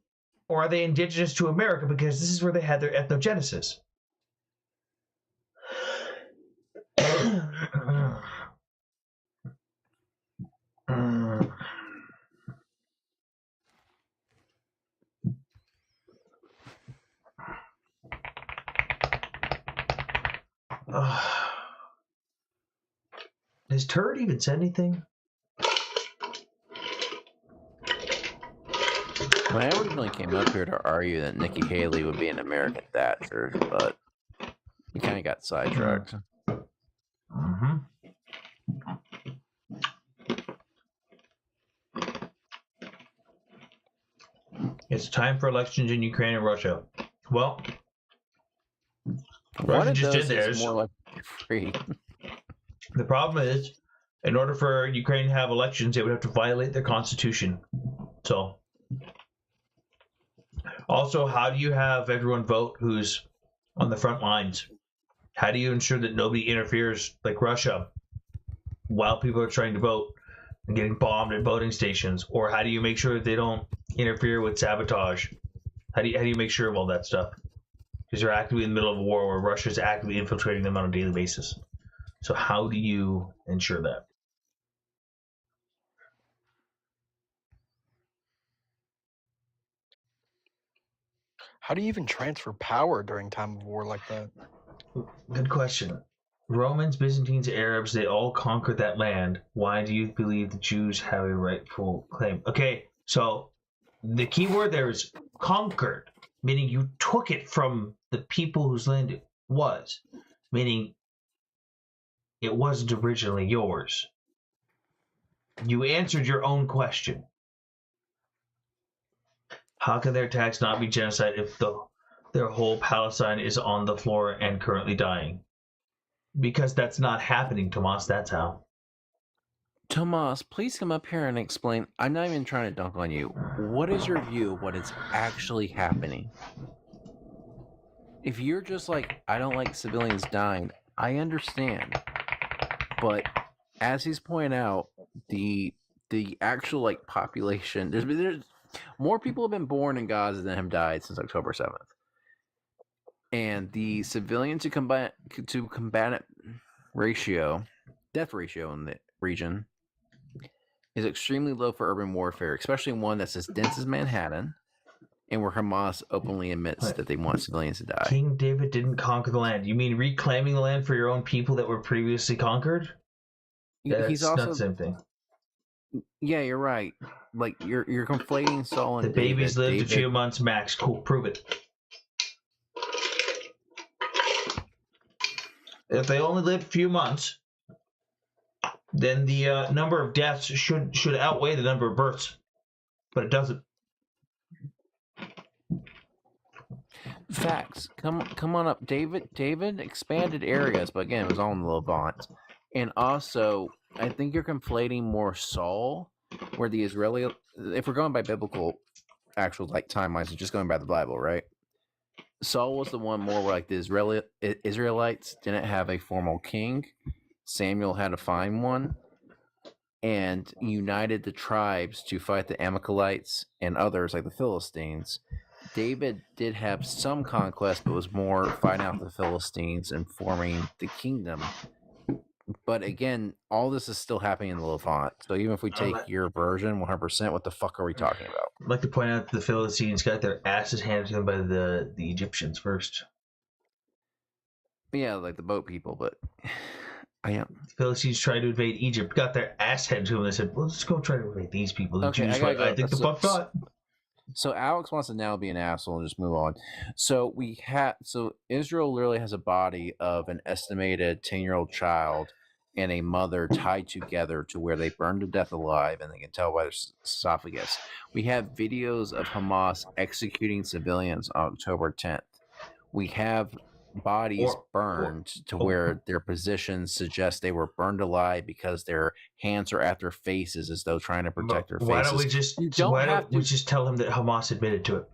or are they indigenous to America because this is where they had their ethnogenesis? Has Turd even said anything? I originally came up here to argue that Nikki Haley would be an American Thatcher, but we kind of got sidetracked. Mm-hmm. It's time for elections in Ukraine and Russia. Well, Russia just did theirs. More like free. The problem is, in order for Ukraine to have elections, they would have to violate their constitution. So, also, how do you have everyone vote who's on the front lines? How do you ensure that nobody interferes, like Russia, while people are trying to vote and getting bombed at voting stations? Or how do you make sure that they don't interfere with sabotage? How do you make sure of all that stuff? Because they're actively in the middle of a war where Russia's actively infiltrating them on a daily basis. So how do you ensure that? How do you even transfer power during time of war like that? Good question. Romans, Byzantines, Arabs, they all conquered that land. Why do you believe the Jews have a rightful claim? Okay, so the key word there is conquered, meaning you took it from the people whose land it was, meaning it wasn't originally yours. You answered your own question. How can their attacks not be genocide if their whole Palestine is on the floor and currently dying? Because that's not happening, Tomas. That's how. Tomas, please come up here and explain. I'm not even trying to dunk on you. What is your view of what is actually happening? If you're just like, I don't like civilians dying, I understand. But as he's pointing out, the actual like population, there's more people have been born in Gaza than have died since October 7th. And the civilian to combatant ratio, death ratio in the region, is extremely low for urban warfare, especially one that's as dense as Manhattan, and where Hamas openly admits that they want civilians to die. King David didn't conquer the land. You mean reclaiming the land for your own people that were previously conquered? Yeah, He's that's also not the same thing. Yeah, you're right. Like you're conflating Saul and The babies David. lived a few months max. Cool, prove it. If they only lived a few months, then the number of deaths should outweigh the number of births, but it doesn't. Facts. Come on up, David. David expanded areas, but again, it was all in the Levant. And also, I think you're conflating more Saul, where the Israeli. If we're going by biblical, actual like timelines, and just going by the Bible, right? Saul was the one more where like the Israelites didn't have a formal king. Samuel had to find one, and united the tribes to fight the Amalekites and others like the Philistines. David did have some conquest, but was more fighting out the Philistines and forming the kingdom. But again, all this is still happening in the Levant. So even if we take your version 100%, what the fuck are we talking about? I'd like to point out that the Philistines got their asses handed to them by the Egyptians first. Yeah, like the boat people, but I am. The Philistines tried to invade Egypt, got their ass handed to them. They said, well, let's go try to invade these people. The Jews went, I think the fuck not. So Alex wants to now be an asshole and just move on. So Israel literally has a body of an estimated 10-year-old child and a mother tied together to where they burned to death alive, and they can tell by their esophagus. We have videos of Hamas executing civilians on October 10th. We have bodies burned to where their positions suggest they were burned alive because their hands are at their faces as though trying to protect their faces. Why don't we just tell him that Hamas admitted to it?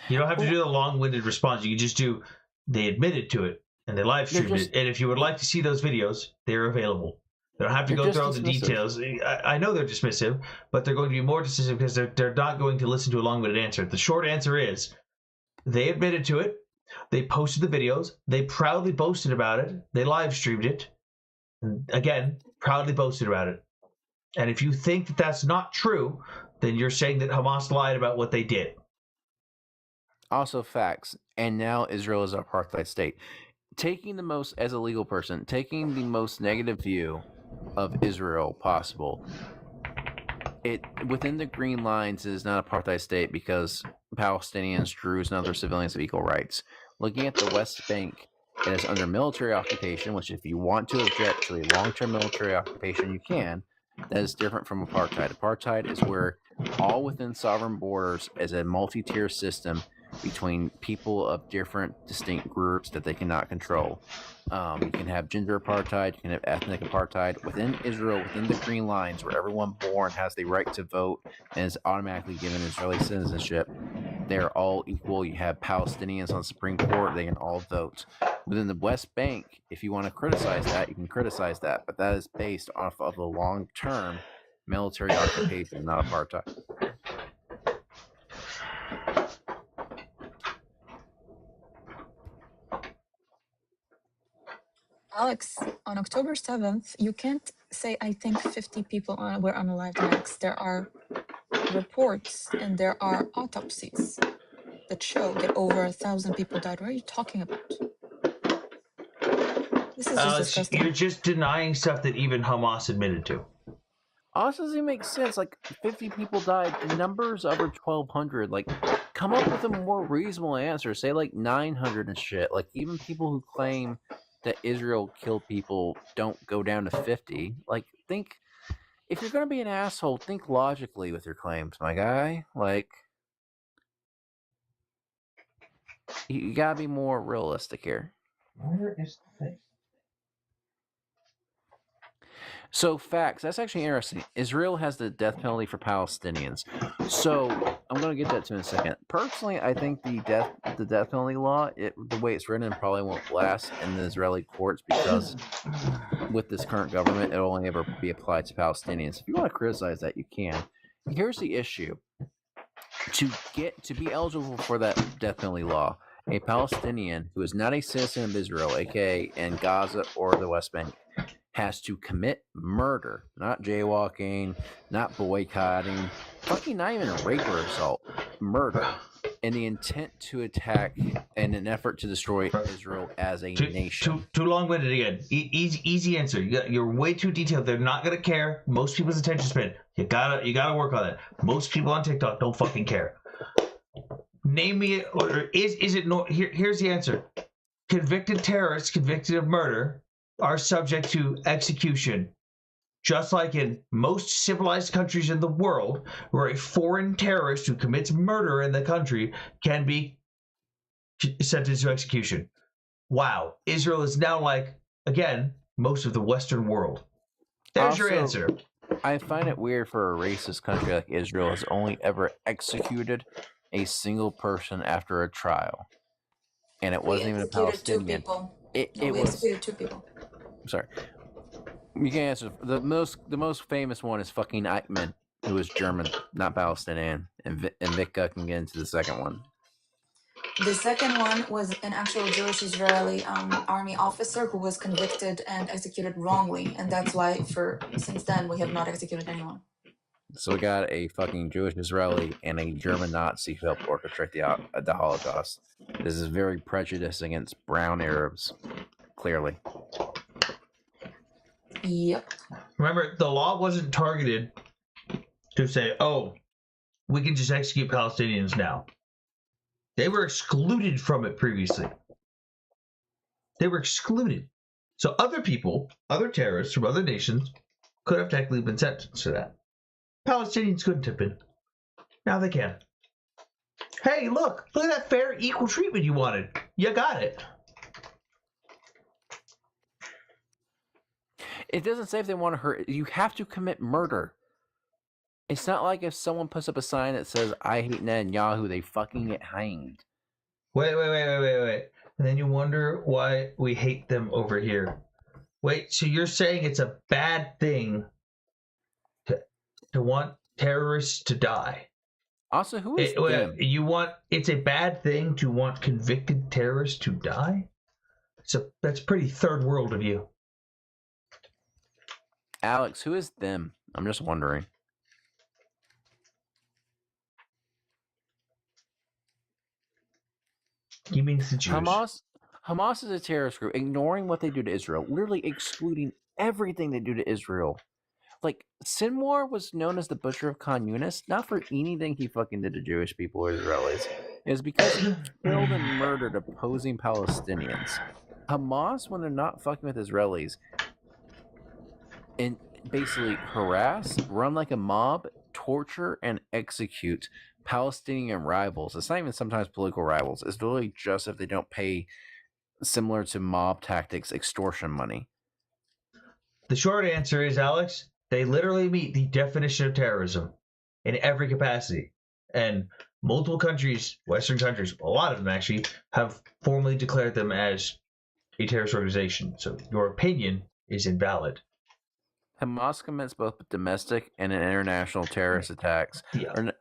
You don't have to do the long-winded response. You can just do, they admitted to it and they live streamed it. And if you would like to see those videos, they're available. They don't have to go through all the details. I know they're dismissive, but they're going to be more dismissive because they're not going to listen to a long-winded answer. The short answer is they admitted to it. They posted the videos. They proudly boasted about it. They live streamed it. And again, proudly boasted about it. And if you think that that's not true, then you're saying that Hamas lied about what they did. Also facts. And now Israel is an apartheid state. Taking the most, as a legal person, taking the most negative view of Israel possible. It within the green lines is not apartheid state because Palestinians, Druze, and other civilians have equal rights. Looking at the West Bank, it is under military occupation, which if you want to object to a long-term military occupation, you can. That is different from apartheid. Apartheid is where all within sovereign borders is a multi-tier system between people of different distinct groups that they cannot control. You can have gender apartheid, you can have ethnic apartheid. Within Israel, within the green lines, where everyone born has the right to vote and is automatically given Israeli citizenship, they're all equal. You have Palestinians on the Supreme Court, they can all vote. Within the West Bank, if you want to criticize that, you can criticize that, but that is based off of a long-term military occupation, not apartheid. Alex, on October 7th, you can't say, I think 50 people were unalived max. There are reports and there are autopsies that show that over 1,000 people died. What are you talking about? This is just disgusting. You're just denying stuff that even Hamas admitted to. Also, doesn't make sense. Like, 50 people died. The number's over 1,200. Like, come up with a more reasonable answer. Say, like, 900 and shit. Like, even people who claim that Israel killed people don't go down to 50. Like, think... If you're going to be an asshole, think logically with your claims, my guy. Like, you gotta be more realistic here. Where is the thing? So, facts. That's actually interesting. Israel has the death penalty for Palestinians. So, I'm going to get that to in a second. Personally, I think the death penalty law, the way it's written, probably won't last in the Israeli courts because with this current government, it'll only ever be applied to Palestinians. If you want to criticize that, you can. Here's the issue. To be eligible for that death penalty law, a Palestinian who is not a citizen of Israel, aka in Gaza or the West Bank, has to commit murder, not jaywalking, not boycotting, fucking not even rape or assault, murder, in the intent to attack in an effort to destroy Israel as a nation. Too long-winded again. Easy answer. You're way too detailed. They're not gonna care. Most people's attention span. You gotta work on it. Most people on TikTok don't fucking care. Name me, or is it no? Here's the answer. Convicted terrorists convicted of murder are subject to execution, just like in most civilized countries in the world, where a foreign terrorist who commits murder in the country can be sentenced to execution. Wow. Israel is now like, again, most of the Western world. There's your answer. I find it weird for a racist country like Israel has only ever executed a single person after a trial. And it wasn't even a Palestinian. We executed 2 people. I'm sorry. You can answer. The most famous one is fucking Eichmann, who was German, not Palestinian. And Vika can get into the second one. The second one was an actual Jewish Israeli army officer who was convicted and executed wrongly, and that's why since then we have not executed anyone. So we got a fucking Jewish Israeli and a German Nazi who helped orchestrate the Holocaust. This is very prejudiced against brown Arabs, clearly. Yep. Remember, the law wasn't targeted to say, oh, we can just execute Palestinians now. They were excluded from it previously. They were excluded. So other people, other terrorists from other nations, could have technically been sentenced to that. Palestinians couldn't have been. Now they can. Hey, look at that fair, equal treatment you wanted. You got it. It doesn't say if they want to hurt. You have to commit murder. It's not like if someone puts up a sign that says, I hate Netanyahu, they fucking get hanged. Wait. And then you wonder why we hate them over here. Wait, so you're saying it's a bad thing to want terrorists to die? Also, who is them? It's a bad thing to want convicted terrorists to die? So that's pretty third world of you. Alex, who is them? I'm just wondering. You mean the Jews? Hamas is a terrorist group, ignoring what they do to Israel, literally excluding everything they do to Israel. Like, Sinwar was known as the Butcher of Khan Yunis, not for anything he fucking did to Jewish people or Israelis. It was because he killed and murdered opposing Palestinians. Hamas, when they're not fucking with Israelis, and basically harass, run like a mob, torture, and execute Palestinian rivals. It's not even sometimes political rivals. It's literally just if they don't pay, similar to mob tactics, extortion money. The short answer is, Alex, they literally meet the definition of terrorism in every capacity. And multiple countries, Western countries, a lot of them actually, have formally declared them as a terrorist organization. So your opinion is invalid. Hamas commits both domestic and international terrorist attacks, or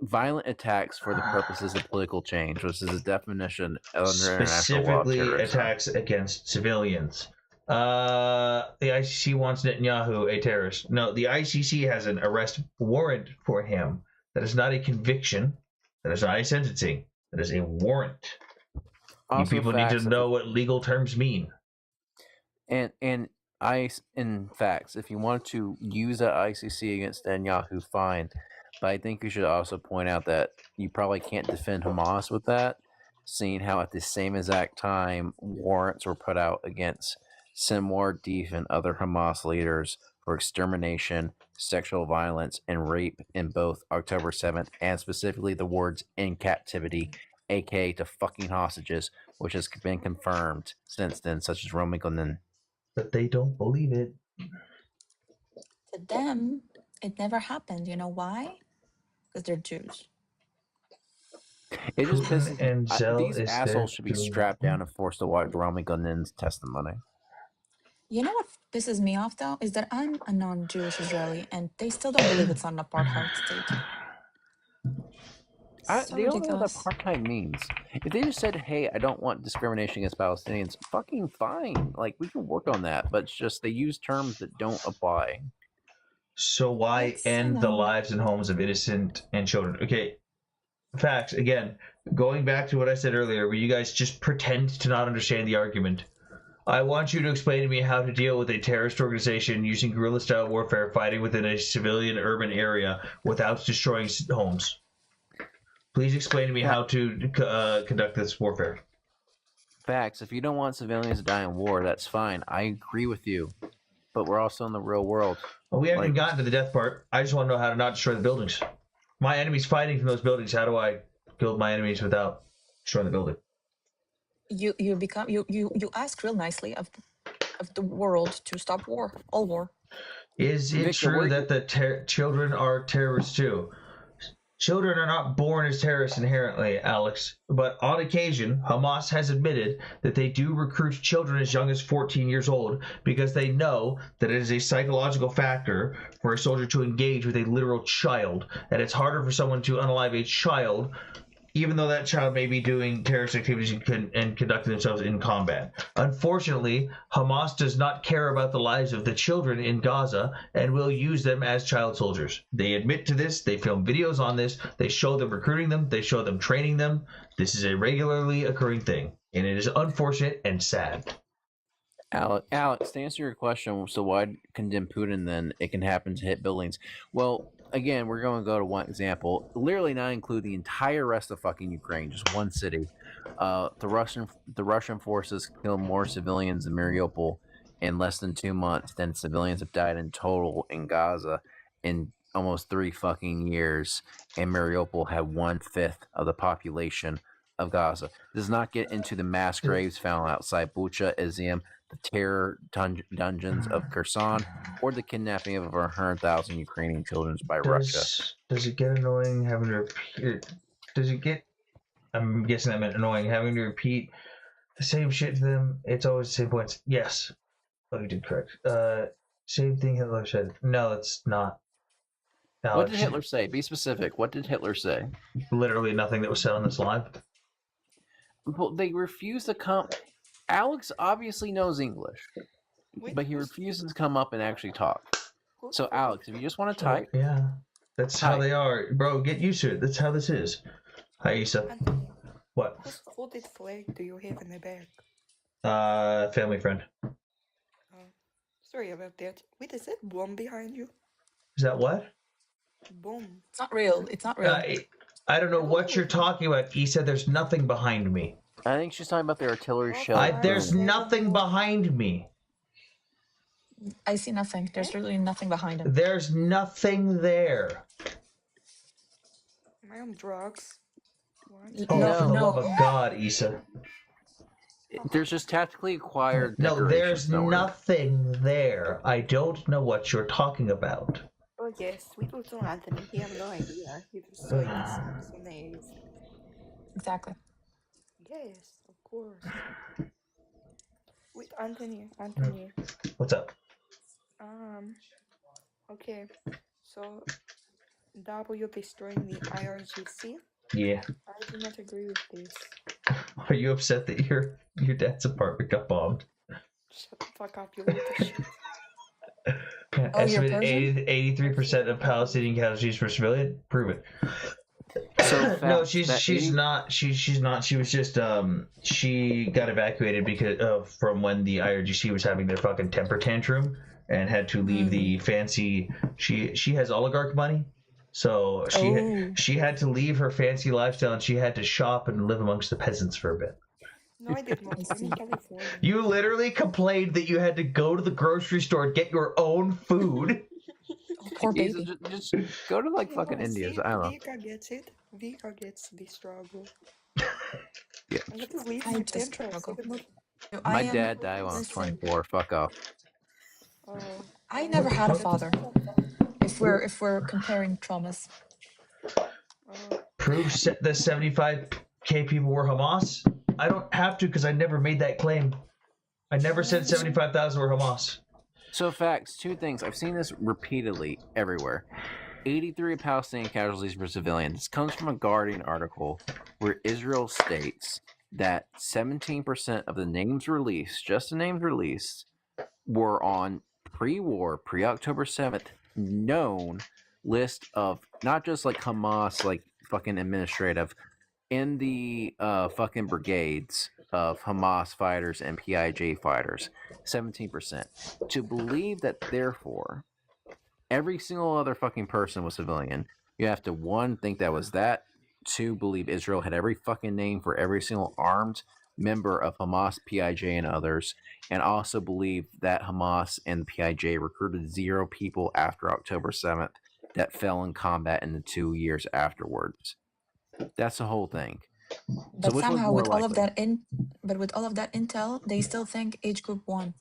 violent attacks for the purposes of political change, which is a definition under international law of Specifically terrorism. attacks against civilians. The ICC wants Netanyahu a terrorist. No, the ICC has an arrest warrant for him. That is not a conviction. That is not a sentencing. That is a warrant. You people need to know what legal terms mean. And in facts, if you want to use that ICC against Netanyahu, fine. But I think you should also point out that you probably can't defend Hamas with that, seeing how at the same exact time warrants were put out against Sinwar Deef and other Hamas leaders for extermination, sexual violence, and rape in both October 7th and specifically the words "in captivity," aka to fucking hostages, which has been confirmed since then, such as Roman Glenn. But they don't believe it. To them, it never happened. You know why? Because they're Jews. It just pisses me. And Zell These is assholes should be there. strapped down and forced to watch Roman Glenn's testimony. You know what pisses me off, though, is that I'm a non-Jewish Israeli, and they still don't believe it's not an apartheid state. They don't know what apartheid means. If they just said, "Hey, I don't want discrimination against Palestinians," fucking fine. Like, we can work on that. But it's just they use terms that don't apply. So why end the lives and homes of innocent and children? Okay, facts. Again, going back to what I said earlier, where you guys just pretend to not understand the argument. I want you to explain to me how to deal with a terrorist organization using guerrilla-style warfare fighting within a civilian urban area without destroying homes. Please explain to me how to conduct this warfare. Facts. If you don't want civilians to die in war, that's fine. I agree with you. But we're also in the real world. Well, we haven't even gotten to the death part. I just want to know how to not destroy the buildings. My enemy's fighting from those buildings. How do I kill my enemies without destroying the building? You ask real nicely of the world to stop war, all war. Is it true that the children are terrorists too? Children are not born as terrorists inherently, Alex, but on occasion, Hamas has admitted that they do recruit children as young as 14 years old because they know that it is a psychological factor for a soldier to engage with a literal child, and it's harder for someone to unalive a child even though that child may be doing terrorist activities and conducting themselves in combat. Unfortunately, Hamas does not care about the lives of the children in Gaza and will use them as child soldiers. They admit to this. They film videos on this. They show them recruiting them. They show them training them. This is a regularly occurring thing, and it is unfortunate and sad. Alex, to answer your question, so why condemn Putin then? It can happen to hit buildings. Well, again, we're going to go to one example. Literally not include the entire rest of fucking Ukraine, just one city. The Russian forces killed more civilians in Mariupol in less than 2 months than civilians have died in total in Gaza in almost 3 fucking years. And Mariupol had 1/5 of the population of Gaza. Does not get into the mass graves found outside Bucha, Izium, the terror dungeons of Kherson, or the kidnapping of over 100,000 Ukrainian children by Russia. Does it get annoying having to repeat? Does it get? I'm guessing that meant annoying having to repeat the same shit to them. It's always the same points. Yes, oh, you did correct. Same thing Hitler said. No, it's not. Alex. What did Hitler say? Be specific. What did Hitler say? Literally nothing that was said on this live. Well, they refuse to come. Alex obviously knows English, but he refuses to come up and actually talk. So, Alex, if you just want to type. Yeah, that's how they are. Bro, get used to it. That's how this is. Hi, Issa. What? Whose folded flag do you have in the back? Family friend. Is Sorry about that. Wait, is that bomb behind you? Is that what? Bomb. It's not real. It's not real. I don't know what you're talking about, Issa. There's nothing behind me. I think she's talking about the artillery shell. There's nothing behind me. I see nothing. There's literally nothing behind him. There's nothing there. Am I on drugs? What? Oh, for the love of God, Issa. There's just tactically acquired No, there's nothing there. I don't know what you're talking about. Oh yes, we do too, Anthony. He have no idea. He just saw some names. Exactly. Yes, of course. Wait, Anthony. What's up? Okay. So, W destroying the IRGC? Yeah. I do not agree with this. Are you upset that your dad's apartment got bombed? Shut the fuck up, you little shit. Estimated 83% of Palestinian casualties were civilian. Prove it. So no, she's not. She's not. She was just she got evacuated because from when the IRGC was having their fucking temper tantrum and had to leave the fancy. She has oligarch money, so she had to leave her fancy lifestyle and she had to shop and live amongst the peasants for a bit. No, I did not. I'm in California. You literally complained that you had to go to the grocery store, get your own food. Poor baby. Just go to like fucking India's. I don't know. Vika gets it. Vika gets the struggle. Yeah. And let us leave my interest. My dad died when I was 24. Fuck off. I never had a father. If we're comparing traumas. Prove that 75k people were Hamas. I don't have to because I never made that claim. I never said 75,000 were Hamas. So facts, two things. I've seen this repeatedly everywhere. 83 Palestinian casualties were civilians. This comes from a Guardian article where Israel states that 17% of the names released, just the names released, were on pre-war, pre-October 7th, known list of not just like Hamas, like fucking administrative, in the fucking brigades of Hamas fighters and PIJ fighters, 17%. To believe that, therefore, every single other fucking person was civilian, you have to, one, think that was that, two, believe Israel had every fucking name for every single armed member of Hamas, PIJ, and others, and also believe that Hamas and the PIJ recruited 0 people after October 7th that fell in combat in the 2 years afterwards. That's the whole thing. But so somehow, with all of that intel, they still think age group 1.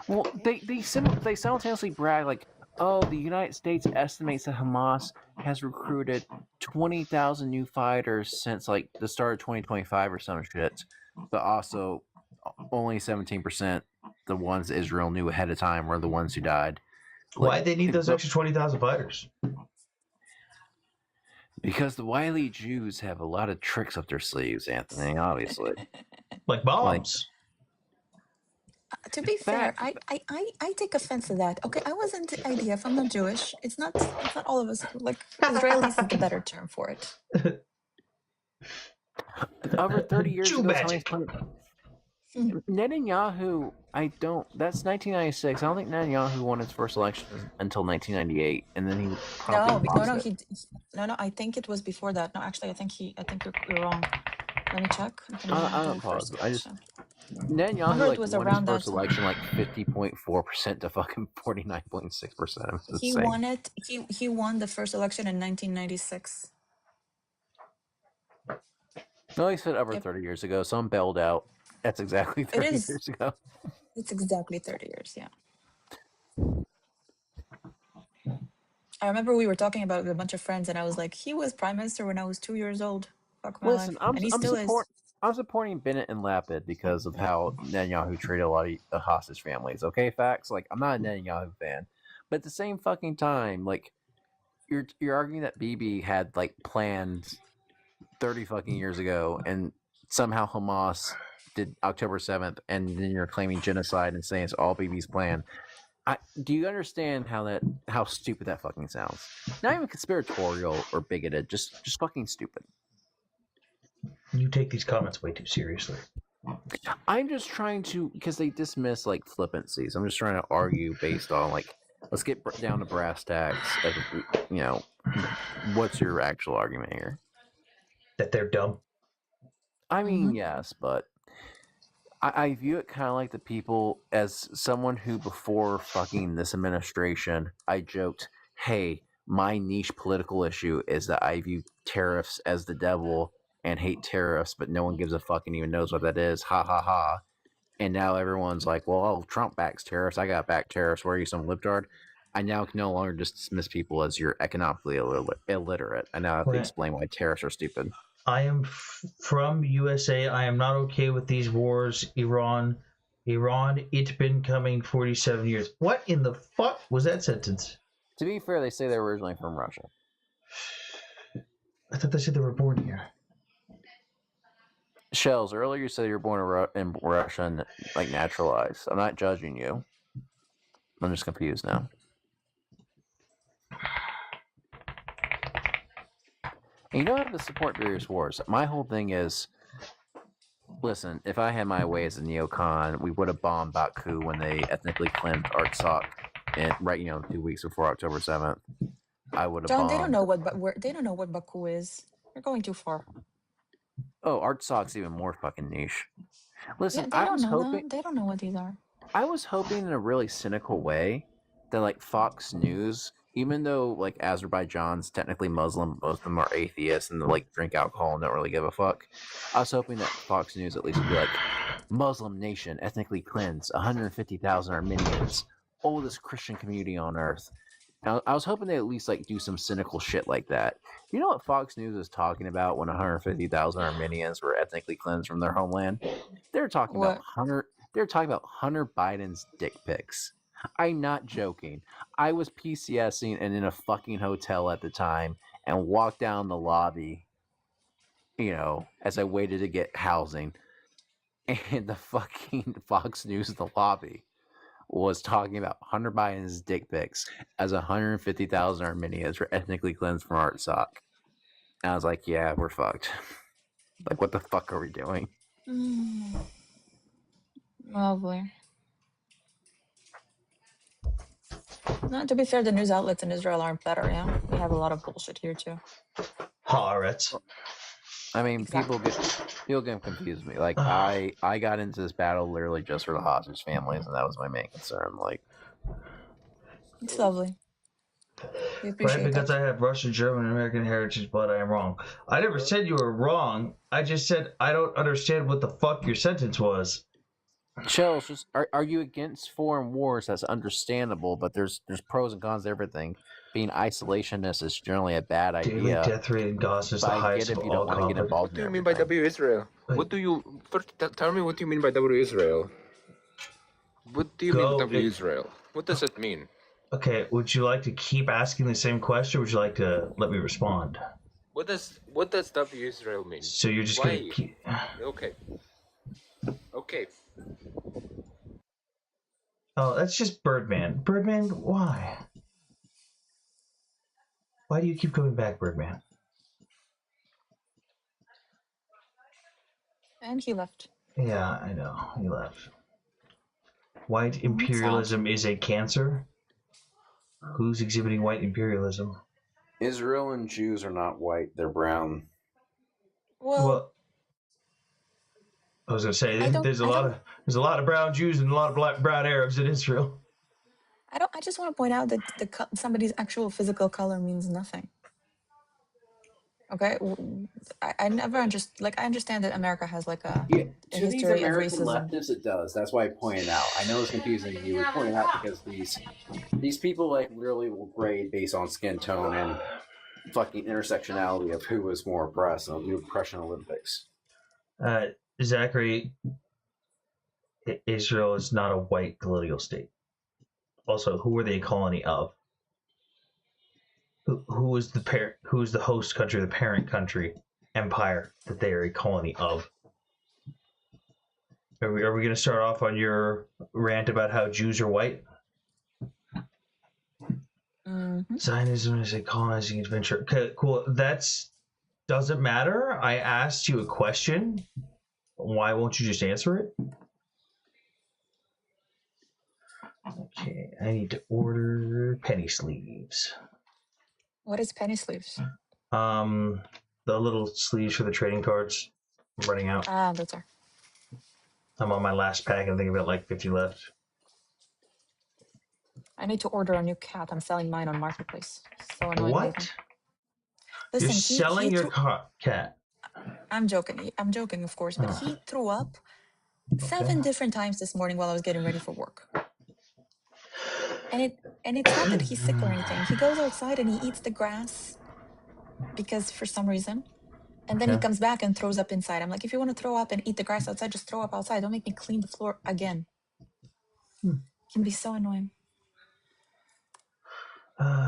Well, they simultaneously brag like, oh, the United States estimates that Hamas has recruited 20,000 new fighters since like the start of 2025 or some shit, but also only 17%, the ones Israel knew ahead of time, were the ones who died. Why'd they need those extra 20,000 fighters? Because the wily Jews have a lot of tricks up their sleeves, Anthony, obviously. Like bombs. To be fair, I take offense to that. Okay, I wasn't the IDF. I'm not Jewish. It's not all of us. Like Israelis is the better term for it. Over 30 years ago, Netanyahu, that's 1996. I don't think Netanyahu won his first election until 1998, and then he promptly lost it. No, I think it was before that. No, actually, I think you're wrong. Let me check. I don't pause. Netanyahu won his first election like 50.4% to fucking 49.6%. He won it. He won the first election in 1996. No, he said over 30 years ago, so I'm bailed out. That's exactly 30 years ago. It's exactly 30 years, yeah. I remember we were talking about it with a bunch of friends, and I was like, he was prime minister when I was 2 years old. Fuck my life. And he still is. I'm supporting Bennett and Lapid because of how Netanyahu treated a lot of hostage families. Okay, facts. Like, I'm not a Netanyahu fan, but at the same fucking time, like, you're arguing that Bibi had like planned 30 fucking years ago, and somehow Hamas did October 7th, and then you're claiming genocide and saying it's all Bibi's plan. Do you understand how stupid that fucking sounds? Not even conspiratorial or bigoted, just fucking stupid. You take these comments way too seriously. I'm just trying to, because they dismiss like flippancies. I'm just trying to argue based on like, let's get down to brass tacks. What's your actual argument here? That they're dumb. I mean, yes, but I view it kind of like the people as someone who before fucking this administration, I joked, hey, my niche political issue is that I view tariffs as the devil and hate tariffs, but no one gives a fuck and even knows what that is. Ha ha ha. And now everyone's like, well, Trump backs tariffs. I got back tariffs. Where are you, some libtard? I now can no longer just dismiss people as you're economically illiterate. I now have to explain why tariffs are stupid. I am from USA. I am not okay with these wars. Iran, it's been coming 47 years. What in the fuck was that sentence? To be fair, they say they're originally from Russia. I thought they said they were born here. Shells, earlier you said you were born in Russia and like naturalized. I'm not judging you. I'm just confused now. And you don't have to support various wars. My whole thing is, listen, if I had my way as a neocon, we would have bombed Baku when they ethnically cleansed Artsakh, and 2 weeks before October 7th. I would have John, bombed. they don't know what Baku is. You're going too far. Oh, Artsakh's even more fucking niche. Listen, Yeah, they don't know that. They don't know what these are. I was hoping in a really cynical way that like Fox News, even though like Azerbaijan's technically Muslim, most of them are atheists and they like drink alcohol and don't really give a fuck. I was hoping that Fox News at least would be like, Muslim nation ethnically cleansed, 150,000 Armenians, oldest Christian community on earth. Now, I was hoping they at least like do some cynical shit like that. You know what Fox News is talking about when 150,000 Armenians were ethnically cleansed from their homeland? They're talking about Hunter Biden's dick pics. I'm not joking. I was PCSing and in a fucking hotel at the time and walked down the lobby, as I waited to get housing, and the fucking Fox News, the lobby, was talking about Hunter Biden's dick pics as 150,000 Armenians were ethnically cleansed from Artsakh. And I was like, yeah, we're fucked. Like, what the fuck are we doing? Lovely. No, to be fair, the news outlets in Israel aren't better, yeah? We have a lot of bullshit here, too. Haaretz. I mean, people get confused with me. Like, I got into this battle literally just for the hostage families, and that was my main concern. Like, it's lovely. We appreciate right, because I have Russian, German, and American heritage, but I am wrong. I never said you were wrong. I just said I don't understand what the fuck your sentence was. Shells, just are you against foreign wars? That's understandable, but there's pros and cons to everything. Being isolationist is generally a bad idea. Daily death rate in Gaza is the highest of all conflicts. What do you mean by W Israel? What do you first tell me what you mean by W Israel? What do you mean by W Israel? What does it mean? Okay, would you like to keep asking the same question, or would you like to let me respond? What does W Israel mean? So you're just gonna keep... Okay. Oh, that's just Birdman. Birdman, why? Why do you keep coming back, Birdman? And he left. Yeah, I know. He left. White imperialism is a cancer? Who's exhibiting white imperialism? Israel and Jews are not white, they're brown. Well, I was gonna say there's a lot of brown Jews and a lot of brown Arabs in Israel. I just want to point out that somebody's actual physical color means nothing. Okay, I never understood. I understand that America has a to these history of American racism. leftists, it does. That's why I pointed out. I know it's confusing to you. We pointed out because these people literally will grade based on skin tone and fucking intersectionality of who was more oppressed. And they'll do oppression Olympics. Zachary, Israel is not a white colonial state. Also, who were they a colony of? Who was the parent? Who is the host country, the parent country, empire that they are a colony of? Are we going to start off on your rant about how Jews are white? Zionism is a colonizing adventure. Okay, cool. Doesn't matter. I asked you a question. Why won't you just answer it? Okay, I need to order penny sleeves. What is penny sleeves? The little sleeves for the trading cards. I'm running out. Ah, those are. I'm on my last pack. I think I've got like 50 left. I need to order a new cat. I'm selling mine on Marketplace. So annoying. What? Lately. Listen, You're selling your cat? I'm joking. I'm joking, of course. But he threw up 7 different times this morning while I was getting ready for work. And it's not that he's sick or anything. He goes outside and he eats the grass because for some reason. And then he comes back and throws up inside. I'm like, if you want to throw up and eat the grass outside, just throw up outside. Don't make me clean the floor again. It can be so annoying.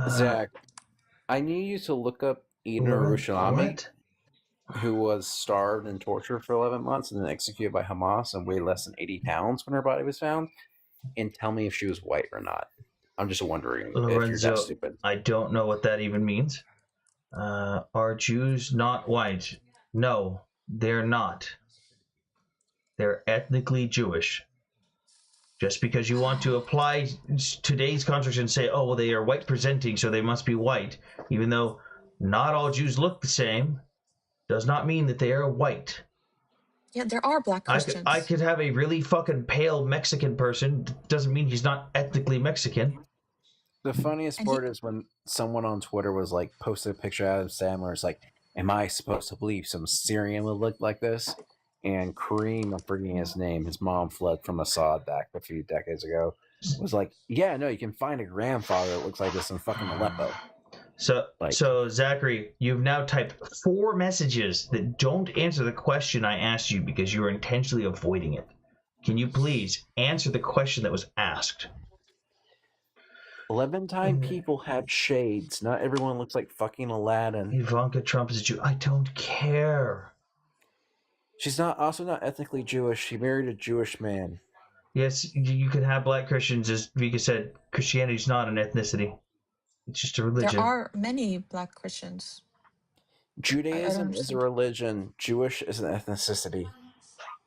Zach, I need you to look up Ina Rushalami, who was starved and tortured for 11 months and then executed by Hamas and weighed less than 80 pounds when her body was found, and tell me if she was white or not. I'm just wondering if you're that stupid. I don't know what that even means. Are Jews not white? No, they're not. They're ethnically Jewish. Just because you want to apply today's construct and say, oh, well, they are white presenting, so they must be white, even though not all Jews look the same, does not mean that they are white. Yeah, there are black Christians. I could have a really fucking pale Mexican person. Doesn't mean he's not ethnically Mexican. The funniest part is when someone on Twitter was like, posted a picture of Adam Sandler. It's like, am I supposed to believe some Syrian would look like this? And Kareem, I'm forgetting his name, his mom fled from Assad back a few decades ago, was like, yeah, no, you can find a grandfather that looks like this in fucking Aleppo. So Zachary, you've now typed 4 messages that don't answer the question I asked you because you are intentionally avoiding it. Can you please answer the question that was asked? Levantine people have shades. Not everyone looks like fucking Aladdin. Ivanka Trump is a Jew. I don't care. She's also not ethnically Jewish. She married a Jewish man. Yes, you can have black Christians. As Vika said, Christianity is not an ethnicity. It's just a religion. There are many black Christians. Judaism is a religion. Jewish is an ethnicity.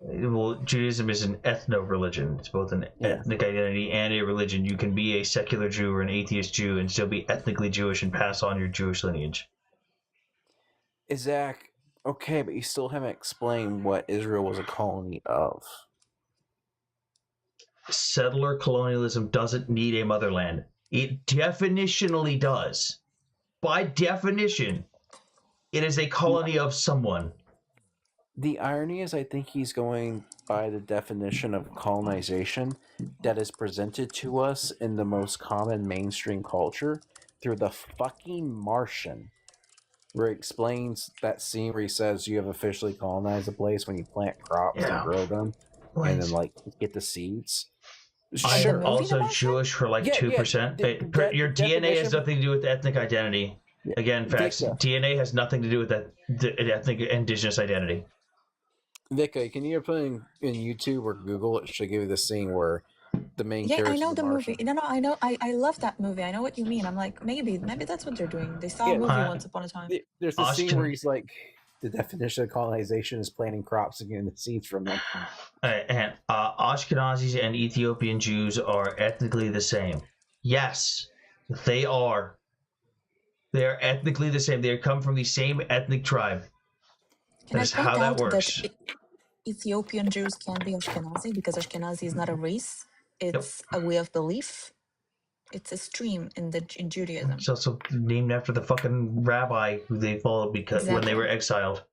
Well, Judaism is an ethno-religion. It's both an ethnic identity and a religion. You can be a secular Jew or an atheist Jew and still be ethnically Jewish and pass on your Jewish lineage. Zach, okay, but you still haven't explained what Israel was a colony of. Settler colonialism doesn't need a motherland. It definitionally does. By definition, it is a colony of someone. The irony is I think he's going by the definition of colonization that is presented to us in the most common mainstream culture through the fucking Martian, where he explains that scene where he says you have officially colonized a place when you plant crops and grow them and then like get the seeds. I'm also Jewish for like 2%. Your DNA has nothing to do with ethnic identity. Again, facts. DNA has nothing to do with that ethnic indigenous identity. Vika, can you put in YouTube or Google? It should give you the scene where the main character. I know the movie. No, I know. I love that movie. I know what you mean. I'm like, maybe that's what they're doing. They saw a movie once upon a time. There's the scene where he's like, the definition of colonization is planting crops and getting the seeds from them. And Ashkenazis and Ethiopian Jews are ethnically the same. Yes, they are. They are ethnically the same. They come from the same ethnic tribe. That's how that works. That Ethiopian Jews can be Ashkenazi because Ashkenazi is not a race. It's a way of belief. It's a stream in Judaism. It's also named after the fucking rabbi who they followed because when they were exiled.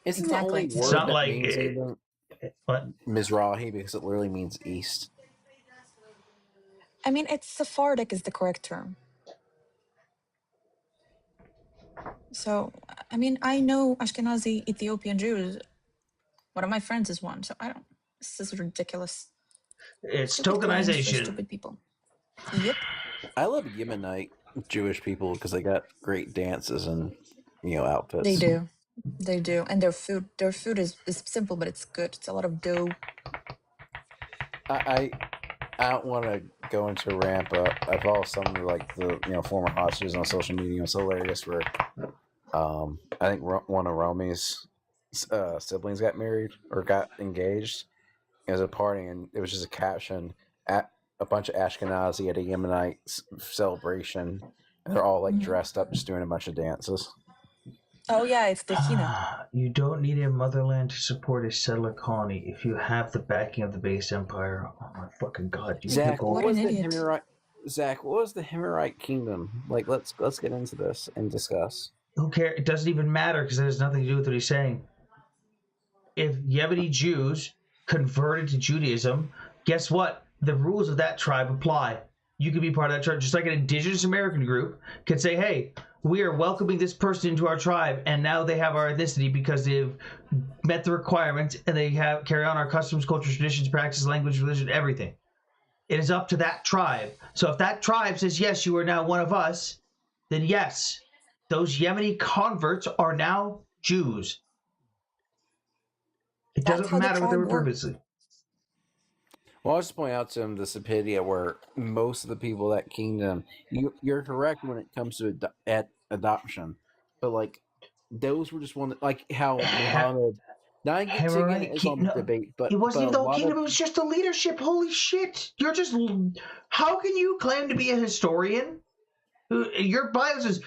Isn't the only word it's not that like means Mizrahi because it literally means east. I mean, it's Sephardic is the correct term. So, I mean, I know Ashkenazi Ethiopian Jews. One of my friends is one, so I don't. This is ridiculous. It's Stupid tokenization. claims for stupid people. Yep. I love Yemenite Jewish people because they got great dances and outfits. They do, and their food is simple, but it's good. It's a lot of dough. I don't want to go into a rant, but I follow some of the former hostages on social media. It's hilarious where I think one of Romy's siblings got married or got engaged. It was a party, and it was just a caption at a bunch of Ashkenazi at a Yemenite celebration, and they're all like dressed up, just doing a bunch of dances. Oh yeah, it's the Hina. You don't need a motherland to support a settler colony if you have the backing of the base empire. Oh my fucking god, you Zach, people! what was the Himmerite kingdom? Like, let's get into this and discuss. Who cares? It doesn't even matter because it has nothing to do with what he's saying. If Yemeni Jews converted to Judaism, guess what? The rules of that tribe apply. You can be part of that tribe, just like an indigenous American group could say, hey, we are welcoming this person into our tribe, and now they have our ethnicity because they've met the requirements, and they carry on our customs, culture, traditions, practices, language, religion, everything. It is up to that tribe. So if that tribe says, yes, you are now one of us, then yes, those Yemeni converts are now Jews. It doesn't matter what they were previously. Well, I'll just point out to him the stupidity where most of the people of that kingdom, you're correct when it comes to adoption, but like those were just one that, like how Muhammad. Now I get to is on the debate, but it wasn't even the whole kingdom. It was just the leadership. Holy shit! You're just. How can you claim to be a historian? Your bio says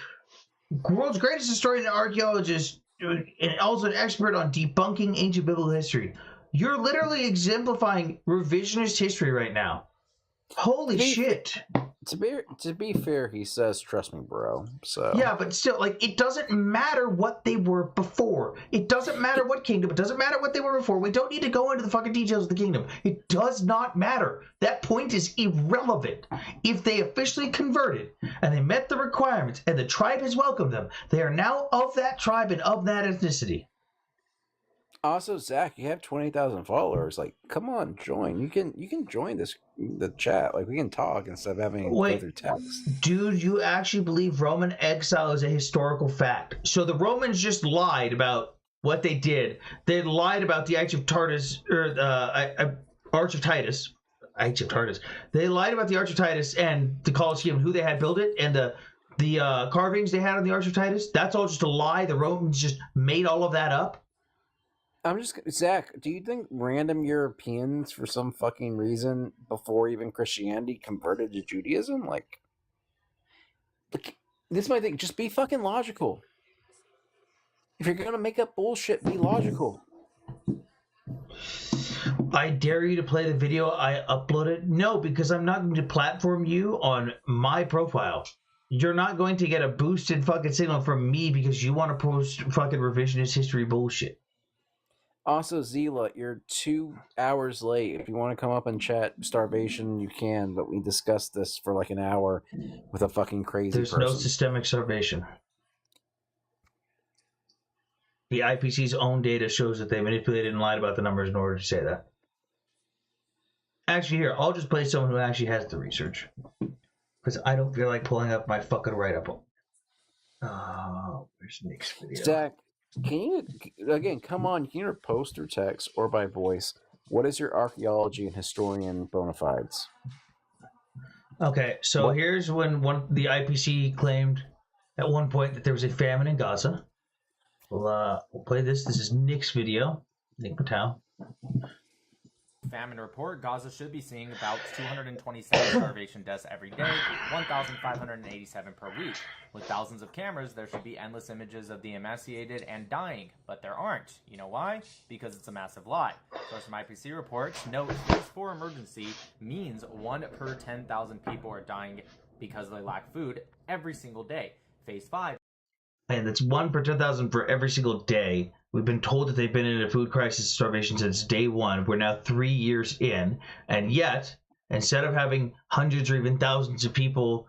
world's greatest historian and archaeologist, and also an expert on debunking ancient biblical history. You're literally exemplifying revisionist history right now. Holy shit. To be fair, he says, trust me, bro. So yeah, but still, like, it doesn't matter what they were before. It doesn't matter what kingdom. It doesn't matter what they were before. We don't need to go into the fucking details of the kingdom. It does not matter. That point is irrelevant. If they officially converted and they met the requirements and the tribe has welcomed them, they are now of that tribe and of that ethnicity. Also, Zach, you have 20,000 followers. Like, come on, join. You can join the chat. Like, we can talk instead of having to go through text. Dude, you actually believe Roman exile is a historical fact? So the Romans just lied about what they did. They lied about the Arch of Titus, or the Arch of Titus. They lied about the Arch of Titus and the Colosseum, who they had built it, and the carvings they had on the Arch of Titus. That's all just a lie. The Romans just made all of that up. Zach, do you think random Europeans, for some fucking reason, before even Christianity, converted to Judaism? Like, this is my thing. Just be fucking logical. If you're gonna make up bullshit, be logical. I dare you to play the video I uploaded. No, because I'm not going to platform you on my profile. You're not going to get a boosted fucking signal from me because you want to post fucking revisionist history bullshit. Also, Zila, you're 2 hours late. If you want to come up and chat starvation, you can, but we discussed this for like an hour with a fucking crazy person. There's no systemic starvation. The IPC's own data shows that they manipulated and lied about the numbers in order to say that. Actually, here, I'll just play someone who actually has the research. Because I don't feel like pulling up my fucking write-up. Where's Nick's video? Zach, can you, again, come on, you can either post or text or by voice. What is your archaeology and historian bona fides? Okay, so here's when the IPC claimed at one point that there was a famine in Gaza. We'll play this. This is Nick's video. Nick Patel. Famine report, Gaza should be seeing about 227 starvation deaths every day, 1,587 per week. With thousands of cameras, there should be endless images of the emaciated and dying, but there aren't. You know why? Because it's a massive lie. Source from IPC reports, note phase 4 emergency means 1 per 10,000 people are dying because they lack food every single day. Phase 5. And it's 1 per 10,000 for every single day. We've been told that they've been in a food crisis starvation since day 1. We're now 3 years in. And yet, instead of having hundreds or even thousands of people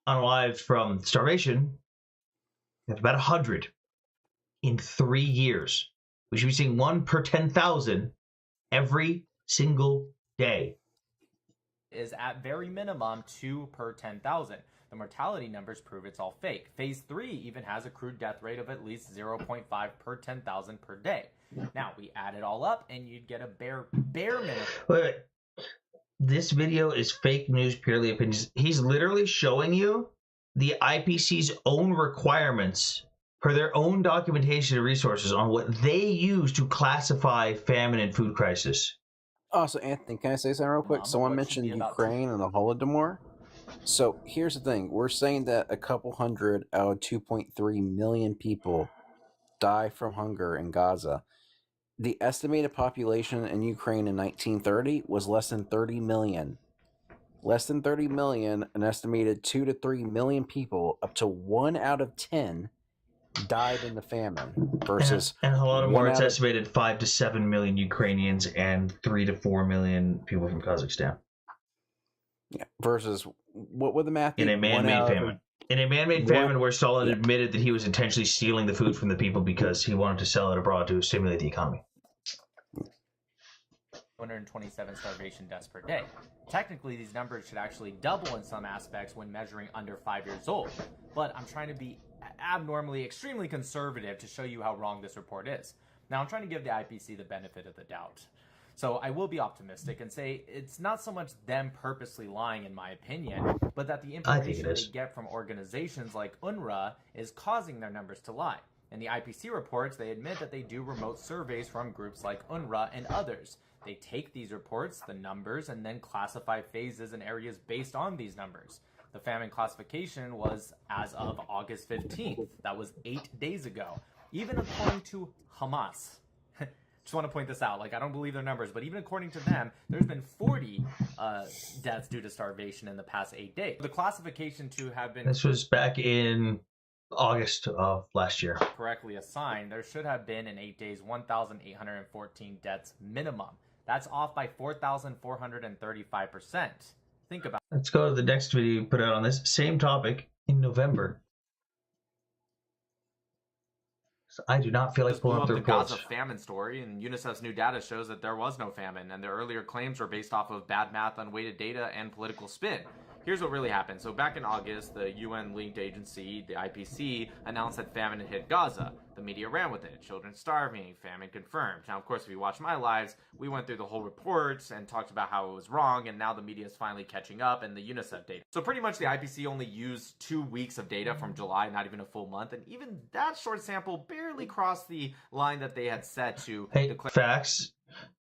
unalived from starvation, we have about 100 in 3 years. We should be seeing 1 per 10,000 every single day. Is at very minimum 2 per 10,000. The mortality numbers prove it's all fake. Phase 3 even has a crude death rate of at least 0.5 per 10,000 per day. Now, we add it all up and you'd get a bare minimum. Wait. This video is fake news, purely opinions. He's literally showing you the IPC's own requirements per their own documentation and resources on what they use to classify famine and food crisis. Also, Anthony, can I say something real quick? Someone mentioned Ukraine and the Holodomor. So here's the thing. We're saying that a couple hundred out of 2.3 million people die from hunger in Gaza. The estimated population in Ukraine in 1930 was less than 30 million. Less than 30 million, an estimated 2 to 3 million people, up to 1 out of 10, died in the famine. Versus and Holodomor, it's out of- estimated 5 to 7 million Ukrainians and 3 to 4 million people from Kazakhstan. Yeah. Versus what would the math be? In a man-made famine. In a man-made famine where Stalin admitted that he was intentionally stealing the food from the people because he wanted to sell it abroad to stimulate the economy. 227 starvation deaths per day. Technically, these numbers should actually double in some aspects when measuring under 5 years old, but I'm trying to be abnormally, extremely conservative to show you how wrong this report is. Now, I'm trying to give the IPC the benefit of the doubt. So I will be optimistic and say it's not so much them purposely lying, in my opinion, but that the information they get from organizations like UNRWA is causing their numbers to lie. In the IPC reports, they admit that they do remote surveys from groups like UNRWA and others. They take these reports, the numbers, and then classify phases and areas based on these numbers. The famine classification was as of August 15th. That was 8 days ago. Even according to Hamas. Just want to point this out. Like, I don't believe their numbers, but even according to them, there's been 40 deaths due to starvation in the past 8 days. The classification to have been... This was back in August of last year. Correctly assigned, there should have been in 8 days 1,814 deaths minimum. That's off by 4,435%. Think about it. Let's go to the next video you put out on this same topic in November. So I do not feel like pulling up the reports. Gaza famine story, and UNICEF's new data shows that there was no famine, and their earlier claims were based off of bad math, unweighted data, and political spin. Here's what really happened. So back in August, the UN-linked agency, the IPC, announced that famine had hit Gaza. The media ran with it. Children starving, famine confirmed. Now, of course, if you watch my lives, we went through the whole reports and talked about how it was wrong, and now the media is finally catching up and the UNICEF data. So pretty much the IPC only used 2 weeks of data from July, not even a full month, and even that short sample barely crossed the line that they had set to declare. Facts.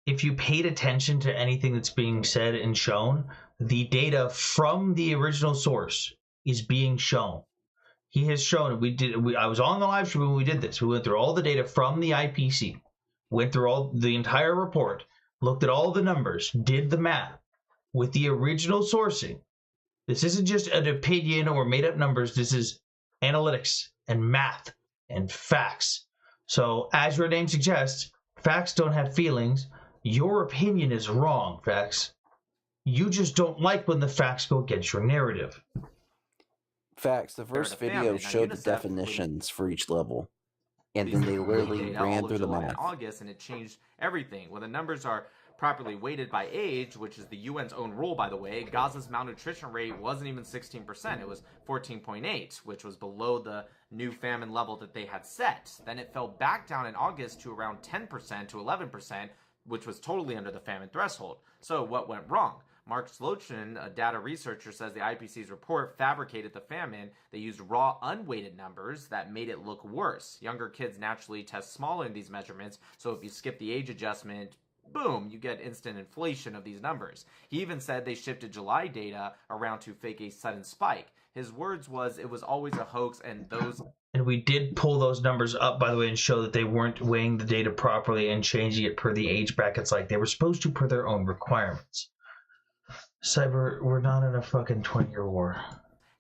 If you paid attention to anything that's being said and shown, the data from the original source is being shown. He has shown it. I was on the live stream when we did this. We went through all the data from the IPC, went through all the entire report, looked at all the numbers, did the math with the original sourcing. This isn't just an opinion or made up numbers. This is analytics and math and facts. So as your name suggests, facts don't have feelings. Your opinion is wrong, facts. You just don't like when the facts go against your narrative. Facts. The first video showed the definitions for each level, and then they literally ran through the math. In August, and it changed everything. When the numbers are properly weighted by age, which is the UN's own rule, by the way, Gaza's malnutrition rate wasn't even 16%. It was 14.8, which was below the new famine level that they had set. Then it fell back down in August to around 10% to 11%, which was totally under the famine threshold. So what went wrong? Mark Slochin, a data researcher, says the IPC's report fabricated the famine. They used raw, unweighted numbers that made it look worse. Younger kids naturally test smaller in these measurements, so if you skip the age adjustment, boom, you get instant inflation of these numbers. He even said they shifted July data around to fake a sudden spike. His words was, it was always a hoax, and those... And we did pull those numbers up, by the way, and show that they weren't weighing the data properly and changing it per the age brackets like they were supposed to per their own requirements. Cyber, we're not in a fucking 20-year war.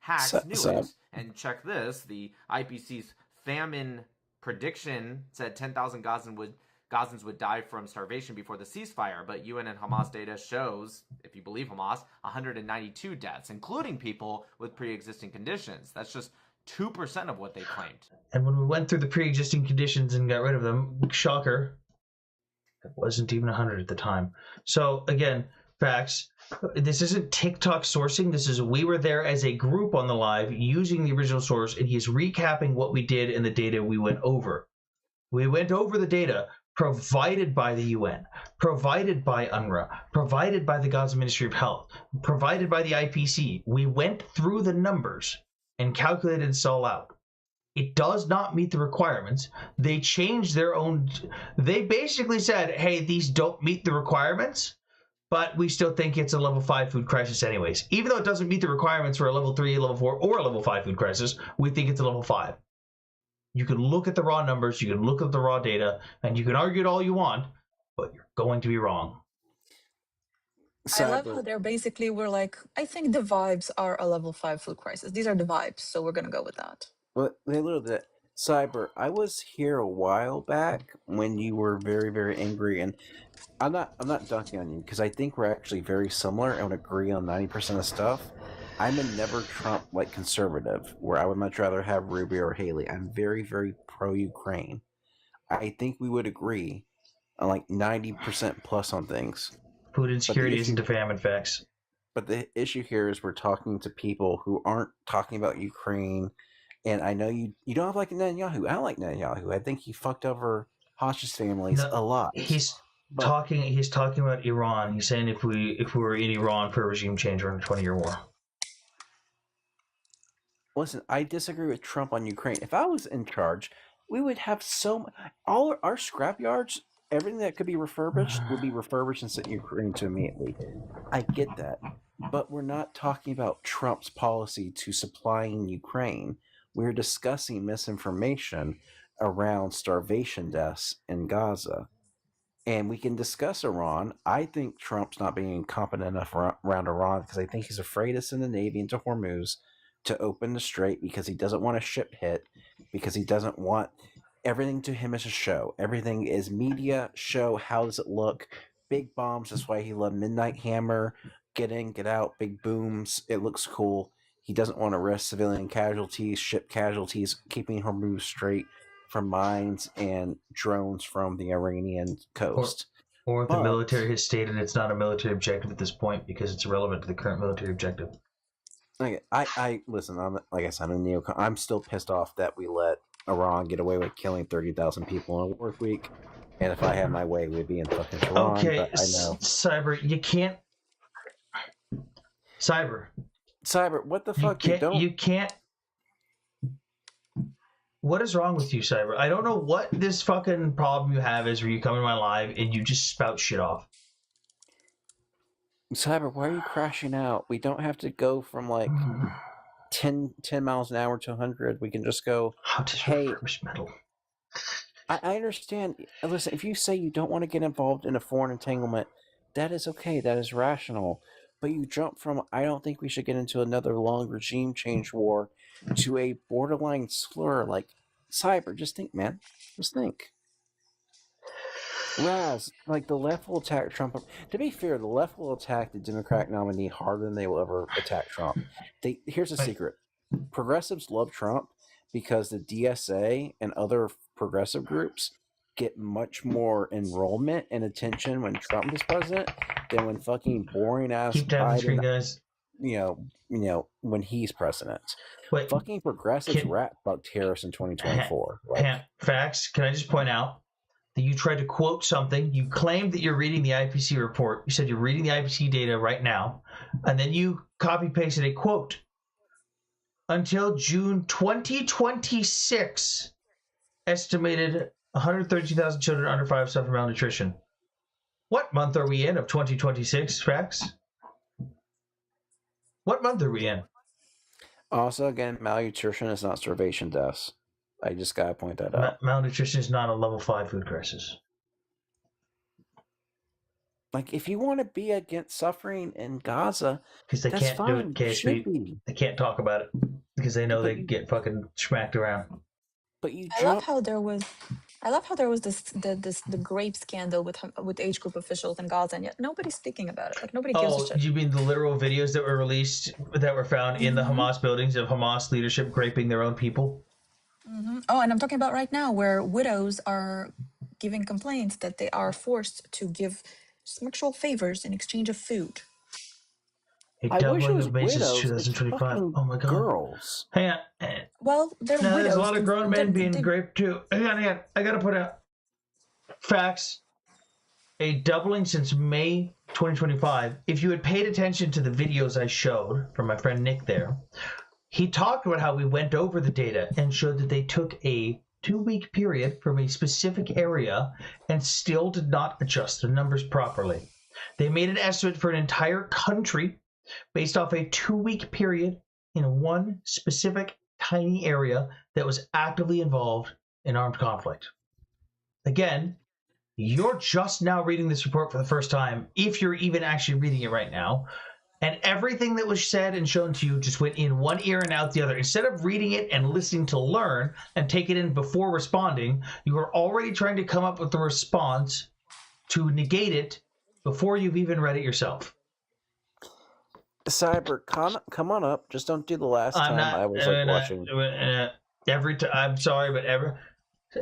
Hacks knew it. And check this, the IPC's famine prediction said 10,000 Gazans would die from starvation before the ceasefire, but UN and Hamas data shows, if you believe Hamas, 192 deaths, including people with pre-existing conditions. That's just 2% of what they claimed. And when we went through the pre-existing conditions and got rid of them, shocker, it wasn't even 100 at the time. So again, facts. This isn't TikTok sourcing. This is we were there as a group on the live using the original source, and he's recapping what we did and the data we went over. We went over the data provided by the UN, provided by UNRWA, provided by the Gaza Ministry of Health, provided by the IPC. We went through the numbers and calculated this all out. It does not meet the requirements. They changed their own. They basically said, hey, these don't meet the requirements, but we still think it's a level 5 food crisis anyways. Even though it doesn't meet the requirements for a level 3, level 4, or a level 5 food crisis, we think it's a level 5. You can look at the raw numbers, you can look at the raw data, and you can argue it all you want, but you're going to be wrong. I love how they're basically, we're like, I think the vibes are a level 5 food crisis. These are the vibes, so we're going to go with that. Well, they literally did. Cyber, I was here a while back when you were very, very angry, and I'm not dunking on you because I think we're actually very similar and would agree on 90% of stuff. I'm a never Trump like conservative, where I would much rather have Rubio or Haley. I'm very, very pro Ukraine. I think we would agree on like 90% plus on things. Food insecurity isn't a famine, facts. But the issue here is we're talking to people who aren't talking about Ukraine. And I know you don't like Netanyahu. I don't like Netanyahu. I think he fucked over hostage families a lot. He's talking about Iran. He's saying if we were in Iran for a regime change, we're in a 20-year war. Listen, I disagree with Trump on Ukraine. If I was in charge, we would have all our scrap yards, everything that could be refurbished would be refurbished and sent Ukraine to immediately. I get that. But we're not talking about Trump's policy to supplying Ukraine. We're discussing misinformation around starvation deaths in Gaza. And we can discuss Iran. I think Trump's not being competent enough around Iran because I think he's afraid to send the Navy into Hormuz to open the strait because he doesn't want a ship hit, because he doesn't want everything to him as a show. Everything is media, show, how does it look, big bombs. That's why he loved Midnight Hammer, get in, get out, big booms. It looks cool. He doesn't want to risk civilian casualties, ship casualties, keeping Hormuz straight from mines and drones from the Iranian coast. Or the military has stated it's not a military objective at this point because it's irrelevant to the current military objective. Okay, I listen. Like I said, I'm a neocon. I'm still pissed off that we let Iran get away with killing 30,000 people in a work week. And if I had my way, we'd be in fucking Tehran. Okay, but I know. Cyber, you can't. Cyber, what the fuck? You can't. What is wrong with you, Cyber? I don't know what this fucking problem you have is where you come in my live and you just spout shit off. Cyber, why are you crashing out? We don't have to go from like 10 miles an hour to 100. We can just go, hey, metal. I understand. Listen, if you say you don't want to get involved in a foreign entanglement, that is okay. That is rational. But you jump from, I don't think we should get into another long regime change war to a borderline slur like Cyber. Just think, man. Just think. Raz, like the left will attack Trump. To be fair, the left will attack the Democratic nominee harder than they will ever attack Trump. Here's a secret. Progressives love Trump because the DSA and other progressive groups get much more enrollment and attention when Trump is president than when fucking boring ass Biden, guys. You know, when he's president. Fucking progressives rat fuck terrorists in 2024. Facts. Can I just point out that you tried to quote something? You claimed that you're reading the IPC report. You said you're reading the IPC data right now, and then you copy pasted a quote. Until June 2026, estimated 132,000 children under 5 suffer malnutrition. What month are we in of 2026, Facts? What month are we in? Also, again, malnutrition is not starvation deaths. I just gotta point that out. Malnutrition is not a level 5 food crisis. Like, if you want to be against suffering in Gaza, because they that's can't fine. do it, KSB. They can't talk about it because they know they get fucking smacked around. But you I love how there was the grape scandal with age group officials in Gaza, and yet nobody's speaking about it. Like nobody gives a shit. You mean the literal videos that were released that were found in the Hamas buildings of Hamas leadership graping their own people? Mm-hmm. Oh, and I'm talking about right now where widows are giving complaints that they are forced to give sexual favors in exchange of food. I wish it was widows. widows. 2025. Oh my god. Girls. Hang on. Well, they're no, widows. There's a lot of grown men being raped too. Hang on. I gotta put out facts. A doubling since May 2025. If you had paid attention to the videos I showed from my friend Nick there, he talked about how we went over the data and showed that they took a 2-week period from a specific area and still did not adjust the numbers properly. They made an estimate for an entire country based off a 2-week period in one specific tiny area that was actively involved in armed conflict. Again, you're just now reading this report for the first time, if you're even actually reading it right now, and everything that was said and shown to you just went in one ear and out the other. Instead of reading it and listening to learn and take it in before responding, you are already trying to come up with a response to negate it before you've even read it yourself. Cyber, come on up. Just don't do the last time I was watching. I'm sorry, but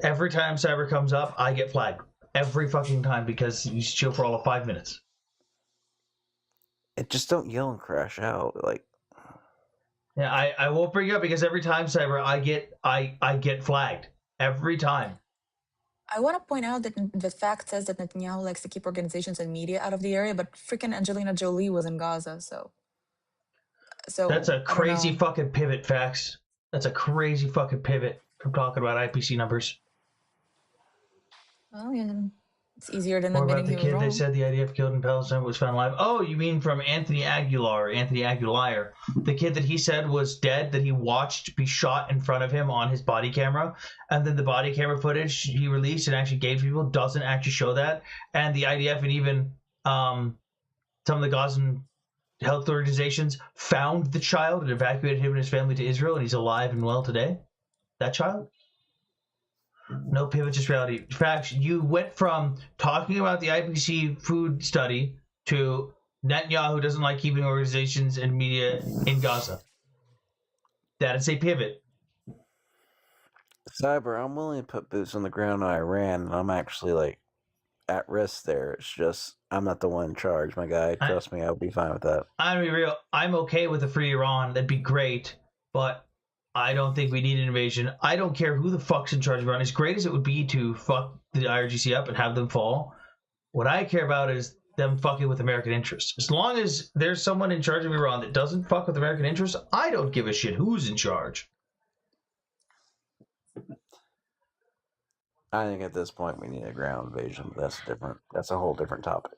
every time Cyber comes up, I get flagged. Every fucking time, because you chill for all of 5 minutes. Just don't yell and crash out. Like, yeah, I won't bring it up because every time, Cyber, I get flagged. Every time. I want to point out that the fact says that Netanyahu likes to keep organizations and media out of the area, but freaking Angelina Jolie was in Gaza, so that's a crazy fucking pivot, Facts. That's a crazy fucking pivot from talking about IPC numbers. Well, yeah, it's easier than Or about admitting the he was kid wrong. they said the IDF killed in Palestine was found alive. Oh, you mean from Anthony Aguilar, the kid that he said was dead, that he watched be shot in front of him on his body camera, and then the body camera footage he released and actually gave people doesn't actually show that, and the IDF and even some of the Gazan health organizations found the child and evacuated him and his family to Israel, and he's alive and well today. That child? No pivot, just reality. Facts, you went from talking about the IPC food study to Netanyahu doesn't like keeping organizations and media in Gaza. That is a pivot. Cyber, I'm willing to put boots on the ground in Iran, and I'm actually, like, at risk there. It's just, I'm not the one in charge, my guy. Trust me, I'll be fine with that. I'm gonna be real. I'm okay with a free Iran. That'd be great. But I don't think we need an invasion. I don't care who the fuck's in charge of Iran. As great as it would be to fuck the IRGC up and have them fall, what I care about is them fucking with American interests. As long as there's someone in charge of Iran that doesn't fuck with American interests, I don't give a shit who's in charge. I think at this point we need a ground invasion, but that's a whole different topic.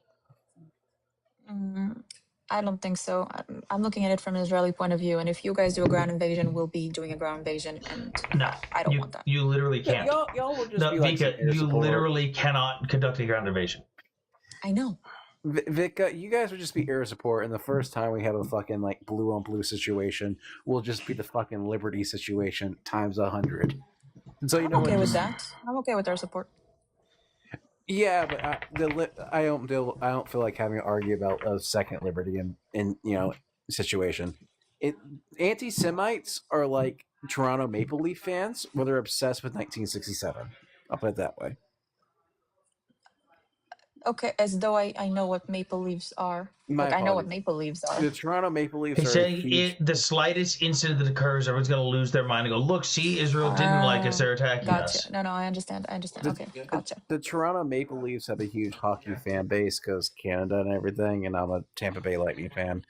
I don't think so. I'm looking at it from an Israeli point of view, and if you guys do a ground invasion, we'll be doing a ground invasion, and no, I don't want that. You literally can't. Y'all will just no, be like Vika, you literally cannot conduct a ground invasion. I know. Vika, you guys would just be air support, and the first time we have a fucking like blue on blue situation will just be the fucking Liberty situation times 100. And so you know, I'm okay with that. I'm okay with air support. Yeah, but I don't feel like having to argue about a second Liberty in situation. Anti-Semites are like Toronto Maple Leaf fans, where they're obsessed with 1967. I'll put it that way. Okay, as though I know what Maple Leafs are. I know what Maple Leaves are. The Toronto Maple Leafs He's are saying huge... the slightest incident that occurs, everyone's going to lose their mind and go, look, see, Israel didn't like us, they're attacking us. No, I understand. Okay, gotcha. The Toronto Maple Leafs have a huge hockey fan base because Canada and everything, and I'm a Tampa Bay Lightning fan.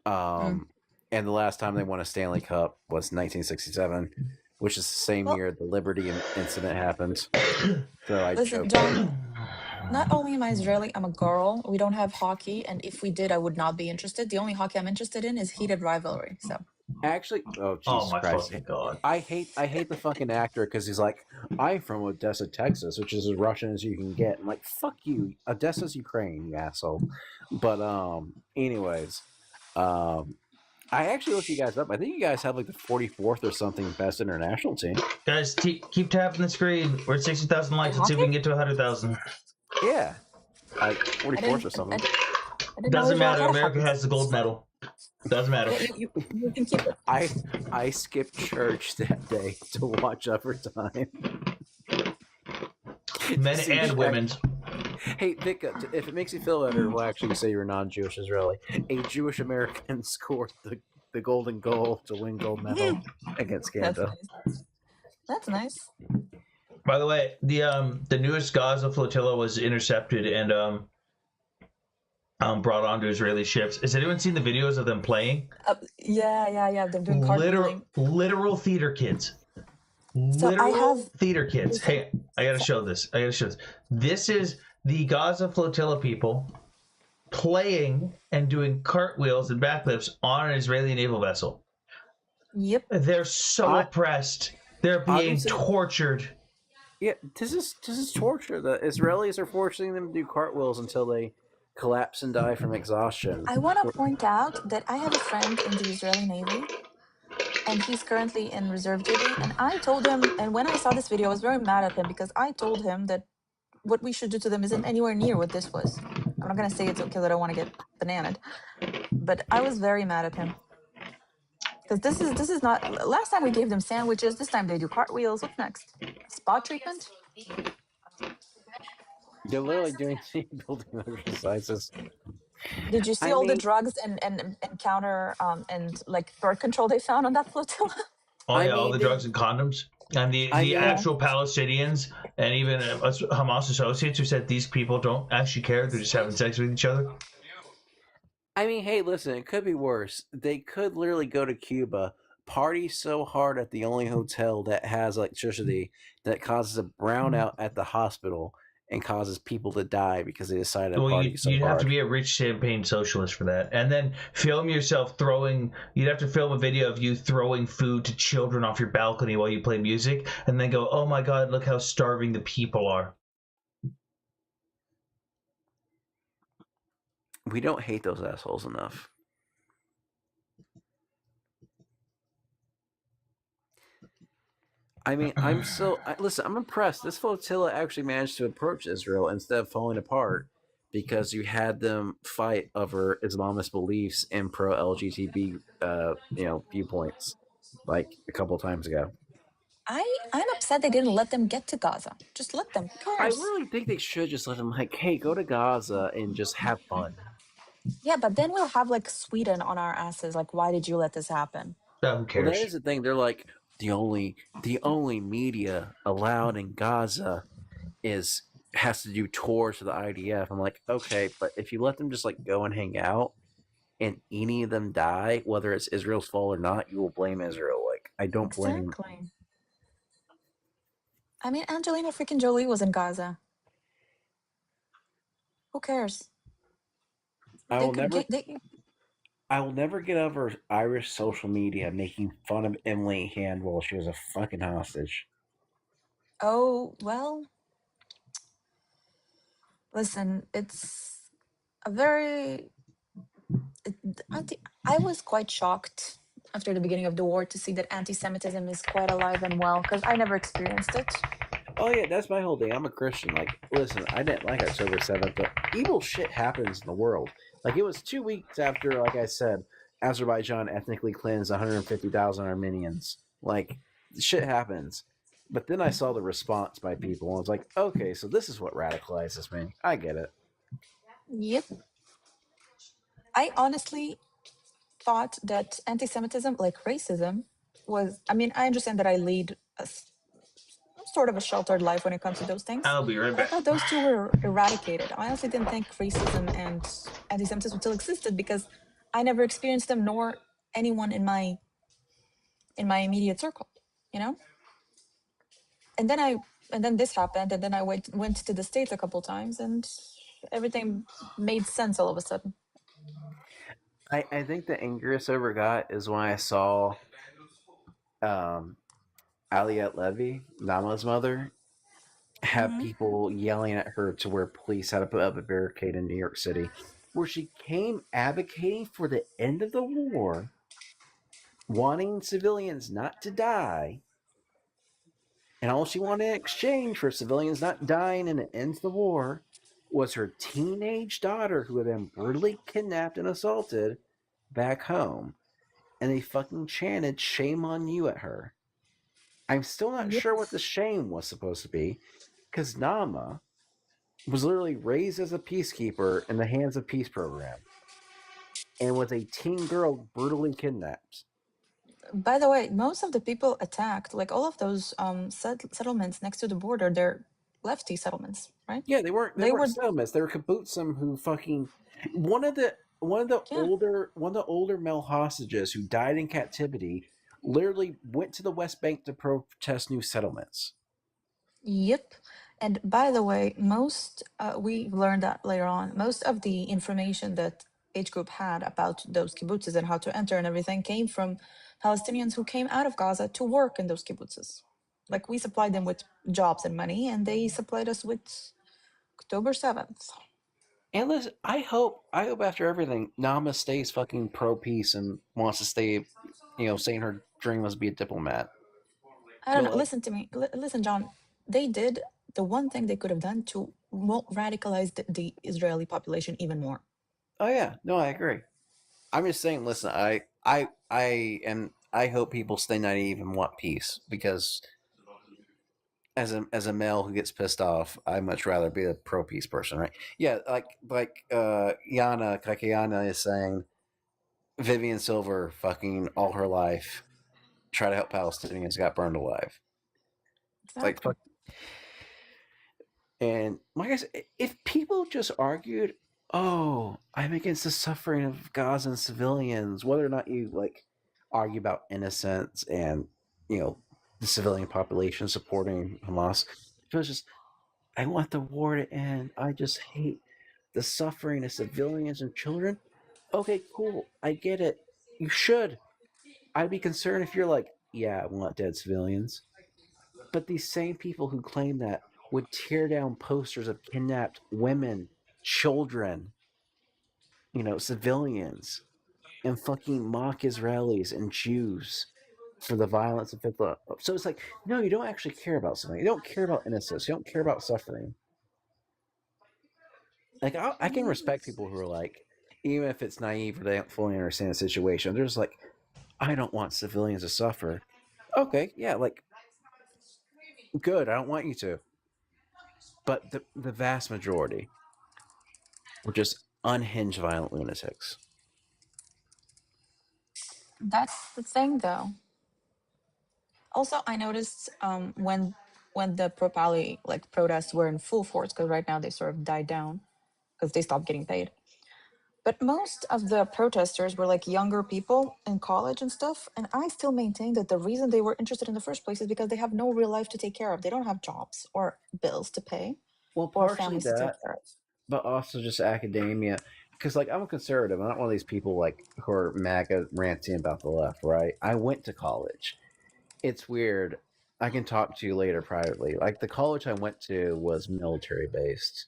And the last time they won a Stanley Cup was 1967, which is the same year the Liberty incident happened. So Listen, John, not only am I Israeli, I'm a girl. We don't have hockey, and if we did, I would not be interested. The only hockey I'm interested in is heated rivalry. So actually, Jesus my Christ, fucking God. I hate the fucking actor because he's like, I'm from Odessa, Texas, which is as Russian as you can get. I'm like, fuck you, Odessa's Ukraine, you asshole. But anyways, I actually looked you guys up. I think you guys have like the 44th or something best international team. Guys, keep tapping the screen. We're at 60,000 likes. Let's see if we can get to 100,000. Yeah, like 44th or something. Doesn't matter. America has the gold medal. Doesn't matter. You can keep it. I skipped church that day to watch overtime. Men and women. Hey, Vic, if it makes you feel better, we'll actually say you're non-Jewish Israeli. A Jewish American scored the golden goal to win gold medal against Canada. That's nice. By the way, the newest Gaza flotilla was intercepted, and brought onto Israeli ships. Has anyone seen the videos of them playing? Yeah. They're doing cartwheeling. Literal theater kids. So I Literal have theater kids. listen, Hey, I gotta show this. This is the Gaza flotilla people playing and doing cartwheels and backflips on an Israeli naval vessel. Yep. They're so oppressed. They're being Obviously- tortured. Yeah, this is torture. The Israelis are forcing them to do cartwheels until they collapse and die from exhaustion. I want to point out that I have a friend in the Israeli Navy, and he's currently in reserve duty. And I told him, and when I saw this video, I was very mad at him because I told him that what we should do to them isn't anywhere near what this was. I'm not going to say it's because I don't want to get bananaed, but I was very mad at him. Because this is not. Last time we gave them sandwiches. This time they do cartwheels. What's next? Spa treatment? They're literally doing building exercises. Did you see all the drugs and counter and like birth control they found on that flotilla? Oh yeah, all the drugs and condoms, and the actual Palestinians and even Hamas associates who said these people don't actually care; they're just having sex with each other. I mean, hey, listen, it could be worse. They could literally go to Cuba, party so hard at the only hotel that has electricity that causes a brownout at the hospital and causes people to die because they decided to party so hard. You'd have to be a rich champagne socialist for that, and then film yourself throwing. You'd have to film a video of you throwing food to children off your balcony while you play music, and then go, "Oh my God, look how starving the people are." We don't hate those assholes enough. I mean, listen, I'm impressed. This flotilla actually managed to approach Israel instead of falling apart because you had them fight over Islamist beliefs and pro-LGBT, viewpoints, like a couple times ago. I'm upset they didn't let them get to Gaza. Just let them. Who I cares? really think they should just let them, hey, go to Gaza and just have fun. Yeah, but then we'll have like Sweden on our asses. Like, why did you let this happen? Who cares? Well, that is the thing. They're like, the only media allowed in Gaza has to do tours for the IDF. I'm like, okay, but if you let them just go and hang out, and any of them die, whether it's Israel's fault or not, you will blame Israel. I don't blame. Exactly. I mean, Angelina freaking Jolie was in Gaza. Who cares? I will never get over Irish social media making fun of Emily Hand while she was a fucking hostage. Oh, well. Listen, it's a very... I was quite shocked after the beginning of the war to see that anti-Semitism is quite alive and well, because I never experienced it. Oh yeah, that's my whole thing. I'm a Christian. Listen, I didn't like October 7th, but evil shit happens in the world. It was 2 weeks after, like I said, Azerbaijan ethnically cleansed 150,000 Armenians. Shit happens. But then I saw the response by people, and I was like, okay, so this is what radicalizes me. I get it. Yep. I honestly thought that anti-Semitism, like racism, was... I mean, I understand that I lead sort of a sheltered life when it comes to those things. I'll be right back. I thought those two were eradicated. I honestly didn't think racism and anti-Semitism still existed because I never experienced them, nor anyone in my immediate circle, And then this happened, and then I went to the States a couple times, and everything made sense all of a sudden. I think the angriest I ever got is when I saw Aliette Levy, Nama's mother, have people yelling at her to where police had to put up a barricade in New York City, where she came advocating for the end of the war, wanting civilians not to die, and all she wanted in exchange for civilians not dying and it ends the war was her teenage daughter who had been brutally kidnapped and assaulted back home, and they fucking chanted "shame on you" at her. I'm still not sure what the shame was supposed to be, because Nama was literally raised as a peacekeeper in the Hands of Peace program and was a teen girl brutally kidnapped. By the way, most of the people attacked, like all of those settlements next to the border, lefty settlements, right? Yeah, they weren't They were settlements. They were kibbutzim who fucking one of the older male hostages who died in captivity literally went to the West Bank to protest new settlements. Yep. And by the way, we learned that later on, most of the information that H group had about those kibbutzes and how to enter and everything came from Palestinians who came out of Gaza to work in those kibbutzes. Like, we supplied them with jobs and money, and they supplied us with October 7th. And listen, I hope after everything, Nama stays fucking pro peace and wants to stay, saying her dream was to be a diplomat. I don't know. Listen to me. Listen, John. They did the one thing they could have done to radicalize the Israeli population even more. Oh yeah, no, I agree. I'm just saying. Listen, I hope people stay naive and want peace, because as a male who gets pissed off, I'd much rather be a pro peace person, right? Yeah, like Yana is saying, Vivian Silver fucking all her life try to help Palestinians, got burned alive. Exactly. Like, and like I said, if people just argued, oh, I'm against the suffering of Gazan civilians, whether or not you argue about innocence and the civilian population supporting Hamas, it was just, I want the war to end. I just hate the suffering of civilians and children. Okay, cool. I get it. You should. I'd be concerned if you're like, yeah, I want dead civilians. But these same people who claim that would tear down posters of kidnapped women, children, civilians, and fucking mock Israelis and Jews for the violence of Hitler. So it's like, no, you don't actually care about something. You don't care about innocence. You don't care about suffering. Like, I can respect people who are like, even if it's naive or they don't fully understand the situation, they're just like, I don't want civilians to suffer. Okay, yeah, good. I don't want you to. But the vast majority were just unhinged, violent lunatics. That's the thing, though. Also, I noticed when the pro-Pali protests were in full force, because right now they sort of died down because they stopped getting paid. But most of the protesters were younger people in college and stuff. And I still maintain that the reason they were interested in the first place is because they have no real life to take care of. They don't have jobs or bills to pay, well, or partially families to take that, care of. but also just academia. Because I'm a conservative. I'm not one of these people who are MAGA ranting about the left, right? I went to college. It's weird. I can talk to you later privately. The college I went to was military based.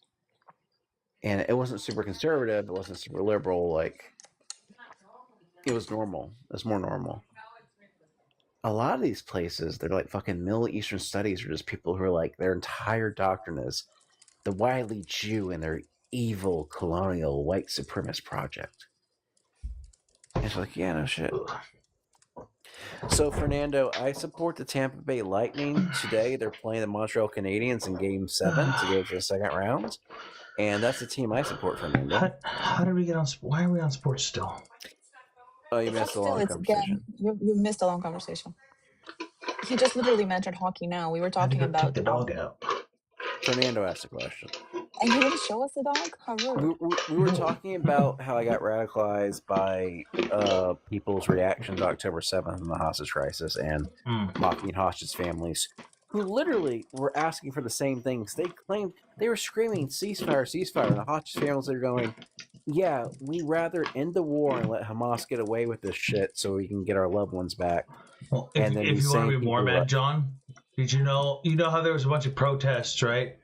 And it wasn't super conservative. It wasn't super liberal. It was normal. It was more normal. A lot of these places, they're fucking Middle Eastern studies, are just people who are their entire doctrine is the wily Jew and their evil colonial white supremacist project. And it's yeah, no shit. So, Fernando, I support the Tampa Bay Lightning. Today, they're playing the Montreal Canadiens in Game 7 to go to the second round. And that's the team I support, Fernando. How did we get on? Why are we on sports still? Oh, you missed a long conversation. You missed a long conversation. He just literally mentioned hockey now. We were talking about... Take the dog out. Fernando asked a question. And you didn't show us the dog? How rude. We were talking about how I got radicalized by people's reaction to October 7th and the hostage crisis and mocking hostage families who literally were asking for the same things. They claimed, they were screaming, ceasefire, ceasefire. And the hostage families are going, yeah, we'd rather end the war and let Hamas get away with this shit so we can get our loved ones back. Well, if you want to be more mad, John, did you know how there was a bunch of protests, right?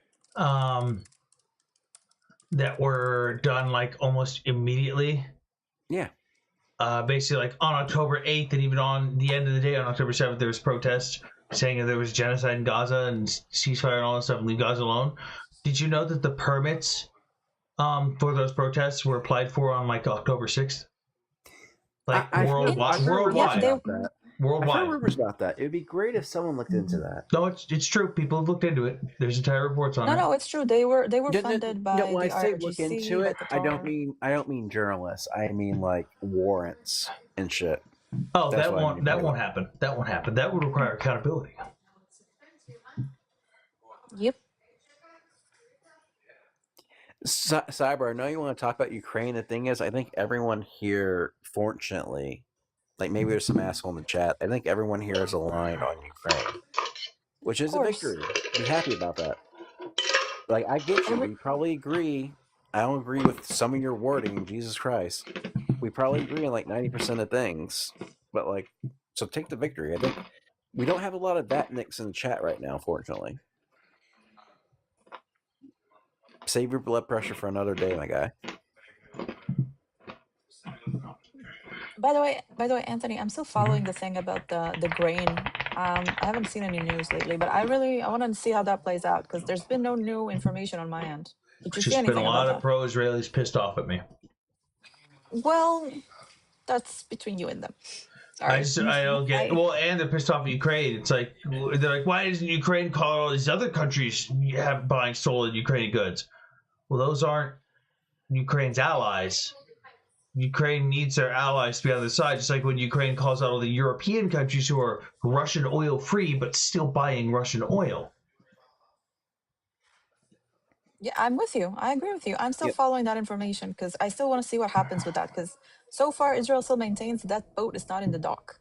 That were done almost immediately. Yeah. Basically on October 8th and even on the end of the day on October 7th, there was protests saying that there was genocide in Gaza and ceasefire and all that stuff and leave Gaza alone. Did you know that the permits for those protests were applied for on October 6th? Worldwide. I've heard rumors about that. It would be great if someone looked into that. No, it's true. People have looked into it. There's entire reports on it. No, it's true. They were funded by when the I say IRGC, look into it, I don't mean journalists. I mean warrants and shit. Oh, that won't happen. That won't happen. That would require accountability. Yep. Cyber, I know you want to talk about Ukraine. The thing is, I think everyone here, fortunately, like maybe there's some asshole in the chat, I think everyone here is aligned on Ukraine, which is a victory. Be happy about that. Like, I get you. We probably agree. I don't agree with some of your wording, Jesus Christ. We probably agree on like 90% of things. But, like, so take the victory. I think we don't have a lot of Vatniks in the chat right now, fortunately. Save your blood pressure for another day, my guy. By the way, Anthony, I'm still following the thing about the grain. I haven't seen any news lately, but I want to see how that plays out because there's been no new information on my end. Did you see Just been a anything lot about of that? pro-Israelis pissed off at me. Well, that's between you and them. Sorry. I don't get well, and they're pissed off at Ukraine. It's like they're like, why doesn't Ukraine call all these other countries have buying stolen Ukrainian goods? Well, those aren't Ukraine's allies. Ukraine needs their allies to be on their side, just like when Ukraine calls out all the European countries who are Russian oil free but still buying Russian oil. Yeah, I'm with you. I agree with you. I'm still following that information because I still want to see what happens with that because so far Israel still maintains that boat is not in the dock.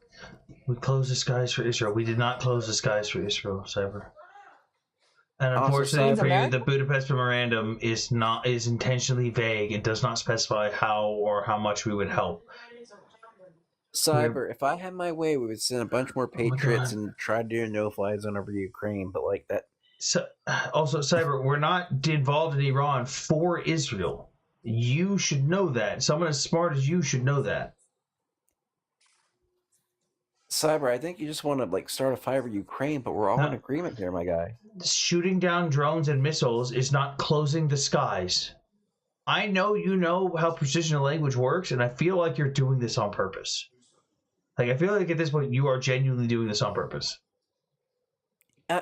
We closed the skies for Israel. We did not close the skies for Israel, Cyber. And unfortunately for you, the Budapest Memorandum is intentionally vague and does not specify how or how much we would help. Cyber, if I had my way, we would send a bunch more Patriots and try to do a no-fly zone over Ukraine, but like that. So, also, Cyber, we're not involved in Iran for Israel. You should know that. Someone as smart as you should know that. Cyber, I think you just want to like start a fight over Ukraine, but we're all in agreement here, my guy. Shooting down drones and missiles is not closing the skies. I know you know how precision language works, and I feel like you're doing this on purpose. Like, I feel like at this point you are genuinely doing this on purpose.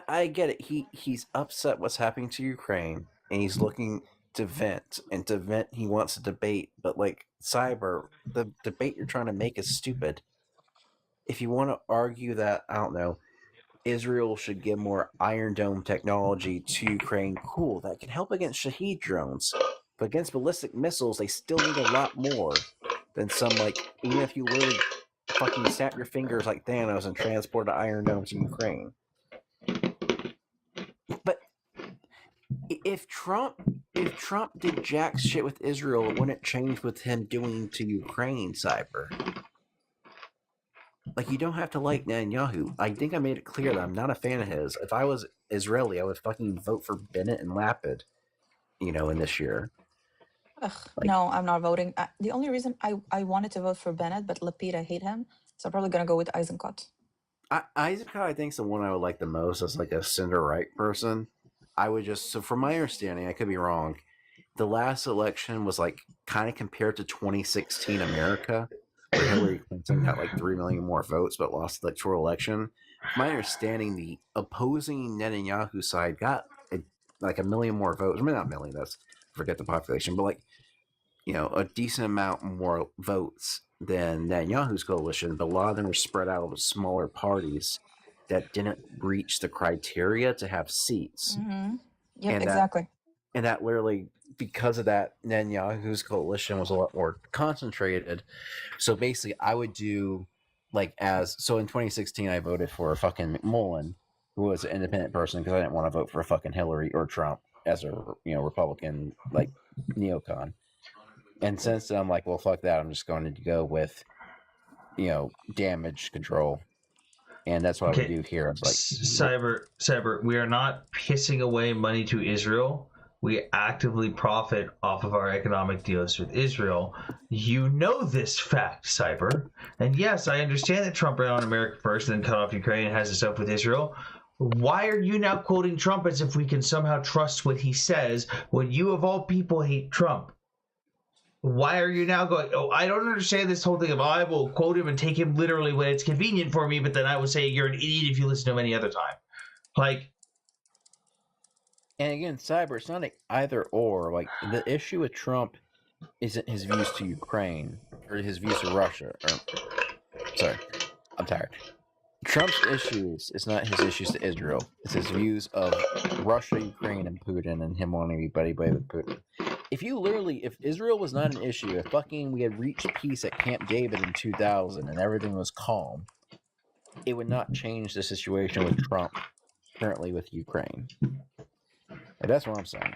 I get it. He's upset what's happening to Ukraine, and he's looking to vent. And to vent, he wants to debate. But like Cyber, the debate you're trying to make is stupid. If you want to argue that, I don't know, Israel should give more Iron Dome technology to Ukraine, cool. That can help against Shahed drones. But against ballistic missiles, they still need a lot more than some, like, even if you literally fucking snap your fingers like Thanos and transport an Iron Dome to Ukraine. But if Trump did jack shit with Israel, it wouldn't change with him doing to Ukraine, Cyber. Like, you don't have to like Netanyahu. I think I made it clear that I'm not a fan of his. If I was Israeli, I would fucking vote for Bennett and Lapid, in this year. Ugh, no, I'm not voting. The only reason I wanted to vote for Bennett, but Lapid, I hate him. So I'm probably going to go with Eisenkot. Eisenkot, I think, is the one I would like the most as like a center-right person. So from my understanding, I could be wrong, the last election was like kind of compared to 2016 America, where Hillary Clinton got like 3 million more votes but lost the electoral election. From my understanding, the opposing Netanyahu side got like 1 million more votes. I mean, not a million, forget the population, but like, a decent amount more votes than Netanyahu's coalition, but a lot of them were spread out over smaller parties that didn't reach the criteria to have seats. Mm-hmm. Yep, exactly. And that literally, because of that, Netanyahu's coalition was a lot more concentrated. So basically, I would do so in 2016, I voted for fucking McMullen, who was an independent person because I didn't want to vote for fucking Hillary or Trump as a Republican like neocon. And since then, I'm like, well, fuck that. I'm just going to go with damage control, and that's what I would do here. Like, Cyber, we are not pissing away money to Israel. We actively profit off of our economic deals with Israel. You know this fact, Cyber. And yes, I understand that Trump ran on America first and then cut off Ukraine and has this up with Israel. Why are you now quoting Trump as if we can somehow trust what he says when you, of all people, hate Trump? Why are you now going, I don't understand this whole thing of, I will quote him and take him literally when it's convenient for me, but then I will say you're an idiot if you listen to him any other time. Like, and again, Cyber, it's not either or. Like, the issue with Trump isn't his views to Ukraine or his views to Russia. Sorry, I'm tired. Trump's issues is not his issues to Israel. It's his views of Russia, Ukraine, and Putin, and him wanting to be buddy with Putin. if Israel was not an issue, if fucking we had reached peace at Camp David in 2000 and everything was calm, it would not change the situation with Trump currently with Ukraine. And that's what I'm saying.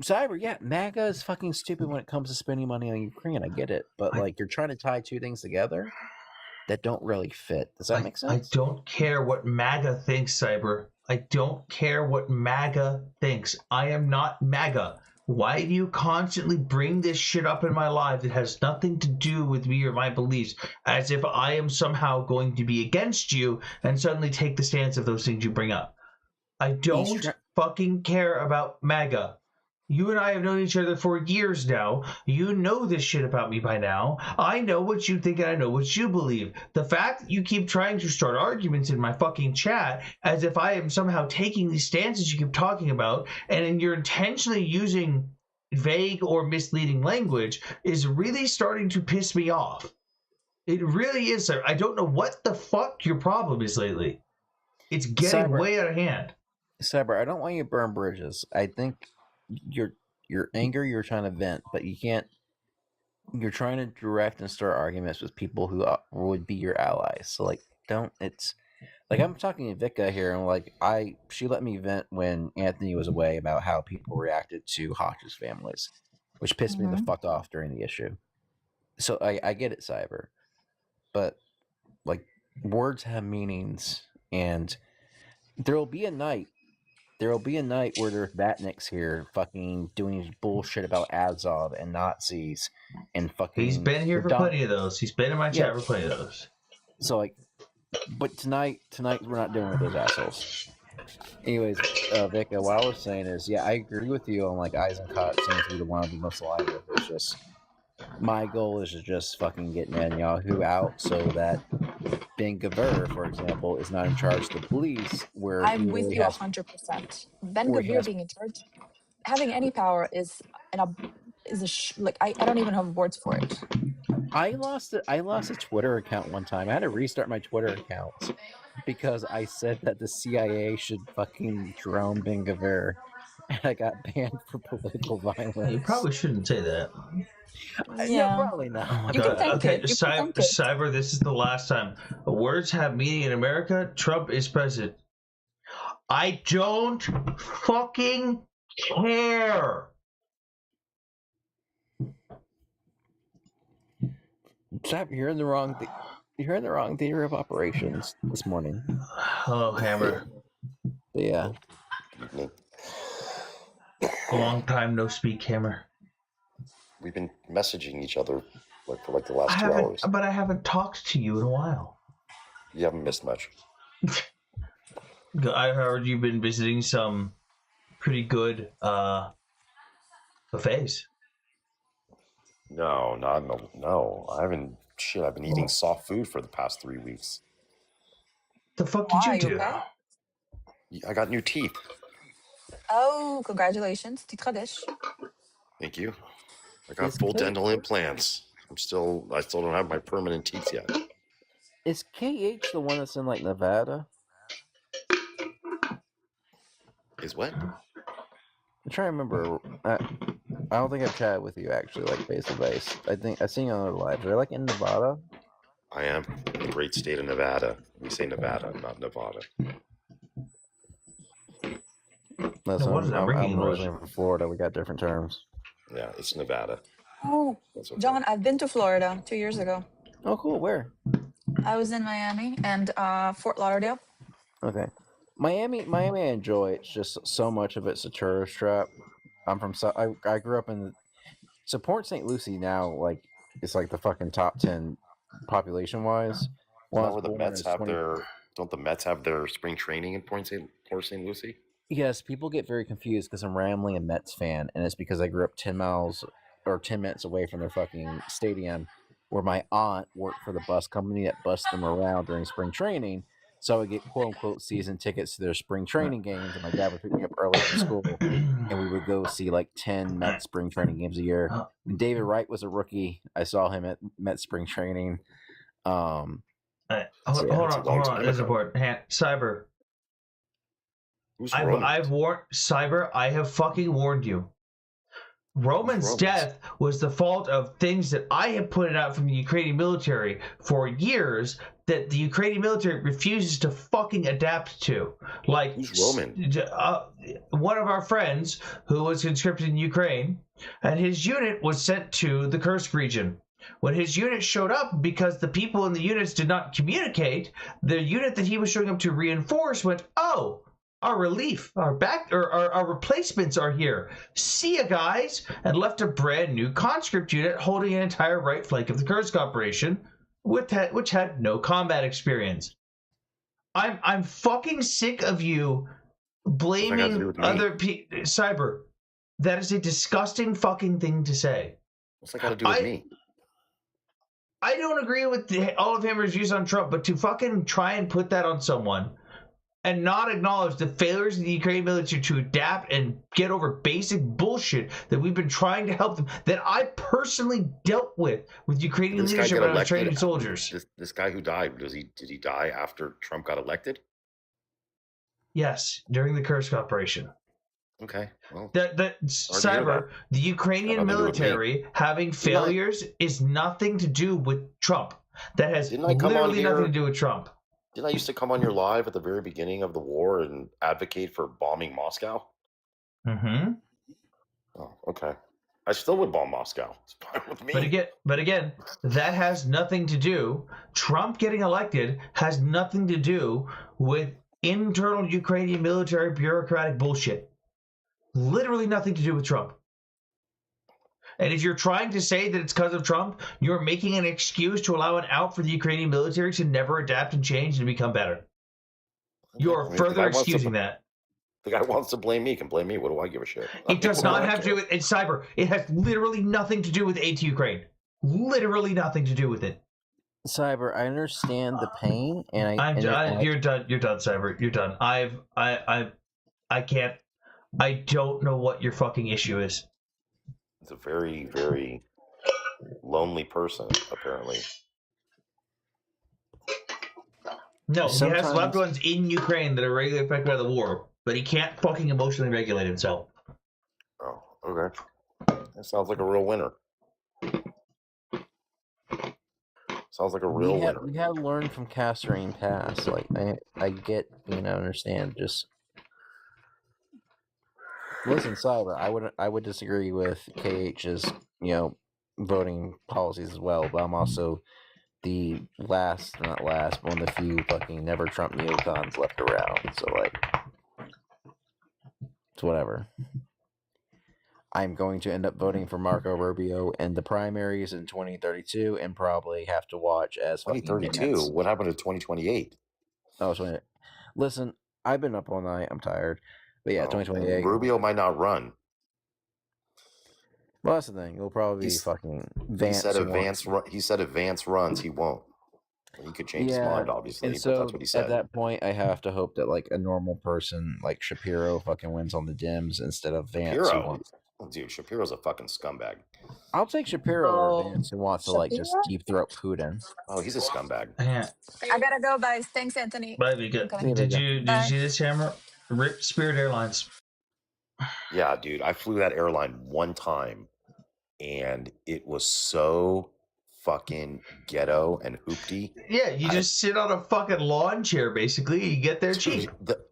Cyber, yeah, MAGA is fucking stupid when it comes to spending money on Ukraine. I get it, but like you're trying to tie two things together that don't really fit. Does that make sense? I don't care what MAGA thinks, Cyber. I don't care what MAGA thinks. I am not MAGA. Why do you constantly bring this shit up in my life that has nothing to do with me or my beliefs, as if I am somehow going to be against you and suddenly take the stance of those things you bring up? I don't fucking care about MAGA. You and I have known each other for years now. You know this shit about me by now. I know what you think and I know what you believe. The fact that you keep trying to start arguments in my fucking chat as if I am somehow taking these stances you keep talking about, and you're intentionally using vague or misleading language, is really starting to piss me off. It really is, sir. I don't know what the fuck your problem is lately. It's getting way out of hand. Cyber, I don't want you to burn bridges. I think your anger, you're trying to vent, but you can't. You're trying to direct and start arguments with people who would be your allies. So like, don't. It's like I'm talking to Vika here, and like she let me vent when Anthony was away about how people reacted to hostage families, which pissed me the fuck off during the issue. So I get it, Cyber, but like words have meanings, and there will be a night where there's Batniks here fucking doing bullshit about Azov and Nazis and fucking... He's been here for plenty of those. He's been in my chat for plenty of those. So like, but tonight we're not dealing with those assholes. Anyways, Vika, what I was saying is, yeah, I agree with you on like Eisenkot seems to be the one I'd be most aligned with. It's just, my goal is to just fucking get Netanyahu out so that Ben Gvir, for example, is not in charge of the police. Where I'm with you 100%. Ben Gvir being in charge, having any power is like I don't even have words for it. I lost a Twitter account one time. I had to restart my Twitter account because I said that the CIA should fucking drone Ben Gvir, and I got banned for political violence. You probably shouldn't say that. No, probably not. Oh my God. Okay, Cyber, this is the last time. Words have meaning in America. Trump is president. I don't fucking care. Cyber, you're in the wrong theater of operations this morning. Hello, Hammer. Yeah. Long time no speak, Hammer. We've been messaging each other for the last 2 hours. But I haven't talked to you in a while. You haven't missed much. I heard you've been visiting some pretty good buffets. No. I haven't. Shit, I've been eating soft food for the past 3 weeks. The fuck did you do? Okay? I got new teeth. Oh, congratulations, Titradesh. Thank you. I got full dental implants. I still don't have my permanent teeth yet. Is KH the one that's in like Nevada? Is what? I'm trying to remember. I don't think I've chatted with you actually, like face to face. I think I've seen you on other lives. Are they like in Nevada? I am in the great state of Nevada. We say Nevada, not Nevada. That's I'm originally from Florida. We got different terms. Yeah, it's Nevada. Oh, John, I've been to Florida 2 years ago. Oh, cool. Where? I was in Miami and Fort Lauderdale. Okay. Miami I enjoy. It's just so much of it's a tourist trap. I'm from I grew up in Port St. Lucie now, like it's like the fucking top 10 population wise. Where the Mets have don't the Mets have their spring training in Port St. Lucie? Yes, people get very confused because I'm rambling a Mets fan, and it's because I grew up 10 miles or 10 minutes away from their fucking stadium, where my aunt worked for the bus company that bussed them around during spring training. So I would get quote unquote season tickets to their spring training games, and my dad would pick me up early from school, and we would go see like 10 Mets spring training games a year. When David Wright was a rookie, I saw him at Mets spring training. Hold on. There's a board. Cyber. I've warned Cyber. I have fucking warned you. Roman's death was the fault of things that I have pointed out from the Ukrainian military for years that the Ukrainian military refuses to fucking adapt to. Like, who's Roman? One of our friends who was conscripted in Ukraine, and his unit was sent to the Kursk region. When his unit showed up, because the people in the units did not communicate, the unit that he was showing up to reinforce went, "Oh, our relief, our replacements are here. See ya, guys," and left a brand new conscript unit holding an entire right flank of the Kursk operation, which had no combat experience. I'm fucking sick of you blaming other people. Cyber, that is a disgusting fucking thing to say. What's that got to do with me? I don't agree with all of Hammer's views on Trump, but to fucking try and put that on someone and not acknowledge the failures of the Ukrainian military to adapt and get over basic bullshit that we've been trying to help them, that I personally dealt with Ukrainian leadership when I was training soldiers. This guy who died, did he die after Trump got elected? Yes, during the Kursk operation. Okay. Well, Cyber, the Ukrainian military having failures is nothing to do with Trump. That has literally nothing to do with Trump. Didn't I used to come on your live at the very beginning of the war and advocate for bombing Moscow? Mm-hmm. Oh, okay. I still would bomb Moscow. It's fine with me. But again, that has nothing to do. Trump getting elected has nothing to do with internal Ukrainian military bureaucratic bullshit. Literally nothing to do with Trump. And if you're trying to say that it's because of Trump, you're making an excuse to allow an out for the Ukrainian military to never adapt and change and become better. You're further excusing that. The guy wants to blame me, can blame me. What do I give a shit? It does not have to do with it's cyber. It has literally nothing to do with aid to Ukraine. Literally nothing to do with it. Cyber, I understand the pain, and you're done. You're done, Cyber. You're done. I can't. I don't know what your fucking issue is. It's a very, very lonely person, apparently. No, he has loved ones in Ukraine that are regularly affected by the war, but he can't fucking emotionally regulate himself. Oh, okay. That sounds like a real winner. Sounds like a real winner. We had learned from Kasserine Pass. Like, I get, understand. Just listen, Cyber. I would disagree with KH's, voting policies as well. But I'm also the not last, but one of the few fucking never Trump neocons left around. So it's whatever. I'm going to end up voting for Marco Rubio in the primaries in 2032 and probably have to watch as 2032? What happened to 2028? Oh, listen, I've been up all night. I'm tired. But yeah, 2028. Rubio might not run. Well, that's the thing. It'll probably be fucking Vance. He said if Vance runs, he won't. He could change his mind, obviously, and but so that's what he said. At that point, I have to hope that like a normal person like Shapiro fucking wins on the Dems instead of Vance. Dude, Shapiro's a fucking scumbag. I'll take Shapiro over Vance who wants to like just deep throat Putin. Oh, he's a scumbag. Yeah. I gotta go, guys. Thanks, Anthony. Bye, Vika. Okay. Did you see this, Hammer? Rip Spirit Airlines. Yeah, dude. I flew that airline one time, and it was so fucking ghetto and hoopty. Yeah, you just sit on a fucking lawn chair, basically. You get there cheap.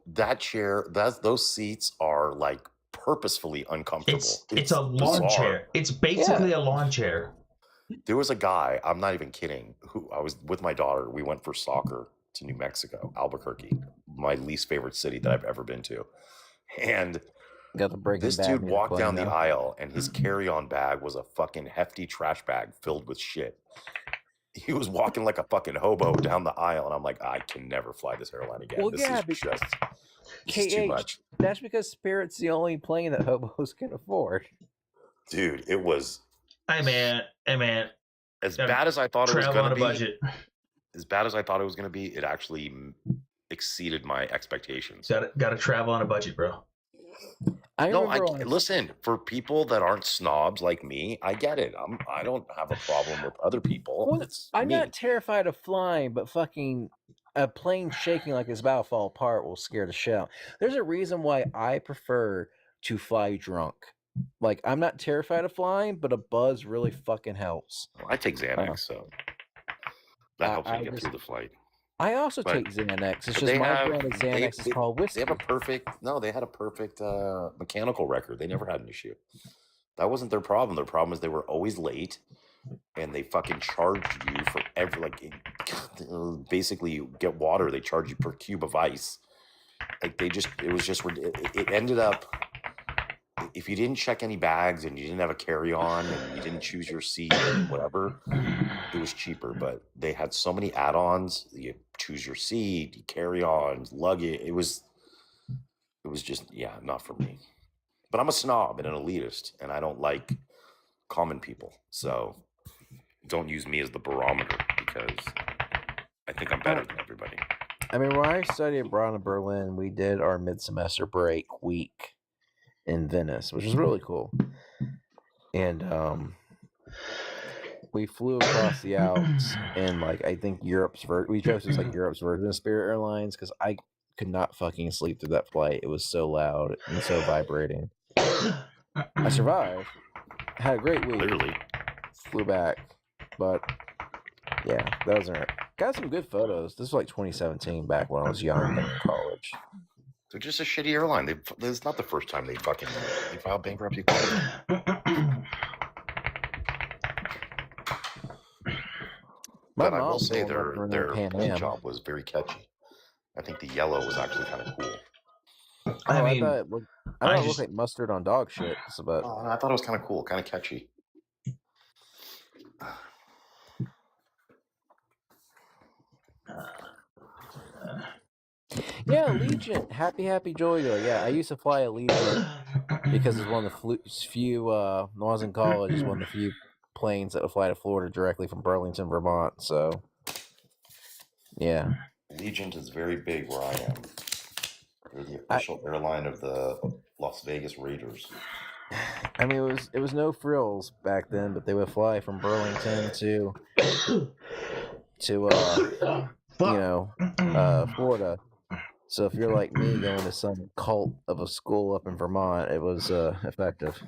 That chair, those seats are like purposefully uncomfortable. It's a lawn chair. It's basically a lawn chair. There was a guy, I'm not even kidding, who I was with my daughter. We went for soccer to New Mexico, Albuquerque, my least favorite city that I've ever been to. And this dude walked down the aisle, and his carry-on bag was a fucking hefty trash bag filled with shit. He was walking like a fucking hobo down the aisle, and I'm like, I can never fly this airline again. Well, this is too much. That's because Spirit's the only plane that hobos can afford. Dude, it was. Hey man. As bad as I thought it was Travel going on to a be. budget. As bad as I thought it was going to be, it actually exceeded my expectations. Got to travel on a budget, bro. Listen, for people that aren't snobs like me, I get it. I don't have a problem with other people. Well, I'm not terrified of flying, but fucking a plane shaking like it's about to fall apart will scare the shit out. There's a reason why I prefer to fly drunk. Like, I'm not terrified of flying, but a buzz really fucking helps. I take Xanax, so that helps me get through the flight. I also take Xanax. It's just my brand of Xanax is called whiskey. They had a perfect mechanical record. They never had an issue. That wasn't their problem. Their problem is they were always late, and they fucking charged you for basically you get water. They charge you per cube of ice. Like it ended up, if you didn't check any bags and you didn't have a carry-on and you didn't choose your seat or whatever, it was cheaper. But they had so many add-ons. You choose your seat, you carry on, luggage. It was just, not for me. But I'm a snob and an elitist, and I don't like common people. So don't use me as the barometer, because I think I'm better than everybody. I mean, when I studied abroad in Berlin, we did our mid-semester break week in Venice, which was really cool. And we flew across the Alps in, like, I think we chose this, like, Europe's version of Spirit Airlines, because I could not fucking sleep through that flight. It was so loud and so vibrating. I survived. Had a great week. Clearly. Flew back. But, yeah, that was alright. Got some good photos. This was like 2017, back when I was young and in college. They're just a shitty airline. It's not the first time they filed bankruptcy. But I will say their paint job was very catchy. I think the yellow was actually kind of cool. I thought it looked like mustard on dog shit. But I thought it was kind of cool, kind of catchy. Yeah, Allegiant. Happy joy. Yeah, I used to fly Allegiant because it's one of the few, when I was in college, it's one of the few planes that would fly to Florida directly from Burlington, Vermont. So, yeah. Allegiant is very big where I am. They're the official airline of the Las Vegas Raiders. I mean, it was no frills back then, but they would fly from Burlington to Florida. So if you're like me going to some cult of a school up in Vermont, it was effective.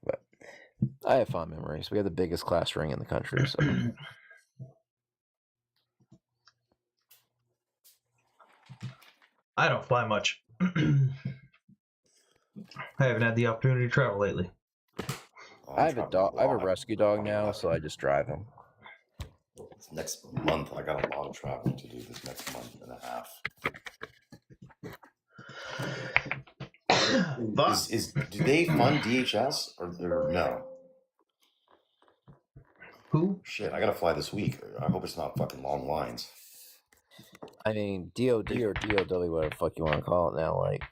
But I have fond memories. We had the biggest class ring in the country. So. I don't fly much. I haven't had the opportunity to travel lately. I have a dog. I have a rescue dog now, so I just drive him. Next month, I got a lot of traveling to do this next month and a half. Do they fund DHS or no? Who? Shit, I gotta fly this week. I hope it's not fucking long lines. I mean, DOD or DOW, whatever the fuck you want to call it now. Like,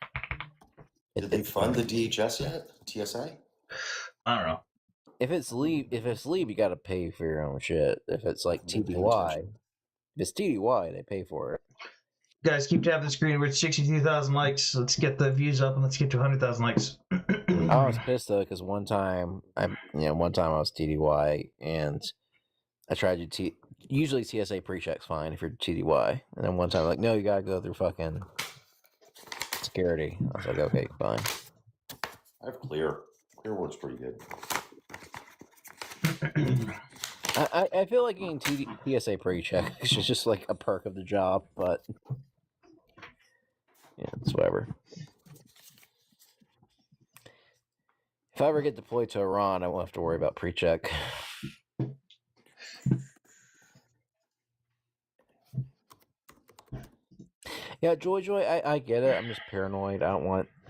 did they fund the DHS yet? TSA? I don't know. If it's leave, you got to pay for your own shit. If it's like TDY, if it's TDY, they pay for it. Guys, keep tapping the screen. We're at 62,000 likes. Let's get the views up and let's get to 100,000 likes. I was pissed though because one time I was TDY and I tried to usually TSA pre-check's fine if you're TDY, and then one time like, no, you gotta go through fucking security. I was like, okay, fine. I have Clear. Clear works pretty good. I feel like getting TSA pre-check is just like a perk of the job, but yeah, it's whatever. If I ever get deployed to Iran, I won't have to worry about pre-check. Yeah, Joy, I get it. I'm just paranoid. I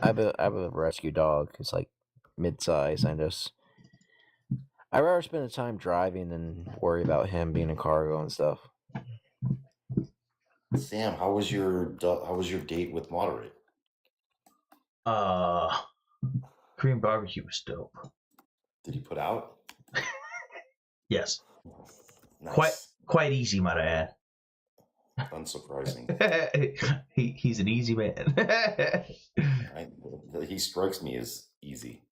have a rescue dog. It's like mid-size. I'd rather spend the time driving than worry about him being in cargo and stuff. Sam, how was your date with Moderate? Korean barbecue was dope. Did he put out? Yes. Nice. Quite easy, might I add. Unsurprising. He's an easy man. He strikes me as easy.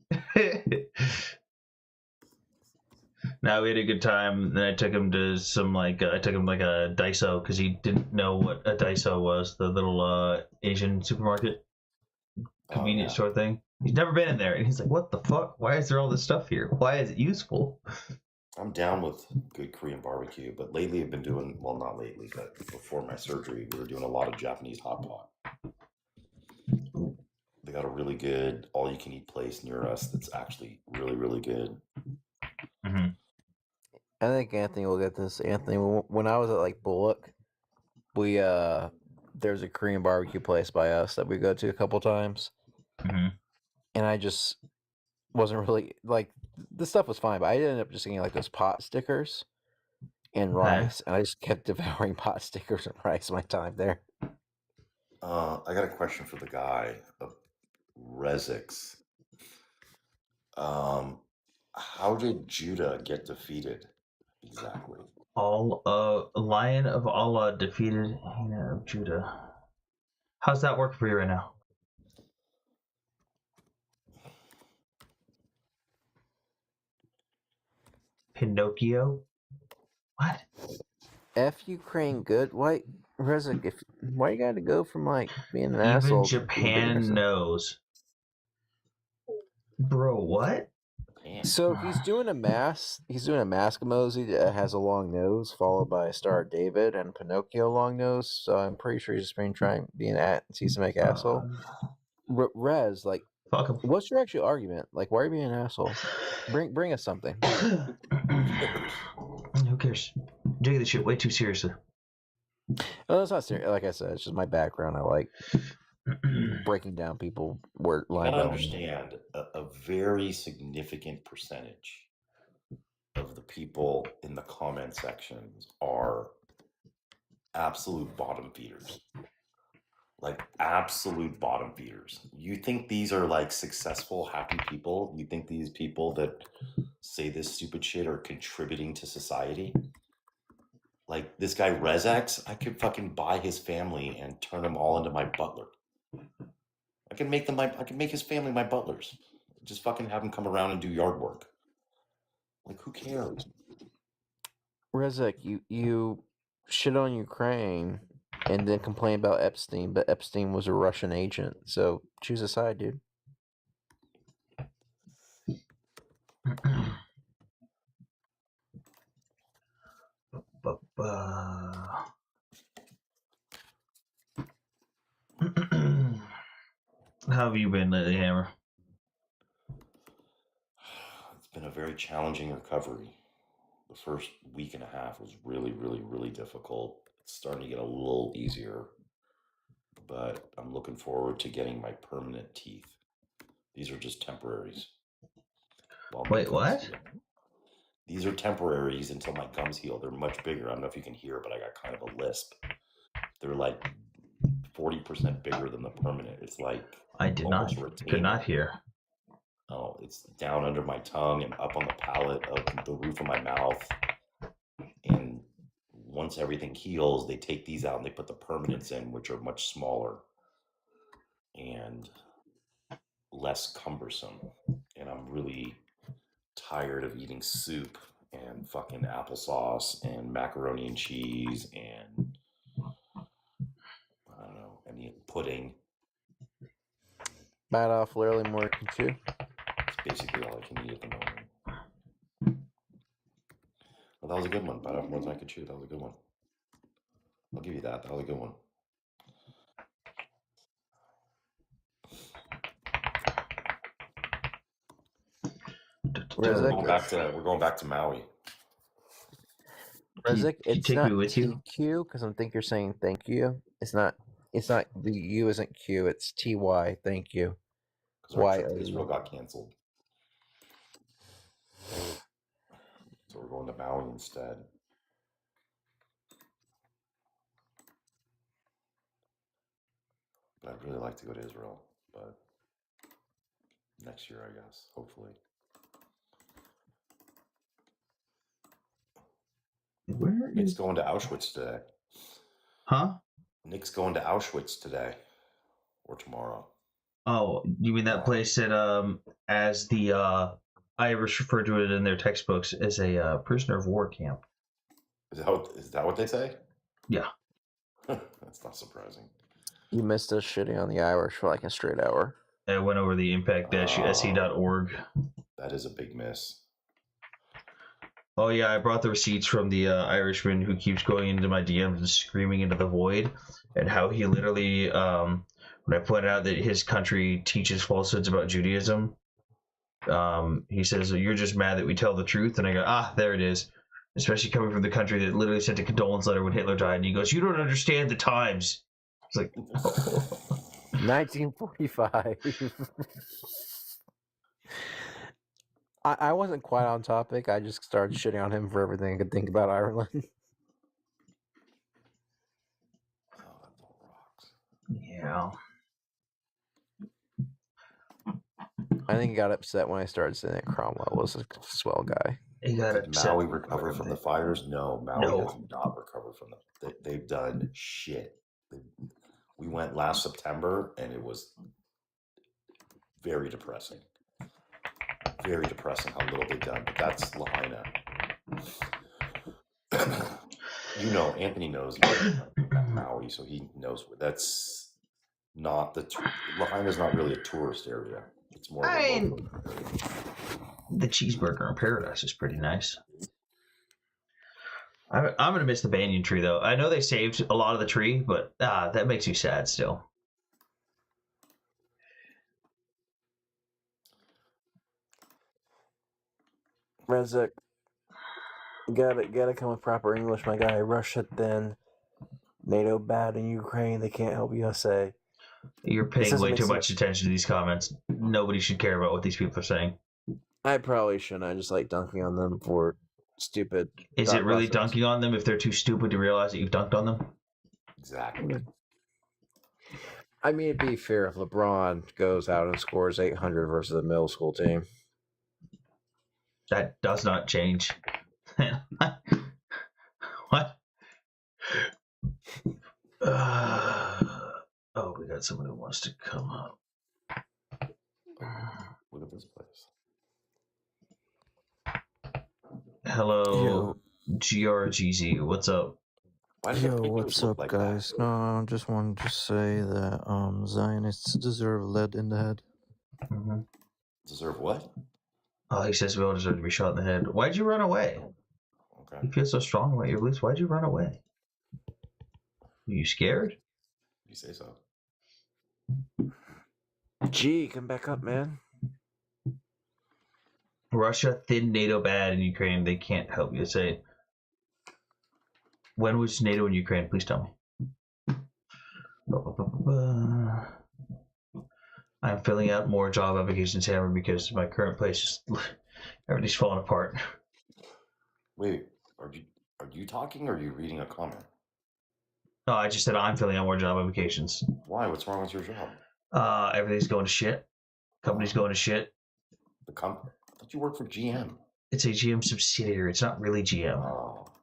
Now we had a good time. Then I took him to some a Daiso because he didn't know what a Daiso was, the little Asian supermarket convenience store thing. He's never been in there, and he's like, "What the fuck? Why is there all this stuff here? Why is it useful?" I'm down with good Korean barbecue, but lately I've been doing, well, not lately, but before my surgery, we were doing a lot of Japanese hot pot. They got a really good all-you-can-eat place near us that's actually really, really good. Mm-hmm. I think Anthony will get this. Anthony, when I was at like Bullock, we there's a Korean barbecue place by us that we go to a couple times, and I just wasn't really like the stuff was fine, but I ended up just getting like those pot stickers and rice, and I just kept devouring pot stickers and rice my time there. I got a question for the guy, Rezix. How did Judah get defeated exactly? Lion of Allah defeated Hina of Judah. How's that work for you right now? Pinocchio? What? F Ukraine good? Why, Rezek? Why you gotta go from like being an asshole? Even Japan knows. Bro, what? So he's doing a mask emoji that has a long nose, followed by a Star of David and Pinocchio long nose. So I'm pretty sure he's just been trying being at Sisamic asshole. Rez, like, what's your actual argument? Like, why are you being an asshole? Bring us something. Who cares? I'm taking this shit way too seriously. Oh, it's not serious. Like I said, it's just my background. I like breaking down people word You line gotta by line. understand, a very significant percentage of the people in the comment sections are absolute bottom feeders. Like absolute bottom feeders. You think these are like successful, happy people? You think these people that say this stupid shit are contributing to society? Like this guy Rezax, I could fucking buy his family and turn them all into my butler. I can make his family my butlers. Just fucking have them come around and do yard work. Like who cares? Rezek, you shit on Ukraine and then complain about Epstein, but Epstein was a Russian agent. So choose a side, dude. How have you been lately, Hammer? It's been a very challenging recovery. The first week and a half was really, really, really difficult. It's starting to get a little easier, but I'm looking forward to getting my permanent teeth. These are just temporaries. Wait, what? Heal. These are temporaries until my gums heal. They're much bigger. I don't know if you can hear, but I got kind of a lisp. They're like 40% bigger than the permanent. It's like I could not hear. Oh, it's down under my tongue and up on the palate of the roof of my mouth. And once everything heals, they take these out and they put the permanents in, which are much smaller and less cumbersome. And I'm really tired of eating soup and fucking applesauce and macaroni and cheese and I don't know, any pudding. Bite off literally more than chew. It's basically all I can eat at the moment. Well, that was a good one. Bite off more than I could chew. That was a good one. I'll give you that. That was a good one. We're going back to Maui. Rezek, it's not TQ because I think you're saying thank you. It's not. The U isn't Q. It's TY. Thank you. Because our trip to Israel got canceled, so we're going to Maui instead. But I'd really like to go to Israel, but next year, I guess, hopefully. Nick's going to Auschwitz today. Huh? Nick's going to Auschwitz today or tomorrow. Oh, you mean that place that as the Irish refer to it in their textbooks as a prisoner of war camp. Is that what they say? Yeah. That's not surprising. You missed us shitting on the Irish for like a straight hour. I went over the impact-se.org. That is a big miss. Oh yeah, I brought the receipts from the Irishman who keeps going into my DMs and screaming into the void, and how he literally, when I pointed out that his country teaches falsehoods about Judaism, he says, "You're just mad that we tell the truth," and I go, there it is. Especially coming from the country that literally sent a condolence letter when Hitler died, and he goes, "You don't understand the times." It's like, 1945. I wasn't quite on topic. I just started shitting on him for everything I could think about Ireland. Yeah. I think he got upset when I started saying that Cromwell was a swell guy. He got Did Maui recover from the fires? No, Maui has not recovered from them. They've done shit. We went last September, and it was very depressing. Very depressing how little they've done. But that's Lahaina. Anthony knows Maui, so he knows. That's not Lahaina's not really a tourist area. It's more. The cheeseburger in paradise is pretty nice. I'm gonna miss the banyan tree though. I know they saved a lot of the tree, but that makes me sad still. Rezek, gotta come with proper English, my guy. Russia thin, NATO bad in Ukraine. They can't help USA. You're paying way too much attention to these comments. Nobody should care about what these people are saying. I probably shouldn't. I just like dunking on them for stupid. Is it really dunking on them if they're too stupid to realize that you've dunked on them? Exactly. I mean, it'd be fair if LeBron goes out and scores 800 versus a middle school team. That does not change. What? We got someone who wants to come up. Look at this place. Hello, GRGZ. What's up? Yo, what's up, guys? No, I just wanted to say that Zionists deserve lead in the head. Mm-hmm. Deserve what? Oh, he says we all deserve to be shot in the head. Why'd you run away? Okay. You feel so strong about your beliefs. Why'd you run away? Are you scared? You say so. Gee, come back up, man. Russia thin, NATO bad in Ukraine. They can't help you. Say, when was NATO in Ukraine? Please tell me. I'm filling out more job applications, Hammer, because my current place everything's falling apart. Wait, are you talking or are you reading a comment? No, I just said I'm filling out more job applications. Why? What's wrong with your job? Everything's going to shit. Company's going to shit. I thought you worked for GM. It's a GM subsidiary. It's not really GM.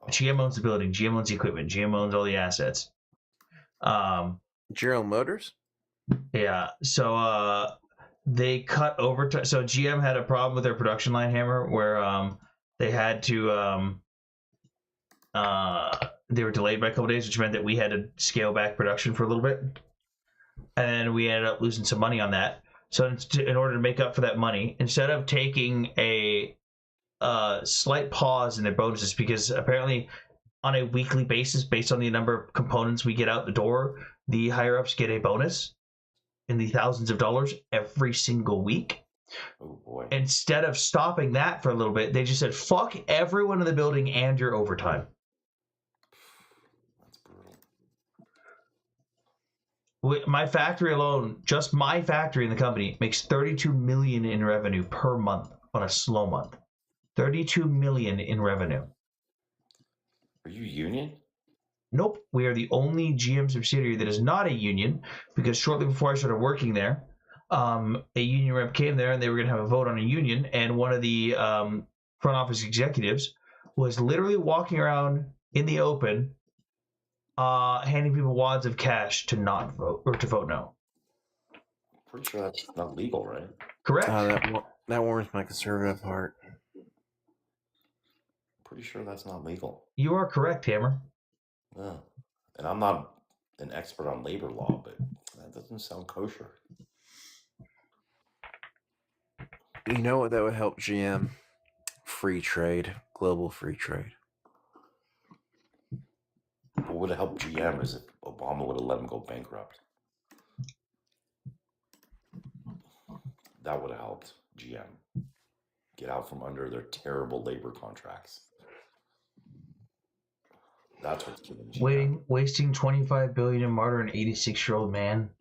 GM owns the building. GM owns the equipment. GM owns all the assets. General Motors? Yeah. So they cut overtime. So GM had a problem with their production line, Hammer, where they had to they were delayed by a couple days, which meant that we had to scale back production for a little bit, and we ended up losing some money on that. So in order to make up for that money, instead of taking a slight pause in their bonuses, because apparently on a weekly basis, based on the number of components we get out the door, the higher ups get a bonus in the thousands of dollars every single week. Oh boy. Instead of stopping that for a little bit, they just said, fuck everyone in the building and your overtime. That's brutal. My factory alone, just my factory in the company, makes $32 million in revenue per month on a slow month. $32 million in revenue. Are you union? Nope. We are the only GM subsidiary that is not a union, because shortly before I started working there, a union rep came there and they were going to have a vote on a union, and one of the front office executives was literally walking around in the open, handing people wads of cash to not vote or to vote no. Pretty sure that's not legal, right? Correct. That warms my conservative heart. Pretty sure that's not legal. You are correct, Hammer. Yeah. And I'm not an expert on labor law, but that doesn't sound kosher. You know what that would help GM? Free trade, global free trade. What would have helped GM is if Obama would have let him go bankrupt. That would have helped GM get out from under their terrible labor contracts. That's what's killing GM. Wasting $25 billion and murder an 86-year-old man.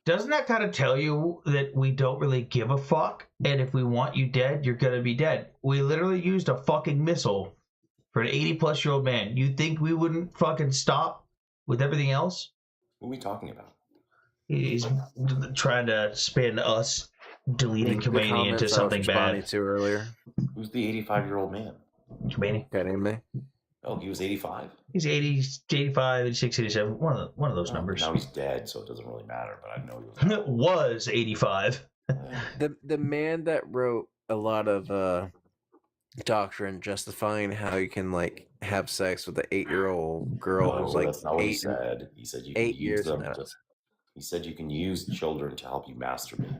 Doesn't that kind of tell you that we don't really give a fuck? And if we want you dead, you're gonna be dead. We literally used a fucking missile for an 80-plus-year-old man. You think we wouldn't fucking stop with everything else? What are we talking about? He's trying to spin us deleting Khomeini into something bad. To earlier. Who's the 85-year-old man? Khomeini. Guy named me. Oh, he was 85? He's 80, 85, 86, 87. One of those numbers. Now he's dead, so it doesn't really matter, but I know he was. Was 85. The man that wrote a lot of doctrine justifying how you can like have sex with an 8-year-old girl who's like that's not what he said. He said you can 8 use years them. now. He said you can use children to help you masturbate.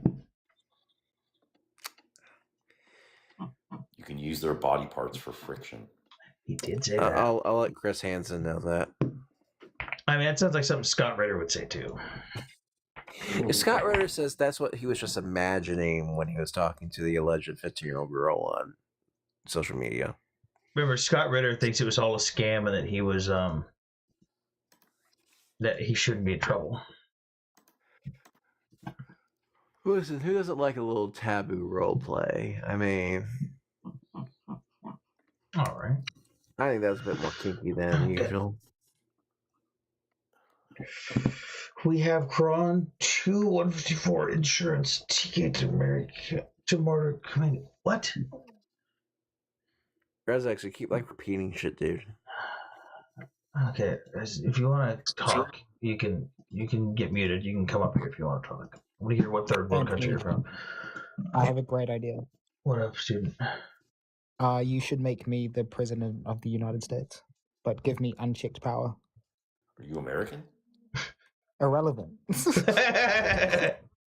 You can use their body parts for friction. He did say that. I'll let Chris Hansen know that. I mean, that sounds like something Scott Ritter would say too. Scott Ritter says that's what he was just imagining when he was talking to the alleged 15-year-old girl on social media. Remember, Scott Ritter thinks it was all a scam and that he was that he shouldn't be in trouble. Listen, who doesn't like a little taboo role play? I mean, all right. I think that's a bit more kinky than usual. We have Kron 2154 insurance ticket to America to murder. What? Rezex, you keep like repeating shit, dude. Okay, if you want to talk, you can get muted. You can come up here if you want to talk. I want to hear what third world country you're from. I have a great idea. What up, student? You should make me the president of the United States, but give me unchecked power. Are you American? Irrelevant.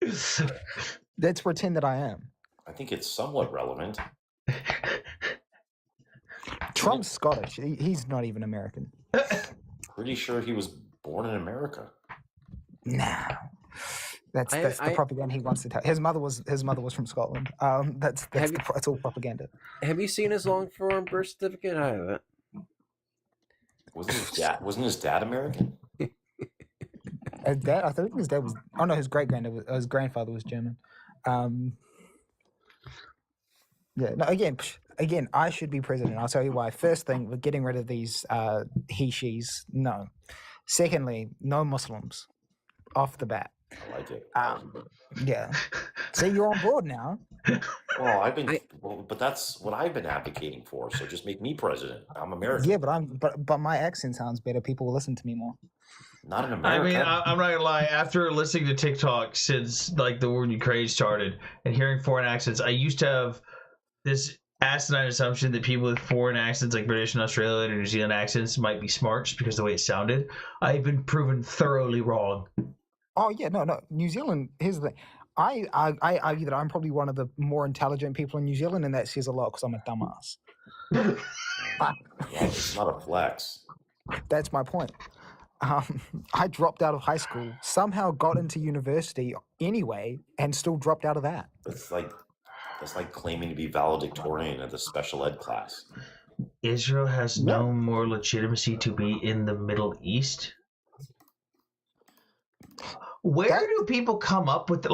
Let's pretend that I am. I think it's somewhat relevant. Trump's Scottish. He's not even American. Pretty sure he was born in America. Nah. That's the propaganda he wants to tell. His mother was from Scotland. That's all propaganda. Have you seen his long form birth certificate? I haven't. Wasn't his dad American? His dad, I think his dad was. Oh no, his grandfather was German. Yeah. No. Again, I should be president. I'll tell you why. First thing, we're getting rid of these he/she's. No. Secondly, no Muslims. Off the bat. I like it. Yeah. See, you're on board now. Well, but that's what I've been advocating for. So just make me president. I'm American. Yeah, but my accent sounds better. People will listen to me more. Not in America. I mean, I'm not gonna lie. After listening to TikTok since like the war in Ukraine started and hearing foreign accents, I used to have this asinine assumption that people with foreign accents, like British and Australian or New Zealand accents, might be smart just because of the way it sounded. I've been proven thoroughly wrong. Oh yeah, no. New Zealand. Here's the thing. I argue that I'm probably one of the more intelligent people in New Zealand, and that says a lot because I'm a dumbass. Well, it's not a flex. That's my point. I dropped out of high school, somehow got into university anyway, and still dropped out of that. That's like claiming to be valedictorian at the special ed class. Israel has no more legitimacy to be in the Middle East. Where do people come up with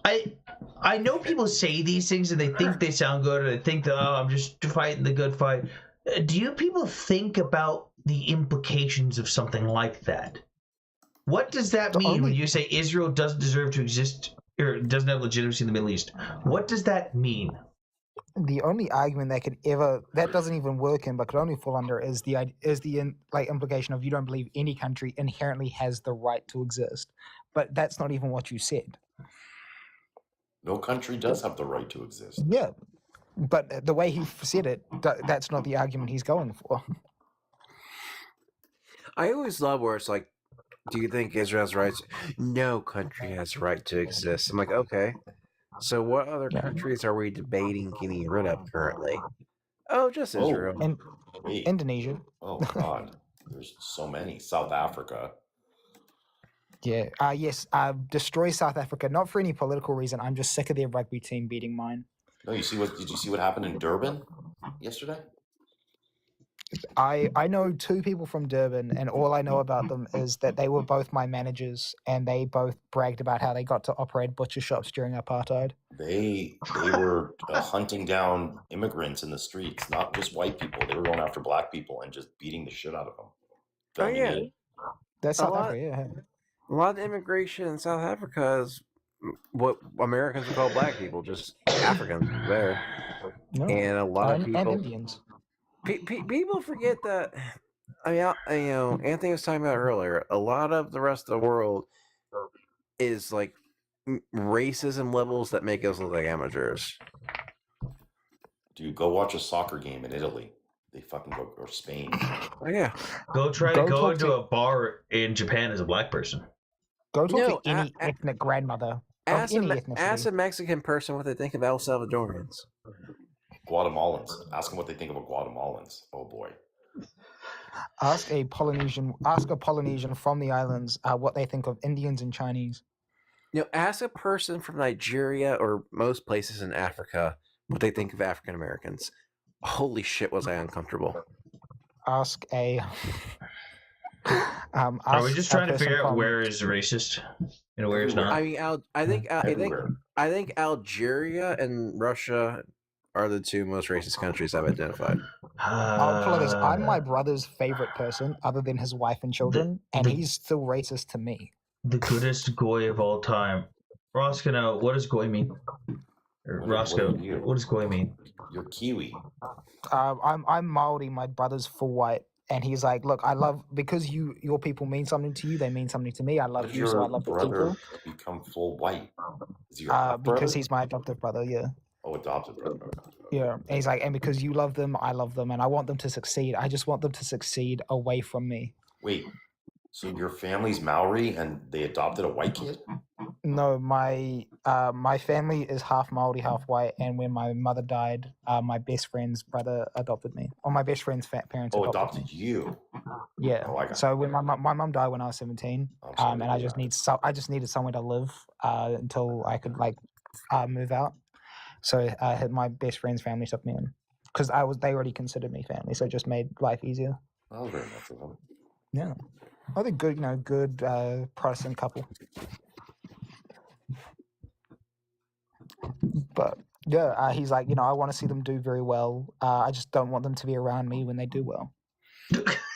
I know people say these things and they think they sound good, or they think that I'm just fighting the good fight. Do you people think about the implications of something like that? What does that mean when you say Israel doesn't deserve to exist or doesn't have legitimacy in the Middle East? What does that mean? The only argument that doesn't even work in, but could only fall under, is the implication of you don't believe any country inherently has the right to exist. But that's not even what you said. No country does have the right to exist. Yeah, but the way he said it, that's not the argument he's going for. I always love where it's like, do you think Israel has rights? No country has the right to exist. I'm like, okay. So what other countries are we debating getting rid of currently? Oh, just Israel. And Wait. Indonesia. Oh God, there's so many. South Africa. Yeah. Yes. Destroy South Africa. Not for any political reason. I'm just sick of their rugby team beating mine. No, did you see what happened in Durban yesterday? I know 2 people from Durban, and all I know about them is that they were both my managers, and they both bragged about how they got to operate butcher shops during apartheid. They were hunting down immigrants in the streets, not just white people. They were going after black people and just beating the shit out of them. Oh yeah, that's South Africa. Yeah. A lot of immigration in South Africa is what Americans would call black people, just Africans there, and a lot of people and Indians. People forget that. I mean, Anthony was talking about earlier. A lot of the rest of the world is like racism levels that make us look like amateurs. Dude, go watch a soccer game in Italy. They fucking go, or Spain. Oh yeah. Go go into a bar in Japan as a black person. Go talk to any ethnic grandmother of any ethnicity. Ask a Mexican person what they think of El Salvadorians. Guatemalans. Ask them what they think of Guatemalans. Oh boy. Ask a Polynesian from the islands what they think of Indians and Chinese. Ask a person from Nigeria or most places in Africa what they think of African Americans. Holy shit, was I uncomfortable. Ask a. Are we just trying to figure out where is racist and where is not? I mean, I think Algeria and Russia are the 2 most racist countries I've identified. I'll pull this. I'm my brother's favorite person, other than his wife and children, and he's still racist to me. The goodest goy of all time. Roscoe, what does goy mean? Roscoe, what does goy mean? You're Kiwi. I'm Maori. My brother's full white, and he's like, look, I love because your people mean something to you. They mean something to me. I love you, so I love the people. Become full white. Is he your because he's my adoptive brother. Yeah. Oh, adopted brother. Yeah, and he's like, and because you love them, I love them, and I want them to succeed. I just want them to succeed away from me. Wait, so your family's Maori and they adopted a white kid? No, my family is half Maori, half white, and when my mother died, my best friend's brother adopted me, or my best friend's parents adopted me. You? Yeah. Oh, so when my mom died when I was 17, and I just needed somewhere to live until I could move out. So my best friend's family took me in because they already considered me family, so it just made life easier. Oh, very much of them. Yeah, I think good Protestant couple. But yeah, he's like, I want to see them do very well. I just don't want them to be around me when they do well.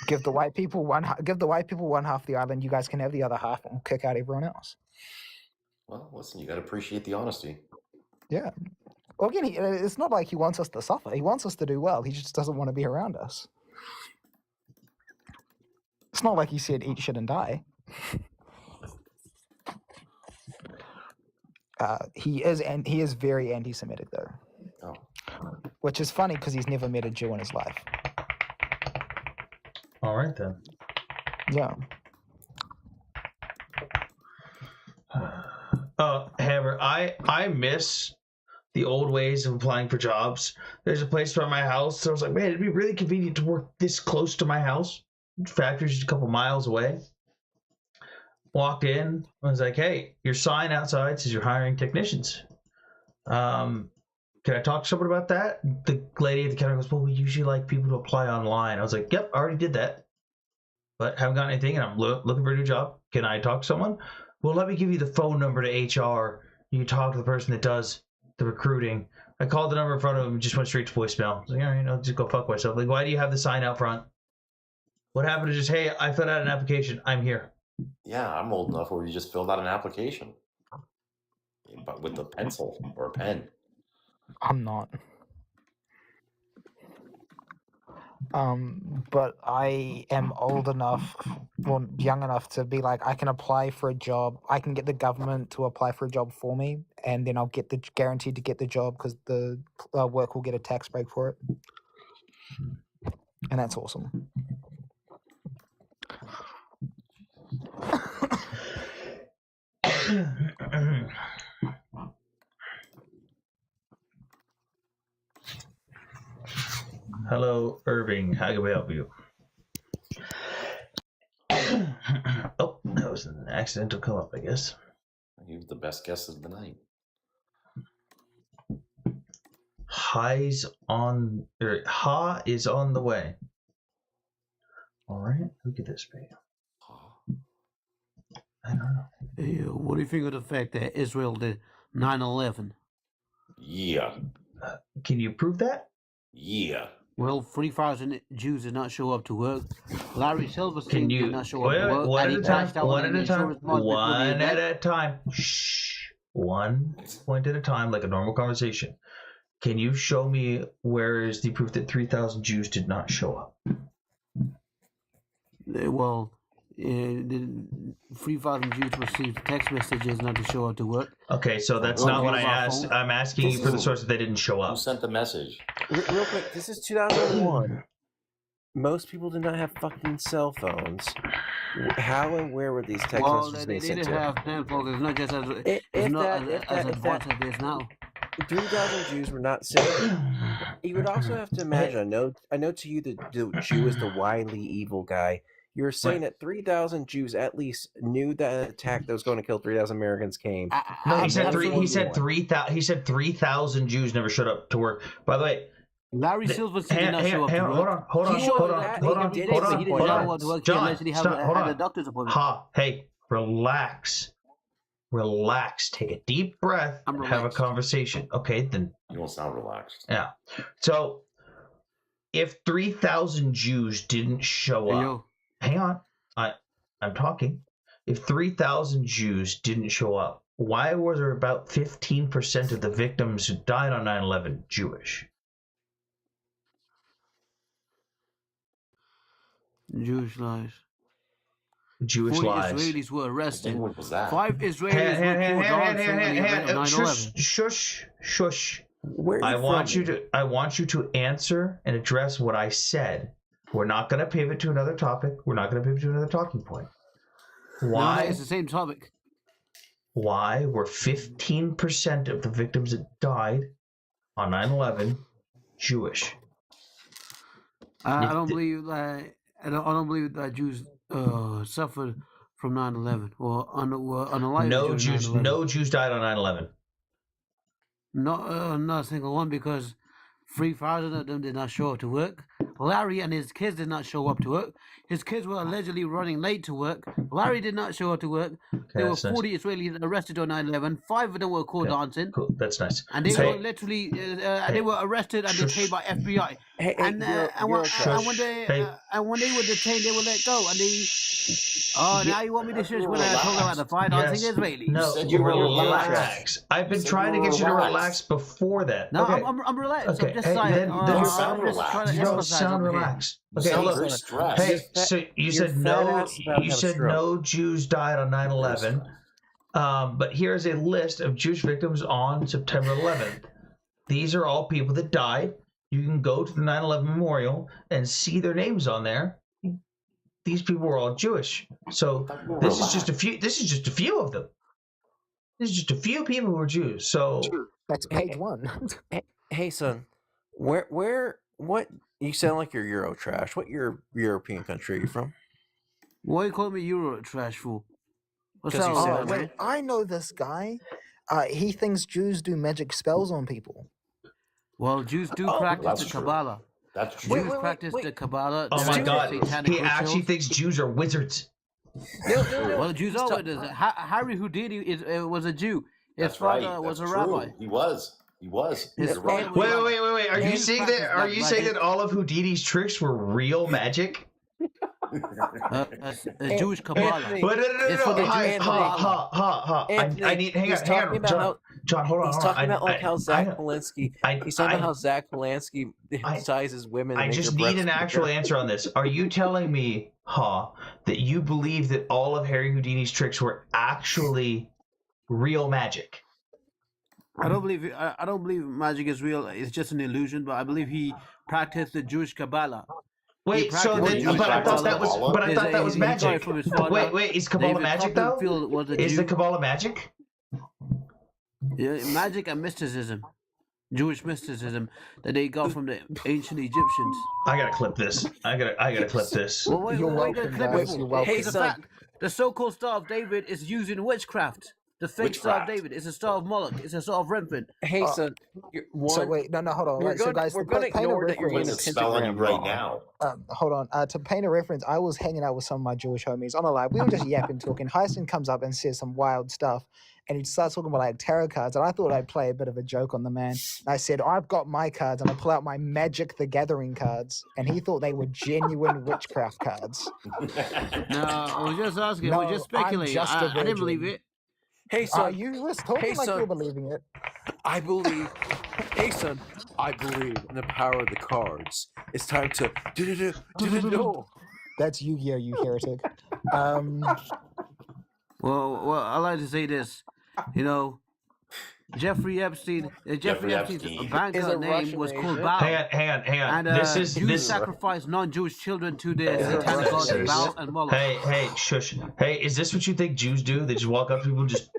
Give the white people one half of the island. You guys can have the other half, and we'll kick out everyone else. Well, listen, you got to appreciate the honesty. Yeah. Well, again, it's not like he wants us to suffer. He wants us to do well. He just doesn't want to be around us. It's not like he said eat shit and die. He is very anti-Semitic though. Oh. Which is funny because he's never met a Jew in his life. All right then. Yeah. Hammer, I miss the old ways of applying for jobs. There's a place by my house, so I was like, man, it'd be really convenient to work this close to my house. Factory's just a couple miles away. Walked in, I was like, hey, your sign outside says you're hiring technicians. Can I talk to someone about that? The lady at the counter goes, well, we usually like people to apply online. I was like, yep, I already did that, but haven't got anything, and I'm looking for a new job. Can I talk to someone? Well, let me give you the phone number to HR. You can talk to the person that does the recruiting. I called the number in front of him and just went straight to voicemail. I was like, all right, I'll just go fuck myself. Like, why do you have the sign out front? What happened to just, hey, I filled out an application. I'm here. Yeah, I'm old enough where you just filled out an application. But with a pencil or a pen. I'm not. But I am old enough, young enough to be like, I can apply for a job. I can get the government to apply for a job for me, and then I'll get guaranteed to get the job because the work will get a tax break for it, and that's awesome. Hello, Irving. How can we help you? Oh, that was an accidental come up, I guess. He was the best guest of the night. Ha is on the way. All right, look at this, baby. I don't know. Hey, what do you think of the fact that Israel did 9/11? Yeah. Can you prove that? Yeah. Well, 3,000 Jews did not show up to work. Larry Silverstein Can you did not show up to work. one and at he a time? cashed out One on at the a time. insurance bonds before the One event. at a time. Shh. One point at a time, like a normal conversation. Can you show me where is the proof that 3,000 Jews did not show up? Well, 3,000 Jews received text messages not to show up to work. Okay, so that's not what I asked. I'm asking you for the source that they didn't show up. Who sent the message? Real quick, this is 2001. Most people did not have fucking cell phones. How and where were these text messages they being sent didn't to? have handphones. It's not just as advanced as this now. 3,000 Jews were not sent. You would also have to imagine. I know to you the Jew is the wily evil guy. You're saying that 3,000 Jews at least knew that an attack that was going to kill 3,000 Americans came. No, he said 3,000. He said 3,000 Jews never showed up to work. By the way, Larry Silverstein did not show up to work. Hold on. John, stop. Hold on. Doctor's appointment. Ha. Hey, relax. Take a deep breath. And have a conversation. Okay, then. You don't sound relaxed. Yeah. So, if 3,000 Jews didn't show up, hang on. I'm talking. If 3,000 Jews didn't show up, why was there about 15% of the victims who died on 9/11 Jewish? Jewish lies. 40 Israelis were arrested. What was that? 5 Israelis were killed on 9/11. Shush. I want you to answer and address what I said. We're not going to pivot to another topic. We're not going to pivot to another talking point. Why? No, it's the same topic. Why were 15% of the victims that died on 9/11 Jewish? I don't believe that. I don't believe that Jews suffered from 9/11 or on the life. No Jews died on 9/11. Not a single one, because 3,000 of them did not show up to work. Larry and his kids did not show up to work. His kids were allegedly running late to work. Larry did not show up to work. There were 40 Israelis arrested on 9/11. 5 of them were caught dancing. Cool. That's nice. And they were literally they were arrested and detained by FBI. And when they were detained, they were let go. And they now you want me to shush when I talk about the 5 dancing Israelis? No, relax. I've been trying to get you to relax before that. No, okay. I'm relaxed. Okay. I'm just hey, saying. then I'm sound just trying to you don't emphasize sound over here. relaxed. You Okay, sound look. very stressed. Hey, so you said no Jews died on 9/11. But here's a list of Jewish victims on September 11th. These are all people that died. You can go to the 9/11 memorial and see their names on there. These people were all Jewish. So this is just a few of them. This is just a few people who were Jews. So that's page 1. Hey son, what you sound like you're Euro trash. What European country are you from? Why you call me Euro trash for? What's Because that you all sound about, man? Wait, I know this guy. He thinks Jews do magic spells on people. Well, Jews do practice the Kabbalah. That's true. Jews practice the Kabbalah. oh my God, satanic he actually rituals. thinks Jews are wizards. No. Well, Jews are wizards. Harry Houdini was a Jew. His That's right. father was a That's rabbi. true. He was. His father was a Wait. rabbi. Are you Jews saying practice that? Are you saying that all of Houdini's tricks were real magic? Jewish Kabbalah. Wait, no. Ha. I need. Hang on. John, hold on. He's talking about how Zach Polanski. He's talking about how Zach Polanski sizes women. I just need an actual answer on this. Are you telling me, that you believe that all of Harry Houdini's tricks were actually real magic? I don't believe magic is real. It's just an illusion. But I believe he practiced the Jewish Kabbalah. Wait, so then, but I thought that was He got magic. it from his father. Wait, is Kabbalah David magic though? Copperfield was a Is the Jew. Kabbalah magic? Yeah, magic and mysticism, Jewish mysticism that they got from the ancient Egyptians. I gotta clip this. I gotta clip this. Well, wait, You're wait, welcome, clip guys. it. You're welcome. Hey, son. The so-called Star of David is used in witchcraft. The fake Star of Witchcraft. David is a Star of Moloch. It's a Star of Remphan. Hey, son. So wait, no, hold on. We're Right, so going, guys, we're to going to paint a ignore that you're getting a reference, spell on you pentagram right wrong. now. hold on. To paint a reference, I was hanging out with some of my Jewish homies on a live. We were just yapping, talking. Hyson comes up and says some wild stuff, and he starts talking about like tarot cards. And I thought I'd play a bit of a joke on the man. And I said, I've got my cards, and I pull out my Magic the Gathering cards, and he thought they were genuine witchcraft cards. No, I was just asking. I No, was just I'm speculating. just a I didn't virgin. believe it. Hey, son. You was talking Hey, like you son. were believing it. I believe. Hey, son. I believe in the power of the cards. It's time to do. That's Yu-Gi-Oh, you heretic. Well, I like to say this. You know, Jeffrey Epstein's Epstein. banker name was called Baal. Hang on. And This Jews sacrificed non-Jewish children to their satanic gods Baal and Moloch. Hey, shush. Hey, is this what you think Jews do? They just walk up to people and just...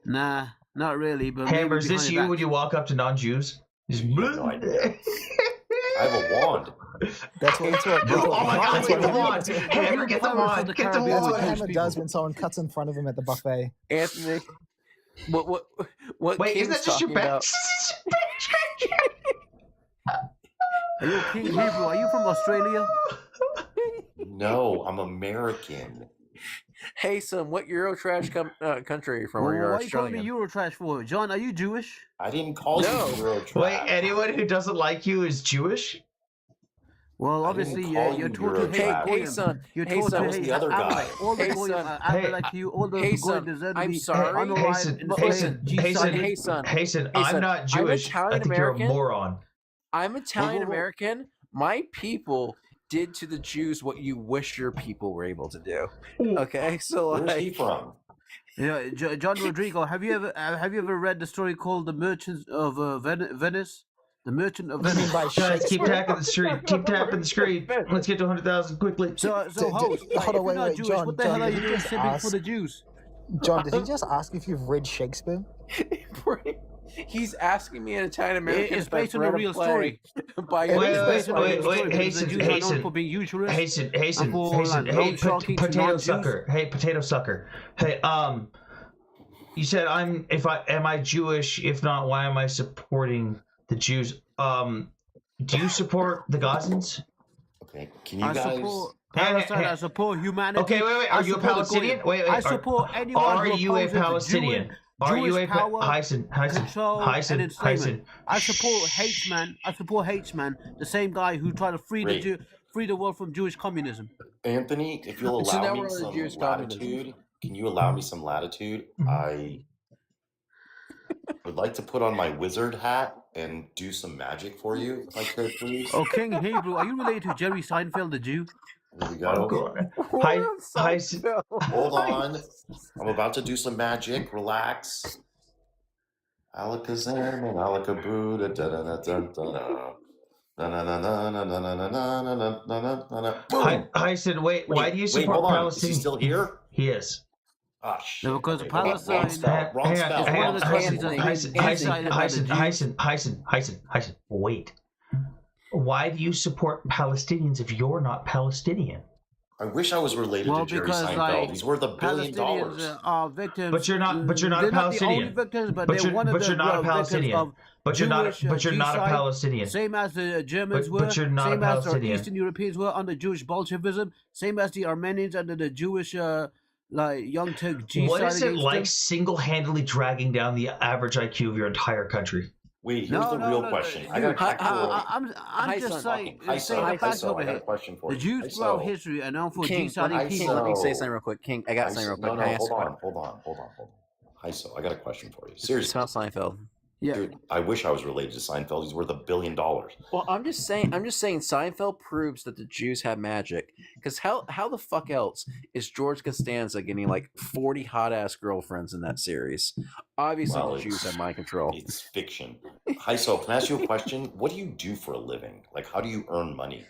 Nah, not really. But Hammer, maybe is this behind you your when you walk up to non-Jews? Just... No idea. I have a wand. That's what Oh my God, get the wand. Hammer, get the wand. Get the That's what wand. Hammer does when someone cuts in front of him at the buffet. Anthony, what Wait, King's isn't that just your talking back? about? Are you King Hebrew? Are you from Australia? No, I'm American. Hey, son, what Eurotrash country are you from? Well, Or you're why are you calling me Australian? Eurotrash for? John, are you Jewish? I didn't call No. you Eurotrash. Wait, anyone who doesn't like you is Jewish? Well, I didn't obviously, call you're you taught to hate Eurotrash. Hey, Goyim. son. You're Hey, taught son. to That was hate the other act guy. like all the Hey, Goyim son. act Hey, like you. All the Hey, Goyim son. deserve to I'm be sorry. unalived and slain. Hey, son. Hasten, Hey, I'm son. not Jewish. I Italian think you're a American. moron. I'm Italian American. My people did to the Jews what you wish your people were able to do. Okay, so Where's like, he from? Yeah, John Rodrigo, have you ever read the story called The Merchants of Venice? The Merchant of Venice. Guys, keep tapping the screen. Keep tapping the screen. Let's get to 100,000 quickly. So host, like, hold on, if you're not wait, Jewish, John, what the hell are did you he doing just simping for ask- the Jews? John, did he just ask if you've read Shakespeare? he's asking me an Italian American. It's based on a real story. By Wait, Hasten. Hey, potato sucker. Hey, potato sucker. Hey, you said am I Jewish? If not, why am I supporting the Jews? Do you support the Gazans? Okay, can you guys? Support Palestine. I support humanity. Okay, wait. Are you a Palestinian? Wait. I support anyone who Are you a opposes Palestinian? Are you a Hyson? I support H-Man. I support H-Man, the same guy who tried to free the world from Jewish communism. Anthony, if you'll So now allow we're me on the some Jewish latitude, can you allow me some latitude? I would like to put on my wizard hat and do some magic for you, if I could, please. Oh, King Hebrew, are you related to Jerry Seinfeld, the Jew? Here we go. Hold on. I'm about to do some magic. Relax. Alakazam and Alakaboo. Hyson, wait, why do you support Palestine? Is he still here? He is. Ah, shit. No, because Okay, Palestine wrong spell. is one of the countries Hyson, wait. Why do you support Palestinians if you're not Palestinian? I wish I was related to Jerry Seinfeld. He's worth $1 billion. Palestinians are victims. But you're not a They're not the only Palestinian. victims, but But they're one of the you're not a victims Palestinian. of But you're not Jewish, a genocide, Palestinian. Same as the Germans were. But you're not same a as the Palestinian. Eastern Europeans were under Jewish Bolshevism. Same as the Armenians under the Jewish, Young Turk genocide. What is it against like them. single-handedly dragging down the average IQ of your entire country? Wait, here's the real question. I got I'm just saying the facts over I got a here. question for The you. Jews throughout history are known for King, genociding people. let me say something real quick. King, I got something real quick. No, Can I ask hold a on. Hi, so I got a question for you. Seriously. It's about Seinfeld. Yeah. Dude, I wish I was related to Seinfeld. He's worth $1 billion. Well, I'm just saying Seinfeld proves that the Jews have magic. Because how the fuck else is George Costanza getting like 40 hot ass girlfriends in that series? Obviously, the Jews have mind control. It's fiction. Heiso, can I ask you a question? What do you do for a living? Like, how do you earn money?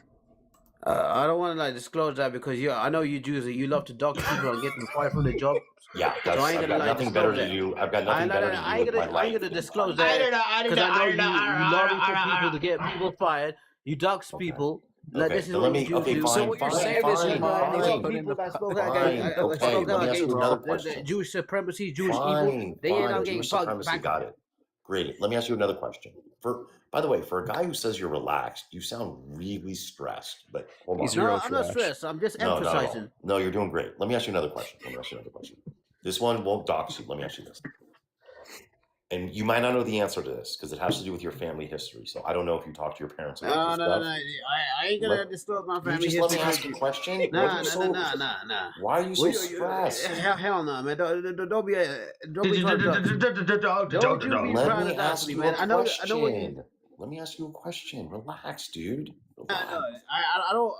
I don't want to like disclose that because I know you Jews, you love to dox people and get them fired from their job. Yeah, so I ain't I've gonna got like nothing better disclose to that. do. I've got nothing better to do with my life. I ain't gonna disclose that because I know you lobby for people to get people fired. You dox people. Like, this is what you do. So what you're saying is people that spoke out against the Jewish supremacy, Jewish evil. They ain't not getting Jewish supremacy. back. Got it. Great. Let me ask you another question. By the way, for a guy who says you're relaxed, you sound really stressed. But hold on. I'm not stressed. I'm just emphasizing. No, you're doing great. Let me ask you another question. This one won't dox you. Let me ask you this. And you might not know the answer to this because it has to do with your family history. So I don't know if you talk to your parents about this stuff. No. I ain't gonna disclose my family history. Let me ask you a question. Nah. Why are you so stressed? Hell no, man. Don't be trying to ask me, man. I know what you. Let me ask you a question. Relax, dude. I don't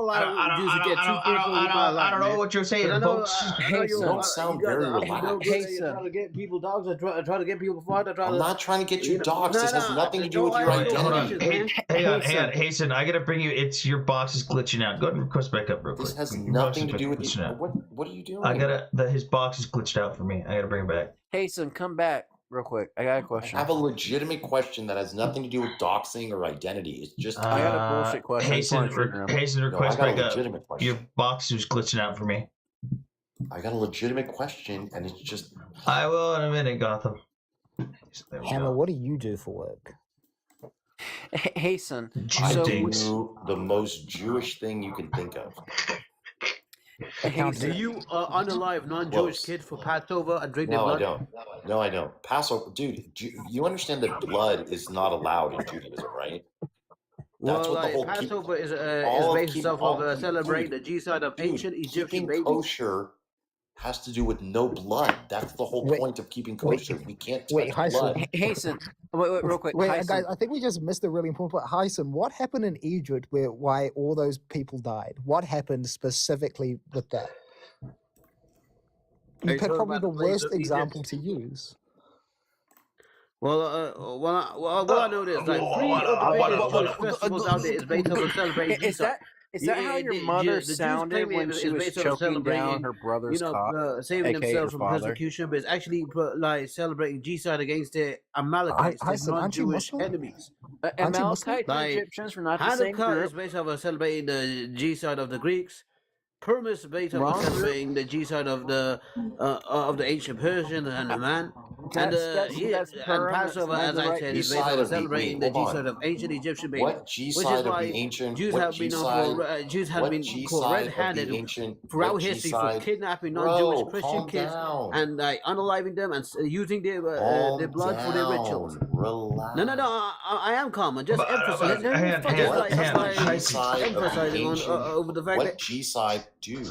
like Jews to get too personal with my life. I don't know what you're saying, folks. You don't sound very relaxed. Trying to get people dogs. Trying to get people fired. I'm not trying to get you dogs. This has nothing to do with your identity. Hang on. Hasten, I gotta bring you. It's your box is glitching out. Go ahead and request back up real quick. This has nothing to do with you. What are you doing? His box is glitched out for me. I gotta bring it back. Hasten, come back real quick. I got a question. I have a legitimate question that has nothing to do with doxing or identity. It's just I got a bullshit question. Hasten, request back up. Your box is glitching out for me. I got a legitimate question, and it's just. I will in a minute, Gotham. Hammer, what do you do for work? Hasten. I do the most Jewish thing you can think of. Do you unalive non-Jewish kids for Passover and drink their blood? No, I don't. Passover, dude. You understand that blood is not allowed in Judaism, right? That's well, what the whole Passover is based off of celebrating the G-side of ancient Egyptian babies. Kosher has to do with no blood. That's the whole point of keeping kosher. We can't touch blood. Hasten. Wait, real quick. Wait, guys, I think we just missed a really important part. Haisen, what happened in Egypt why all those people died? What happened specifically with that? You picked probably the worst example to use. Well, I know this. Like, 3 of the biggest Jewish festivals out there is based on celebrating G-side. Is that how your mother sounded when she was choking down her brother's cock, saving themselves from persecution, but it's actually like celebrating G-side against their Amalekites, their non-Jewish enemies. Amalekites and Egyptians were not the same group. is based off celebrating the G-side of the Greeks. Purim is based on celebrating the G-side of the ancient Persians and the man. And Passover, as I said, is based on celebrating the G-side of ancient Egyptian babies. What G-side of the ancient? Jews have been caught red-handed throughout history for kidnapping non-Jewish Christian kids and unaliving them and using their blood for their rituals. Relax. No, I am calm. I'm just emphasizing. Over the fact what G-side, dude?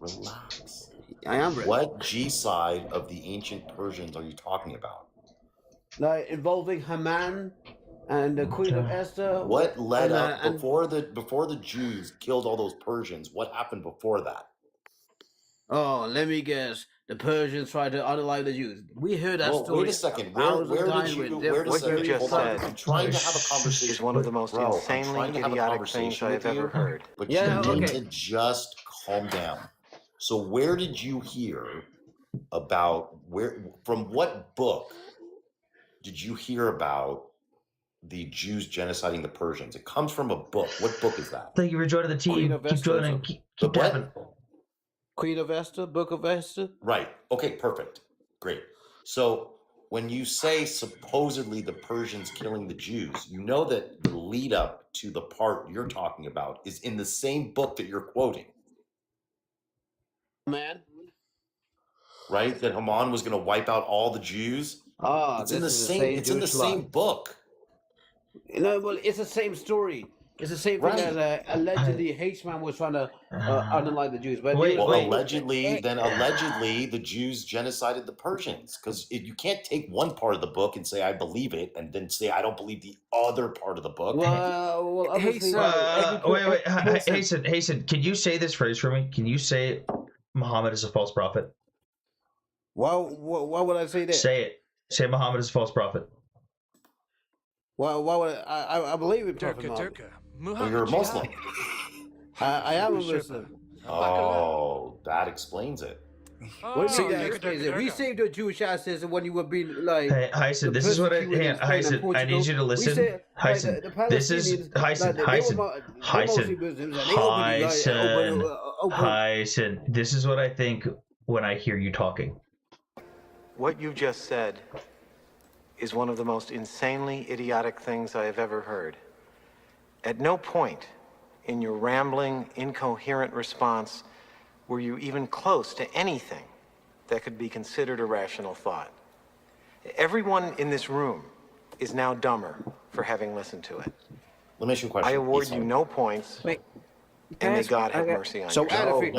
Relax. I am ready. What G-side of the ancient Persians are you talking about? Like involving Haman and the Queen of Esther. What led up before the Jews killed all those Persians? What happened before that? Oh, let me guess. The Persians tried to unalive the Jews. We heard that story. Wait a second. Where did you just said? I'm trying to have a conversation. Is one of the most insanely idiotic things I have ever heard. But you need to just calm down. So where did you hear about from what book did you hear about the Jews genociding the Persians? It comes from a book. What book is that? Thank you for joining the team. Keep joining. Keep tapping. Queen of Esther, Book of Esther. Right. Okay, perfect. Great. So when you say supposedly the Persians killing the Jews, you know that the lead up to the part you're talking about is in the same book that you're quoting. Man. Right? That Haman was going to wipe out all the Jews? It's in the same book. No, well, it's the same story. It's the same thing as allegedly H-Man was trying to underline the Jews. But allegedly the Jews genocided the Persians, because you can't take one part of the book and say I believe it, and then say I don't believe the other part of the book. Well obviously, wait, Hasten, can you say this phrase for me? Can you say Muhammad is a false prophet? Why would I say that? Say it. Say Muhammad is a false prophet. Why would I believe in Prophet Muhammad? Well, you're a Muslim. I am a Muslim. Oh, that explains it. What do you mean that explains it? We saved your Jewish asses when you were being like. Hey, Hyson, this is what I need you to listen. Hyson, this is Hyson. This is what I think when I hear you talking. What you just said is one of the most insanely idiotic things I have ever heard. At no point in your rambling, incoherent response were you even close to anything that could be considered a rational thought. Everyone in this room is now dumber for having listened to it. Let me ask you a question. I award you no points. Wait. And may God have mercy on you. Stop talking.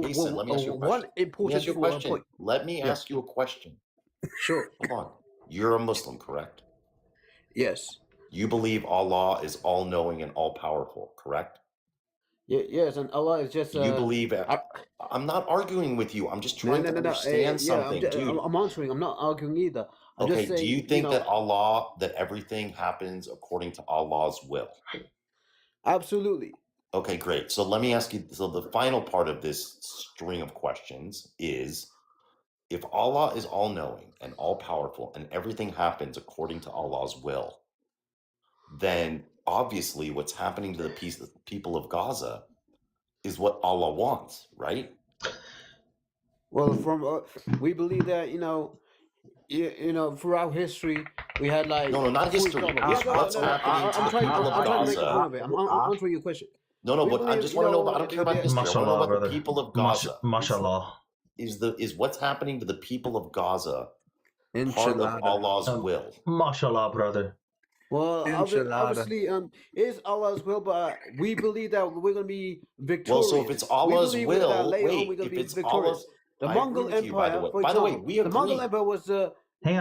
Hasten, let me ask you a question. Let me ask you a question. Sure. Hold on. You're a Muslim, correct? Yes. You believe Allah is all-knowing and all-powerful, correct? Yes, and Allah is just... you believe... I'm not arguing with you. I'm just trying to understand something, dude. I'm answering. I'm not arguing either. I'm okay, just saying, do you think that everything happens according to Allah's will? Absolutely. Okay, great. So let me ask you, so the final part of this string of questions is, if Allah is all-knowing and all-powerful and everything happens according to Allah's will, then obviously what's happening to the people of Gaza is what Allah wants, right? Well, we believe that, throughout history, we had like... No, not history. What's happening to the people of Gaza? I'm answering your question. No, but I just want to know, I don't care about history. I want to know about the people of Gaza. Mashallah. Is what's happening to the people of Gaza part of Allah's will? Mashallah, brother. Well, obviously, is Allah's will, but we believe that we're going to be victorious. Well, so if it's Allah's will, if it's Allah's... The Mongol Empire, by the way, we agree. The Mongol Empire was the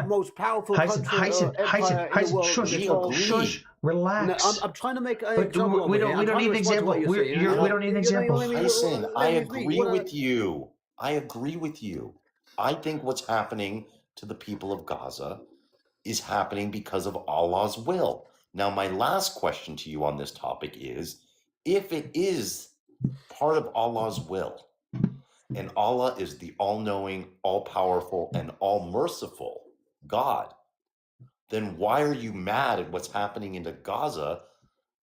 most powerful empire in the world. Shush, relax. I'm trying to make an example. We don't need an example. We don't need an example. Hyson, I agree with you. I think what's happening to the people of Gaza is happening because of Allah's will. Now, my last question to you on this topic is, if it is part of Allah's will, and Allah is the all-knowing, all-powerful, and all-merciful God, then why are you mad at what's happening in Gaza?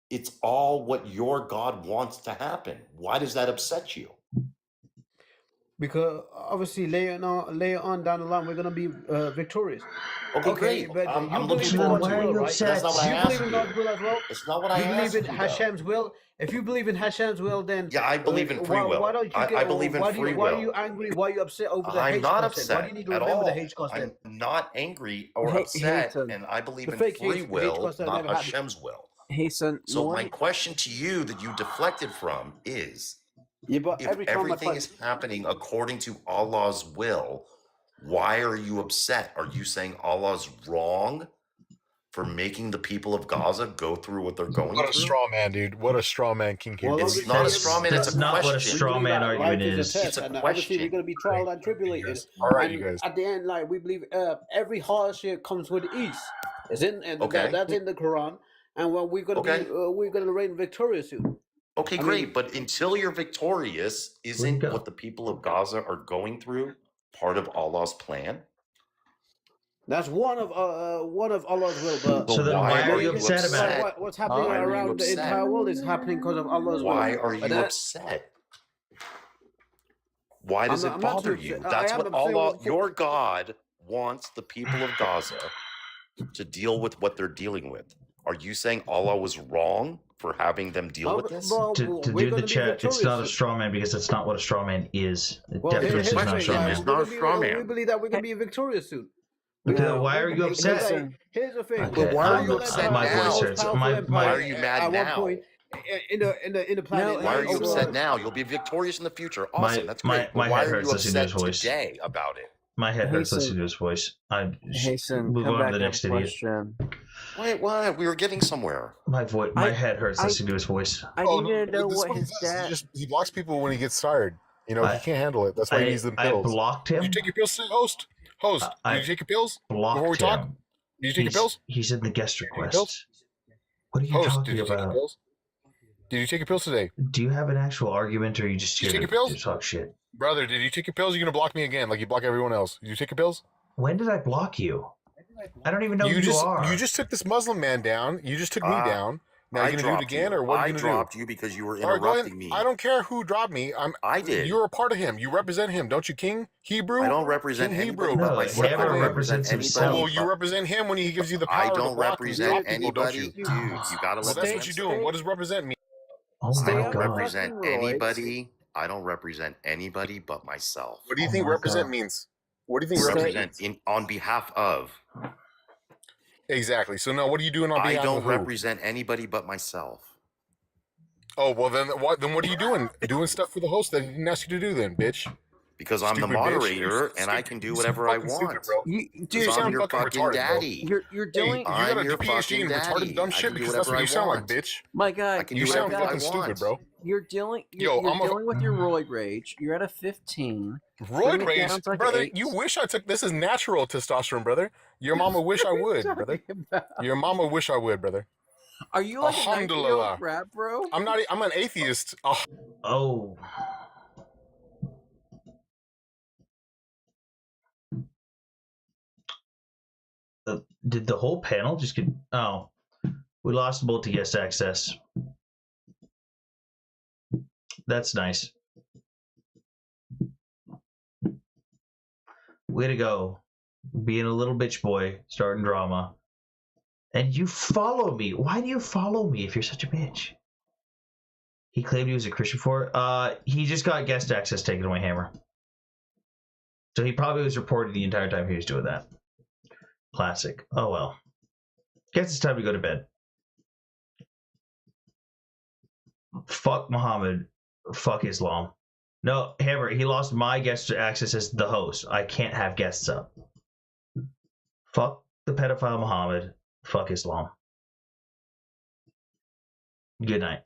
It's all what your God wants to happen. Why does that upset you? Because obviously later on down the line, we're going to be victorious. Okay, great. But I'm looking forward to it, right? That's not what I asked you. It's not what I asked you. You believe in Hashem's will? If you believe in Hashem's will, then... Yeah, I believe in free will. Why don't you I believe in free will. Why are you angry? Why are you upset over the H-Class? I'm not upset why do you need to at remember all. the H-Class then? I'm not angry or upset, and I believe in free will, not Hashem's will. Hey, son. So my question to you that you deflected from is, if everything is happening according to Allah's will, why are you upset? Are you saying Allah's wrong for making the people of Gaza go through what they're going through? What a straw man, dude. What a straw man King King. It's not a straw man, it's a question. That's not what a straw man argument is. It's a question. We're going to be trial and tribulated. All right, you guys. At the end, we believe every hardship comes with ease. That's in the Quran. And we're going to reign victorious soon. Okay, great. But until you're victorious, isn't what the people of Gaza are going through part of Allah's plan? That's one of Allah's will. But so then why are you upset about it? What's happening around the entire world is happening because of Allah's will. Why are you upset? Why does it bother you? That's what Allah, your God, wants the people of Gaza to deal with what they're dealing with. Are you saying Allah was wrong for having them deal with this? To do the chat, it's not a straw man because it's not what a straw man is. It definitely is not a straw man. It's not a straw man. We believe that we're going to be victorious soon. Why are you upset? Here's the thing. Okay, why are you upset my now? voice hurts. Why are you mad at now? one point in the planet. Why are you upset now? You'll be victorious in the future. Awesome, that's great. my Why head are hurts you listening to his upset voice. today about it? My head hurts Hasten- listening to his voice. Hasten, Move come on to back the to next the idiot. question. Why? We were getting somewhere. My head hurts listening to his voice. I Oh, need to know this is what he his does. dad. He blocks people when he gets tired. You know, he can't handle it. That's why he needs them I pills. blocked him. Did you take your pills today, host? Host, did you take your pills before we talk? Him. Did you take your pills? He's in the guest Did you take your request. pills? What are you Host, talking did you take your about? pills? Did you take your pills today? Do you have an actual argument, or are you just Did you here take your pills? to talk shit? Brother, did you take your pills? You're gonna block me again, like you block everyone else. Did you take your pills? When did I block you? I don't even know who you are. You just took this Muslim man down. You just took me down. Now you're gonna do it again, or what are you gonna do? I dropped you because you were All right, go ahead. interrupting me. I don't care who dropped me. I did. You're a part of him. You represent him, don't you, King Hebrew? I don't represent King anybody Hebrew. but myself. I don't represent anybody. Well, you represent him when he gives you the power I to don't block and represent stop people, don't anybody, you? dude. You gotta Well, let that's me what you're doing. What does represent mean? Oh I my don't God. represent anybody. I don't represent anybody but myself. What do you think represent means? What do you think represent? On behalf of. Exactly. So now, what are you doing on behalf I of don't who? represent anybody but myself. Oh well, then what? Then what are you doing? Doing stuff for the host that he didn't ask you to do, then, bitch. Because I'm the Stupid bitch. moderator and I can do whatever I want. You sound your fucking fucking retarded, daddy. bro. You're doing. You got I'm a your PhD fucking in retarded daddy. dumb I shit can do because that's what whatever you sound I like, want. bitch. My guy, I can You do sound whatever I fucking want. stupid, bro. You're dealing. Yo, You're dealing with your roid rage. You're at a 15. Roid Bring it rage, down to like brother. 8. You wish I took this is natural testosterone, brother. Your mama wish I would, brother. Your mama wish I would, brother. Are you like a 19-year-old Alhamdulillah. rap, bro? I'm not. I'm an atheist. Oh. Did the whole panel just get? Oh, we lost multi guest access. That's nice. Way to go, being a little bitch boy, starting drama. And you follow me. Why do you follow me if you're such a bitch? He claimed he was a Christian for it. He just got guest access taken away, Hammer. So he probably was reporting the entire time he was doing that. Classic. Oh well. Guess it's time to go to bed. Fuck Muhammad. Fuck Islam. No, Hammer, he lost my guest access as the host. I can't have guests up. Fuck the pedophile Muhammad. Fuck Islam. Good night.